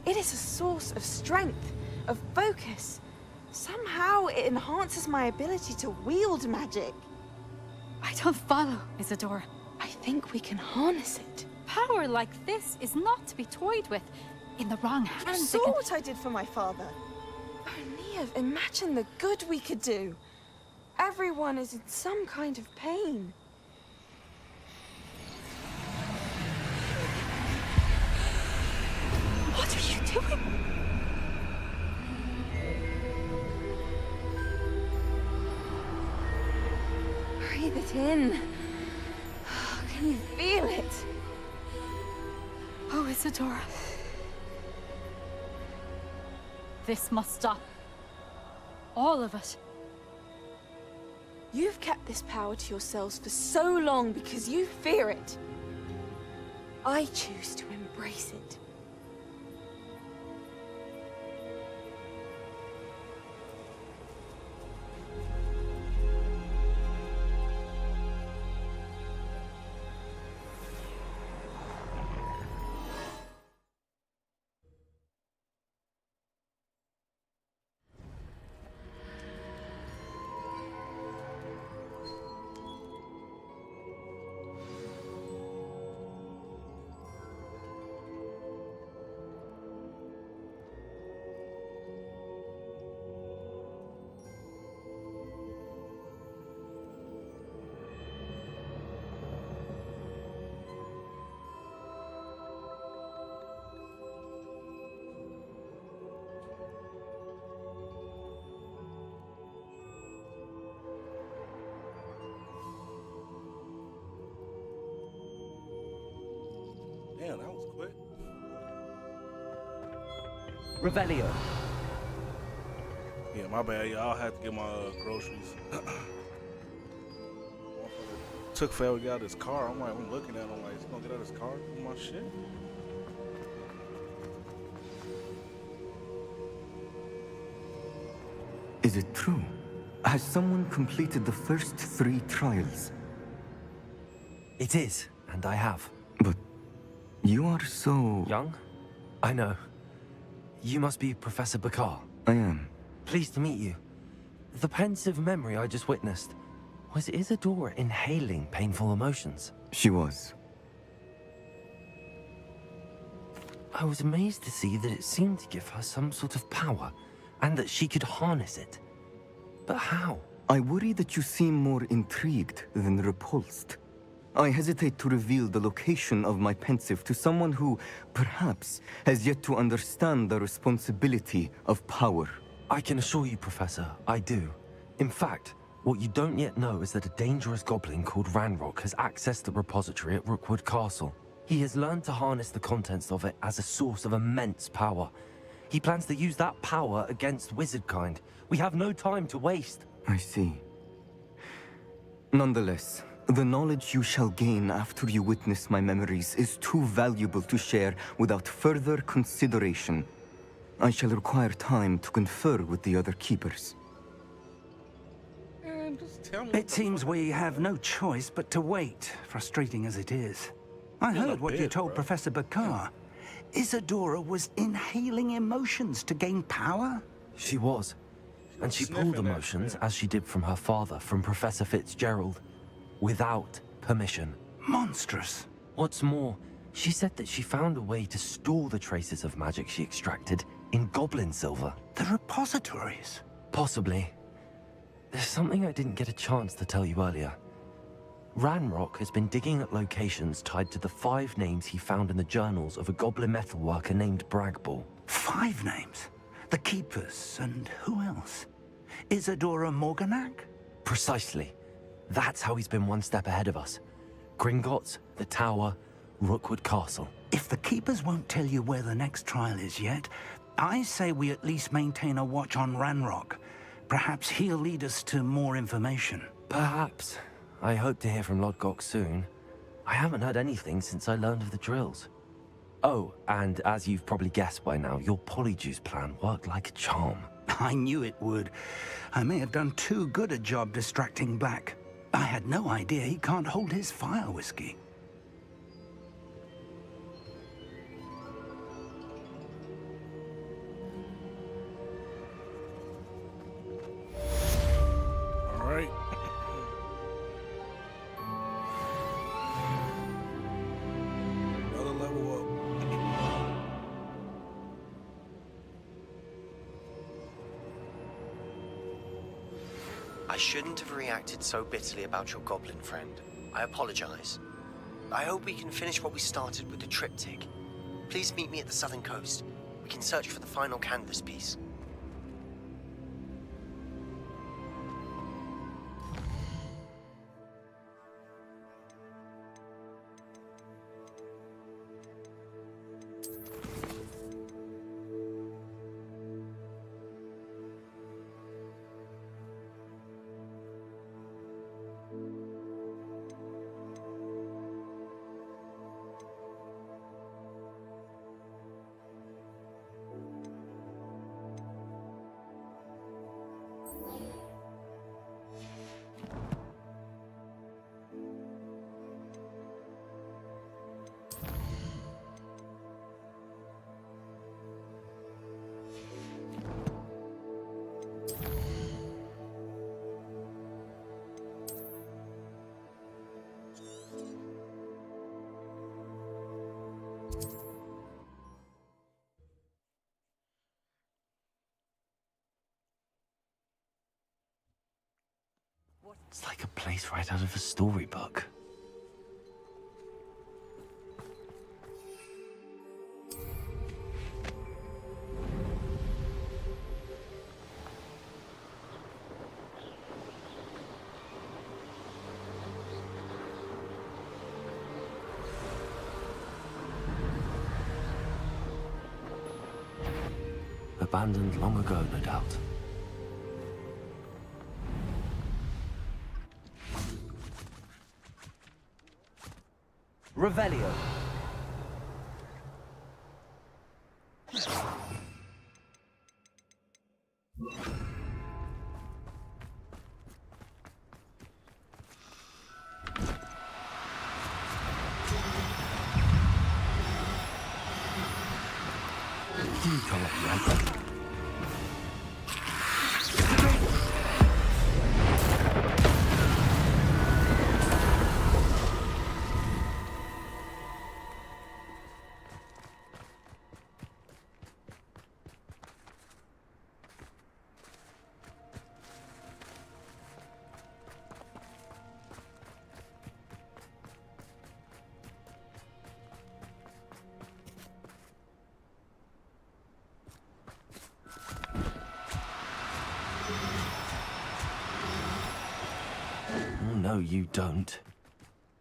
S4: It is a source of strength, of focus. Somehow it enhances my ability to wield magic.
S2: I don't follow, Isadora.
S4: I think we can harness it.
S2: Power like this is not to be toyed with. In the wrong hands,
S4: You saw what I did for my father. Oh, Neve, imagine the good we could do. Everyone is in some kind of pain.
S2: What are you doing?
S4: Breathe it in. Can you feel it?
S2: Oh, Isadora. This must stop. All of it.
S4: You've kept this power to yourselves for so long because you fear it. I choose to embrace it.
S1: Damn, that was quick.
S20: Revelio.
S1: Yeah, my bad, y'all. I had to get my groceries. Took forever to get out of his car. I'm looking at him like, he's gonna get out of his car with my shit.
S16: Is it true? Has someone completed the first 3 trials?
S5: It is, and I have.
S16: But you are so...
S5: young? I know. You must be Professor Bakar.
S16: I am.
S5: Pleased to meet you. The pensive memory I just witnessed, was Isadora inhaling painful emotions?
S16: She was.
S5: I was amazed to see that it seemed to give her some sort of power, and that she could harness it. But how?
S16: I worry that you seem more intrigued than repulsed. I hesitate to reveal the location of my pensive to someone who, perhaps, has yet to understand the responsibility of power.
S5: I can assure you, Professor, I do. In fact, what you don't yet know is that a dangerous goblin called Ranrock has accessed the repository at Rookwood Castle. He has learned to harness the contents of it as a source of immense power. He plans to use that power against wizardkind. We have no time to waste.
S16: I see. Nonetheless, the knowledge you shall gain after you witness my memories is too valuable to share without further consideration. I shall require time to confer with the other keepers.
S12: It seems we have no choice but to wait, frustrating as it is. I heard what you told Professor Bakar. Isadora was inhaling emotions to gain power?
S5: She was. And she pulled emotions, as she did from her father, from Professor Fitzgerald, without permission.
S12: Monstrous.
S5: What's more, she said that she found a way to store the traces of magic she extracted in goblin silver.
S12: The repositories?
S5: Possibly. There's something I didn't get a chance to tell you earlier. Ranrock has been digging at locations tied to the 5 names he found in the journals of a goblin metalworker named Bragball.
S12: 5 names? The Keepers, and who else? Isadora Morganac?
S5: Precisely. That's how he's been one step ahead of us. Gringotts, the Tower, Rookwood Castle.
S12: If the Keepers won't tell you where the next trial is yet, I say we at least maintain a watch on Ranrock. Perhaps he'll lead us to more information.
S5: Perhaps. I hope to hear from Lodgok soon. I haven't heard anything since I learned of the drills. Oh, and as you've probably guessed by now, your polyjuice plan worked like a charm.
S12: I knew it would. I may have done too good a job distracting Black. I had no idea he can't hold his fire whiskey.
S1: All right. Another level up.
S3: I shouldn't have reacted so bitterly about your goblin friend. I apologize. I hope we can finish what we started with the triptych. Please meet me at the southern coast. We can search for the final canvas piece.
S5: It's like a place right out of a storybook. Abandoned long ago, no doubt.
S20: Revelio.
S5: No, you don't.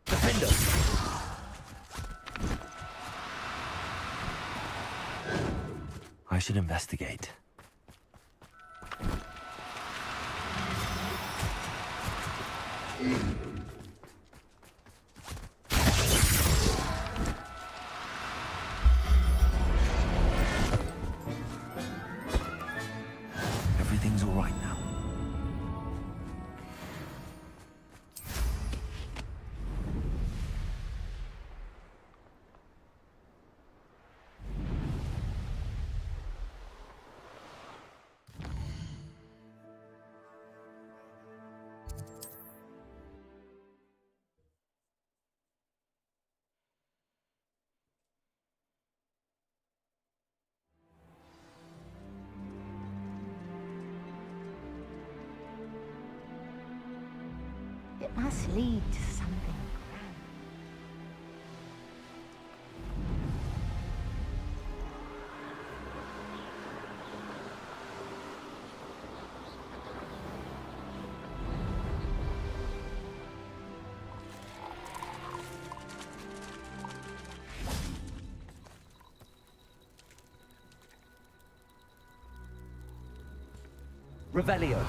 S5: Defender! I should investigate. Everything's all right now.
S24: It must lead to something.
S20: Revelio.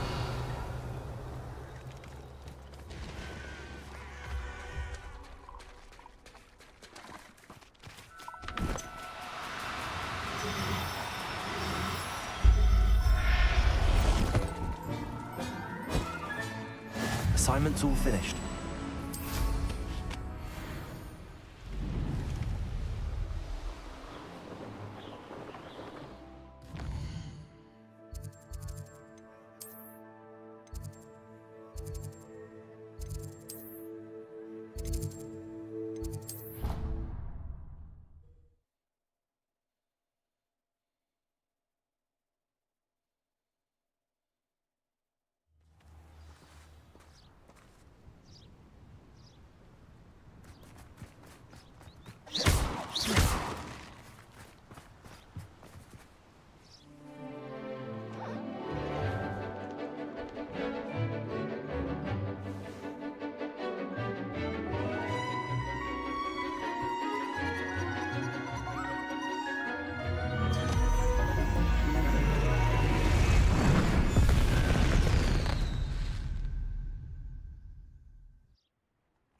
S5: Assignment's all finished.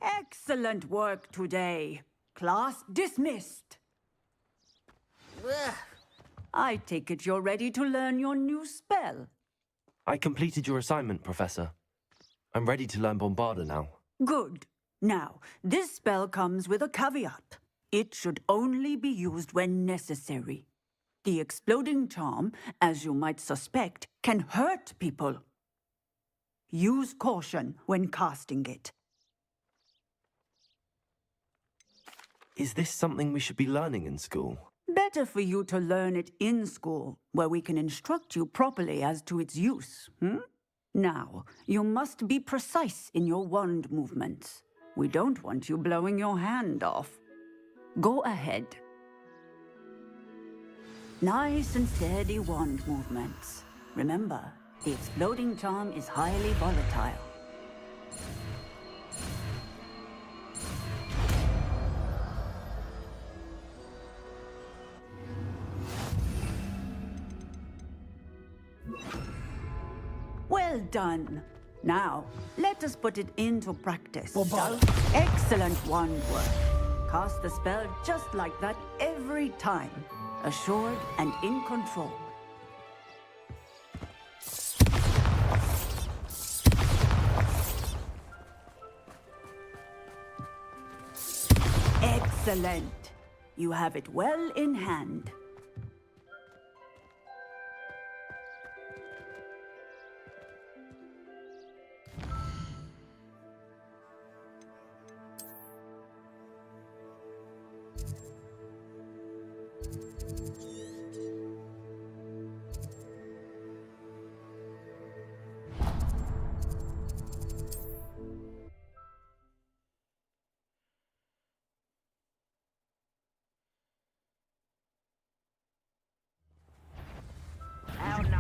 S8: Excellent work today. Class dismissed. I take it you're ready to learn your new spell.
S5: I completed your assignment, Professor. I'm ready to learn Bombarda now.
S8: Good. Now, this spell comes with a caveat. It should only be used when necessary. The exploding charm, as you might suspect, can hurt people. Use caution when casting it.
S5: Is this something we should be learning in school?
S8: Better for you to learn it in school, where we can instruct you properly as to its use, Now, you must be precise in your wand movements. We don't want you blowing your hand off. Go ahead. Nice and steady wand movements. Remember, the exploding charm is highly volatile. Well done. Now, let us put it into practice. Excellent wand work. Cast the spell just like that every time. Assured and in control. Excellent. You have it well in hand.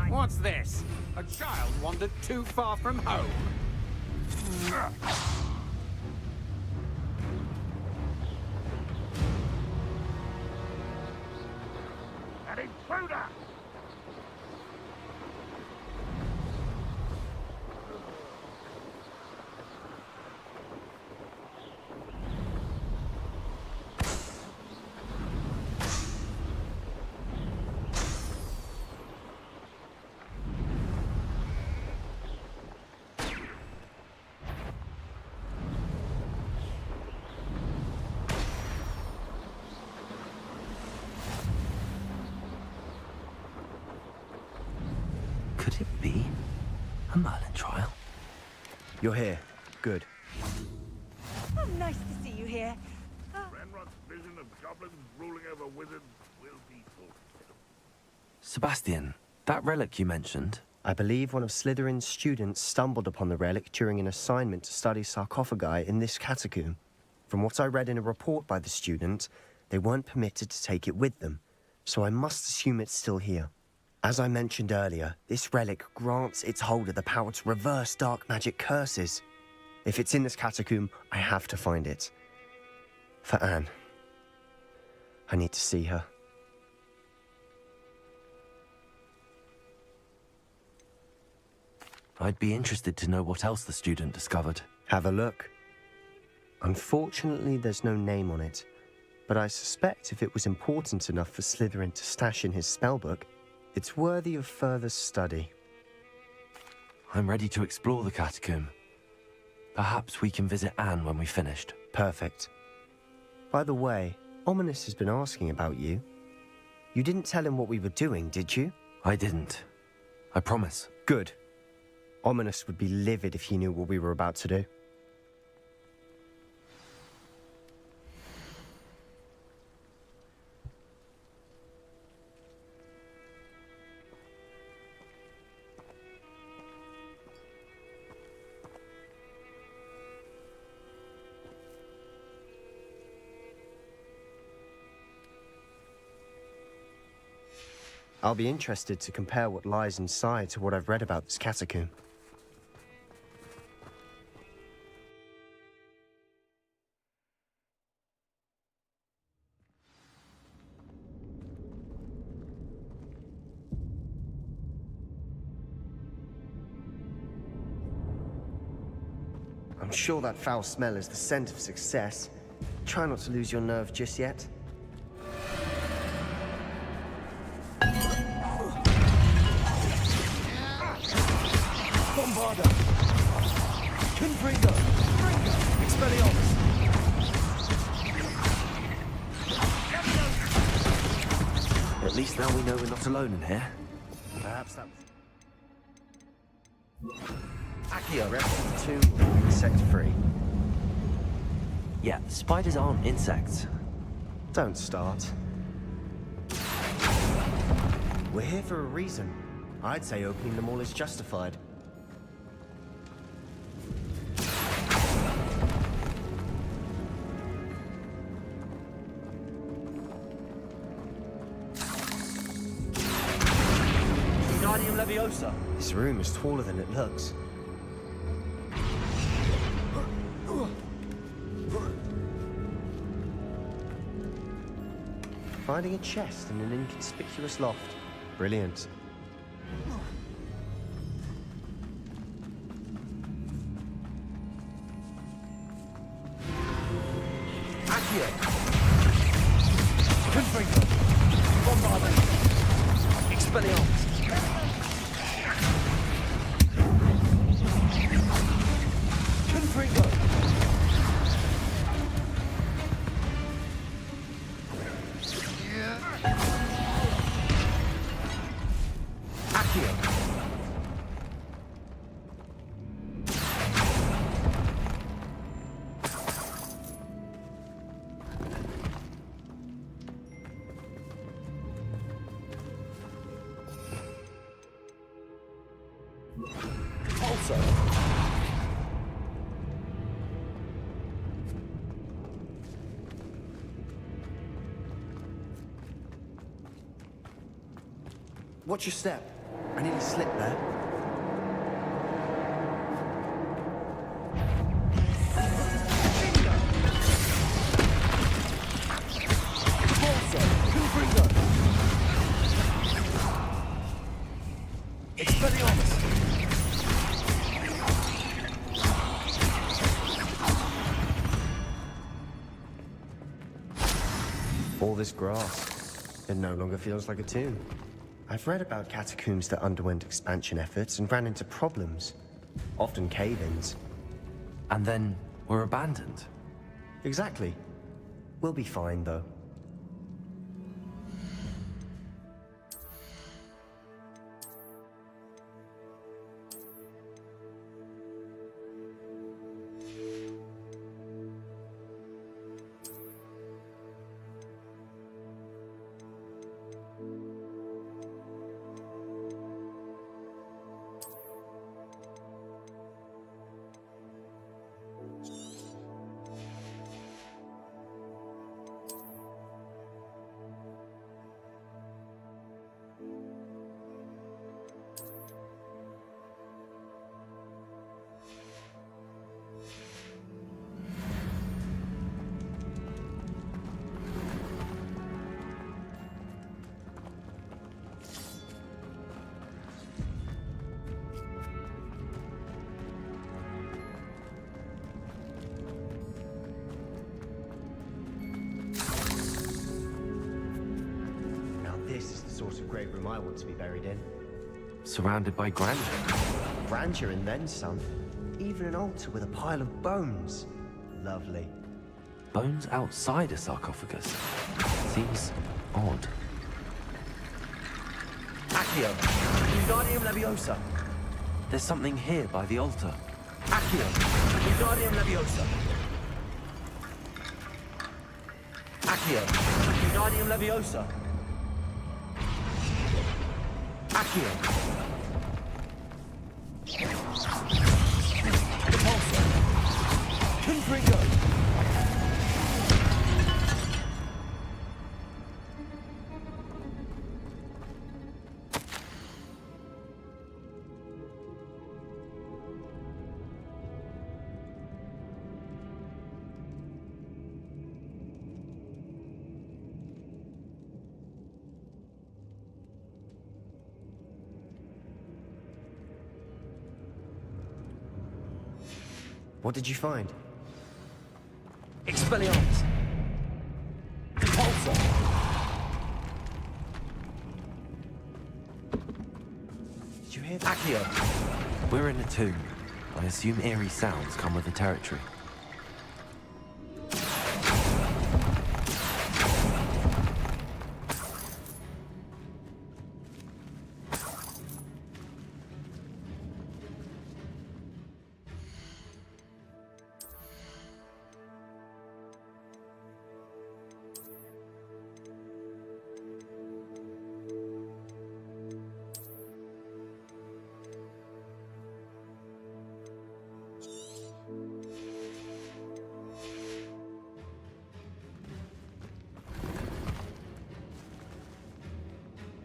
S15: What's this? A child wandered too far from home?
S17: intruder!
S5: Could it be a Merlin trial?
S6: You're here. Good.
S24: Oh, nice to see you here.
S17: Renrock's vision of goblins ruling over wizards will be fulfilled.
S5: Sebastian, that relic you mentioned.
S18: I believe one of Slytherin's students stumbled upon the relic during an assignment to study sarcophagi in this catacomb. From what I read in a report by the student, they weren't permitted to take it with them, so I must assume it's still here. As I mentioned earlier, this relic grants its holder the power to reverse dark magic curses. If it's in this catacomb, I have to find it. For Anne. I need to see her.
S5: I'd be interested to know what else the student discovered.
S18: Have a look. Unfortunately, there's no name on it, but I suspect if it was important enough for Slytherin to stash in his spellbook, it's worthy of further study.
S5: I'm ready to explore the catacomb. Perhaps we can visit Anne when we've finished.
S18: Perfect. By the way, Ominous has been asking about you. You didn't tell him what we were doing, did you?
S5: I didn't. I promise.
S18: Good. Ominous would be livid if he knew what we were about to do. I'll be interested to compare what lies inside to what I've read about this catacomb. I'm sure that foul smell is the scent of success. Try not to lose your nerve just yet.
S19: Bombarda! Confringo! Expelliarmus!
S5: At least now we know we're not alone in here.
S18: Perhaps that... Accio, rest of the tomb, insect-free.
S5: Yeah, spiders aren't insects.
S18: Don't start. We're here for a reason. I'd say opening them all is justified.
S20: Wingardium Leviosa.
S18: This room is taller than it looks. Finding a chest in an inconspicuous loft. Brilliant.
S19: Accio! Confringo! Bombarda! Expelliarmus! Confringo! Accio! Also.
S18: Watch your step. I nearly slipped there. All this grass. It no longer feels like a tomb. I've read about catacombs that underwent expansion efforts and ran into problems. Often cave-ins.
S5: And then were abandoned.
S18: Exactly. We'll be fine, though. Great room I want to be buried in.
S5: Surrounded by grandeur.
S18: Grandeur and then some. Even an altar with a pile of bones. Lovely.
S5: Bones outside a sarcophagus. Seems odd.
S19: Accio! Wingardium Leviosa!
S5: There's something here by the altar.
S19: Accio! Wingardium Leviosa! Accio! Wingardium Leviosa! Accio! Repulsor! Confringo!
S18: What did you find?
S19: Expelliarmus! Repulsor!
S18: Did you hear that?
S19: Accio!
S5: We're in a tomb. I assume eerie sounds come with the territory.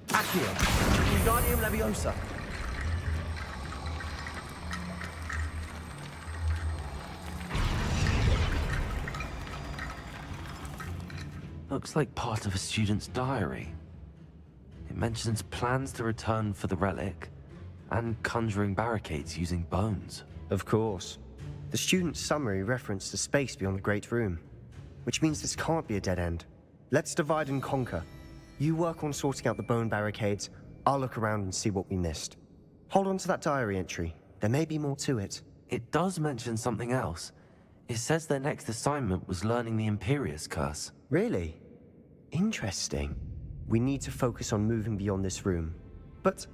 S19: Accio! Wingardium Leviosa!
S5: Looks like part of a student's diary. It mentions plans to return for the relic and conjuring barricades using bones.
S18: Of course. The student's summary referenced the space beyond the Great Room, which means this can't be a dead end. Let's divide and conquer. You work on sorting out the bone barricades, I'll look around and see what we missed. Hold on to that diary entry. There may be more to it.
S5: It does mention something else. It says their next assignment was learning the Imperius Curse.
S18: Really? Interesting. We need to focus on moving beyond this room. But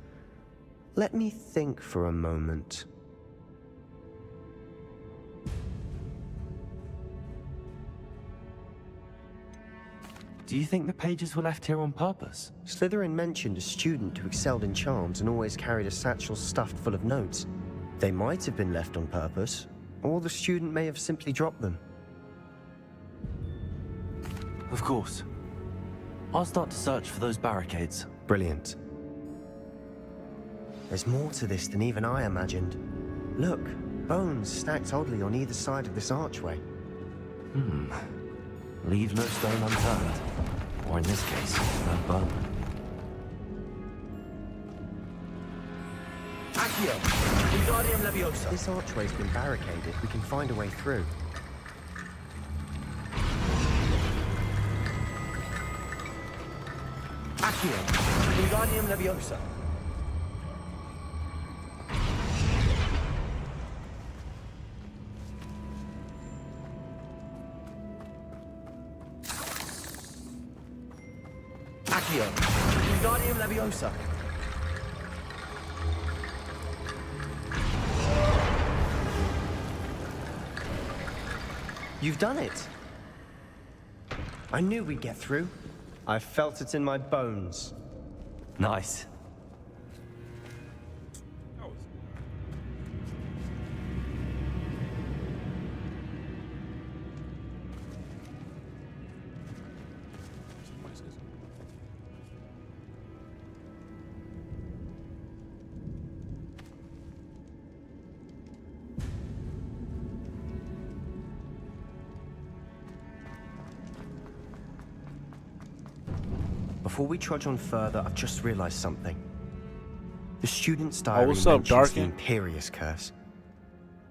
S18: let me think for a moment.
S5: Do you think the pages were left here on purpose?
S18: Slytherin mentioned a student who excelled in charms and always carried a satchel stuffed full of notes. They might have been left on purpose, or the student may have simply dropped them.
S5: Of course. I'll start to search for those barricades.
S18: Brilliant. There's more to this than even I imagined. Look, bones stacked oddly on either side of this archway.
S5: Leave no stone unturned. Or in this case, no bone.
S19: Accio! Wingardium Leviosa!
S18: This archway's been barricaded. We can find a way through.
S19: Accio. Wingardium Leviosa. Accio. Wingardium Leviosa.
S18: You've done it. I knew we'd get through. I felt it in my bones.
S5: Nice.
S18: Before we trudge on further, I've just realized something. The student's diary
S1: what's up,
S18: mentions the
S1: Darkin?
S18: Imperious Curse.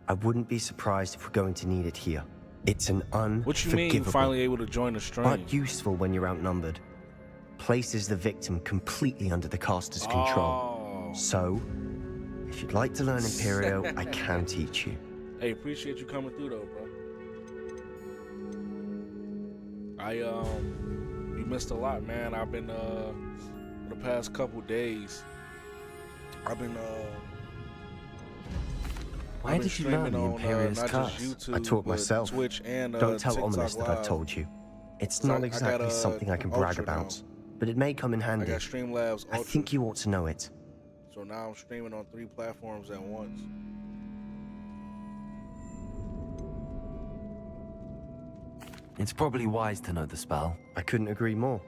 S18: I wouldn't be surprised if we're going to need it here. It's an unforgivable,
S1: What you mean you finally able to join the stream?
S18: but useful when you're outnumbered. Places the victim completely under the caster's control. So, if you'd like to learn Imperio, I can teach you.
S1: Hey, appreciate you coming through though, bro. You missed a lot, man. I've been for the past couple days, I've been
S18: Why did you learn the Imperious
S1: not
S18: Curse?
S1: just YouTube,
S18: I taught
S1: but
S18: myself.
S1: Twitch and
S18: Don't tell
S1: TikTok
S18: Ominous that I've
S1: Live.
S18: told you. It's
S1: So
S18: not
S1: I
S18: exactly
S1: got,
S18: something I can brag
S1: Ultra
S18: about,
S1: now.
S18: but it may come in
S1: I
S18: handy.
S1: got Streamlabs
S18: I
S1: Ultra.
S18: think you ought to know it.
S1: So now I'm streaming on 3 platforms at once.
S5: It's probably wise to know the spell.
S18: I couldn't agree more.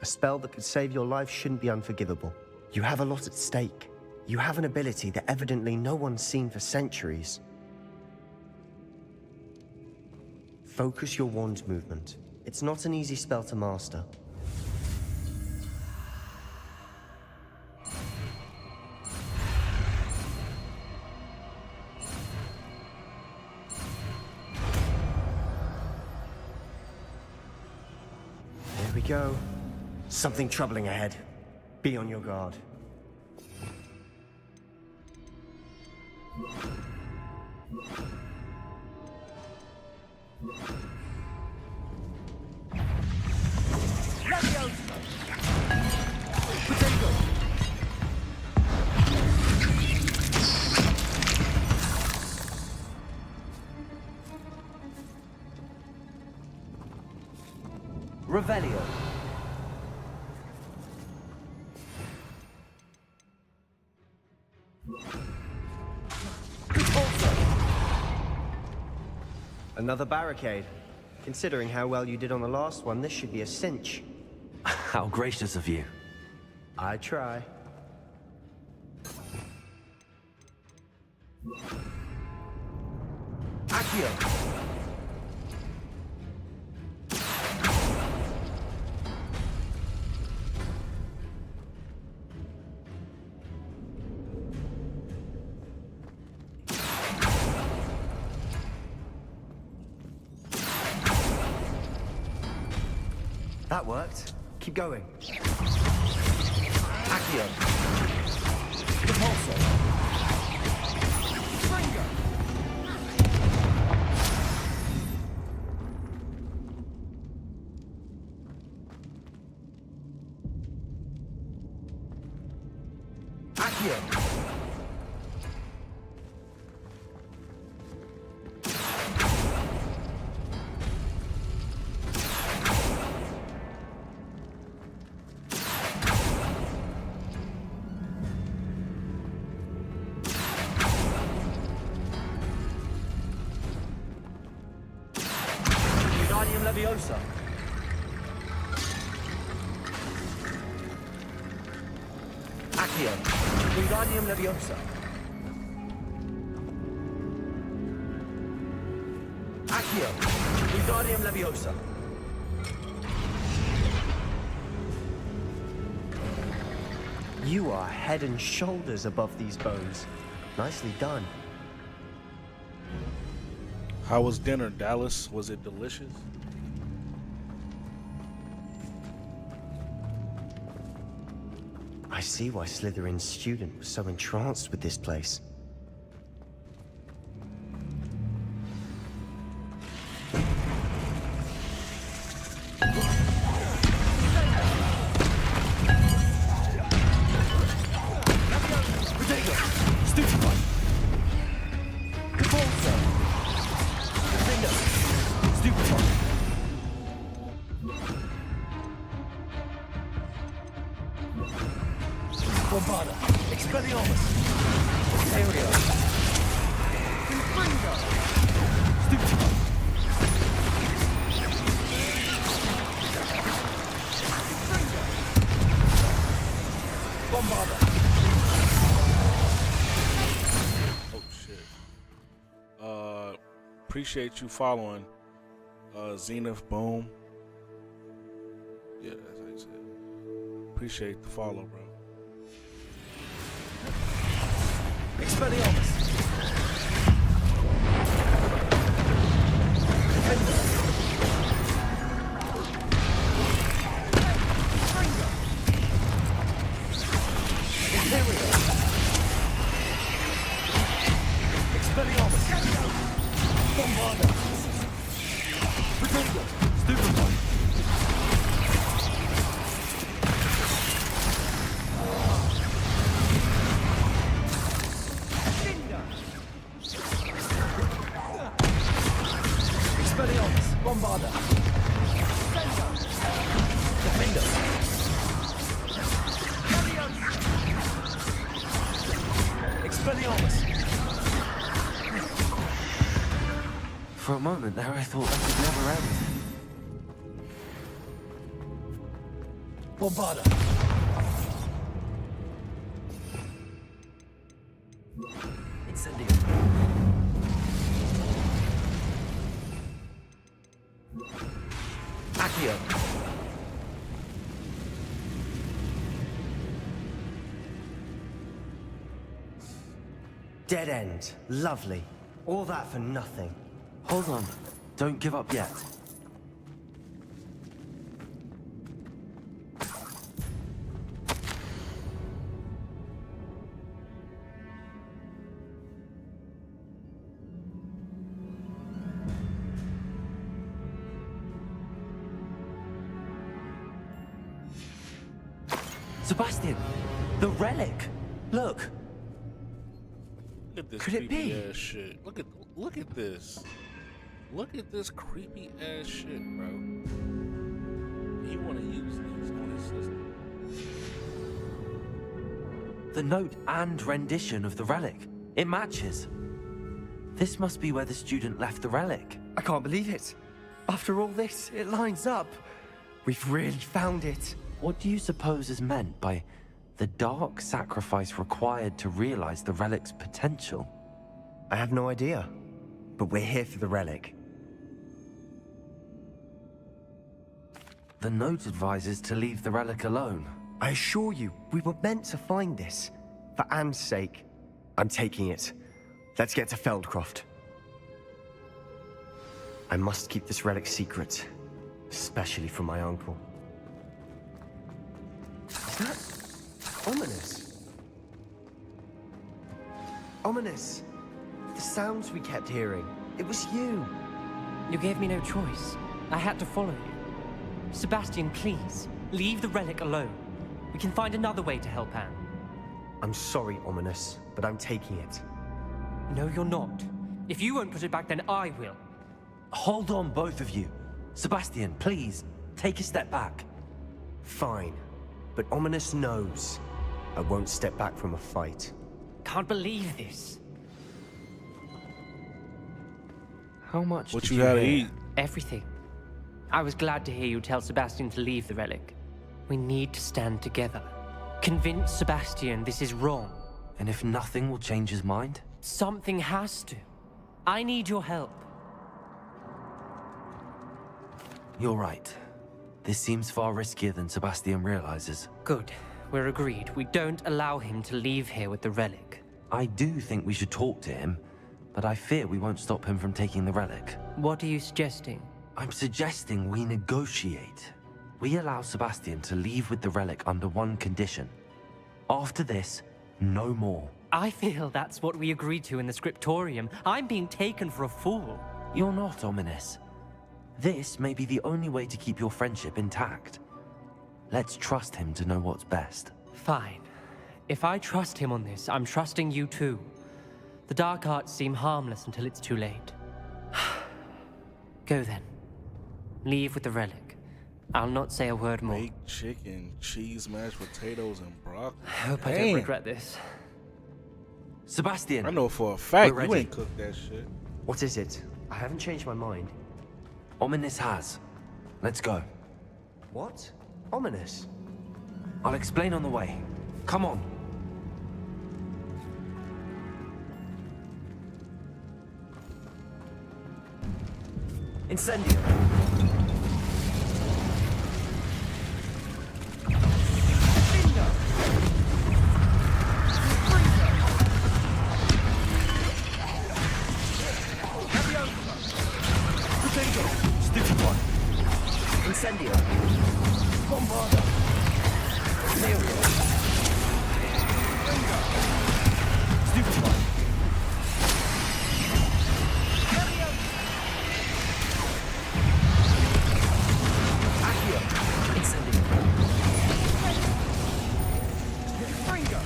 S18: A spell that could save your life shouldn't be unforgivable. You have a lot at stake. You have an ability that evidently no one's seen for centuries. Focus your wand's movement. It's not an easy spell to master. There we go. Something troubling ahead. Be on your guard.
S19: Revelio.
S18: Another barricade. Considering how well you did on the last one, this should be a cinch.
S5: How gracious of you.
S18: I try.
S19: Accio.
S18: That worked. Keep going.
S19: Accio. Repulsor. Springer. Accio. Wingardium Leviosa. Accio. Wingardium Leviosa. Accio. Wingardium Leviosa.
S18: You are head and shoulders above these bones. Nicely done.
S1: How was dinner, Dallas? Was it delicious?
S18: I see why Slytherin's student was so entranced with this place.
S1: Appreciate you following Zenith Boom. Yeah, that's how you say it. Appreciate the follow, bro.
S19: Expelliarmus.
S5: For a moment there, I thought that would never end.
S19: Bombarda.
S5: Incendio.
S19: Accio.
S18: Dead end. Lovely. All that for nothing.
S5: Hold on. Don't give up yet. Sebastian! The relic! Look!
S1: Look at this
S5: Could it
S1: creepy
S5: be?
S1: ass shit. Look at this. Look at this creepy ass shit, bro. You want to use these on his system?
S5: The note and rendition of the relic. It matches. This must be where the student left the relic.
S18: I can't believe it. After all this, it lines up. We've really found it.
S5: What do you suppose is meant by the dark sacrifice required to realize the relic's potential?
S18: I have no idea, but we're here for the relic.
S5: The note advises to leave the relic alone.
S18: I assure you, we were meant to find this. For Anne's sake, I'm taking it. Let's get to Feldcroft. I must keep this relic secret, especially from my uncle. Is that ominous? Ominous. The sounds we kept hearing. It was you.
S9: You gave me no choice. I had to follow you. Sebastian, please, leave the relic alone. We can find another way to help Anne.
S18: I'm sorry, Ominous, but I'm taking it.
S9: No, you're not. If you won't put it back, then I will.
S5: Hold on, both of you. Sebastian, please, take a step back.
S18: Fine, but Ominous knows I won't step back from a fight.
S9: Can't believe this.
S5: How much
S1: What
S5: did
S1: you gotta
S5: hear?
S1: eat?
S9: Everything. I was glad to hear you tell Sebastian to leave the relic. We need to stand together. Convince Sebastian this is wrong.
S5: And if nothing will change his mind?
S9: Something has to. I need your help.
S5: You're right. This seems far riskier than Sebastian realizes.
S9: Good. We're agreed. We don't allow him to leave here with the relic.
S5: I do think we should talk to him, but I fear we won't stop him from taking the relic.
S9: What are you suggesting?
S5: I'm suggesting we negotiate. We allow Sebastian to leave with the relic under one condition. After this, no more.
S9: I feel that's what we agreed to in the scriptorium. I'm being taken for a fool.
S5: You're not, Ominous. This may be the only way to keep your friendship intact. Let's trust him to know what's best.
S9: Fine. If I trust him on this, I'm trusting you too. The dark arts seem harmless until it's too late. Go then. Leave with the relic. I'll not say a word more.
S1: Baked chicken, cheese, mashed potatoes, and broccoli.
S9: I hope I don't regret this.
S5: Sebastian!
S1: I know for a fact
S18: We're
S1: you
S18: ready.
S1: ain't cooked that shit.
S18: What is it? I haven't changed my mind.
S5: Ominous has. Let's go.
S18: What? Ominous?
S5: I'll explain on the way. Come on.
S20: Incendio. Incendio. Bombarda. Leorio. Stupefy. Accio. Incendio. Fringo.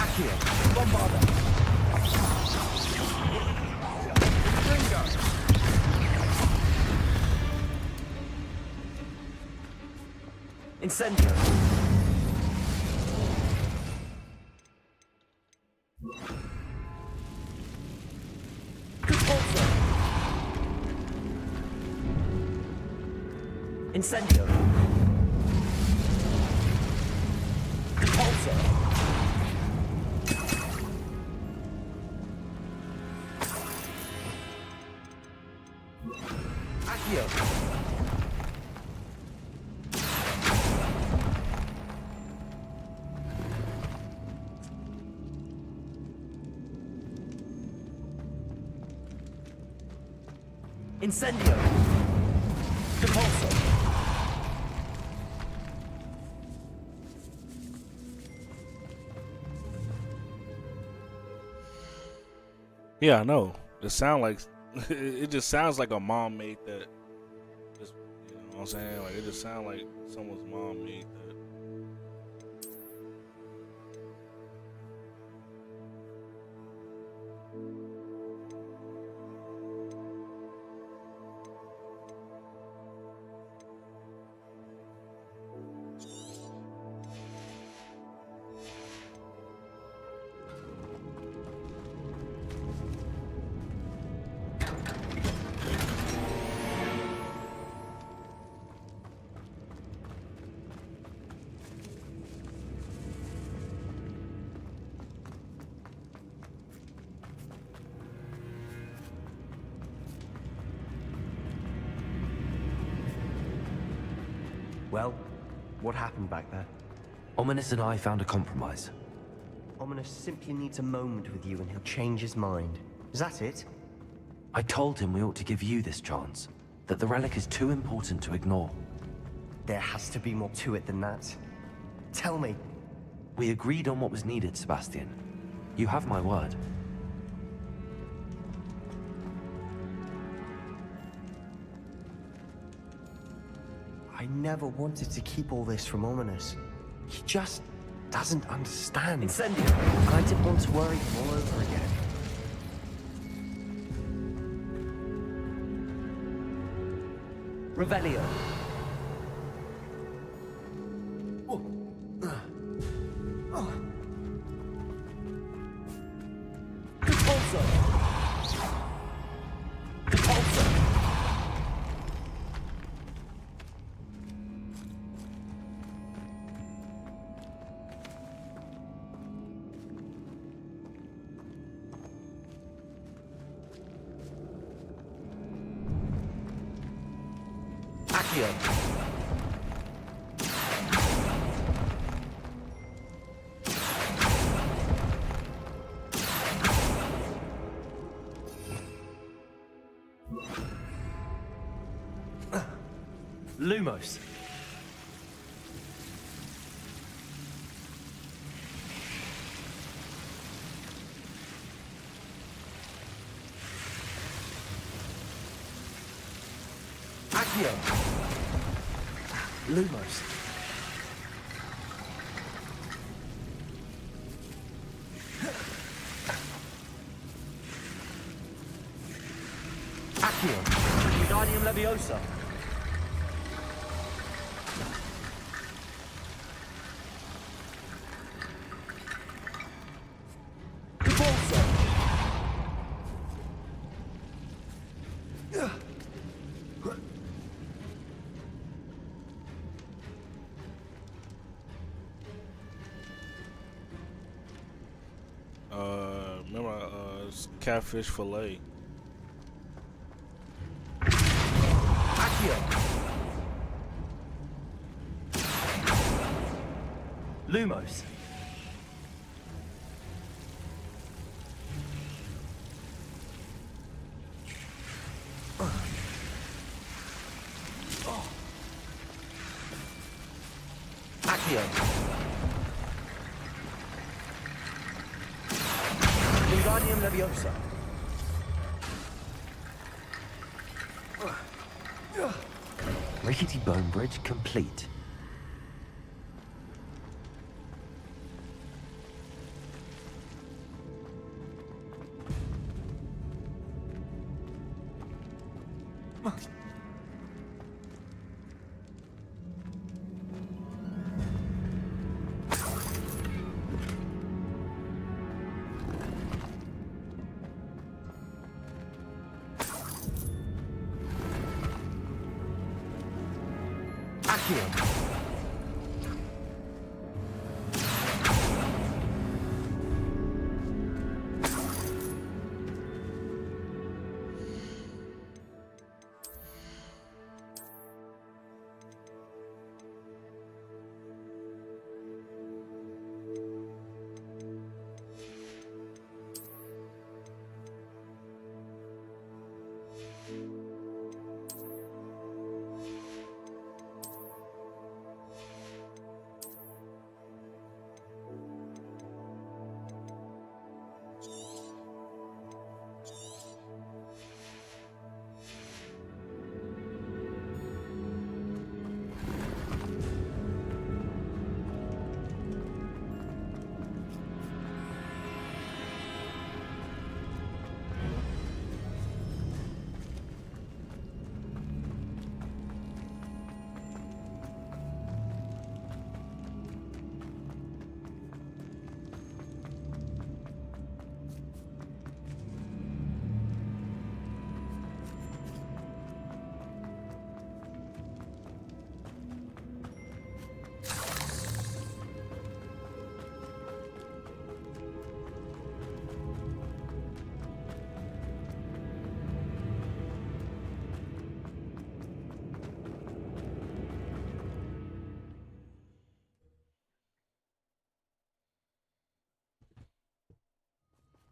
S20: Accio. Bombarda. Fringo. Incendio. Repulsor. Incendio. Repulsor. Accio. Incendio. Repulsor.
S1: Yeah, I know. It sound like it just sounds like a mom made that. Just, you know what I'm saying? Like it just sounds like someone's mom made that.
S18: Well, what happened back there?
S5: Ominous and I found a compromise.
S18: Ominous simply needs a moment with you and he'll change his mind. Is that it?
S5: I told him we ought to give you this chance, that the relic is too important to ignore.
S18: There has to be more to it than that. Tell me.
S5: We agreed on what was needed, Sebastian. You have my word.
S18: I never wanted to keep all this from Ominous. He just doesn't understand.
S20: Incendio.
S18: And I didn't want to worry him all over again.
S20: Revelio. Repulsor. Repulsor. Accio. Lumos. Accio. Lumos. Accio. Wingardium Leviosa.
S1: Remember, it's catfish fillet.
S20: Accio. Lumos. Accio. Wingardium Leviosa.
S5: Rickety Bone Bridge complete.
S20: Accio.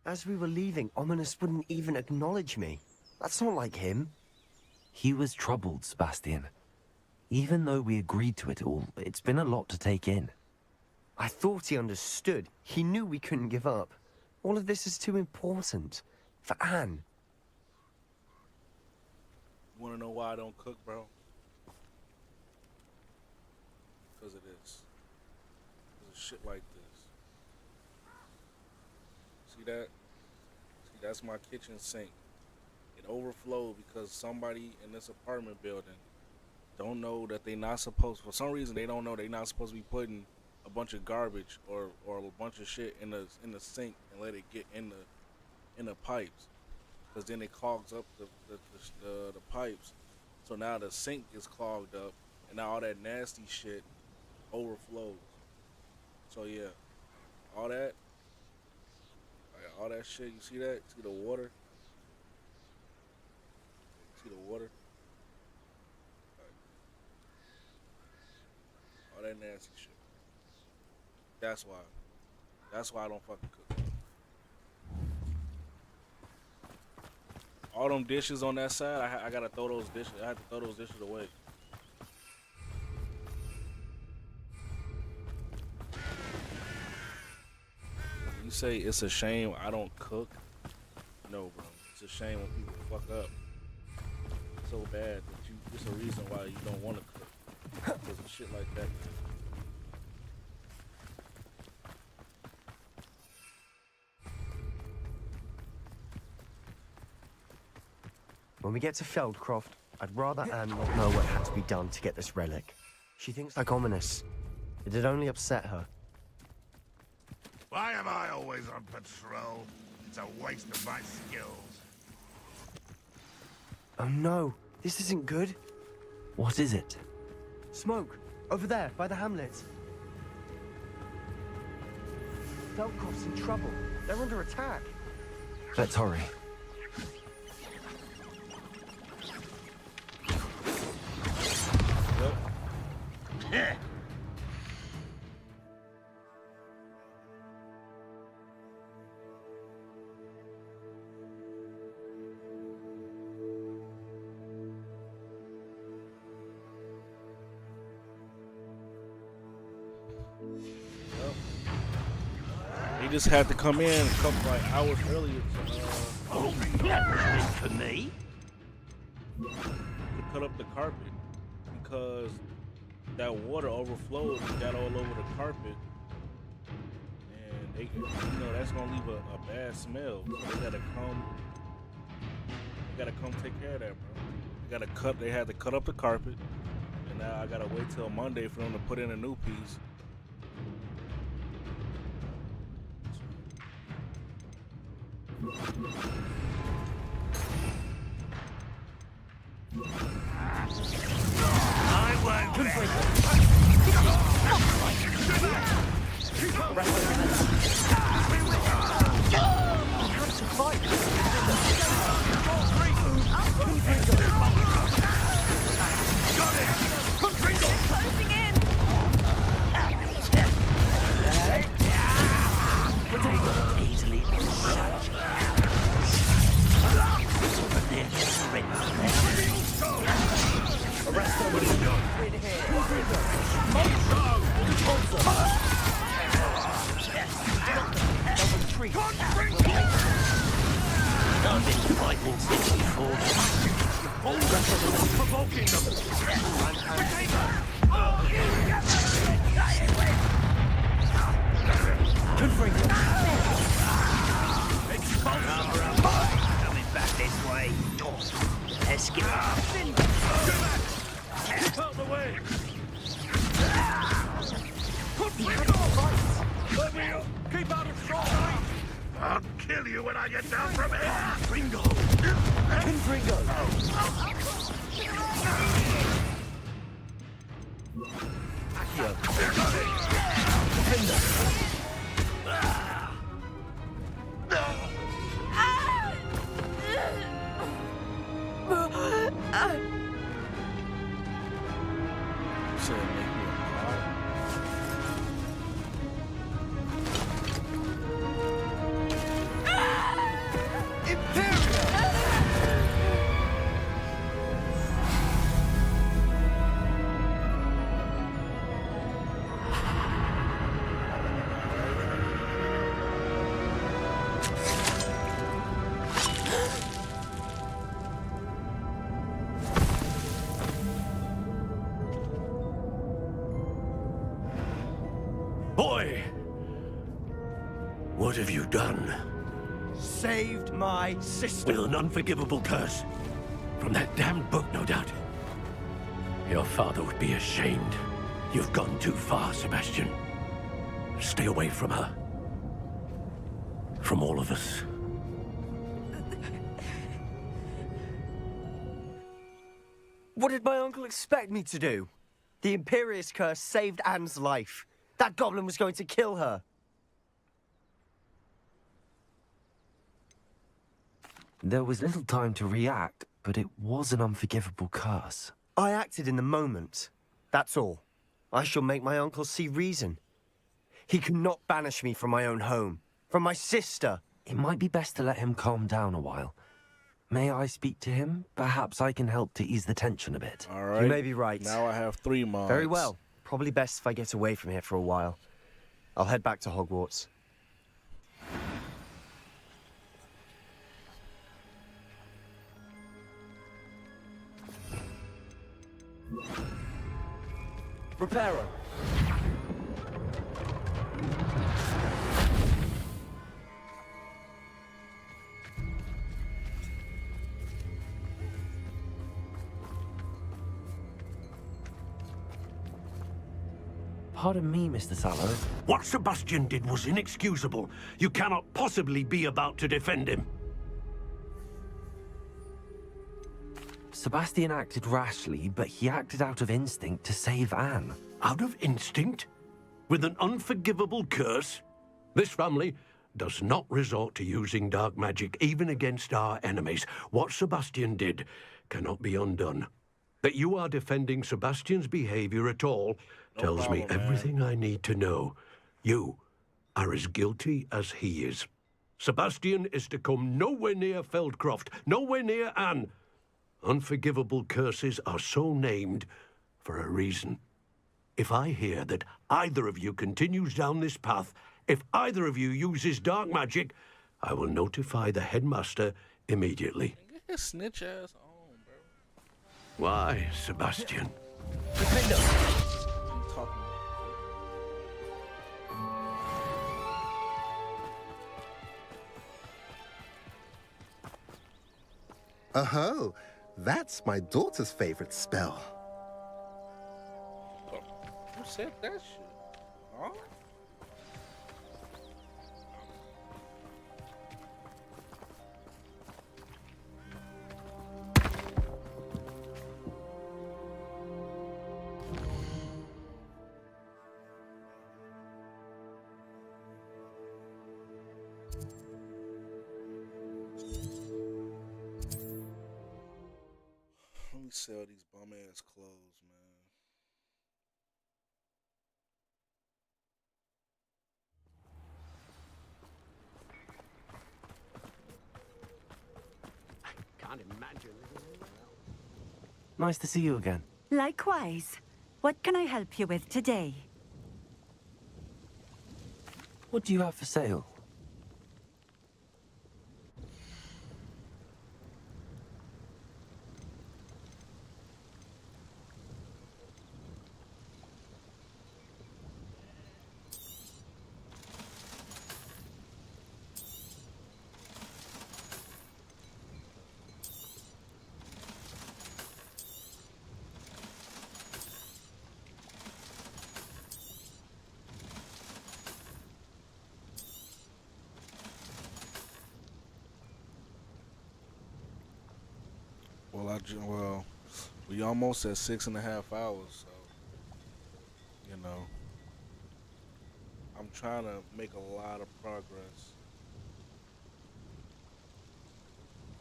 S20: As we were leaving, Ominous wouldn't even acknowledge me. That's not like him.
S5: He was troubled, Sebastian. Even though we agreed to it all, it's been a lot to take in.
S18: I thought he understood. He knew we couldn't give up. All of this is too important. For Anne.
S1: You wanna know why I don't cook, bro? Because of this. Because of shit like this. See that? See, that's my kitchen sink. It overflowed because somebody in this apartment building don't know that they not supposed, for some reason they don't know they not supposed to be putting a bunch of garbage or a bunch of shit in the sink and let it get in the pipes, because then it clogs up the pipes. So now the sink is clogged up and now all that nasty shit overflows. So yeah, all that shit, you see that? See the water? See the water? All that nasty shit. That's why I don't fucking cook. all them dishes on that side, I gotta throw those dishes. I have to throw those dishes away. You say it's a shame I don't cook? No, bro. It's a shame when people fuck up so bad that it's a reason why you don't want to cook. Because of shit like that.
S18: When we get to Feldcroft, I'd rather Anne not know what had to be done to get this relic. She thinks like ominous. It'd only upset her.
S17: Why am I always on patrol? It's a waste of my skills.
S18: Oh no, this isn't good.
S5: What is it?
S18: Smoke, over there, by the hamlet. Feldcroft's in trouble. They're under attack.
S5: Let's hurry.
S17: Yeah.
S1: He just had to come in a couple hours earlier
S17: For me?
S1: to cut up the carpet because that water overflowed and got all over the carpet, and they, that's gonna leave a bad smell. So they gotta come take care of that, bro. They had to cut up the carpet, and now I gotta wait till Monday for them to put in a new piece.
S17: I'll kill you when I get down from here!
S19: Ringo!
S17: Boy! What have you done?
S19: Saved my sister.
S17: With an unforgivable curse. From that damned book, no doubt. Your father would be ashamed. You've gone too far, Sebastian. Stay away from her. From all of us.
S18: What did my uncle expect me to do? The Imperious curse saved Anne's life. That goblin was going to kill her.
S5: There was little time to react, but it was an unforgivable curse.
S18: I acted in the moment. That's all. I shall make my uncle see reason. He cannot banish me from my own home, from my sister.
S5: It might be best to let him calm down a while. May I speak to him? Perhaps I can help to ease the tension a bit.
S1: All right.
S18: You may be right.
S1: Now I have 3 mods.
S18: Very well. Probably best if I get away from here for a while. I'll head back to Hogwarts.
S5: Reparo. Pardon me, Mr. Sallow.
S17: What Sebastian did was inexcusable. You cannot possibly be about to defend him.
S5: Sebastian acted rashly, but he acted out of instinct to save Anne.
S17: Out of instinct? With an unforgivable curse? This family does not resort to using dark magic even against our enemies. What Sebastian did cannot be undone. That you are defending Sebastian's behavior at all tells me everything I need to know. You are as guilty as he is. Sebastian is to come nowhere near Feldcroft, nowhere near Anne. Unforgivable curses are so named for a reason. If I hear that either of you continues down this path, if either of you uses dark magic, I will notify the headmaster immediately.
S1: Get his snitch ass on, bro.
S17: Why, Sebastian?
S10: Oh, that's my daughter's favorite spell.
S1: Who said that shit? Huh? Let me sell these bum ass clothes, man.
S17: Can't imagine.
S5: Nice to see you again.
S8: Likewise. What can I help you with today?
S5: What do you have for sale?
S1: Well, we almost at 6.5 hours, so you know, I'm trying to make a lot of progress.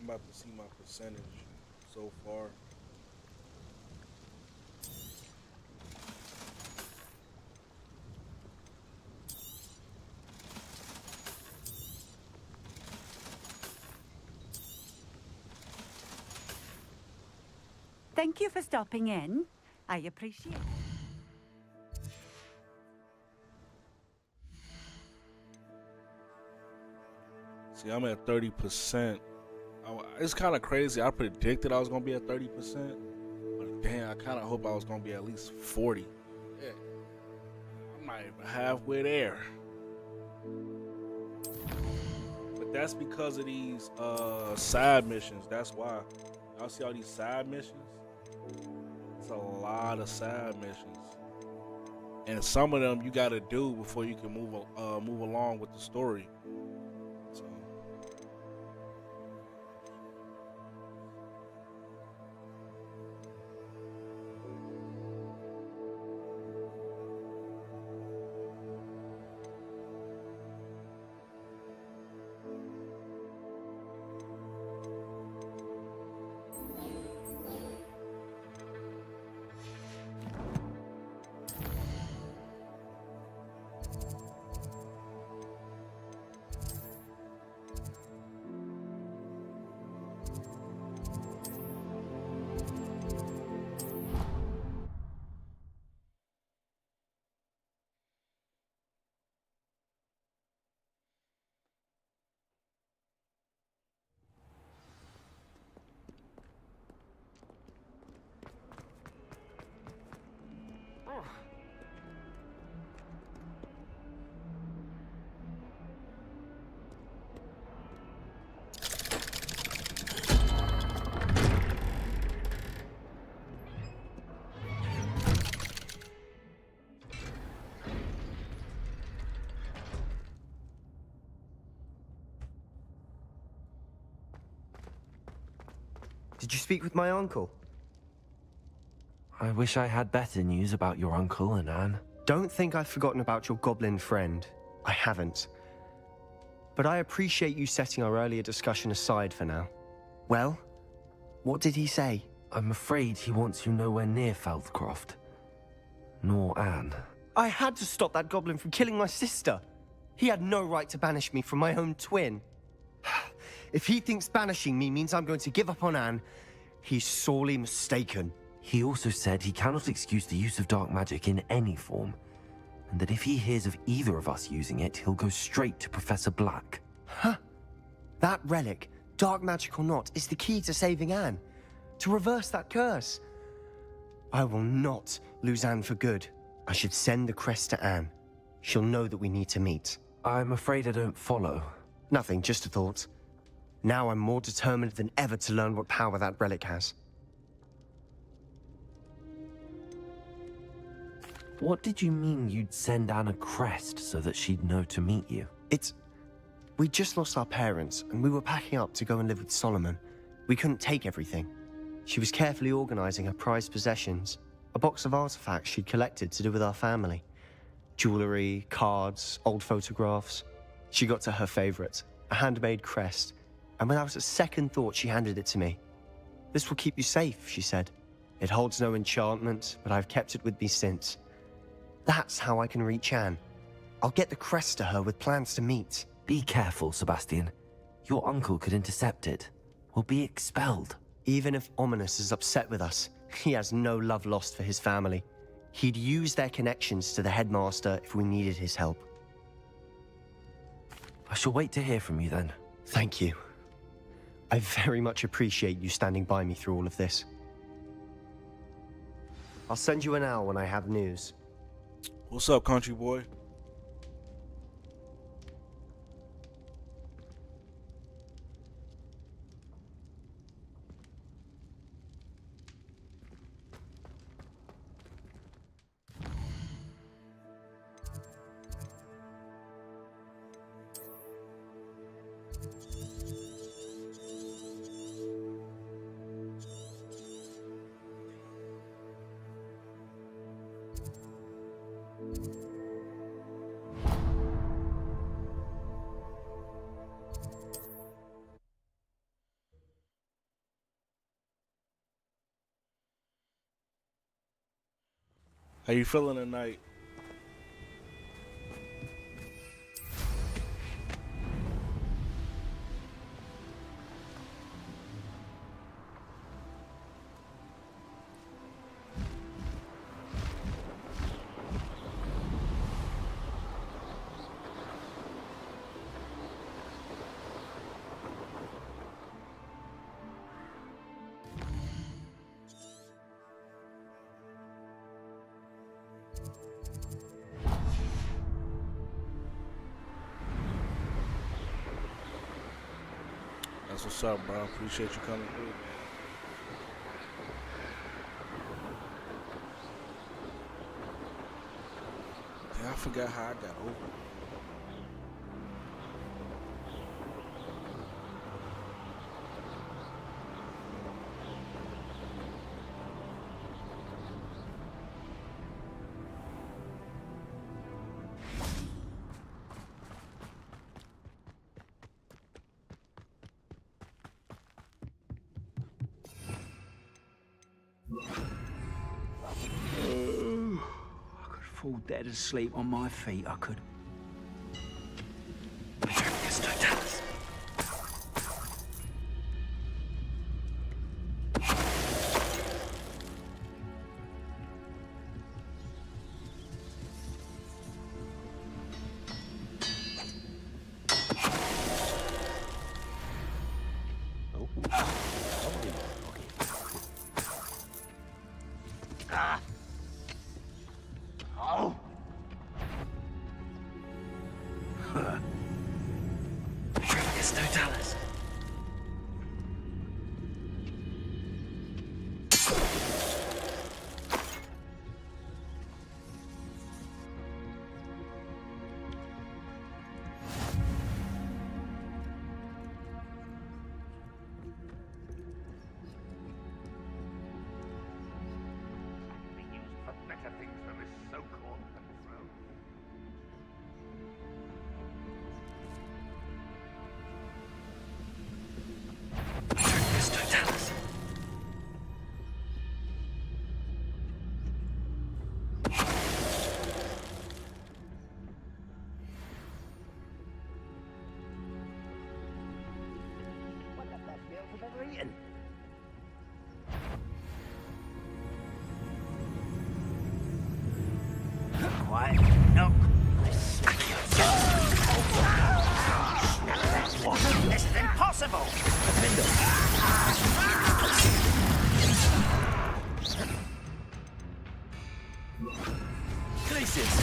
S1: I'm about to see my percentage so far.
S8: Thank you for stopping in. I appreciate it.
S1: See, I'm at 30%. It's kind of crazy. I predicted I was gonna be at 30%, but damn, I kind of hope I was gonna be at least 40. Yeah, I'm not even halfway there. But that's because of these side missions. That's why. Y'all see all these side missions? It's a lot of side missions, and some of them you gotta do before you can move along with the story. So.
S16: Did you speak with my uncle?
S5: I wish I had better news about your uncle and Anne.
S16: Don't think I've forgotten about your goblin friend. I haven't. But I appreciate you setting our earlier discussion aside for now. Well, what did he say?
S5: I'm afraid he wants you nowhere near Feldcroft. Nor Anne.
S16: I had to stop that goblin from killing my sister. He had no right to banish me from my own twin. If he thinks banishing me means I'm going to give up on Anne, he's sorely mistaken.
S5: He also said he cannot excuse the use of dark magic in any form, and that if he hears of either of us using it, he'll go straight to Professor Black.
S16: Huh? That relic, dark magic or not, is the key to saving Anne. To reverse that curse. I will not lose Anne for good. I should send the crest to Anne. She'll know that we need to meet.
S5: I'm afraid I don't follow.
S16: Nothing, just a thought. Now I'm more determined than ever to learn what power that relic has.
S5: What did you mean you'd send Anne a crest so that she'd know to meet you?
S16: We just lost our parents, and we were packing up to go and live with Solomon. We couldn't take everything. She was carefully organizing her prized possessions, a box of artifacts she'd collected to do with our family. Jewelry, cards, old photographs. She got to her favorite, a handmade crest, and without a second thought, she handed it to me. "This will keep you safe," she said. "It holds no enchantment, but I've kept it with me since. That's how I can reach Anne. I'll get the crest to her with plans to meet."
S5: Be careful, Sebastian. Your uncle could intercept it. We'll be expelled.
S16: Even if Ominous is upset with us, he has no love lost for his family. He'd use their connections to the headmaster if we needed his help.
S5: I shall wait to hear from you then.
S16: Thank you. I very much appreciate you standing by me through all of this. I'll send you an owl when I have news.
S1: What's up, country boy? How you feeling tonight? That's what's up, bro. Appreciate you coming through, man. Yeah, I forgot how I got over.
S13: Fall dead asleep on my feet, I could.
S17: better things than this so-called throne. What the best meals I've ever eaten? Quiet. No. This is impossible!
S19: Glacius!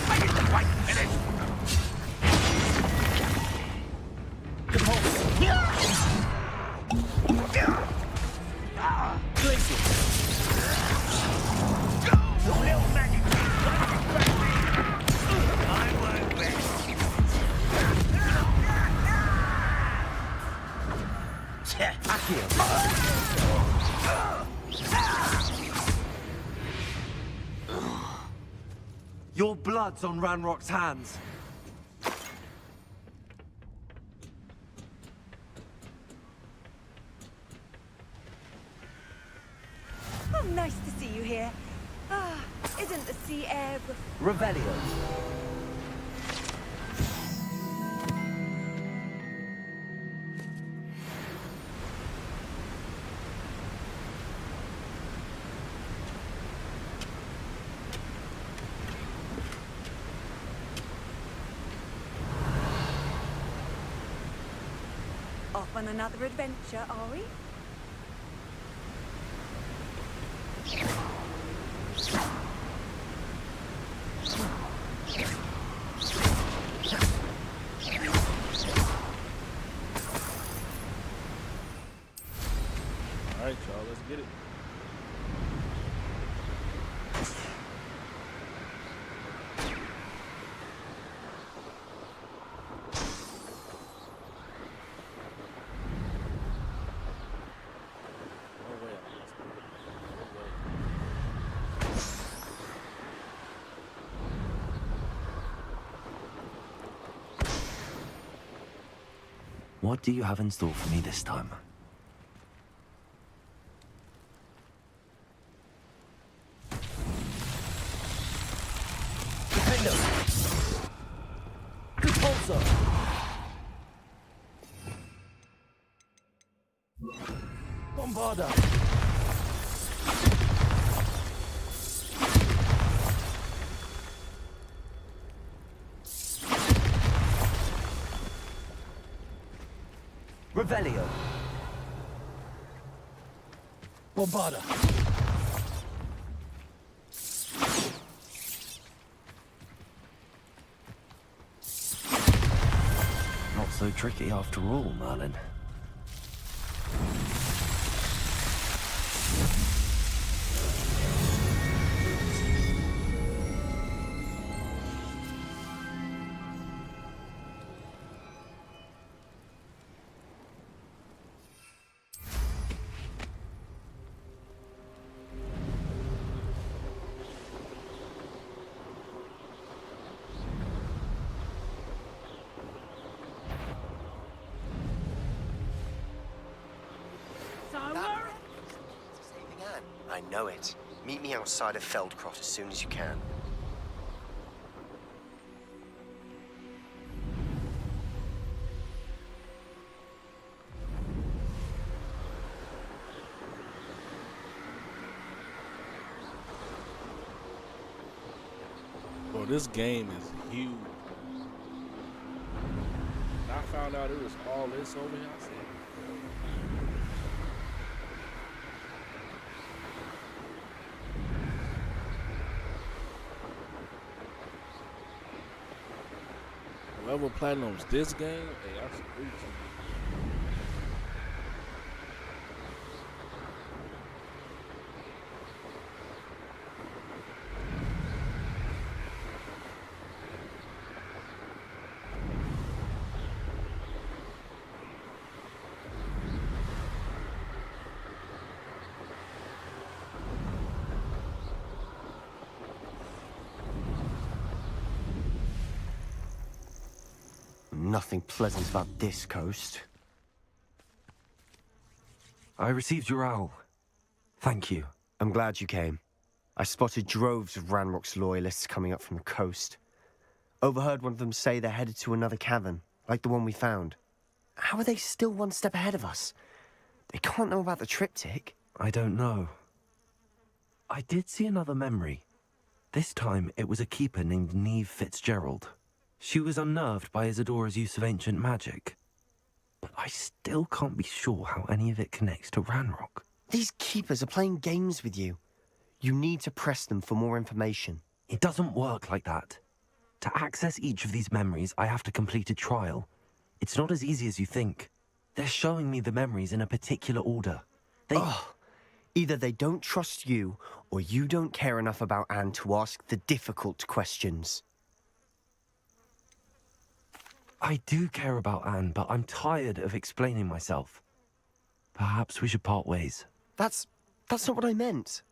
S17: I didn't quite finish!
S19: Your little magic
S5: Your blood's on Ranrock's hands.
S4: Oh, nice to see you here. Ah, isn't the sea air...
S5: Revelio.
S4: Off on another adventure, are we?
S1: All right, y'all, let's get it.
S5: What do you have in store for me this time?
S19: Defender! Repulsor! Bombarder!
S5: Revelio.
S19: Bombarder!
S5: Not so tricky after all, Merlin.
S3: I know it. Meet me outside of Feldcroft as soon as you can.
S1: Bro, this game is huge. When I found out it was all this over here, I said, whoever platinums this game, hey, I salute you.
S20: nothing pleasant about this coast.
S5: I received your owl. Thank you.
S20: I'm glad you came. I spotted droves of Ranrock's loyalists coming up from the coast. Overheard one of them say they're headed to another cavern, like the one we found. How are they still one step ahead of us? They can't know about the triptych.
S5: I don't know. I did see another memory. This time, it was a keeper named Neve Fitzgerald. She was unnerved by Isadora's use of ancient magic. But I still can't be sure how any of it connects to Ranrock.
S20: These keepers are playing games with you. You need to press them for more information.
S5: It doesn't work like that. To access each of these memories, I have to complete a trial. It's not as easy as you think. They're showing me the memories in a particular order.
S20: Either they don't trust you, or you don't care enough about Anne to ask the difficult questions.
S5: I do care about Anne, but I'm tired of explaining myself. Perhaps we should part ways.
S20: That's not what I meant.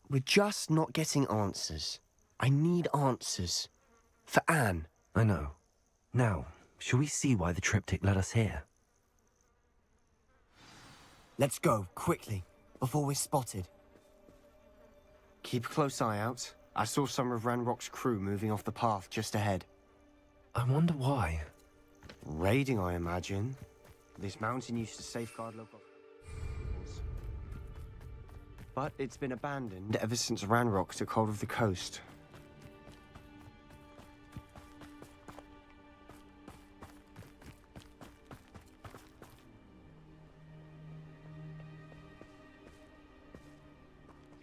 S20: We're just not getting answers. I need answers. For Anne.
S5: I know. Now, shall we see why the triptych led us here?
S20: Let's go, quickly, before we're spotted. Keep a close eye out. I saw some of Ranrock's crew moving off the path just ahead.
S5: I wonder why.
S20: Raiding, I imagine. This mountain used to safeguard local... But it's been abandoned ever since Ranrock took hold of the coast.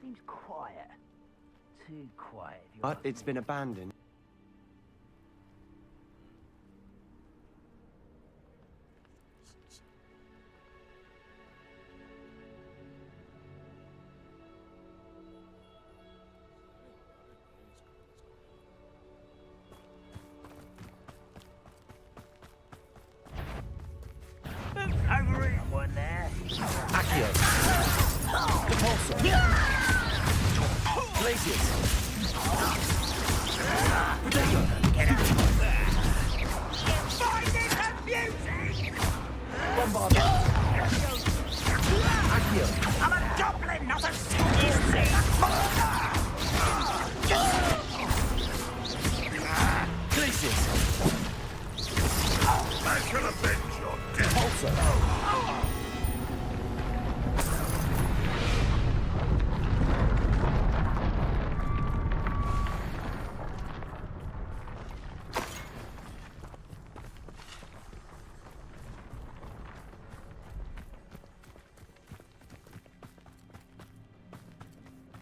S13: Seems quiet. Too quiet.
S20: But it's been abandoned.
S13: Overeaten one there.
S20: Accio. Repulsor. Glacius. Potato.
S19: Get out of there. Finding her beauty.
S20: Bombardier. Accio.
S19: I'm a goblin, not a sneaky
S20: Glacius.
S19: I shall avenge your death.
S20: Repulsor.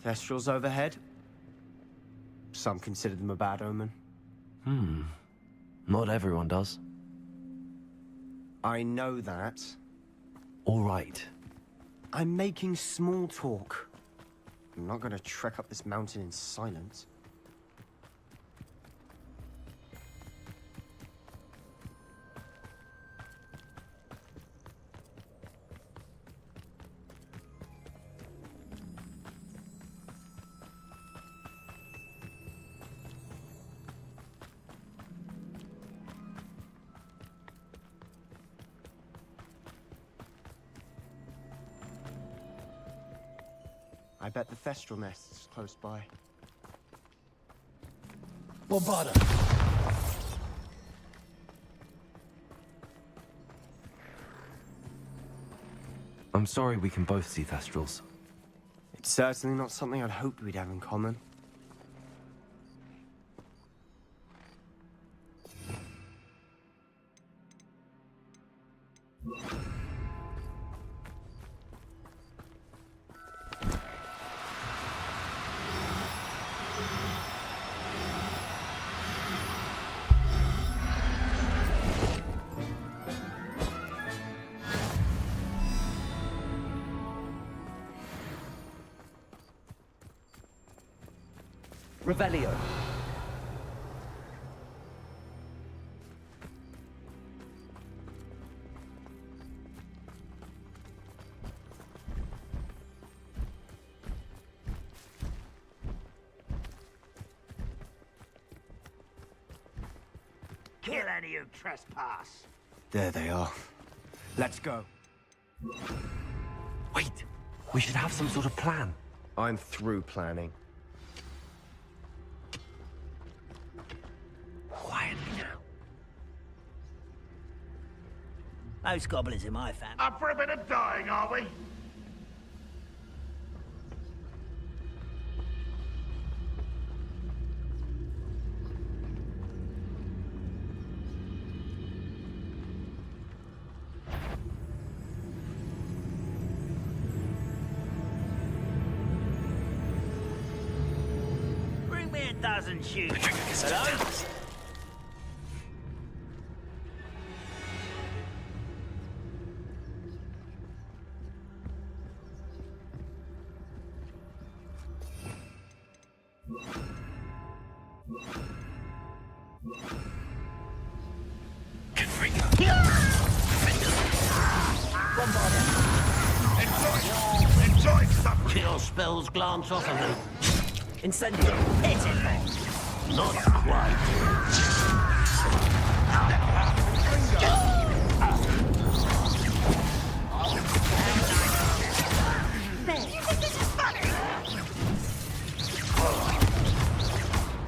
S20: Thestrals overhead. Some consider them a bad omen.
S5: Not everyone does.
S20: I know that.
S5: All right.
S20: I'm making small talk. I'm not going to trek up this mountain in silence. I bet the Thestral nest is close by.
S19: Bombarda.
S5: I'm sorry we can both see Thestrals.
S20: It's certainly not something I'd hoped we'd have in common.
S9: Revelio.
S13: Kill any who trespass.
S20: There they are. Let's go.
S5: Wait, we should have some sort of plan.
S20: I'm through planning.
S5: Quietly now.
S13: Most goblins in my family.
S15: Up for a bit of dying, are we?
S13: Bring me a dozen shoes. Hello?
S15: Enjoy suffering.
S17: Chill spells glance off of me.
S13: Incendio. Hit it.
S17: Not quite.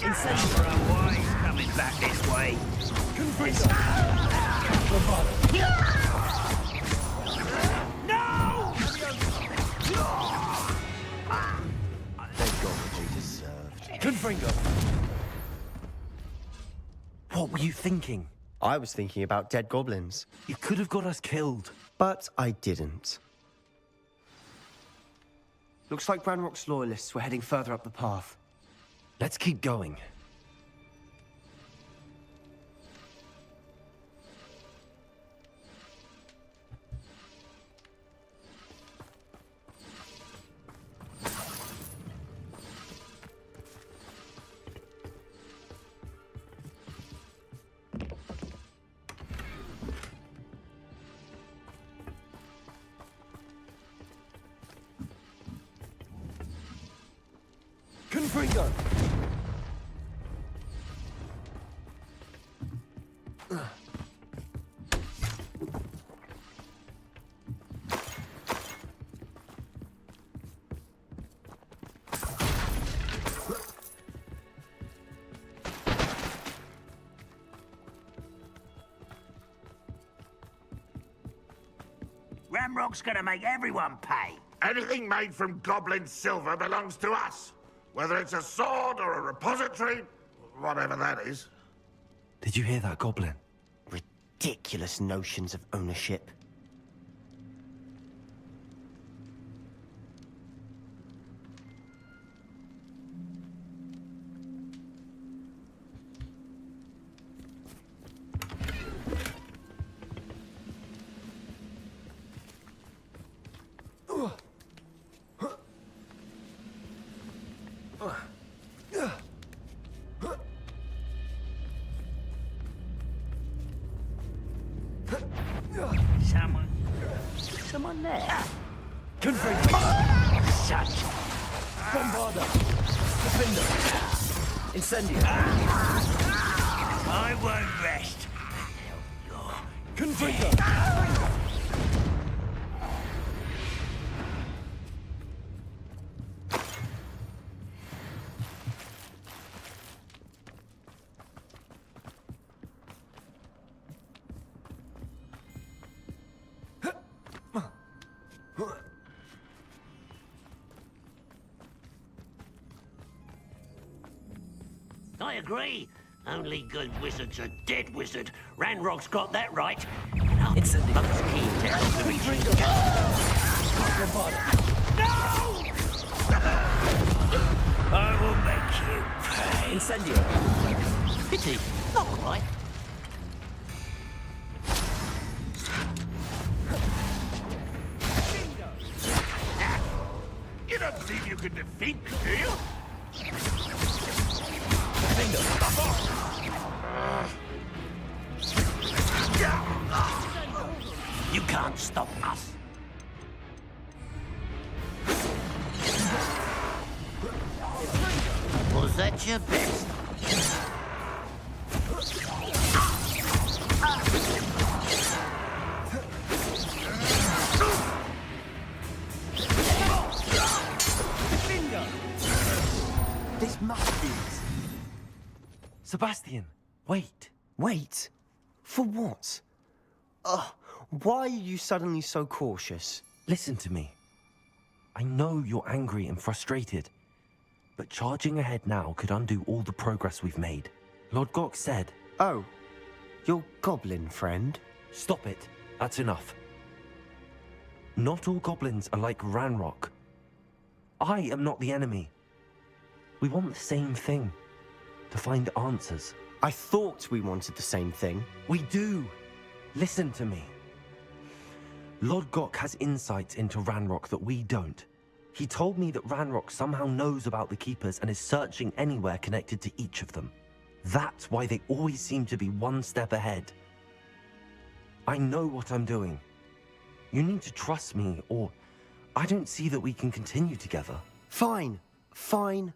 S13: Incendio. Why he's coming back this way? No!
S20: They got what they deserved.
S5: Confringo! What were you thinking?
S20: I was thinking about dead goblins.
S5: You could have got us killed.
S20: But I didn't. Looks like Ranrock's loyalists were heading further up the path.
S5: Let's keep going. Confringo!
S13: Ramrock's gonna make everyone pay.
S15: Anything made from goblin silver belongs to us. Whether it's a sword or a repository, whatever that is.
S5: Did you hear that, Goblin?
S20: Ridiculous notions of ownership.
S13: Someone there.
S5: Confringo!
S13: Such.
S5: Bombarda! Defender! Incendio!
S13: I won't rest.
S5: Confringo!
S17: I agree. Only good wizards are dead wizard. Ranrock's got that right.
S5: It's
S17: Most keen to help the retreat.
S13: No! I will make you pay.
S5: Incendio!
S17: Pity. Not quite.
S15: You don't think you can defeat me, do you?
S17: You can't stop us. Was that your best?
S20: Must.
S5: Sebastian, wait.
S20: Wait? For what? Why are you suddenly so cautious?
S5: Listen to me. I know you're angry and frustrated, but charging ahead now could undo all the progress we've made. Lord Gok said...
S20: Oh, your goblin friend?
S5: Stop it. That's enough. Not all goblins are like Ranrock. I am not the enemy. We want the same thing. To find answers.
S20: I thought we wanted the same thing.
S5: We do. Listen to me. Lord Gok has insights into Ranrock that we don't. He told me that Ranrock somehow knows about the Keepers and is searching anywhere connected to each of them. That's why they always seem to be one step ahead. I know what I'm doing. You need to trust me, or I don't see that we can continue together.
S20: Fine. Fine.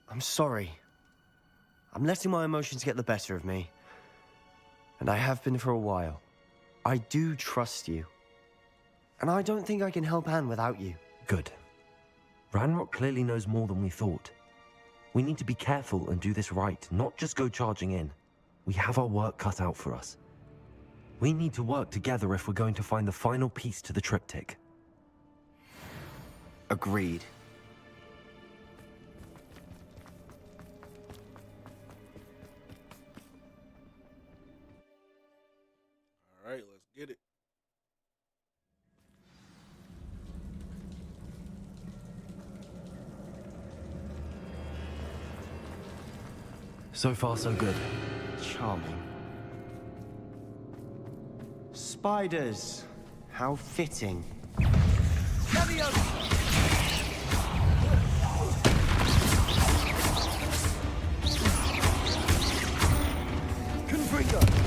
S20: I'm sorry. I'm letting my emotions get the better of me. And I have been for a while. I do trust you. And I don't think I can help Anne without you.
S5: Good. Ranrock clearly knows more than we thought. We need to be careful and do this right, not just go charging in. We have our work cut out for us. We need to work together if we're going to find the final piece to the triptych.
S20: Agreed.
S1: All right, let's get it.
S5: So far, so good.
S20: Charming. Spiders. How fitting.
S13: Confringo!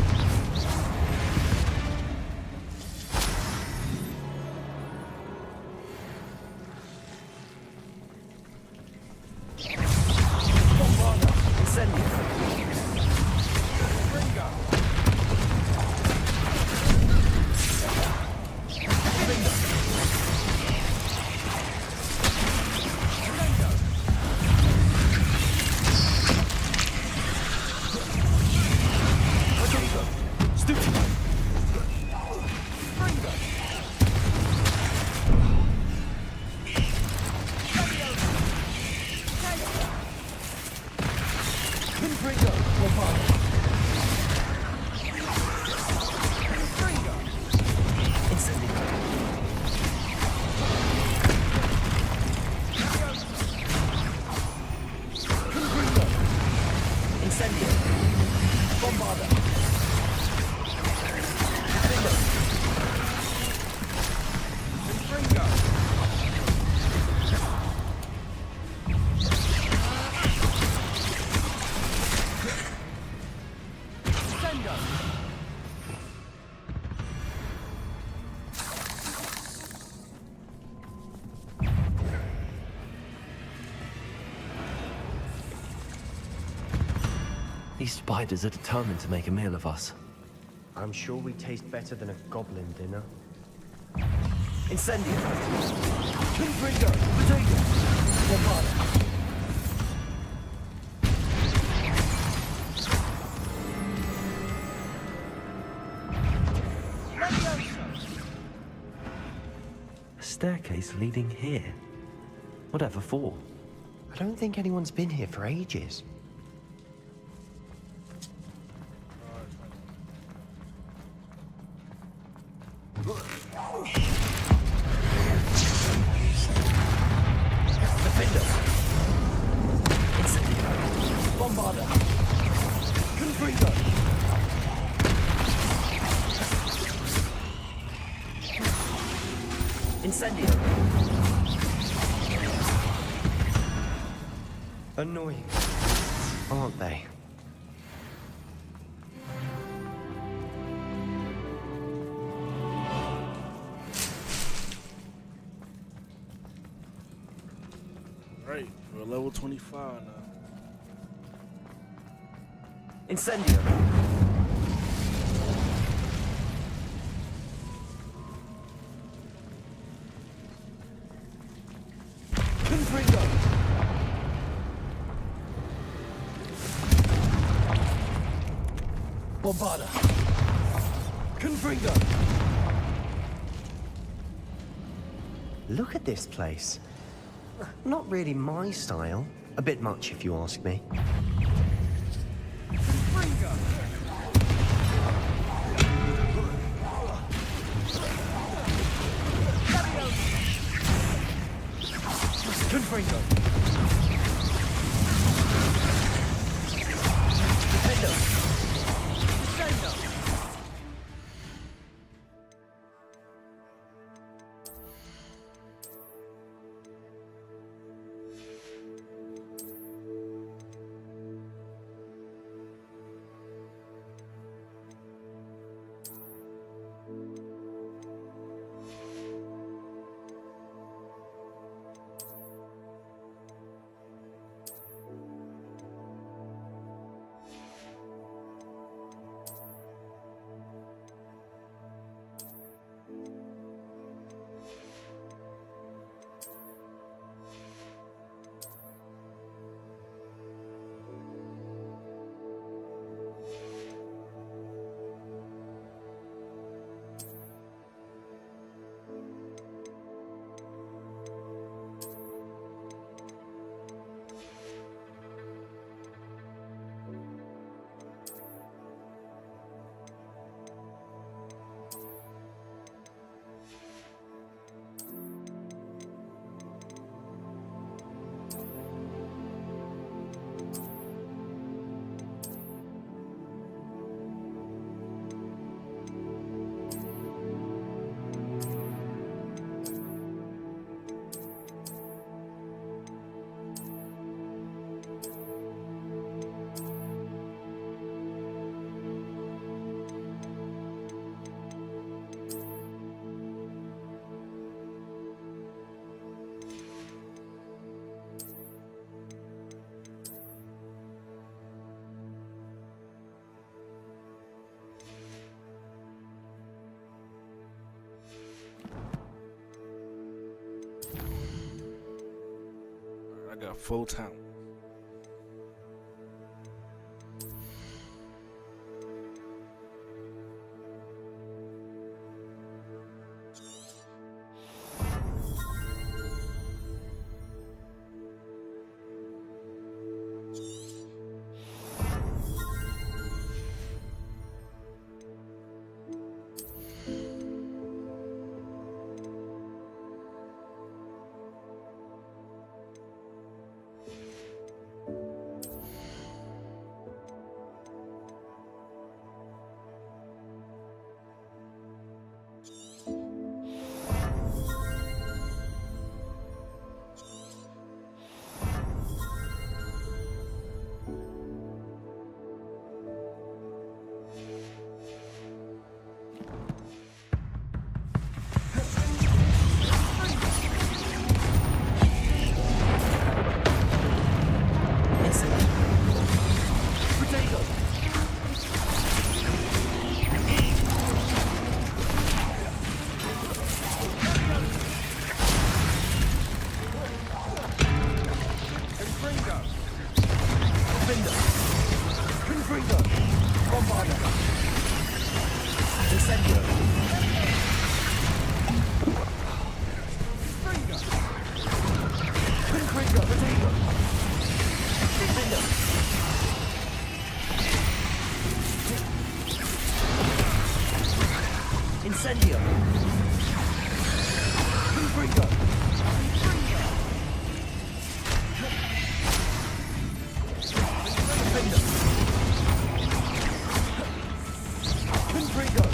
S5: These spiders are determined to make a meal of us.
S20: I'm sure we taste better than a goblin dinner.
S13: Incendio! Confringo! Potato! Bombada!
S5: A staircase leading here? Whatever for?
S20: I don't think anyone's been here for ages. Annoying, aren't they?
S1: Alright, we're level 25 now.
S20: Incendio!
S13: Bombarda. Confringo.
S20: Look at this place. Not really my style. A bit much, if you ask me.
S13: Confringo.
S1: I got full talent.
S13: Incendio. Confringo. Confringo.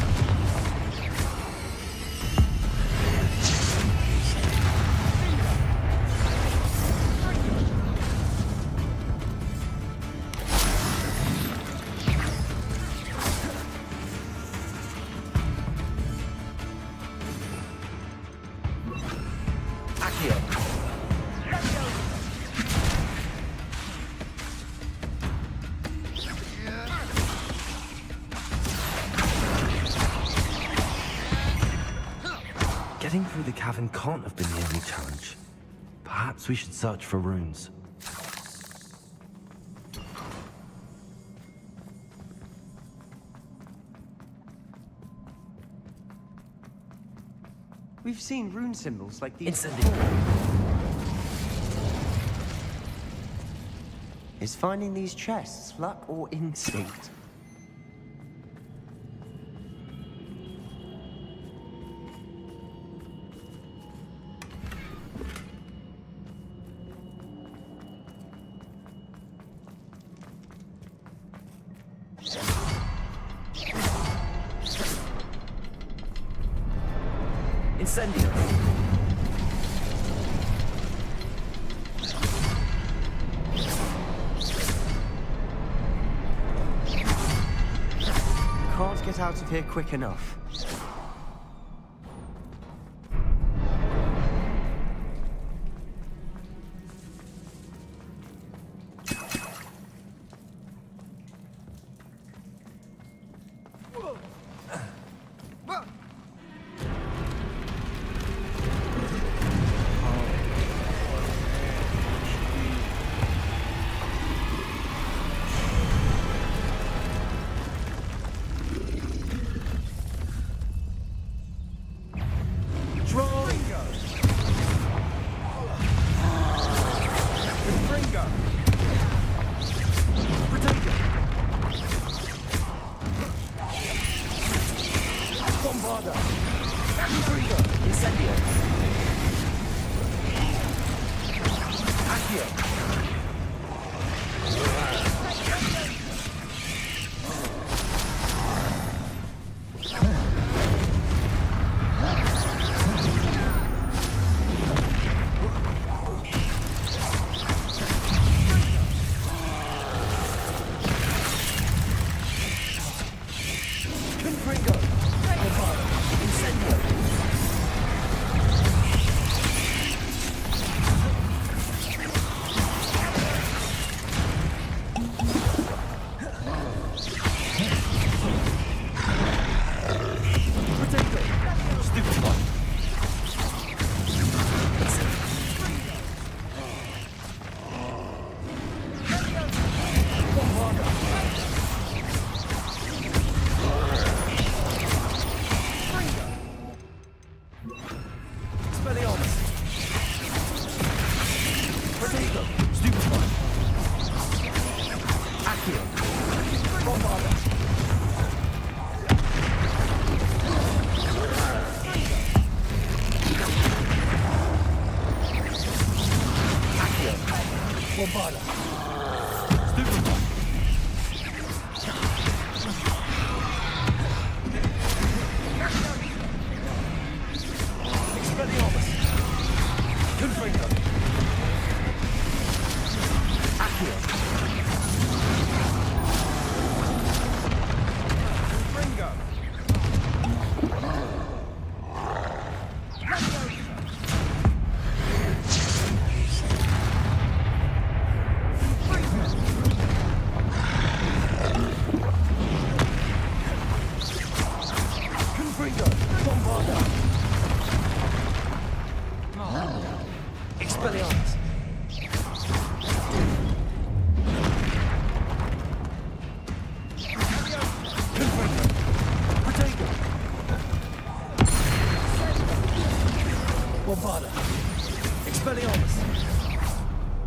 S5: Getting through the cavern can't have been the only challenge. Perhaps we should search for runes.
S20: We've seen rune symbols like these. Is finding these chests luck or instinct?
S13: Incendio.
S20: Can't get out of here quick enough.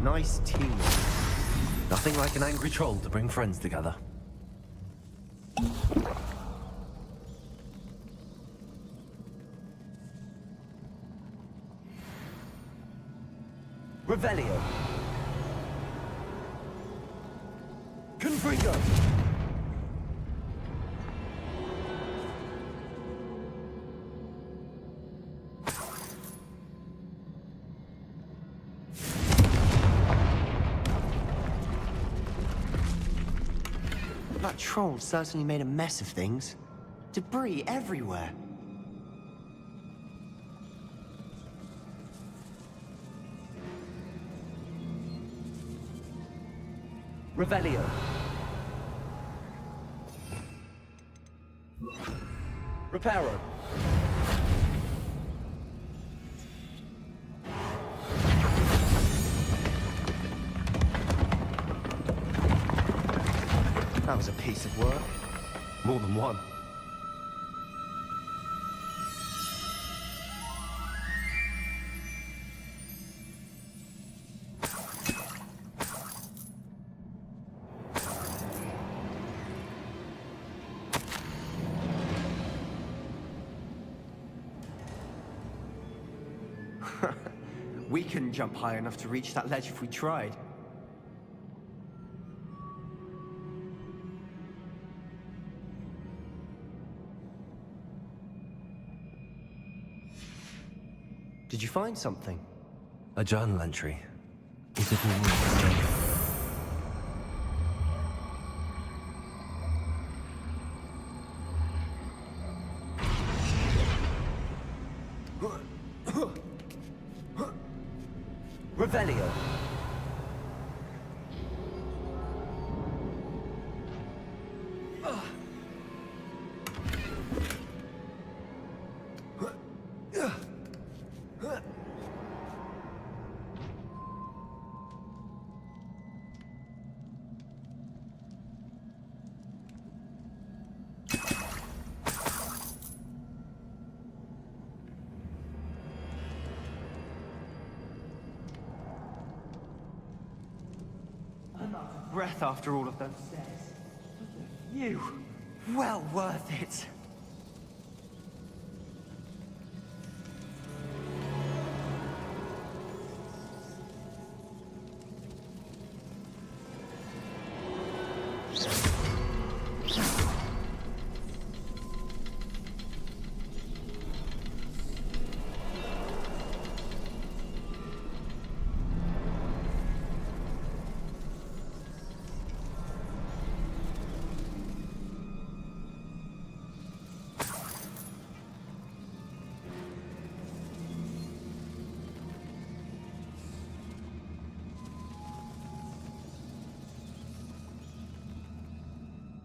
S20: Nice teamwork.
S5: Nothing like an angry troll to bring friends together.
S13: Revelio. Confringo.
S20: That troll certainly made a mess of things. Debris everywhere.
S13: Revelio. Reparo.
S20: That was a piece of work.
S5: More than one.
S20: We couldn't jump high enough to reach that ledge if we tried. Did you find something?
S5: A journal entry. Is it all safe?
S13: Revelio.
S20: I'm out of breath after all of those stairs. You, well worth it.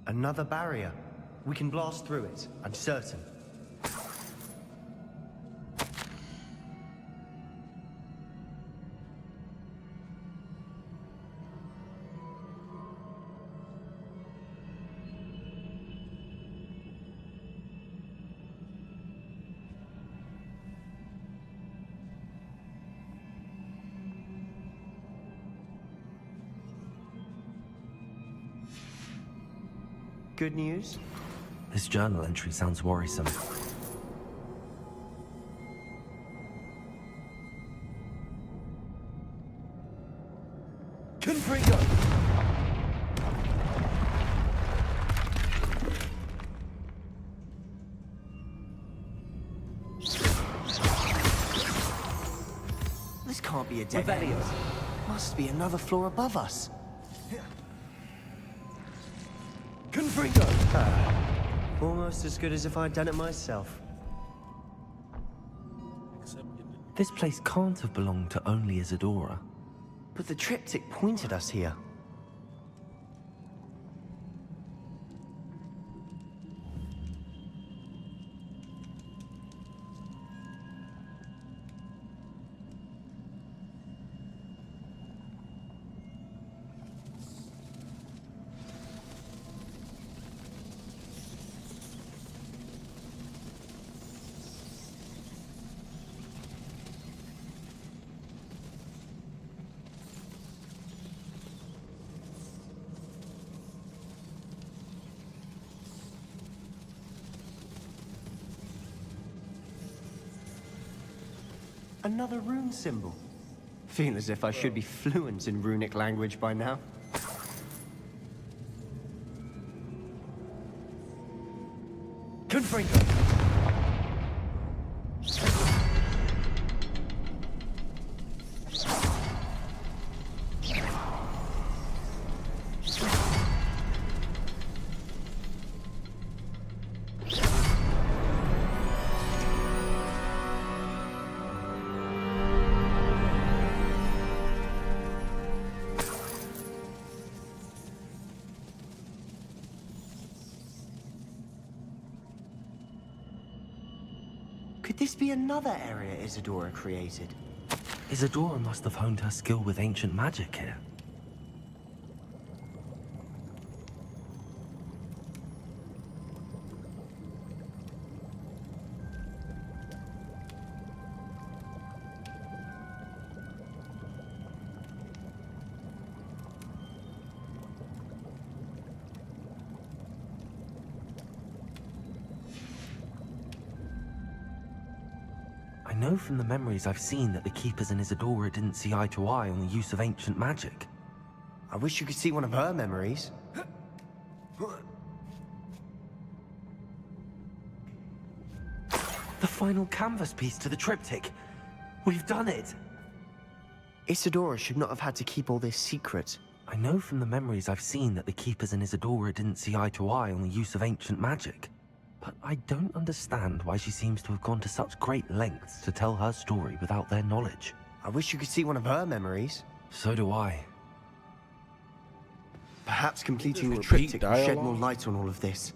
S20: Another barrier. We can blast through it, I'm certain. Good news?
S5: This journal entry sounds worrisome.
S13: Confringo.
S20: This can't be a dead
S13: Revelio.
S20: end. Must be another floor above us.
S13: Confringo.
S20: Almost as good as if I'd done it myself.
S5: This place can't have belonged to only Isadora.
S20: But the triptych pointed us here. Another rune symbol. Feel as if I should be fluent in runic language by now.
S13: Confringo.
S20: Could this be another area Isadora created?
S5: Isadora must have honed her skill with ancient magic here. I know from the memories I've seen that the Keepers and Isadora didn't see eye to eye on the use of ancient magic.
S20: I wish you could see one of her memories.
S5: The final canvas piece to the triptych. We've done it!
S20: Isadora should not have had to keep all this secret.
S5: I know from the memories I've seen that the Keepers and Isadora didn't see eye to eye on the use of ancient magic. But I don't understand why she seems to have gone to such great lengths to tell her story without their knowledge.
S20: I wish you could see one of her memories.
S5: So do I.
S20: Perhaps completing the
S1: Repeat
S20: triptych will shed
S1: dialogue?
S20: more light on all of this.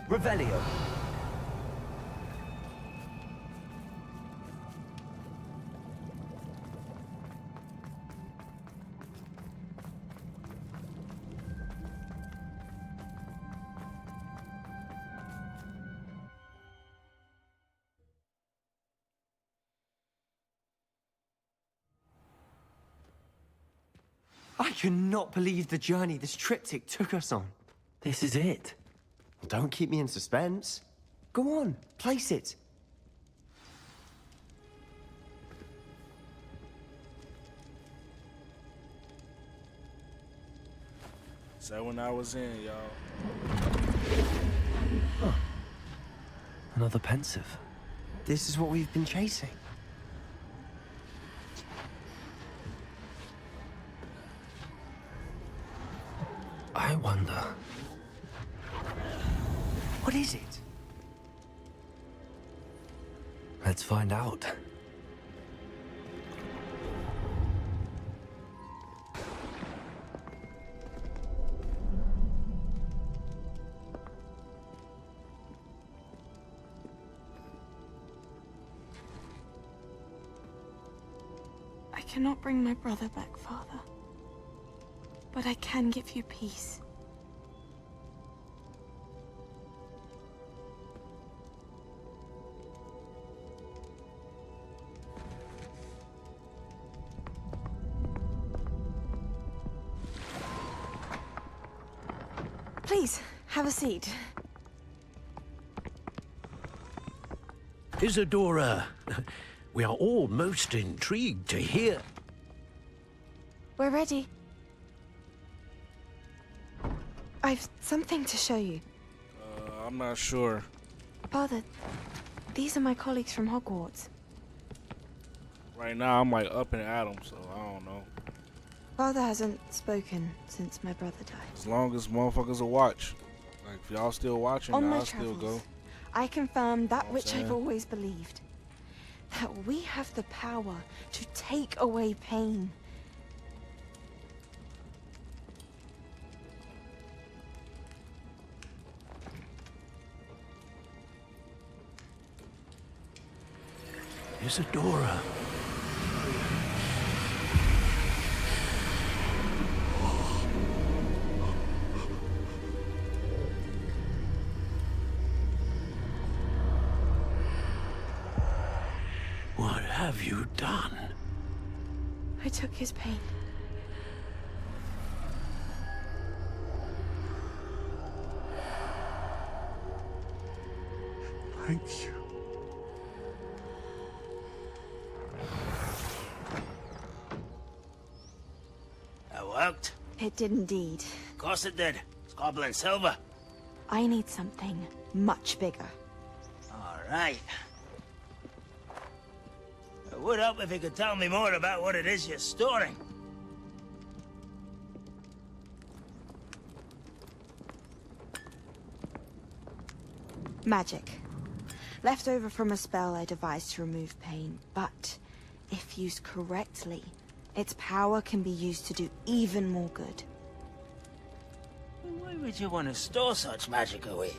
S13: Revelio.
S20: I cannot believe the journey this triptych took us on.
S5: This is it.
S20: Don't keep me in suspense. Go on, place it.
S1: 7 hours in, y'all.
S5: Another pensive.
S20: This is what we've been chasing.
S5: I wonder.
S20: What is it?
S5: Let's find out.
S4: I cannot bring my brother back, Father. But I can give you peace. Please, have a seat.
S17: Isadora, we are all most intrigued to hear.
S4: We're ready. I've something to show you.
S1: I'm not sure.
S4: Father, these are my colleagues from Hogwarts.
S1: Right now, I'm like up and at 'em, so I don't know.
S4: Father hasn't spoken since my brother died.
S1: As long as motherfuckers will watch. Like, if y'all still watching,
S4: On my
S1: I'll still
S4: travels,
S1: go.
S4: I confirm that
S1: Know what I'm
S4: which I've
S1: saying?
S4: always believed. That we have the power to take away pain.
S17: Isadora. What have you done?
S4: I took his pain.
S15: Thank you.
S14: That worked?
S4: It did indeed.
S14: Of course it did. It's goblin silver.
S4: I need something much bigger.
S14: All right. It would help if you could tell me more about what it is you're storing.
S4: Magic. Left over from a spell I devised to remove pain, but if used correctly, its power can be used to do even more good.
S14: Why would you want to store such magic away?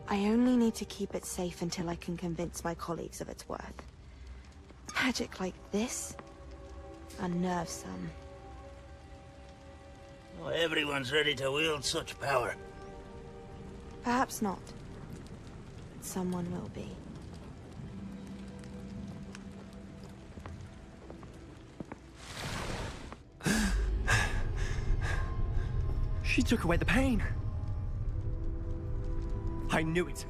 S4: I only need to keep it safe until I can convince my colleagues of its worth. Magic like this unnerves some.
S14: Not everyone's ready to wield such power.
S4: Perhaps not. But someone will be.
S20: She took away the pain. I knew it.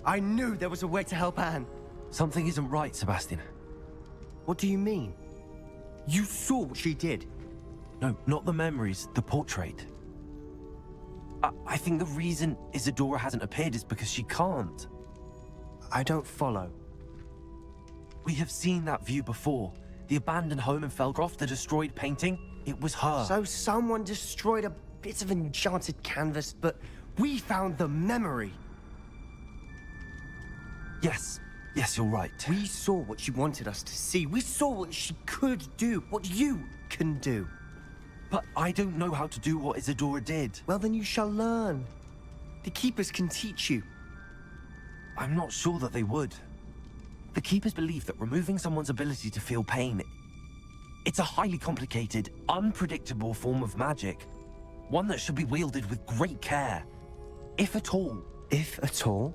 S20: I knew there was a way to help Anne.
S5: Something isn't right, Sebastian.
S20: What do you mean? You saw what she did.
S5: No, not the memories, the portrait. I think the reason Isadora hasn't appeared is because she can't.
S20: I don't follow.
S5: We have seen that view before. The abandoned home in Felcroft, the destroyed painting, it was her.
S20: So someone destroyed a bit of enchanted canvas, but we found the memory.
S5: Yes, you're right.
S20: We saw what she wanted us to see. We saw what she could do, what you can do.
S5: But I don't know how to do what Isadora did.
S20: Well, then you shall learn. The Keepers can teach you.
S5: I'm not sure that they would. The Keepers believe that removing someone's ability to feel pain, it's a highly complicated, unpredictable form of magic. One that should be wielded with great care. If at all.
S20: If at all?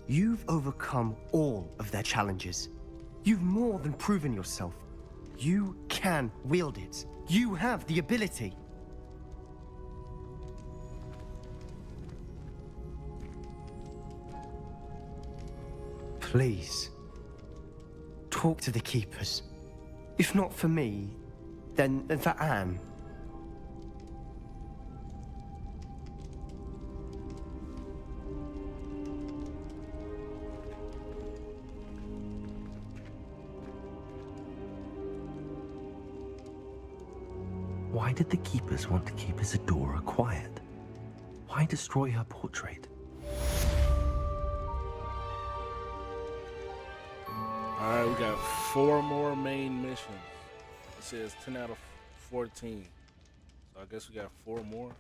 S20: You've overcome all of their challenges. You've more than proven yourself. You can wield it. You have the ability. Please, talk to the Keepers. If not for me, then for Anne.
S5: Why did the Keepers want to keep Isadora quiet? Why destroy her portrait?
S1: Alright, we got 4 more main missions. It says 10 out of 14. So I guess we got 4 more.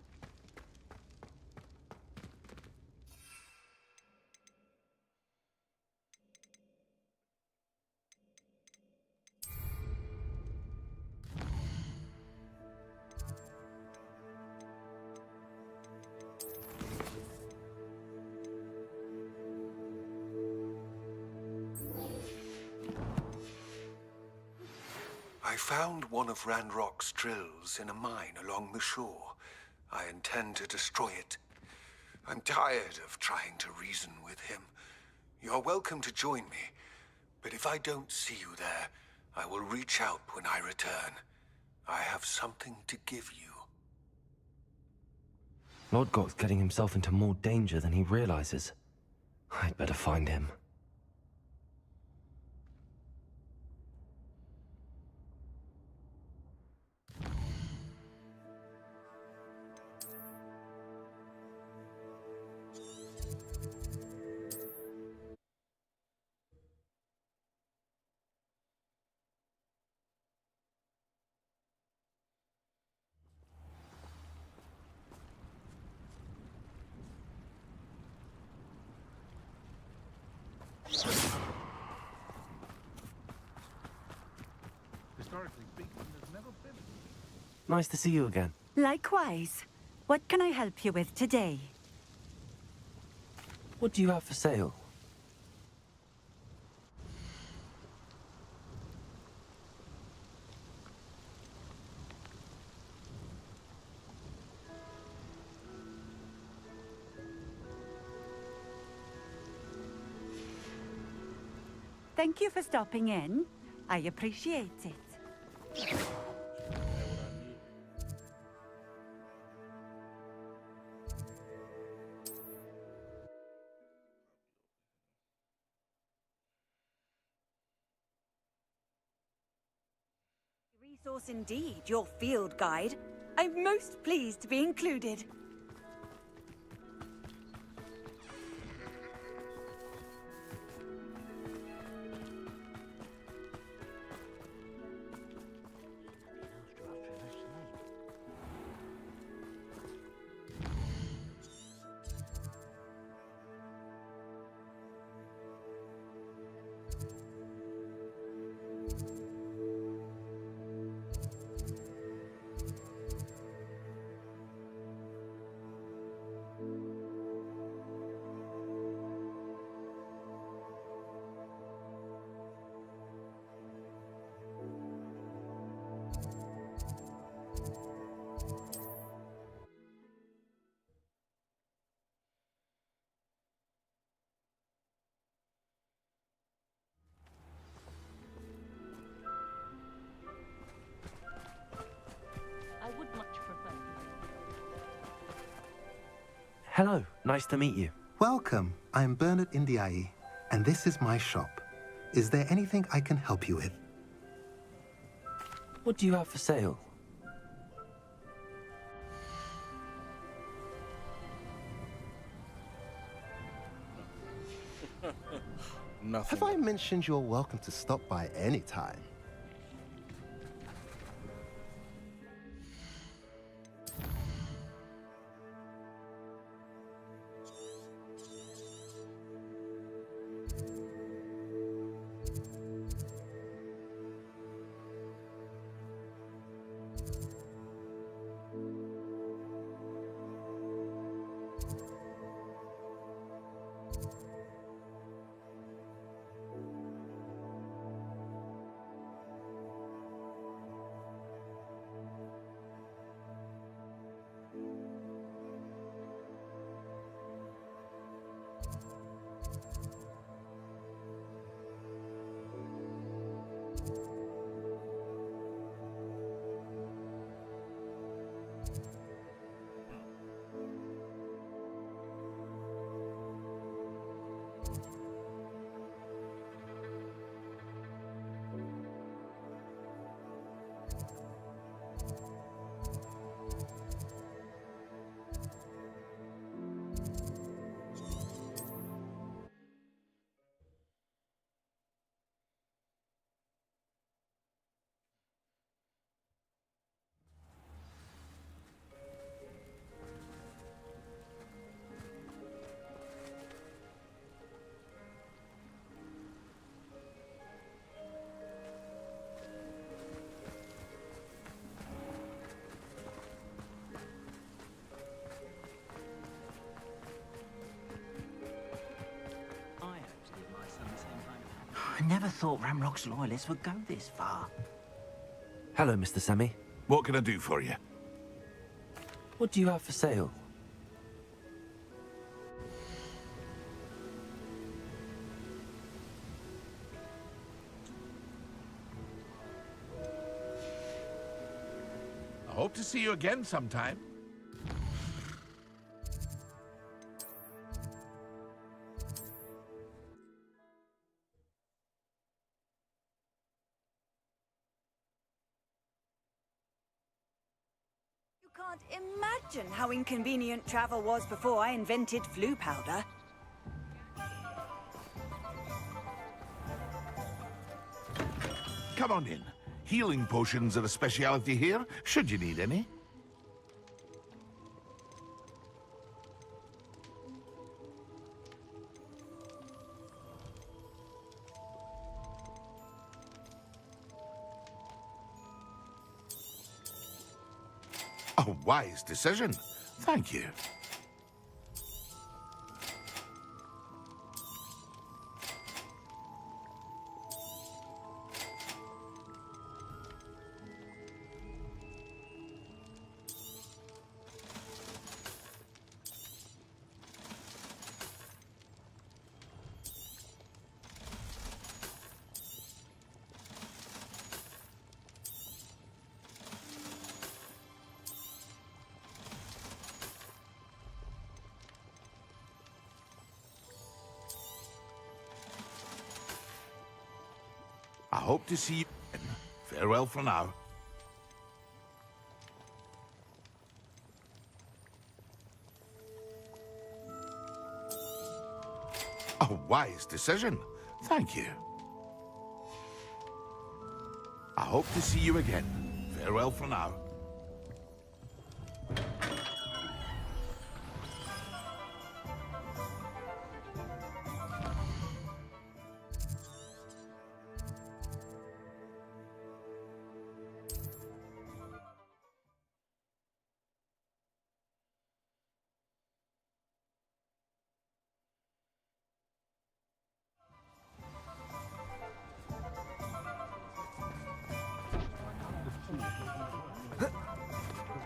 S7: I found one of Ranrock's drills in a mine along the shore. I intend to destroy it. I'm tired of trying to reason with him. You're welcome to join me, but if I don't see you there, I will reach out when I return. I have something to give you.
S5: Lodgok's getting himself into more danger than he realizes. I'd better find him.
S13: Historically speaking, there's never been.
S5: Nice to see you again.
S8: Likewise. What can I help you with today?
S5: What do you have for sale?
S8: Thank you for stopping in. I appreciate it. Resource indeed, your field guide. I'm most pleased to be included.
S5: Hello, nice to meet you.
S10: Welcome. I'm Bernard Indiaye, and this is my shop. Is there anything I can help you with?
S5: What do you have for sale?
S1: Nothing.
S10: Have I mentioned you're welcome to stop by any time?
S12: I never thought Ramrock's loyalists would go this far.
S5: Hello, Mr. Semi.
S15: What can I do for you?
S5: What do you have for sale?
S15: I hope to see you again sometime.
S8: You can't imagine how inconvenient travel was before I invented flu powder.
S15: Come on in. Healing potions are a speciality here, should you need any. A wise decision. Thank you. I hope to see you again. Farewell for now. A wise decision. Thank you. I hope to see you again. Farewell for now.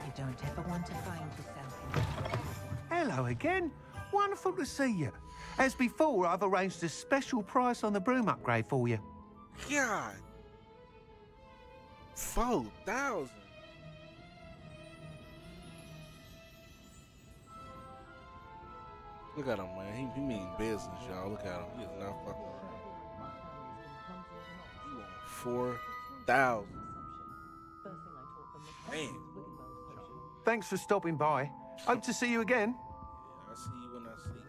S11: You don't ever want to find yourself.
S13: Hello again. Wonderful to see you. As before, I've arranged a special price on the broom upgrade for you.
S1: God. 4,000. Look at him, man. He mean business, y'all. Look at him. He is not fucking around. He want 4,000. Man.
S13: Thanks for stopping by. Hope to see you again.
S1: Yeah, I see you when I see you.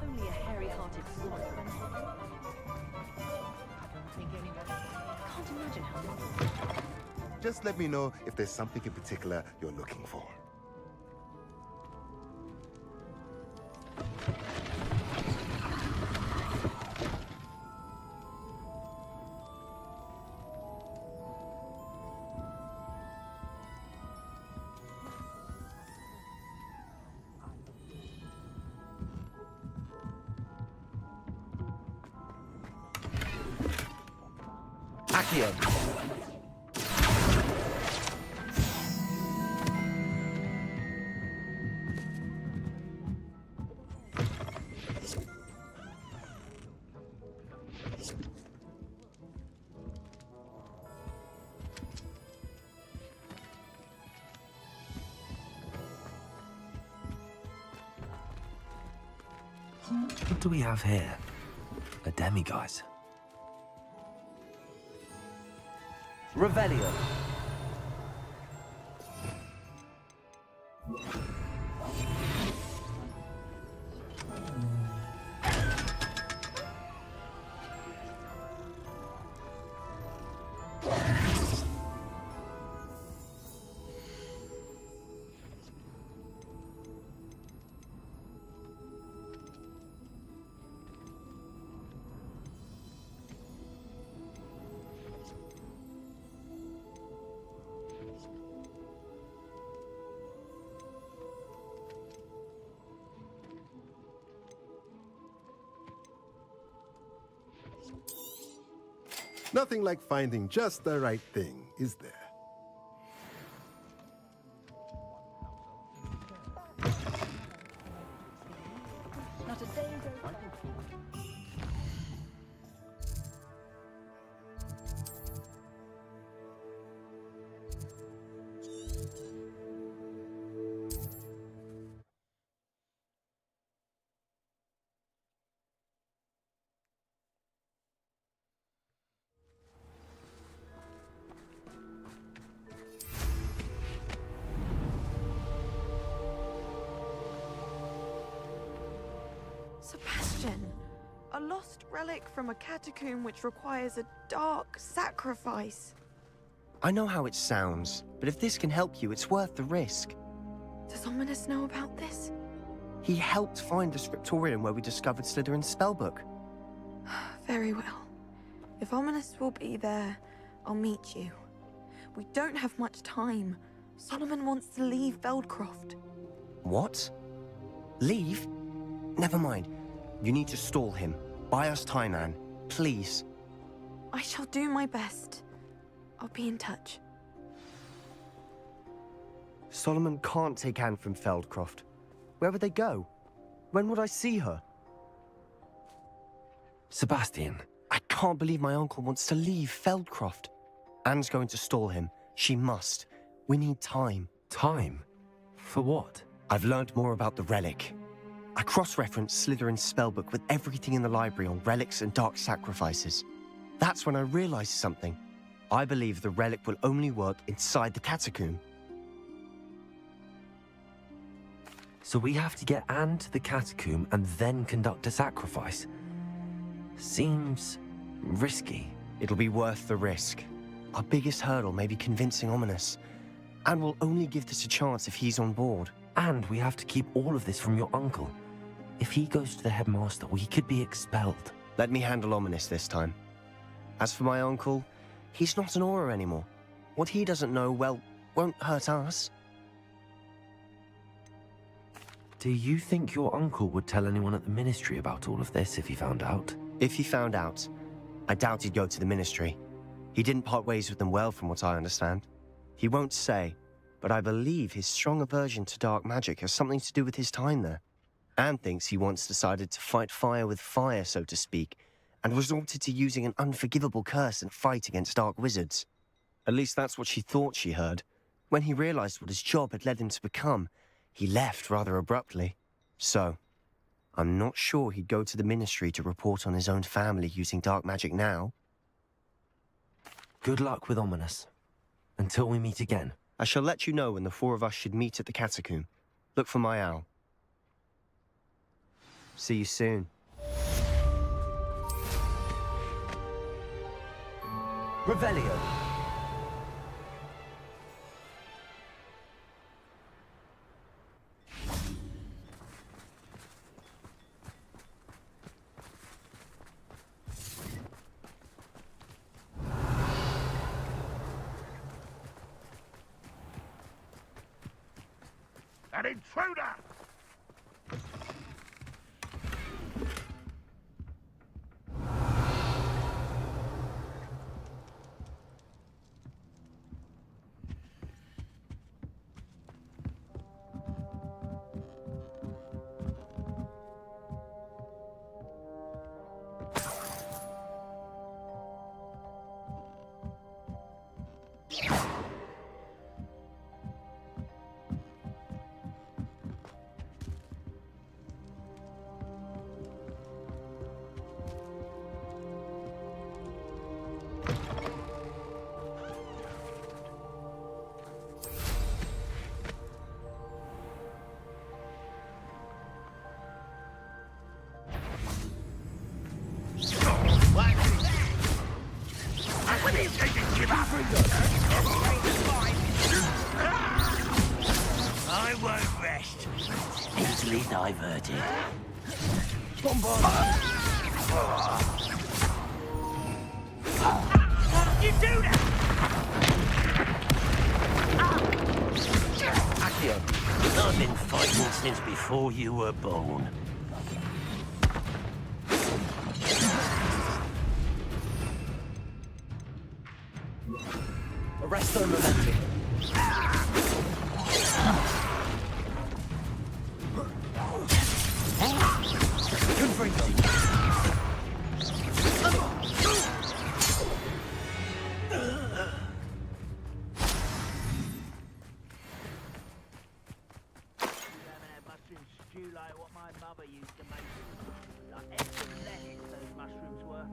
S2: Only a hairy-hearted fool. I don't think anyone. Can't imagine how.
S10: Just let me know if there's something in particular you're looking for.
S5: Accio. What do we have here? A demiguise. Revelio.
S10: Nothing like finding just the right thing, is there?
S2: Not a day goes by.
S4: Sebastian, a lost relic from a catacomb which requires a dark sacrifice.
S20: I know how it sounds, but if this can help you, it's worth the risk.
S4: Does Ominous know about this?
S20: He helped find the scriptorium where we discovered Slytherin's spellbook.
S4: Very well. If Ominous will be there, I'll meet you. We don't have much time. Solomon wants to leave Feldcroft.
S20: What? Leave? Never mind. You need to stall him. Buy us time, Anne. Please.
S4: I shall do my best. I'll be in touch.
S20: Solomon can't take Anne from Feldcroft. Where would they go? When would I see her?
S5: Sebastian.
S20: I can't believe my uncle wants to leave Feldcroft. Anne's going to stall him. She must. We need time.
S5: Time? For what?
S20: I've learned more about the relic. I cross-referenced Slytherin's spellbook with everything in the library on relics and dark sacrifices. That's when I realized something. I believe the relic will only work inside the catacomb.
S5: So we have to get Anne to the catacomb and then conduct a sacrifice. Seems risky.
S20: It'll be worth the risk. Our biggest hurdle may be convincing Ominous. And we'll only give this a chance if he's on board.
S5: And we have to keep all of this from your uncle. If he goes to the headmaster, we could be expelled.
S20: Let me handle Ominous this time. As for my uncle, he's not an Auror anymore. What he doesn't know, well, won't hurt us.
S5: Do you think your uncle would tell anyone at the ministry about all of this if he found out?
S20: If he found out, I doubt he'd go to the ministry. He didn't part ways with them well, from what I understand. He won't say, but I believe his strong aversion to dark magic has something to do with his time there. Anne thinks he once decided to fight fire with fire, so to speak, and resorted to using an unforgivable curse in a fight against dark wizards. At least that's what she thought she heard. When he realized what his job had led him to become, he left rather abruptly. So, I'm not sure he'd go to the Ministry to report on his own family using dark magic now.
S5: Good luck with Ominous. Until we meet again.
S20: I shall let you know when the four of us should meet at the catacomb. Look for my owl. See you soon.
S5: Revelio.
S15: An intruder!
S14: I won't rest.
S19: Easily diverted.
S14: What did you do that?
S19: Accio, I've been fighting since before you were born.
S5: Arresto Mementi.
S14: Stew like what my mother used to make. Like extra lettuce, those mushrooms were.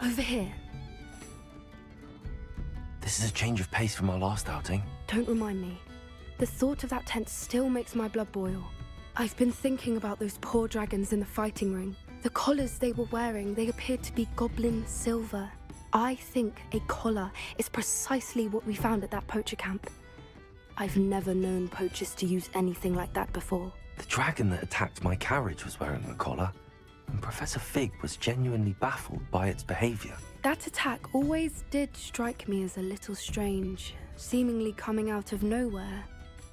S6: Over here.
S5: This is a change of pace from our last outing.
S6: Don't remind me. The thought of that tent still makes my blood boil. I've been thinking about those poor dragons in the fighting ring. The collars they were wearing, they appeared to be goblin silver. I think a collar is precisely what we found at that poacher camp. I've never known poachers to use anything like that before.
S5: The dragon that attacked my carriage was wearing a collar, and Professor Fig was genuinely baffled by its behavior.
S6: That attack always did strike me as a little strange, seemingly coming out of nowhere.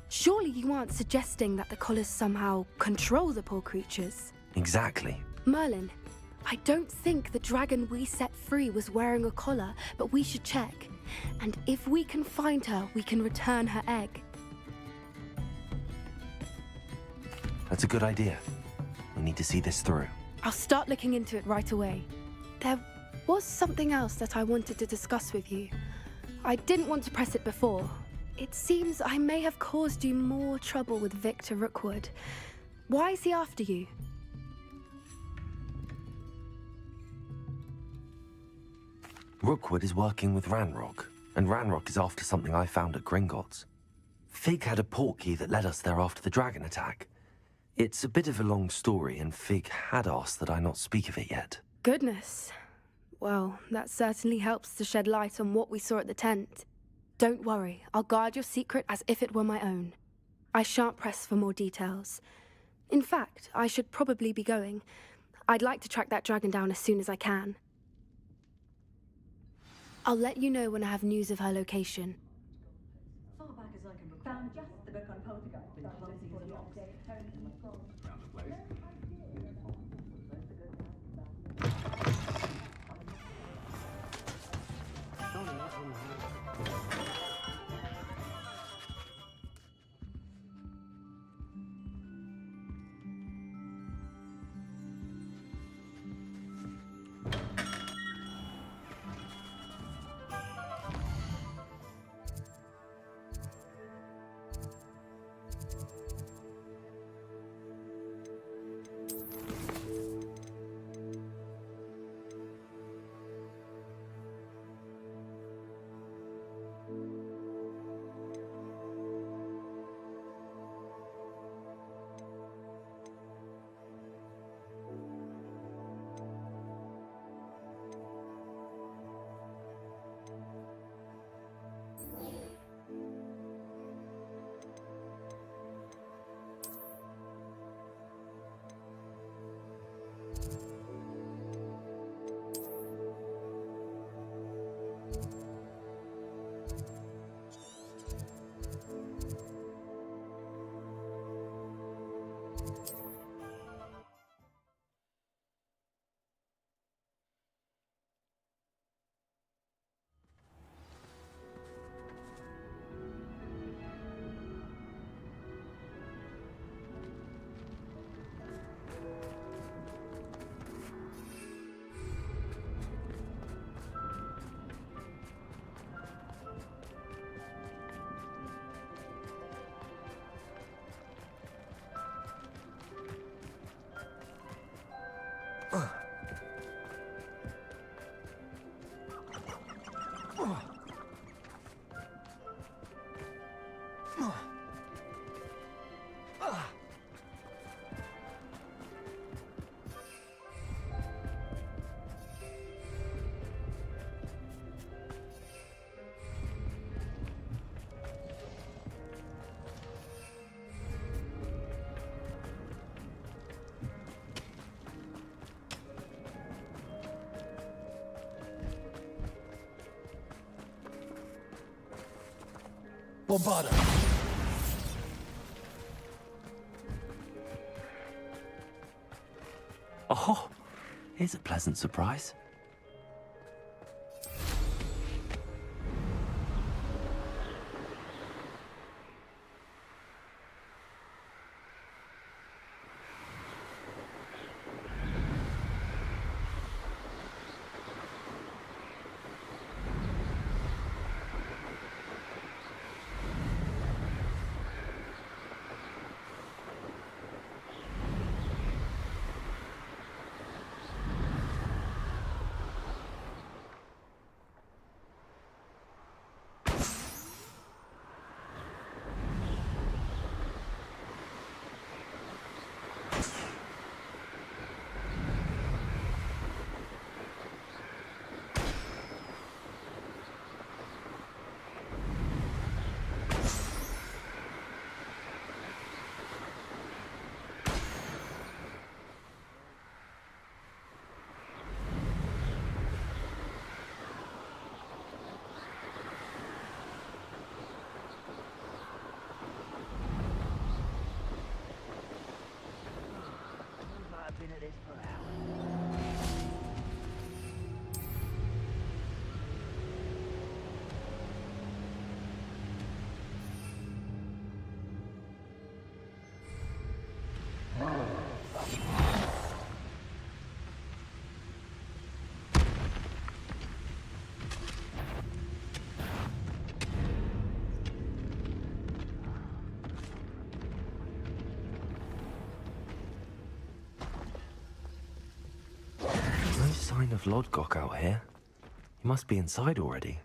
S6: Surely you aren't suggesting that the collars somehow control the poor creatures?
S5: Exactly.
S6: Merlin, I don't think the dragon we set free was wearing a collar, but we should check. And if we can find her, we can return her egg.
S5: That's a good idea. We need to see this through.
S6: I'll start looking into it right away. There was something else that I wanted to discuss with you. I didn't want to press it before. It seems I may have caused you more trouble with Victor Rookwood. Why is he after you?
S5: Rookwood is working with Ranrock, and Ranrock is after something I found at Gringotts. Fig had a portkey that led us there after the dragon attack. It's a bit of a long story, and Fig had asked that I not speak of it yet.
S6: Goodness. Well, that certainly helps to shed light on what we saw at the tent. Don't worry, I'll guard your secret as if it were my own. I shan't press for more details. In fact, I should probably be going. I'd like to track that dragon down as soon as I can. I'll let you know when I have news of her location.
S8: Found just the book on poltergeist with policies and locks.
S19: Bombarda.
S5: Oh, here's a pleasant surprise. sign of Lodgok out here. He must be inside already.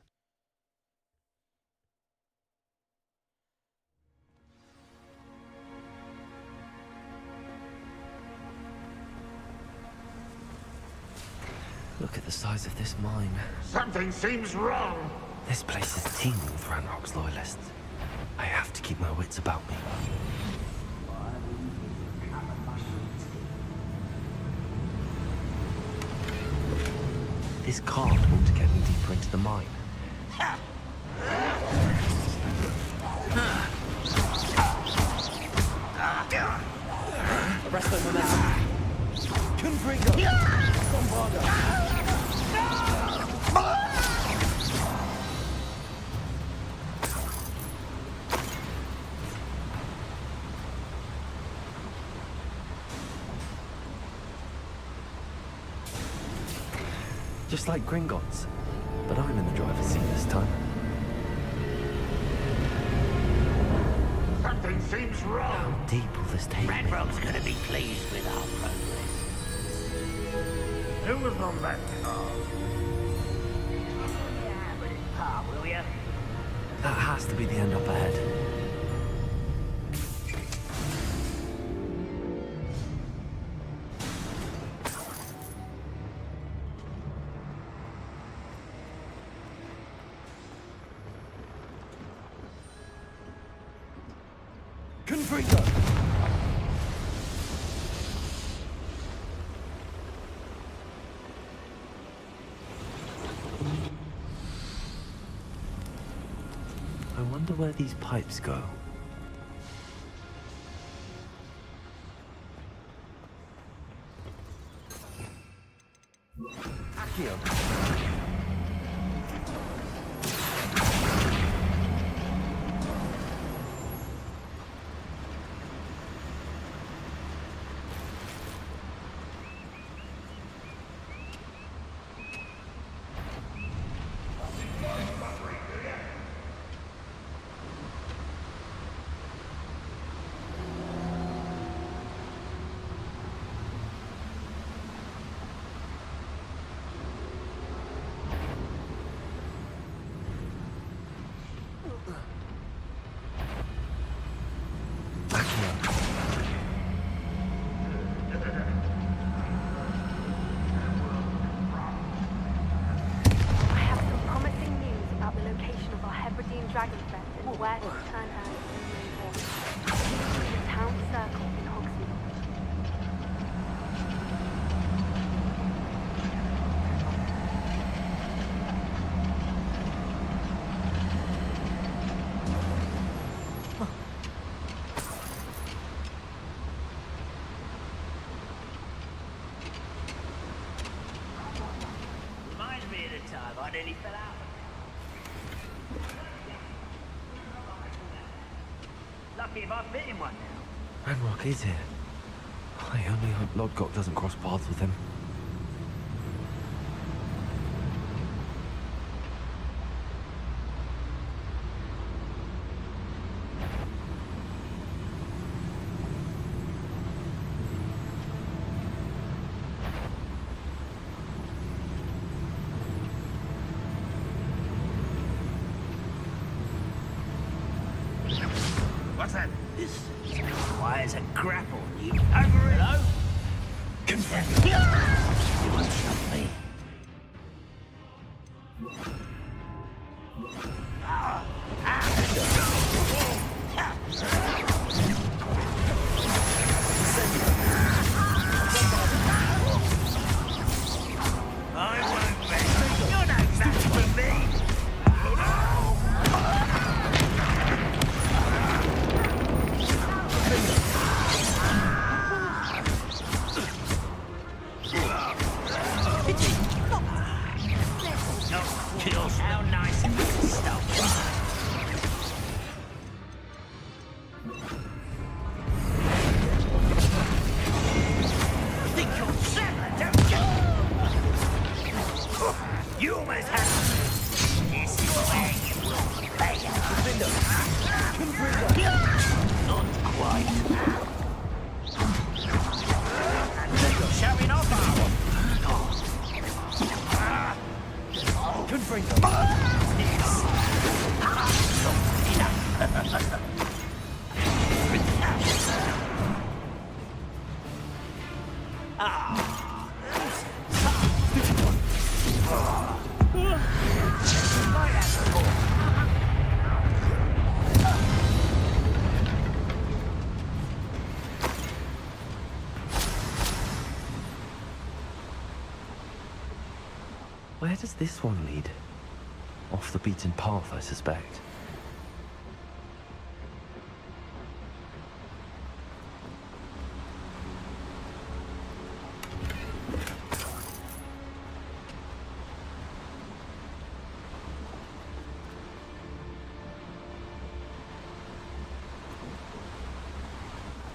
S5: Look at the size of this mine.
S15: Something seems wrong.
S5: This place is teeming with Ranrock's loyalists. I have to keep my wits about me. This cart ought to get me deeper into the mine.
S19: Arrest them now. Confringo.
S5: Just like Gringotts, but I'm in the driver's seat this time.
S15: Something seems wrong.
S5: How deep will this take me?
S14: Ranrock's gonna be pleased with our progress.
S15: Who was on that car?
S14: Yeah, but it's par, will ya?
S5: That has to be the end up ahead.
S19: Confringo.
S5: I wonder where these pipes go.
S19: Accio.
S6: Dragon friend and where to return her in the town circle in Hogsmeade.
S14: Reminds me of the time I nearly fell out. Lucky if I fit in one now.
S5: Ranrock is here. I only hope Lodgok doesn't cross paths with him.
S14: What's that? This requires a grapple. You over it? Hello? Confirm. You won't stop me. I won't bet. You're no match for me.
S5: Where does this one lead? Off the beaten path, I suspect.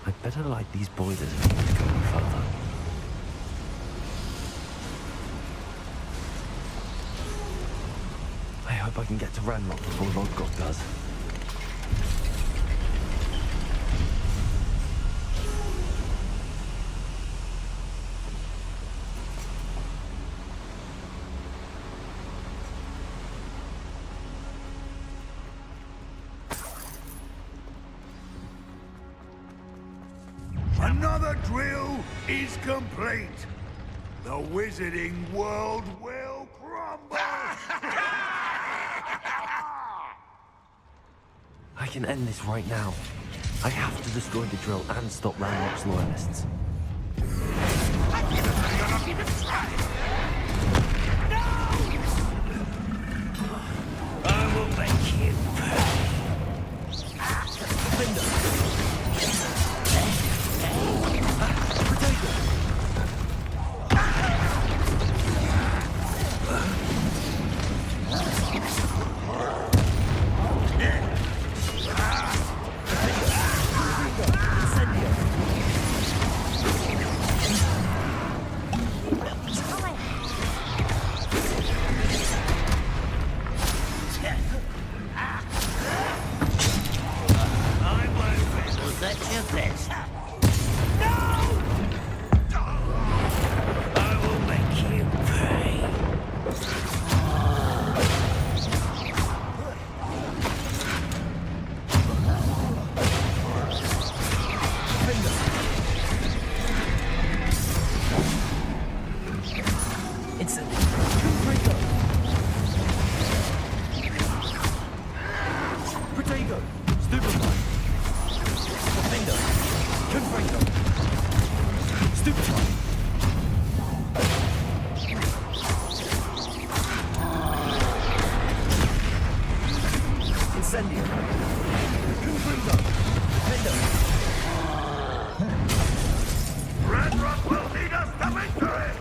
S5: I'd better light these boilers if I want to go any further. I hope I can get to Ranrock before Lodgok does.
S14: Another drill is complete. The wizarding world will crumble.
S5: I can end this right now. I have to destroy the drill and stop Ranrock's loyalists.
S14: I will make you pay.
S15: Ranrock will lead us to victory!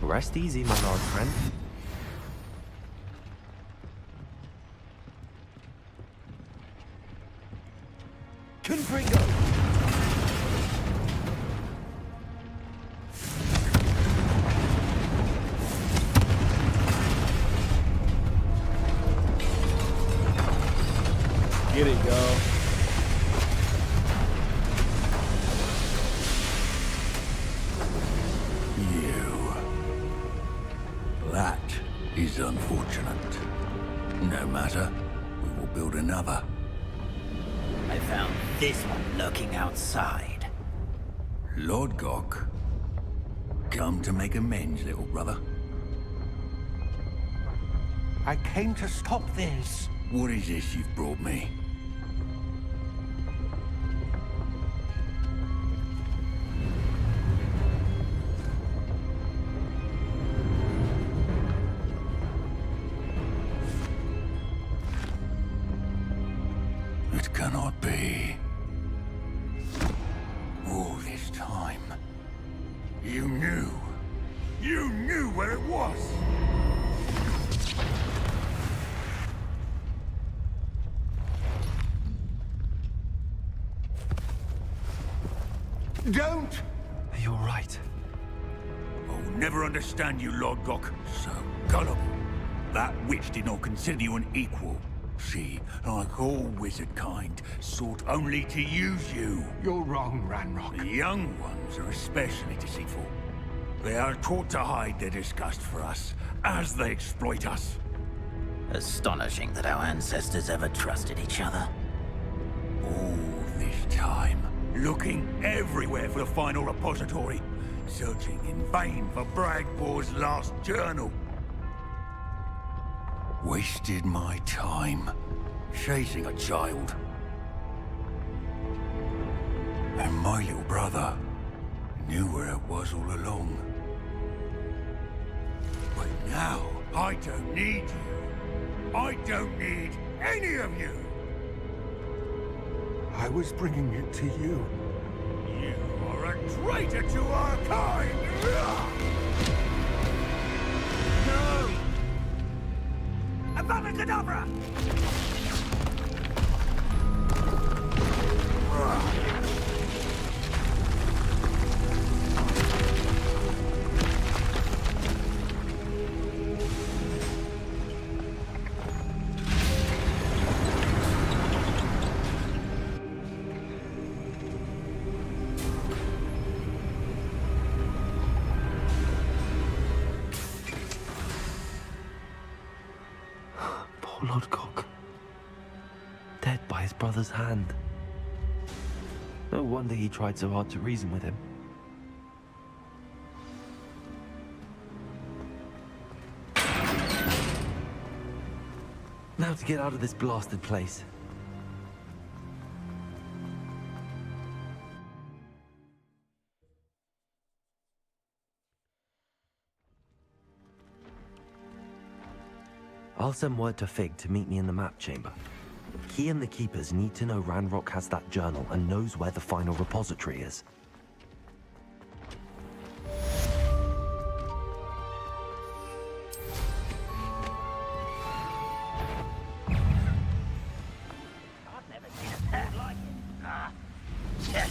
S5: Rest easy, my large friend.
S14: Confringo!
S1: Get it, y'all.
S14: That is unfortunate. No matter, we will build another.
S21: I found this one lurking outside.
S14: Lord Gok, come to make amends, little brother.
S13: I came to stop this.
S14: What is this you've brought me? It cannot be. All this time, you knew. You knew where it was! Don't!
S5: You're right.
S14: I'll never understand you, Lord Gok. So gullible. That witch did not consider you an equal. She, like all wizard kind, sought only to use you.
S12: You're wrong, Ranrock.
S14: The young ones are especially deceitful. They are taught to hide their disgust for us, as they exploit us.
S21: Astonishing that our ancestors ever trusted each other.
S14: All this time, looking everywhere for the final repository, searching in vain for Bragbor's last journal. Wasted my time, chasing a child. And my little brother knew where it was all along. But now, I don't need you. I don't need any of you.
S13: I was bringing it to you.
S14: You are a traitor to our kind! No! Avada Kedavra!
S5: Poor Lodgok. Dead by his brother's hand. No wonder he tried so hard to reason with him. Now to get out of this blasted place. I'll send word to Fig to meet me in the map chamber. He and the Keepers need to know Ranrock has that journal and knows where the final repository is.
S21: I've never seen a pair like it. Yes.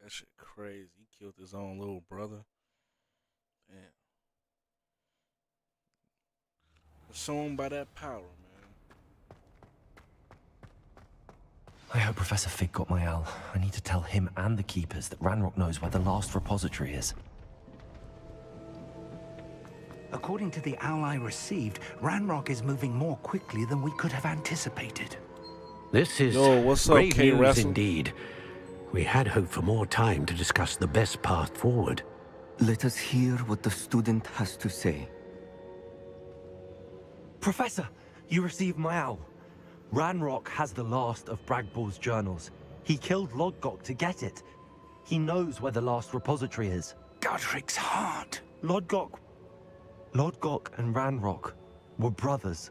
S1: That shit crazy. He killed his own little brother. Damn. Consumed by that power, man.
S5: I hope Professor Fig got my owl. I need to tell him and the Keepers that Ranrock knows where the last repository is.
S12: According to the owl I received, Ranrock is moving more quickly than we could have anticipated.
S17: This is
S1: what's up,
S17: great
S1: K.
S17: news
S1: Russell?
S17: indeed. We had hoped for more time to discuss the best path forward.
S16: Let us hear what the student has to say.
S5: Professor, you received my owl. Ranrock has the last of Bragbor's journals. He killed Lodgok to get it. He knows where the last repository is.
S12: Godric's heart.
S5: Lodgok and Ranrock were brothers.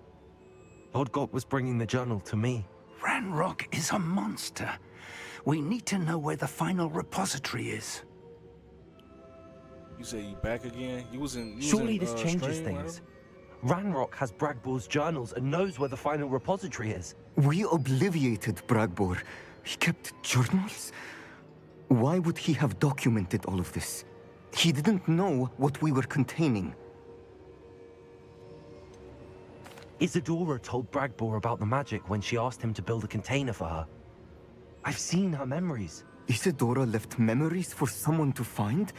S5: Lodgok was bringing the journal to me.
S12: Ranrock is a monster. We need to know where the final repository is.
S1: You say you back again? You was in.
S5: Surely this changes things. Ranrock has Bragbor's journals and knows where the final repository is.
S16: We obliviated Bragbor. He kept journals? Why would he have documented all of this? He didn't know what we were containing.
S5: Isadora told Bragbor about the magic when she asked him to build a container for her. I've seen her memories.
S16: Isadora left memories for someone to find?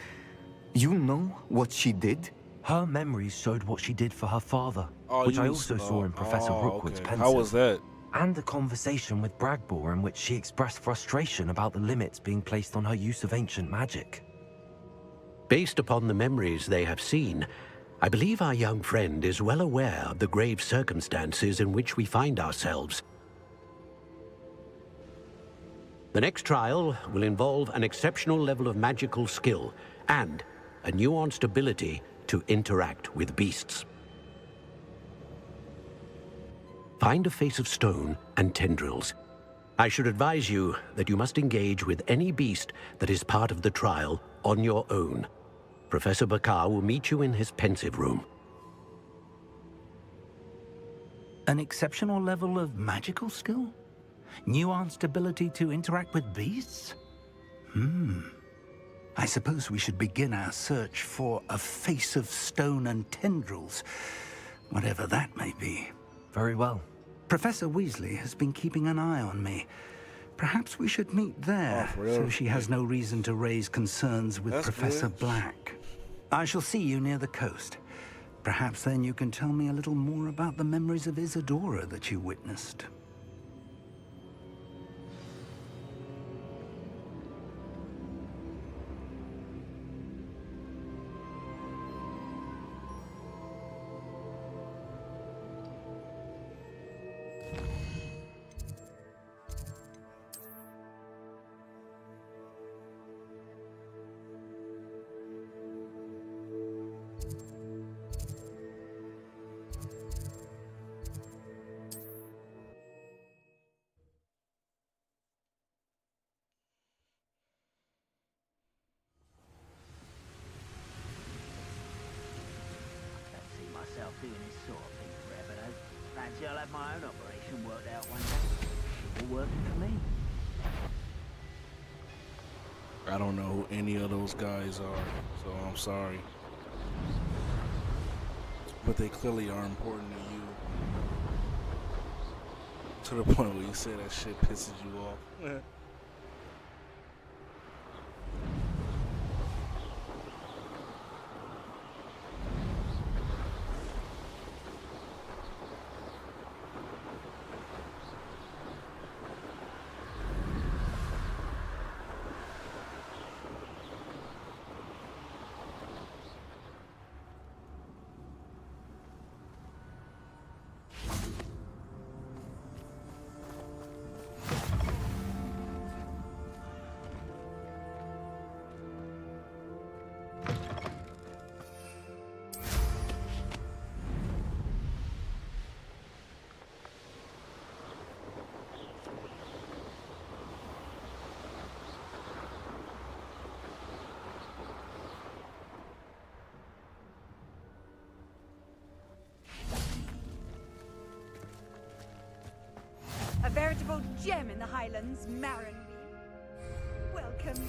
S16: You know what she did?
S5: Her memories showed what she did for her father,
S1: Oh,
S5: which
S1: you
S5: I
S1: mean-
S5: also saw in Professor Rookwood's
S1: okay.
S5: pencil.
S1: How was that?
S5: And the conversation with Bragbor in which she expressed frustration about the limits being placed on her use of ancient magic.
S17: Based upon the memories they have seen, I believe our young friend is well aware of the grave circumstances in which we find ourselves. The next trial will involve an exceptional level of magical skill and a nuanced ability to interact with beasts. Find a face of stone and tendrils. I should advise you that you must engage with any beast that is part of the trial on your own. Professor Bakar will meet you in his pensive room.
S12: An exceptional level of magical skill? Nuanced ability to interact with beasts? I suppose we should begin our search for a face of stone and tendrils, whatever that may be.
S5: Very well.
S12: Professor Weasley has been keeping an eye on me. Perhaps we should meet there,
S1: for real?
S12: so she has no reason to raise concerns with
S1: That's
S12: Professor
S1: good.
S12: Black. I shall see you near the coast. Perhaps then you can tell me a little more about the memories of Isadora that you witnessed.
S21: Don't see myself doing this sort of thing forever, though. Fancy I'll have my own operation worked out one day. All working for me.
S1: I don't know who any of those guys are, so I'm sorry. But they clearly are important to you. To the point where you say that shit pisses you off.
S18: A veritable gem in the Highlands, Marin. Welcome.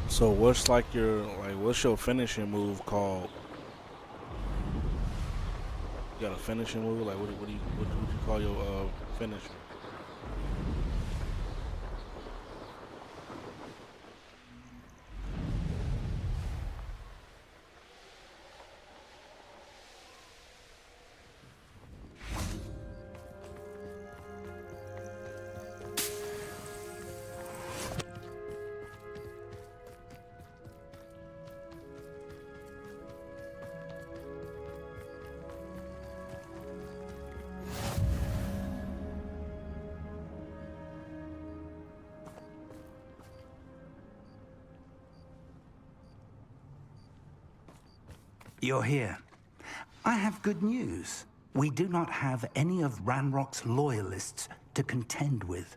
S1: So what's what's your finishing move called? You got a finishing move? Like what would you call your finisher?
S12: You're here. I have good news. We do not have any of Ranrock's loyalists to contend with.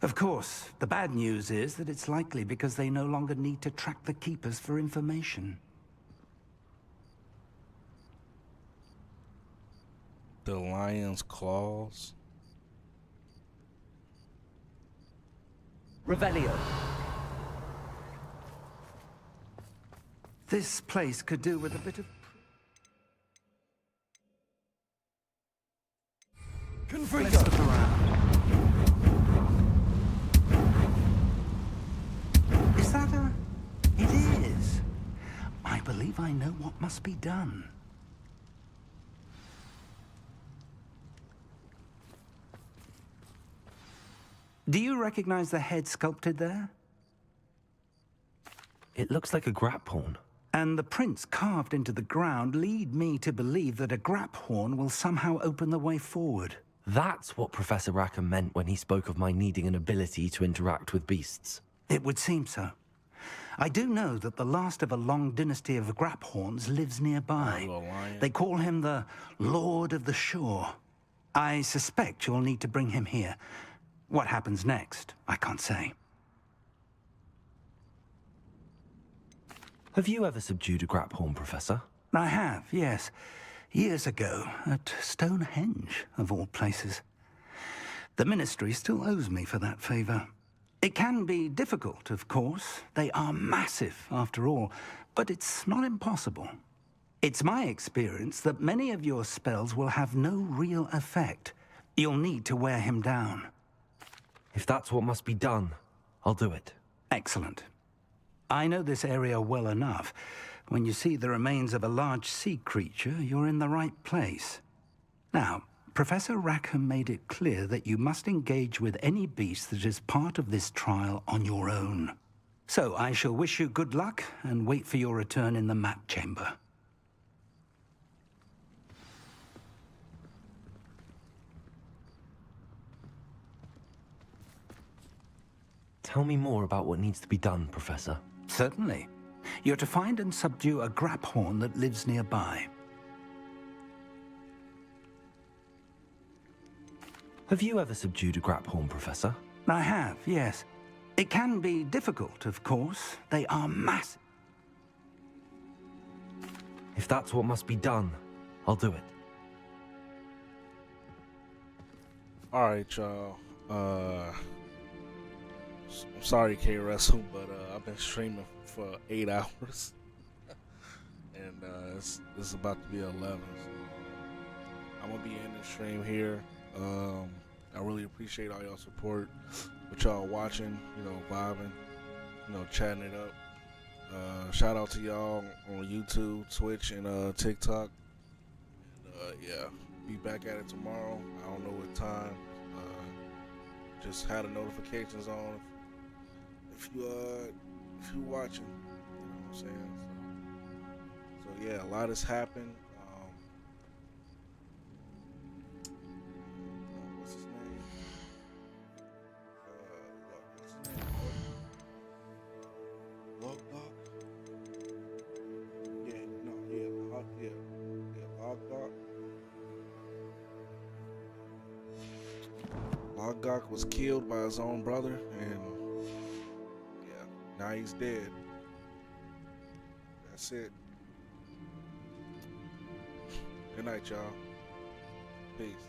S12: Of course, the bad news is that it's likely because they no longer need to track the Keepers for information.
S1: The lion's claws?
S21: Revelio.
S12: This place could do with a bit of... Let's look around. Is that a... It is. I believe I know what must be done. Do you recognize the head sculpted there?
S5: It looks like a grap horn.
S12: And the prints carved into the ground lead me to believe that a grap horn will somehow open the way forward.
S5: That's what Professor Rackham meant when he spoke of my needing an ability to interact with beasts.
S12: It would seem so. I do know that the last of a long dynasty of grap horns lives nearby. They call him the Lord of the Shore. I suspect you'll need to bring him here. What happens next, I can't say.
S5: Have you ever subdued a grap horn, Professor?
S12: I have, yes. Years ago, at Stonehenge, of all places. The Ministry still owes me for that favor. It can be difficult, of course. They are massive, after all, but it's not impossible. It's my experience that many of your spells will have no real effect. You'll need to wear him down.
S5: If that's what must be done, I'll do it.
S12: Excellent. I know this area well enough. When you see the remains of a large sea creature, you're in the right place. Now, Professor Rackham made it clear that you must engage with any beast that is part of this trial on your own. So I shall wish you good luck and wait for your return in the map chamber.
S5: Tell me more about what needs to be done, Professor.
S12: Certainly. You're to find and subdue a grap horn that lives nearby.
S5: Have you ever subdued a grap horn, Professor?
S12: I have, yes. It can be difficult, of course. They are massive.
S5: If that's what must be done, I'll do it.
S1: Alright, y'all. I'm sorry, K Russell, but I've been streaming for 8 hours. And this is about to be 11. So I'm going to be in the stream here. I really appreciate all y'all support, with y'all watching, vibing, chatting it up. Shout out to y'all on YouTube, Twitch, and TikTok. And yeah, be back at it tomorrow. I don't know what time. Just had the notifications on if you watching. You know what I'm saying? So yeah, a lot has happened. What's his name? Logdoc? Logdoc. Logdoc was killed by his own brother, and yeah, now he's dead. That's it. Good night, y'all. Peace.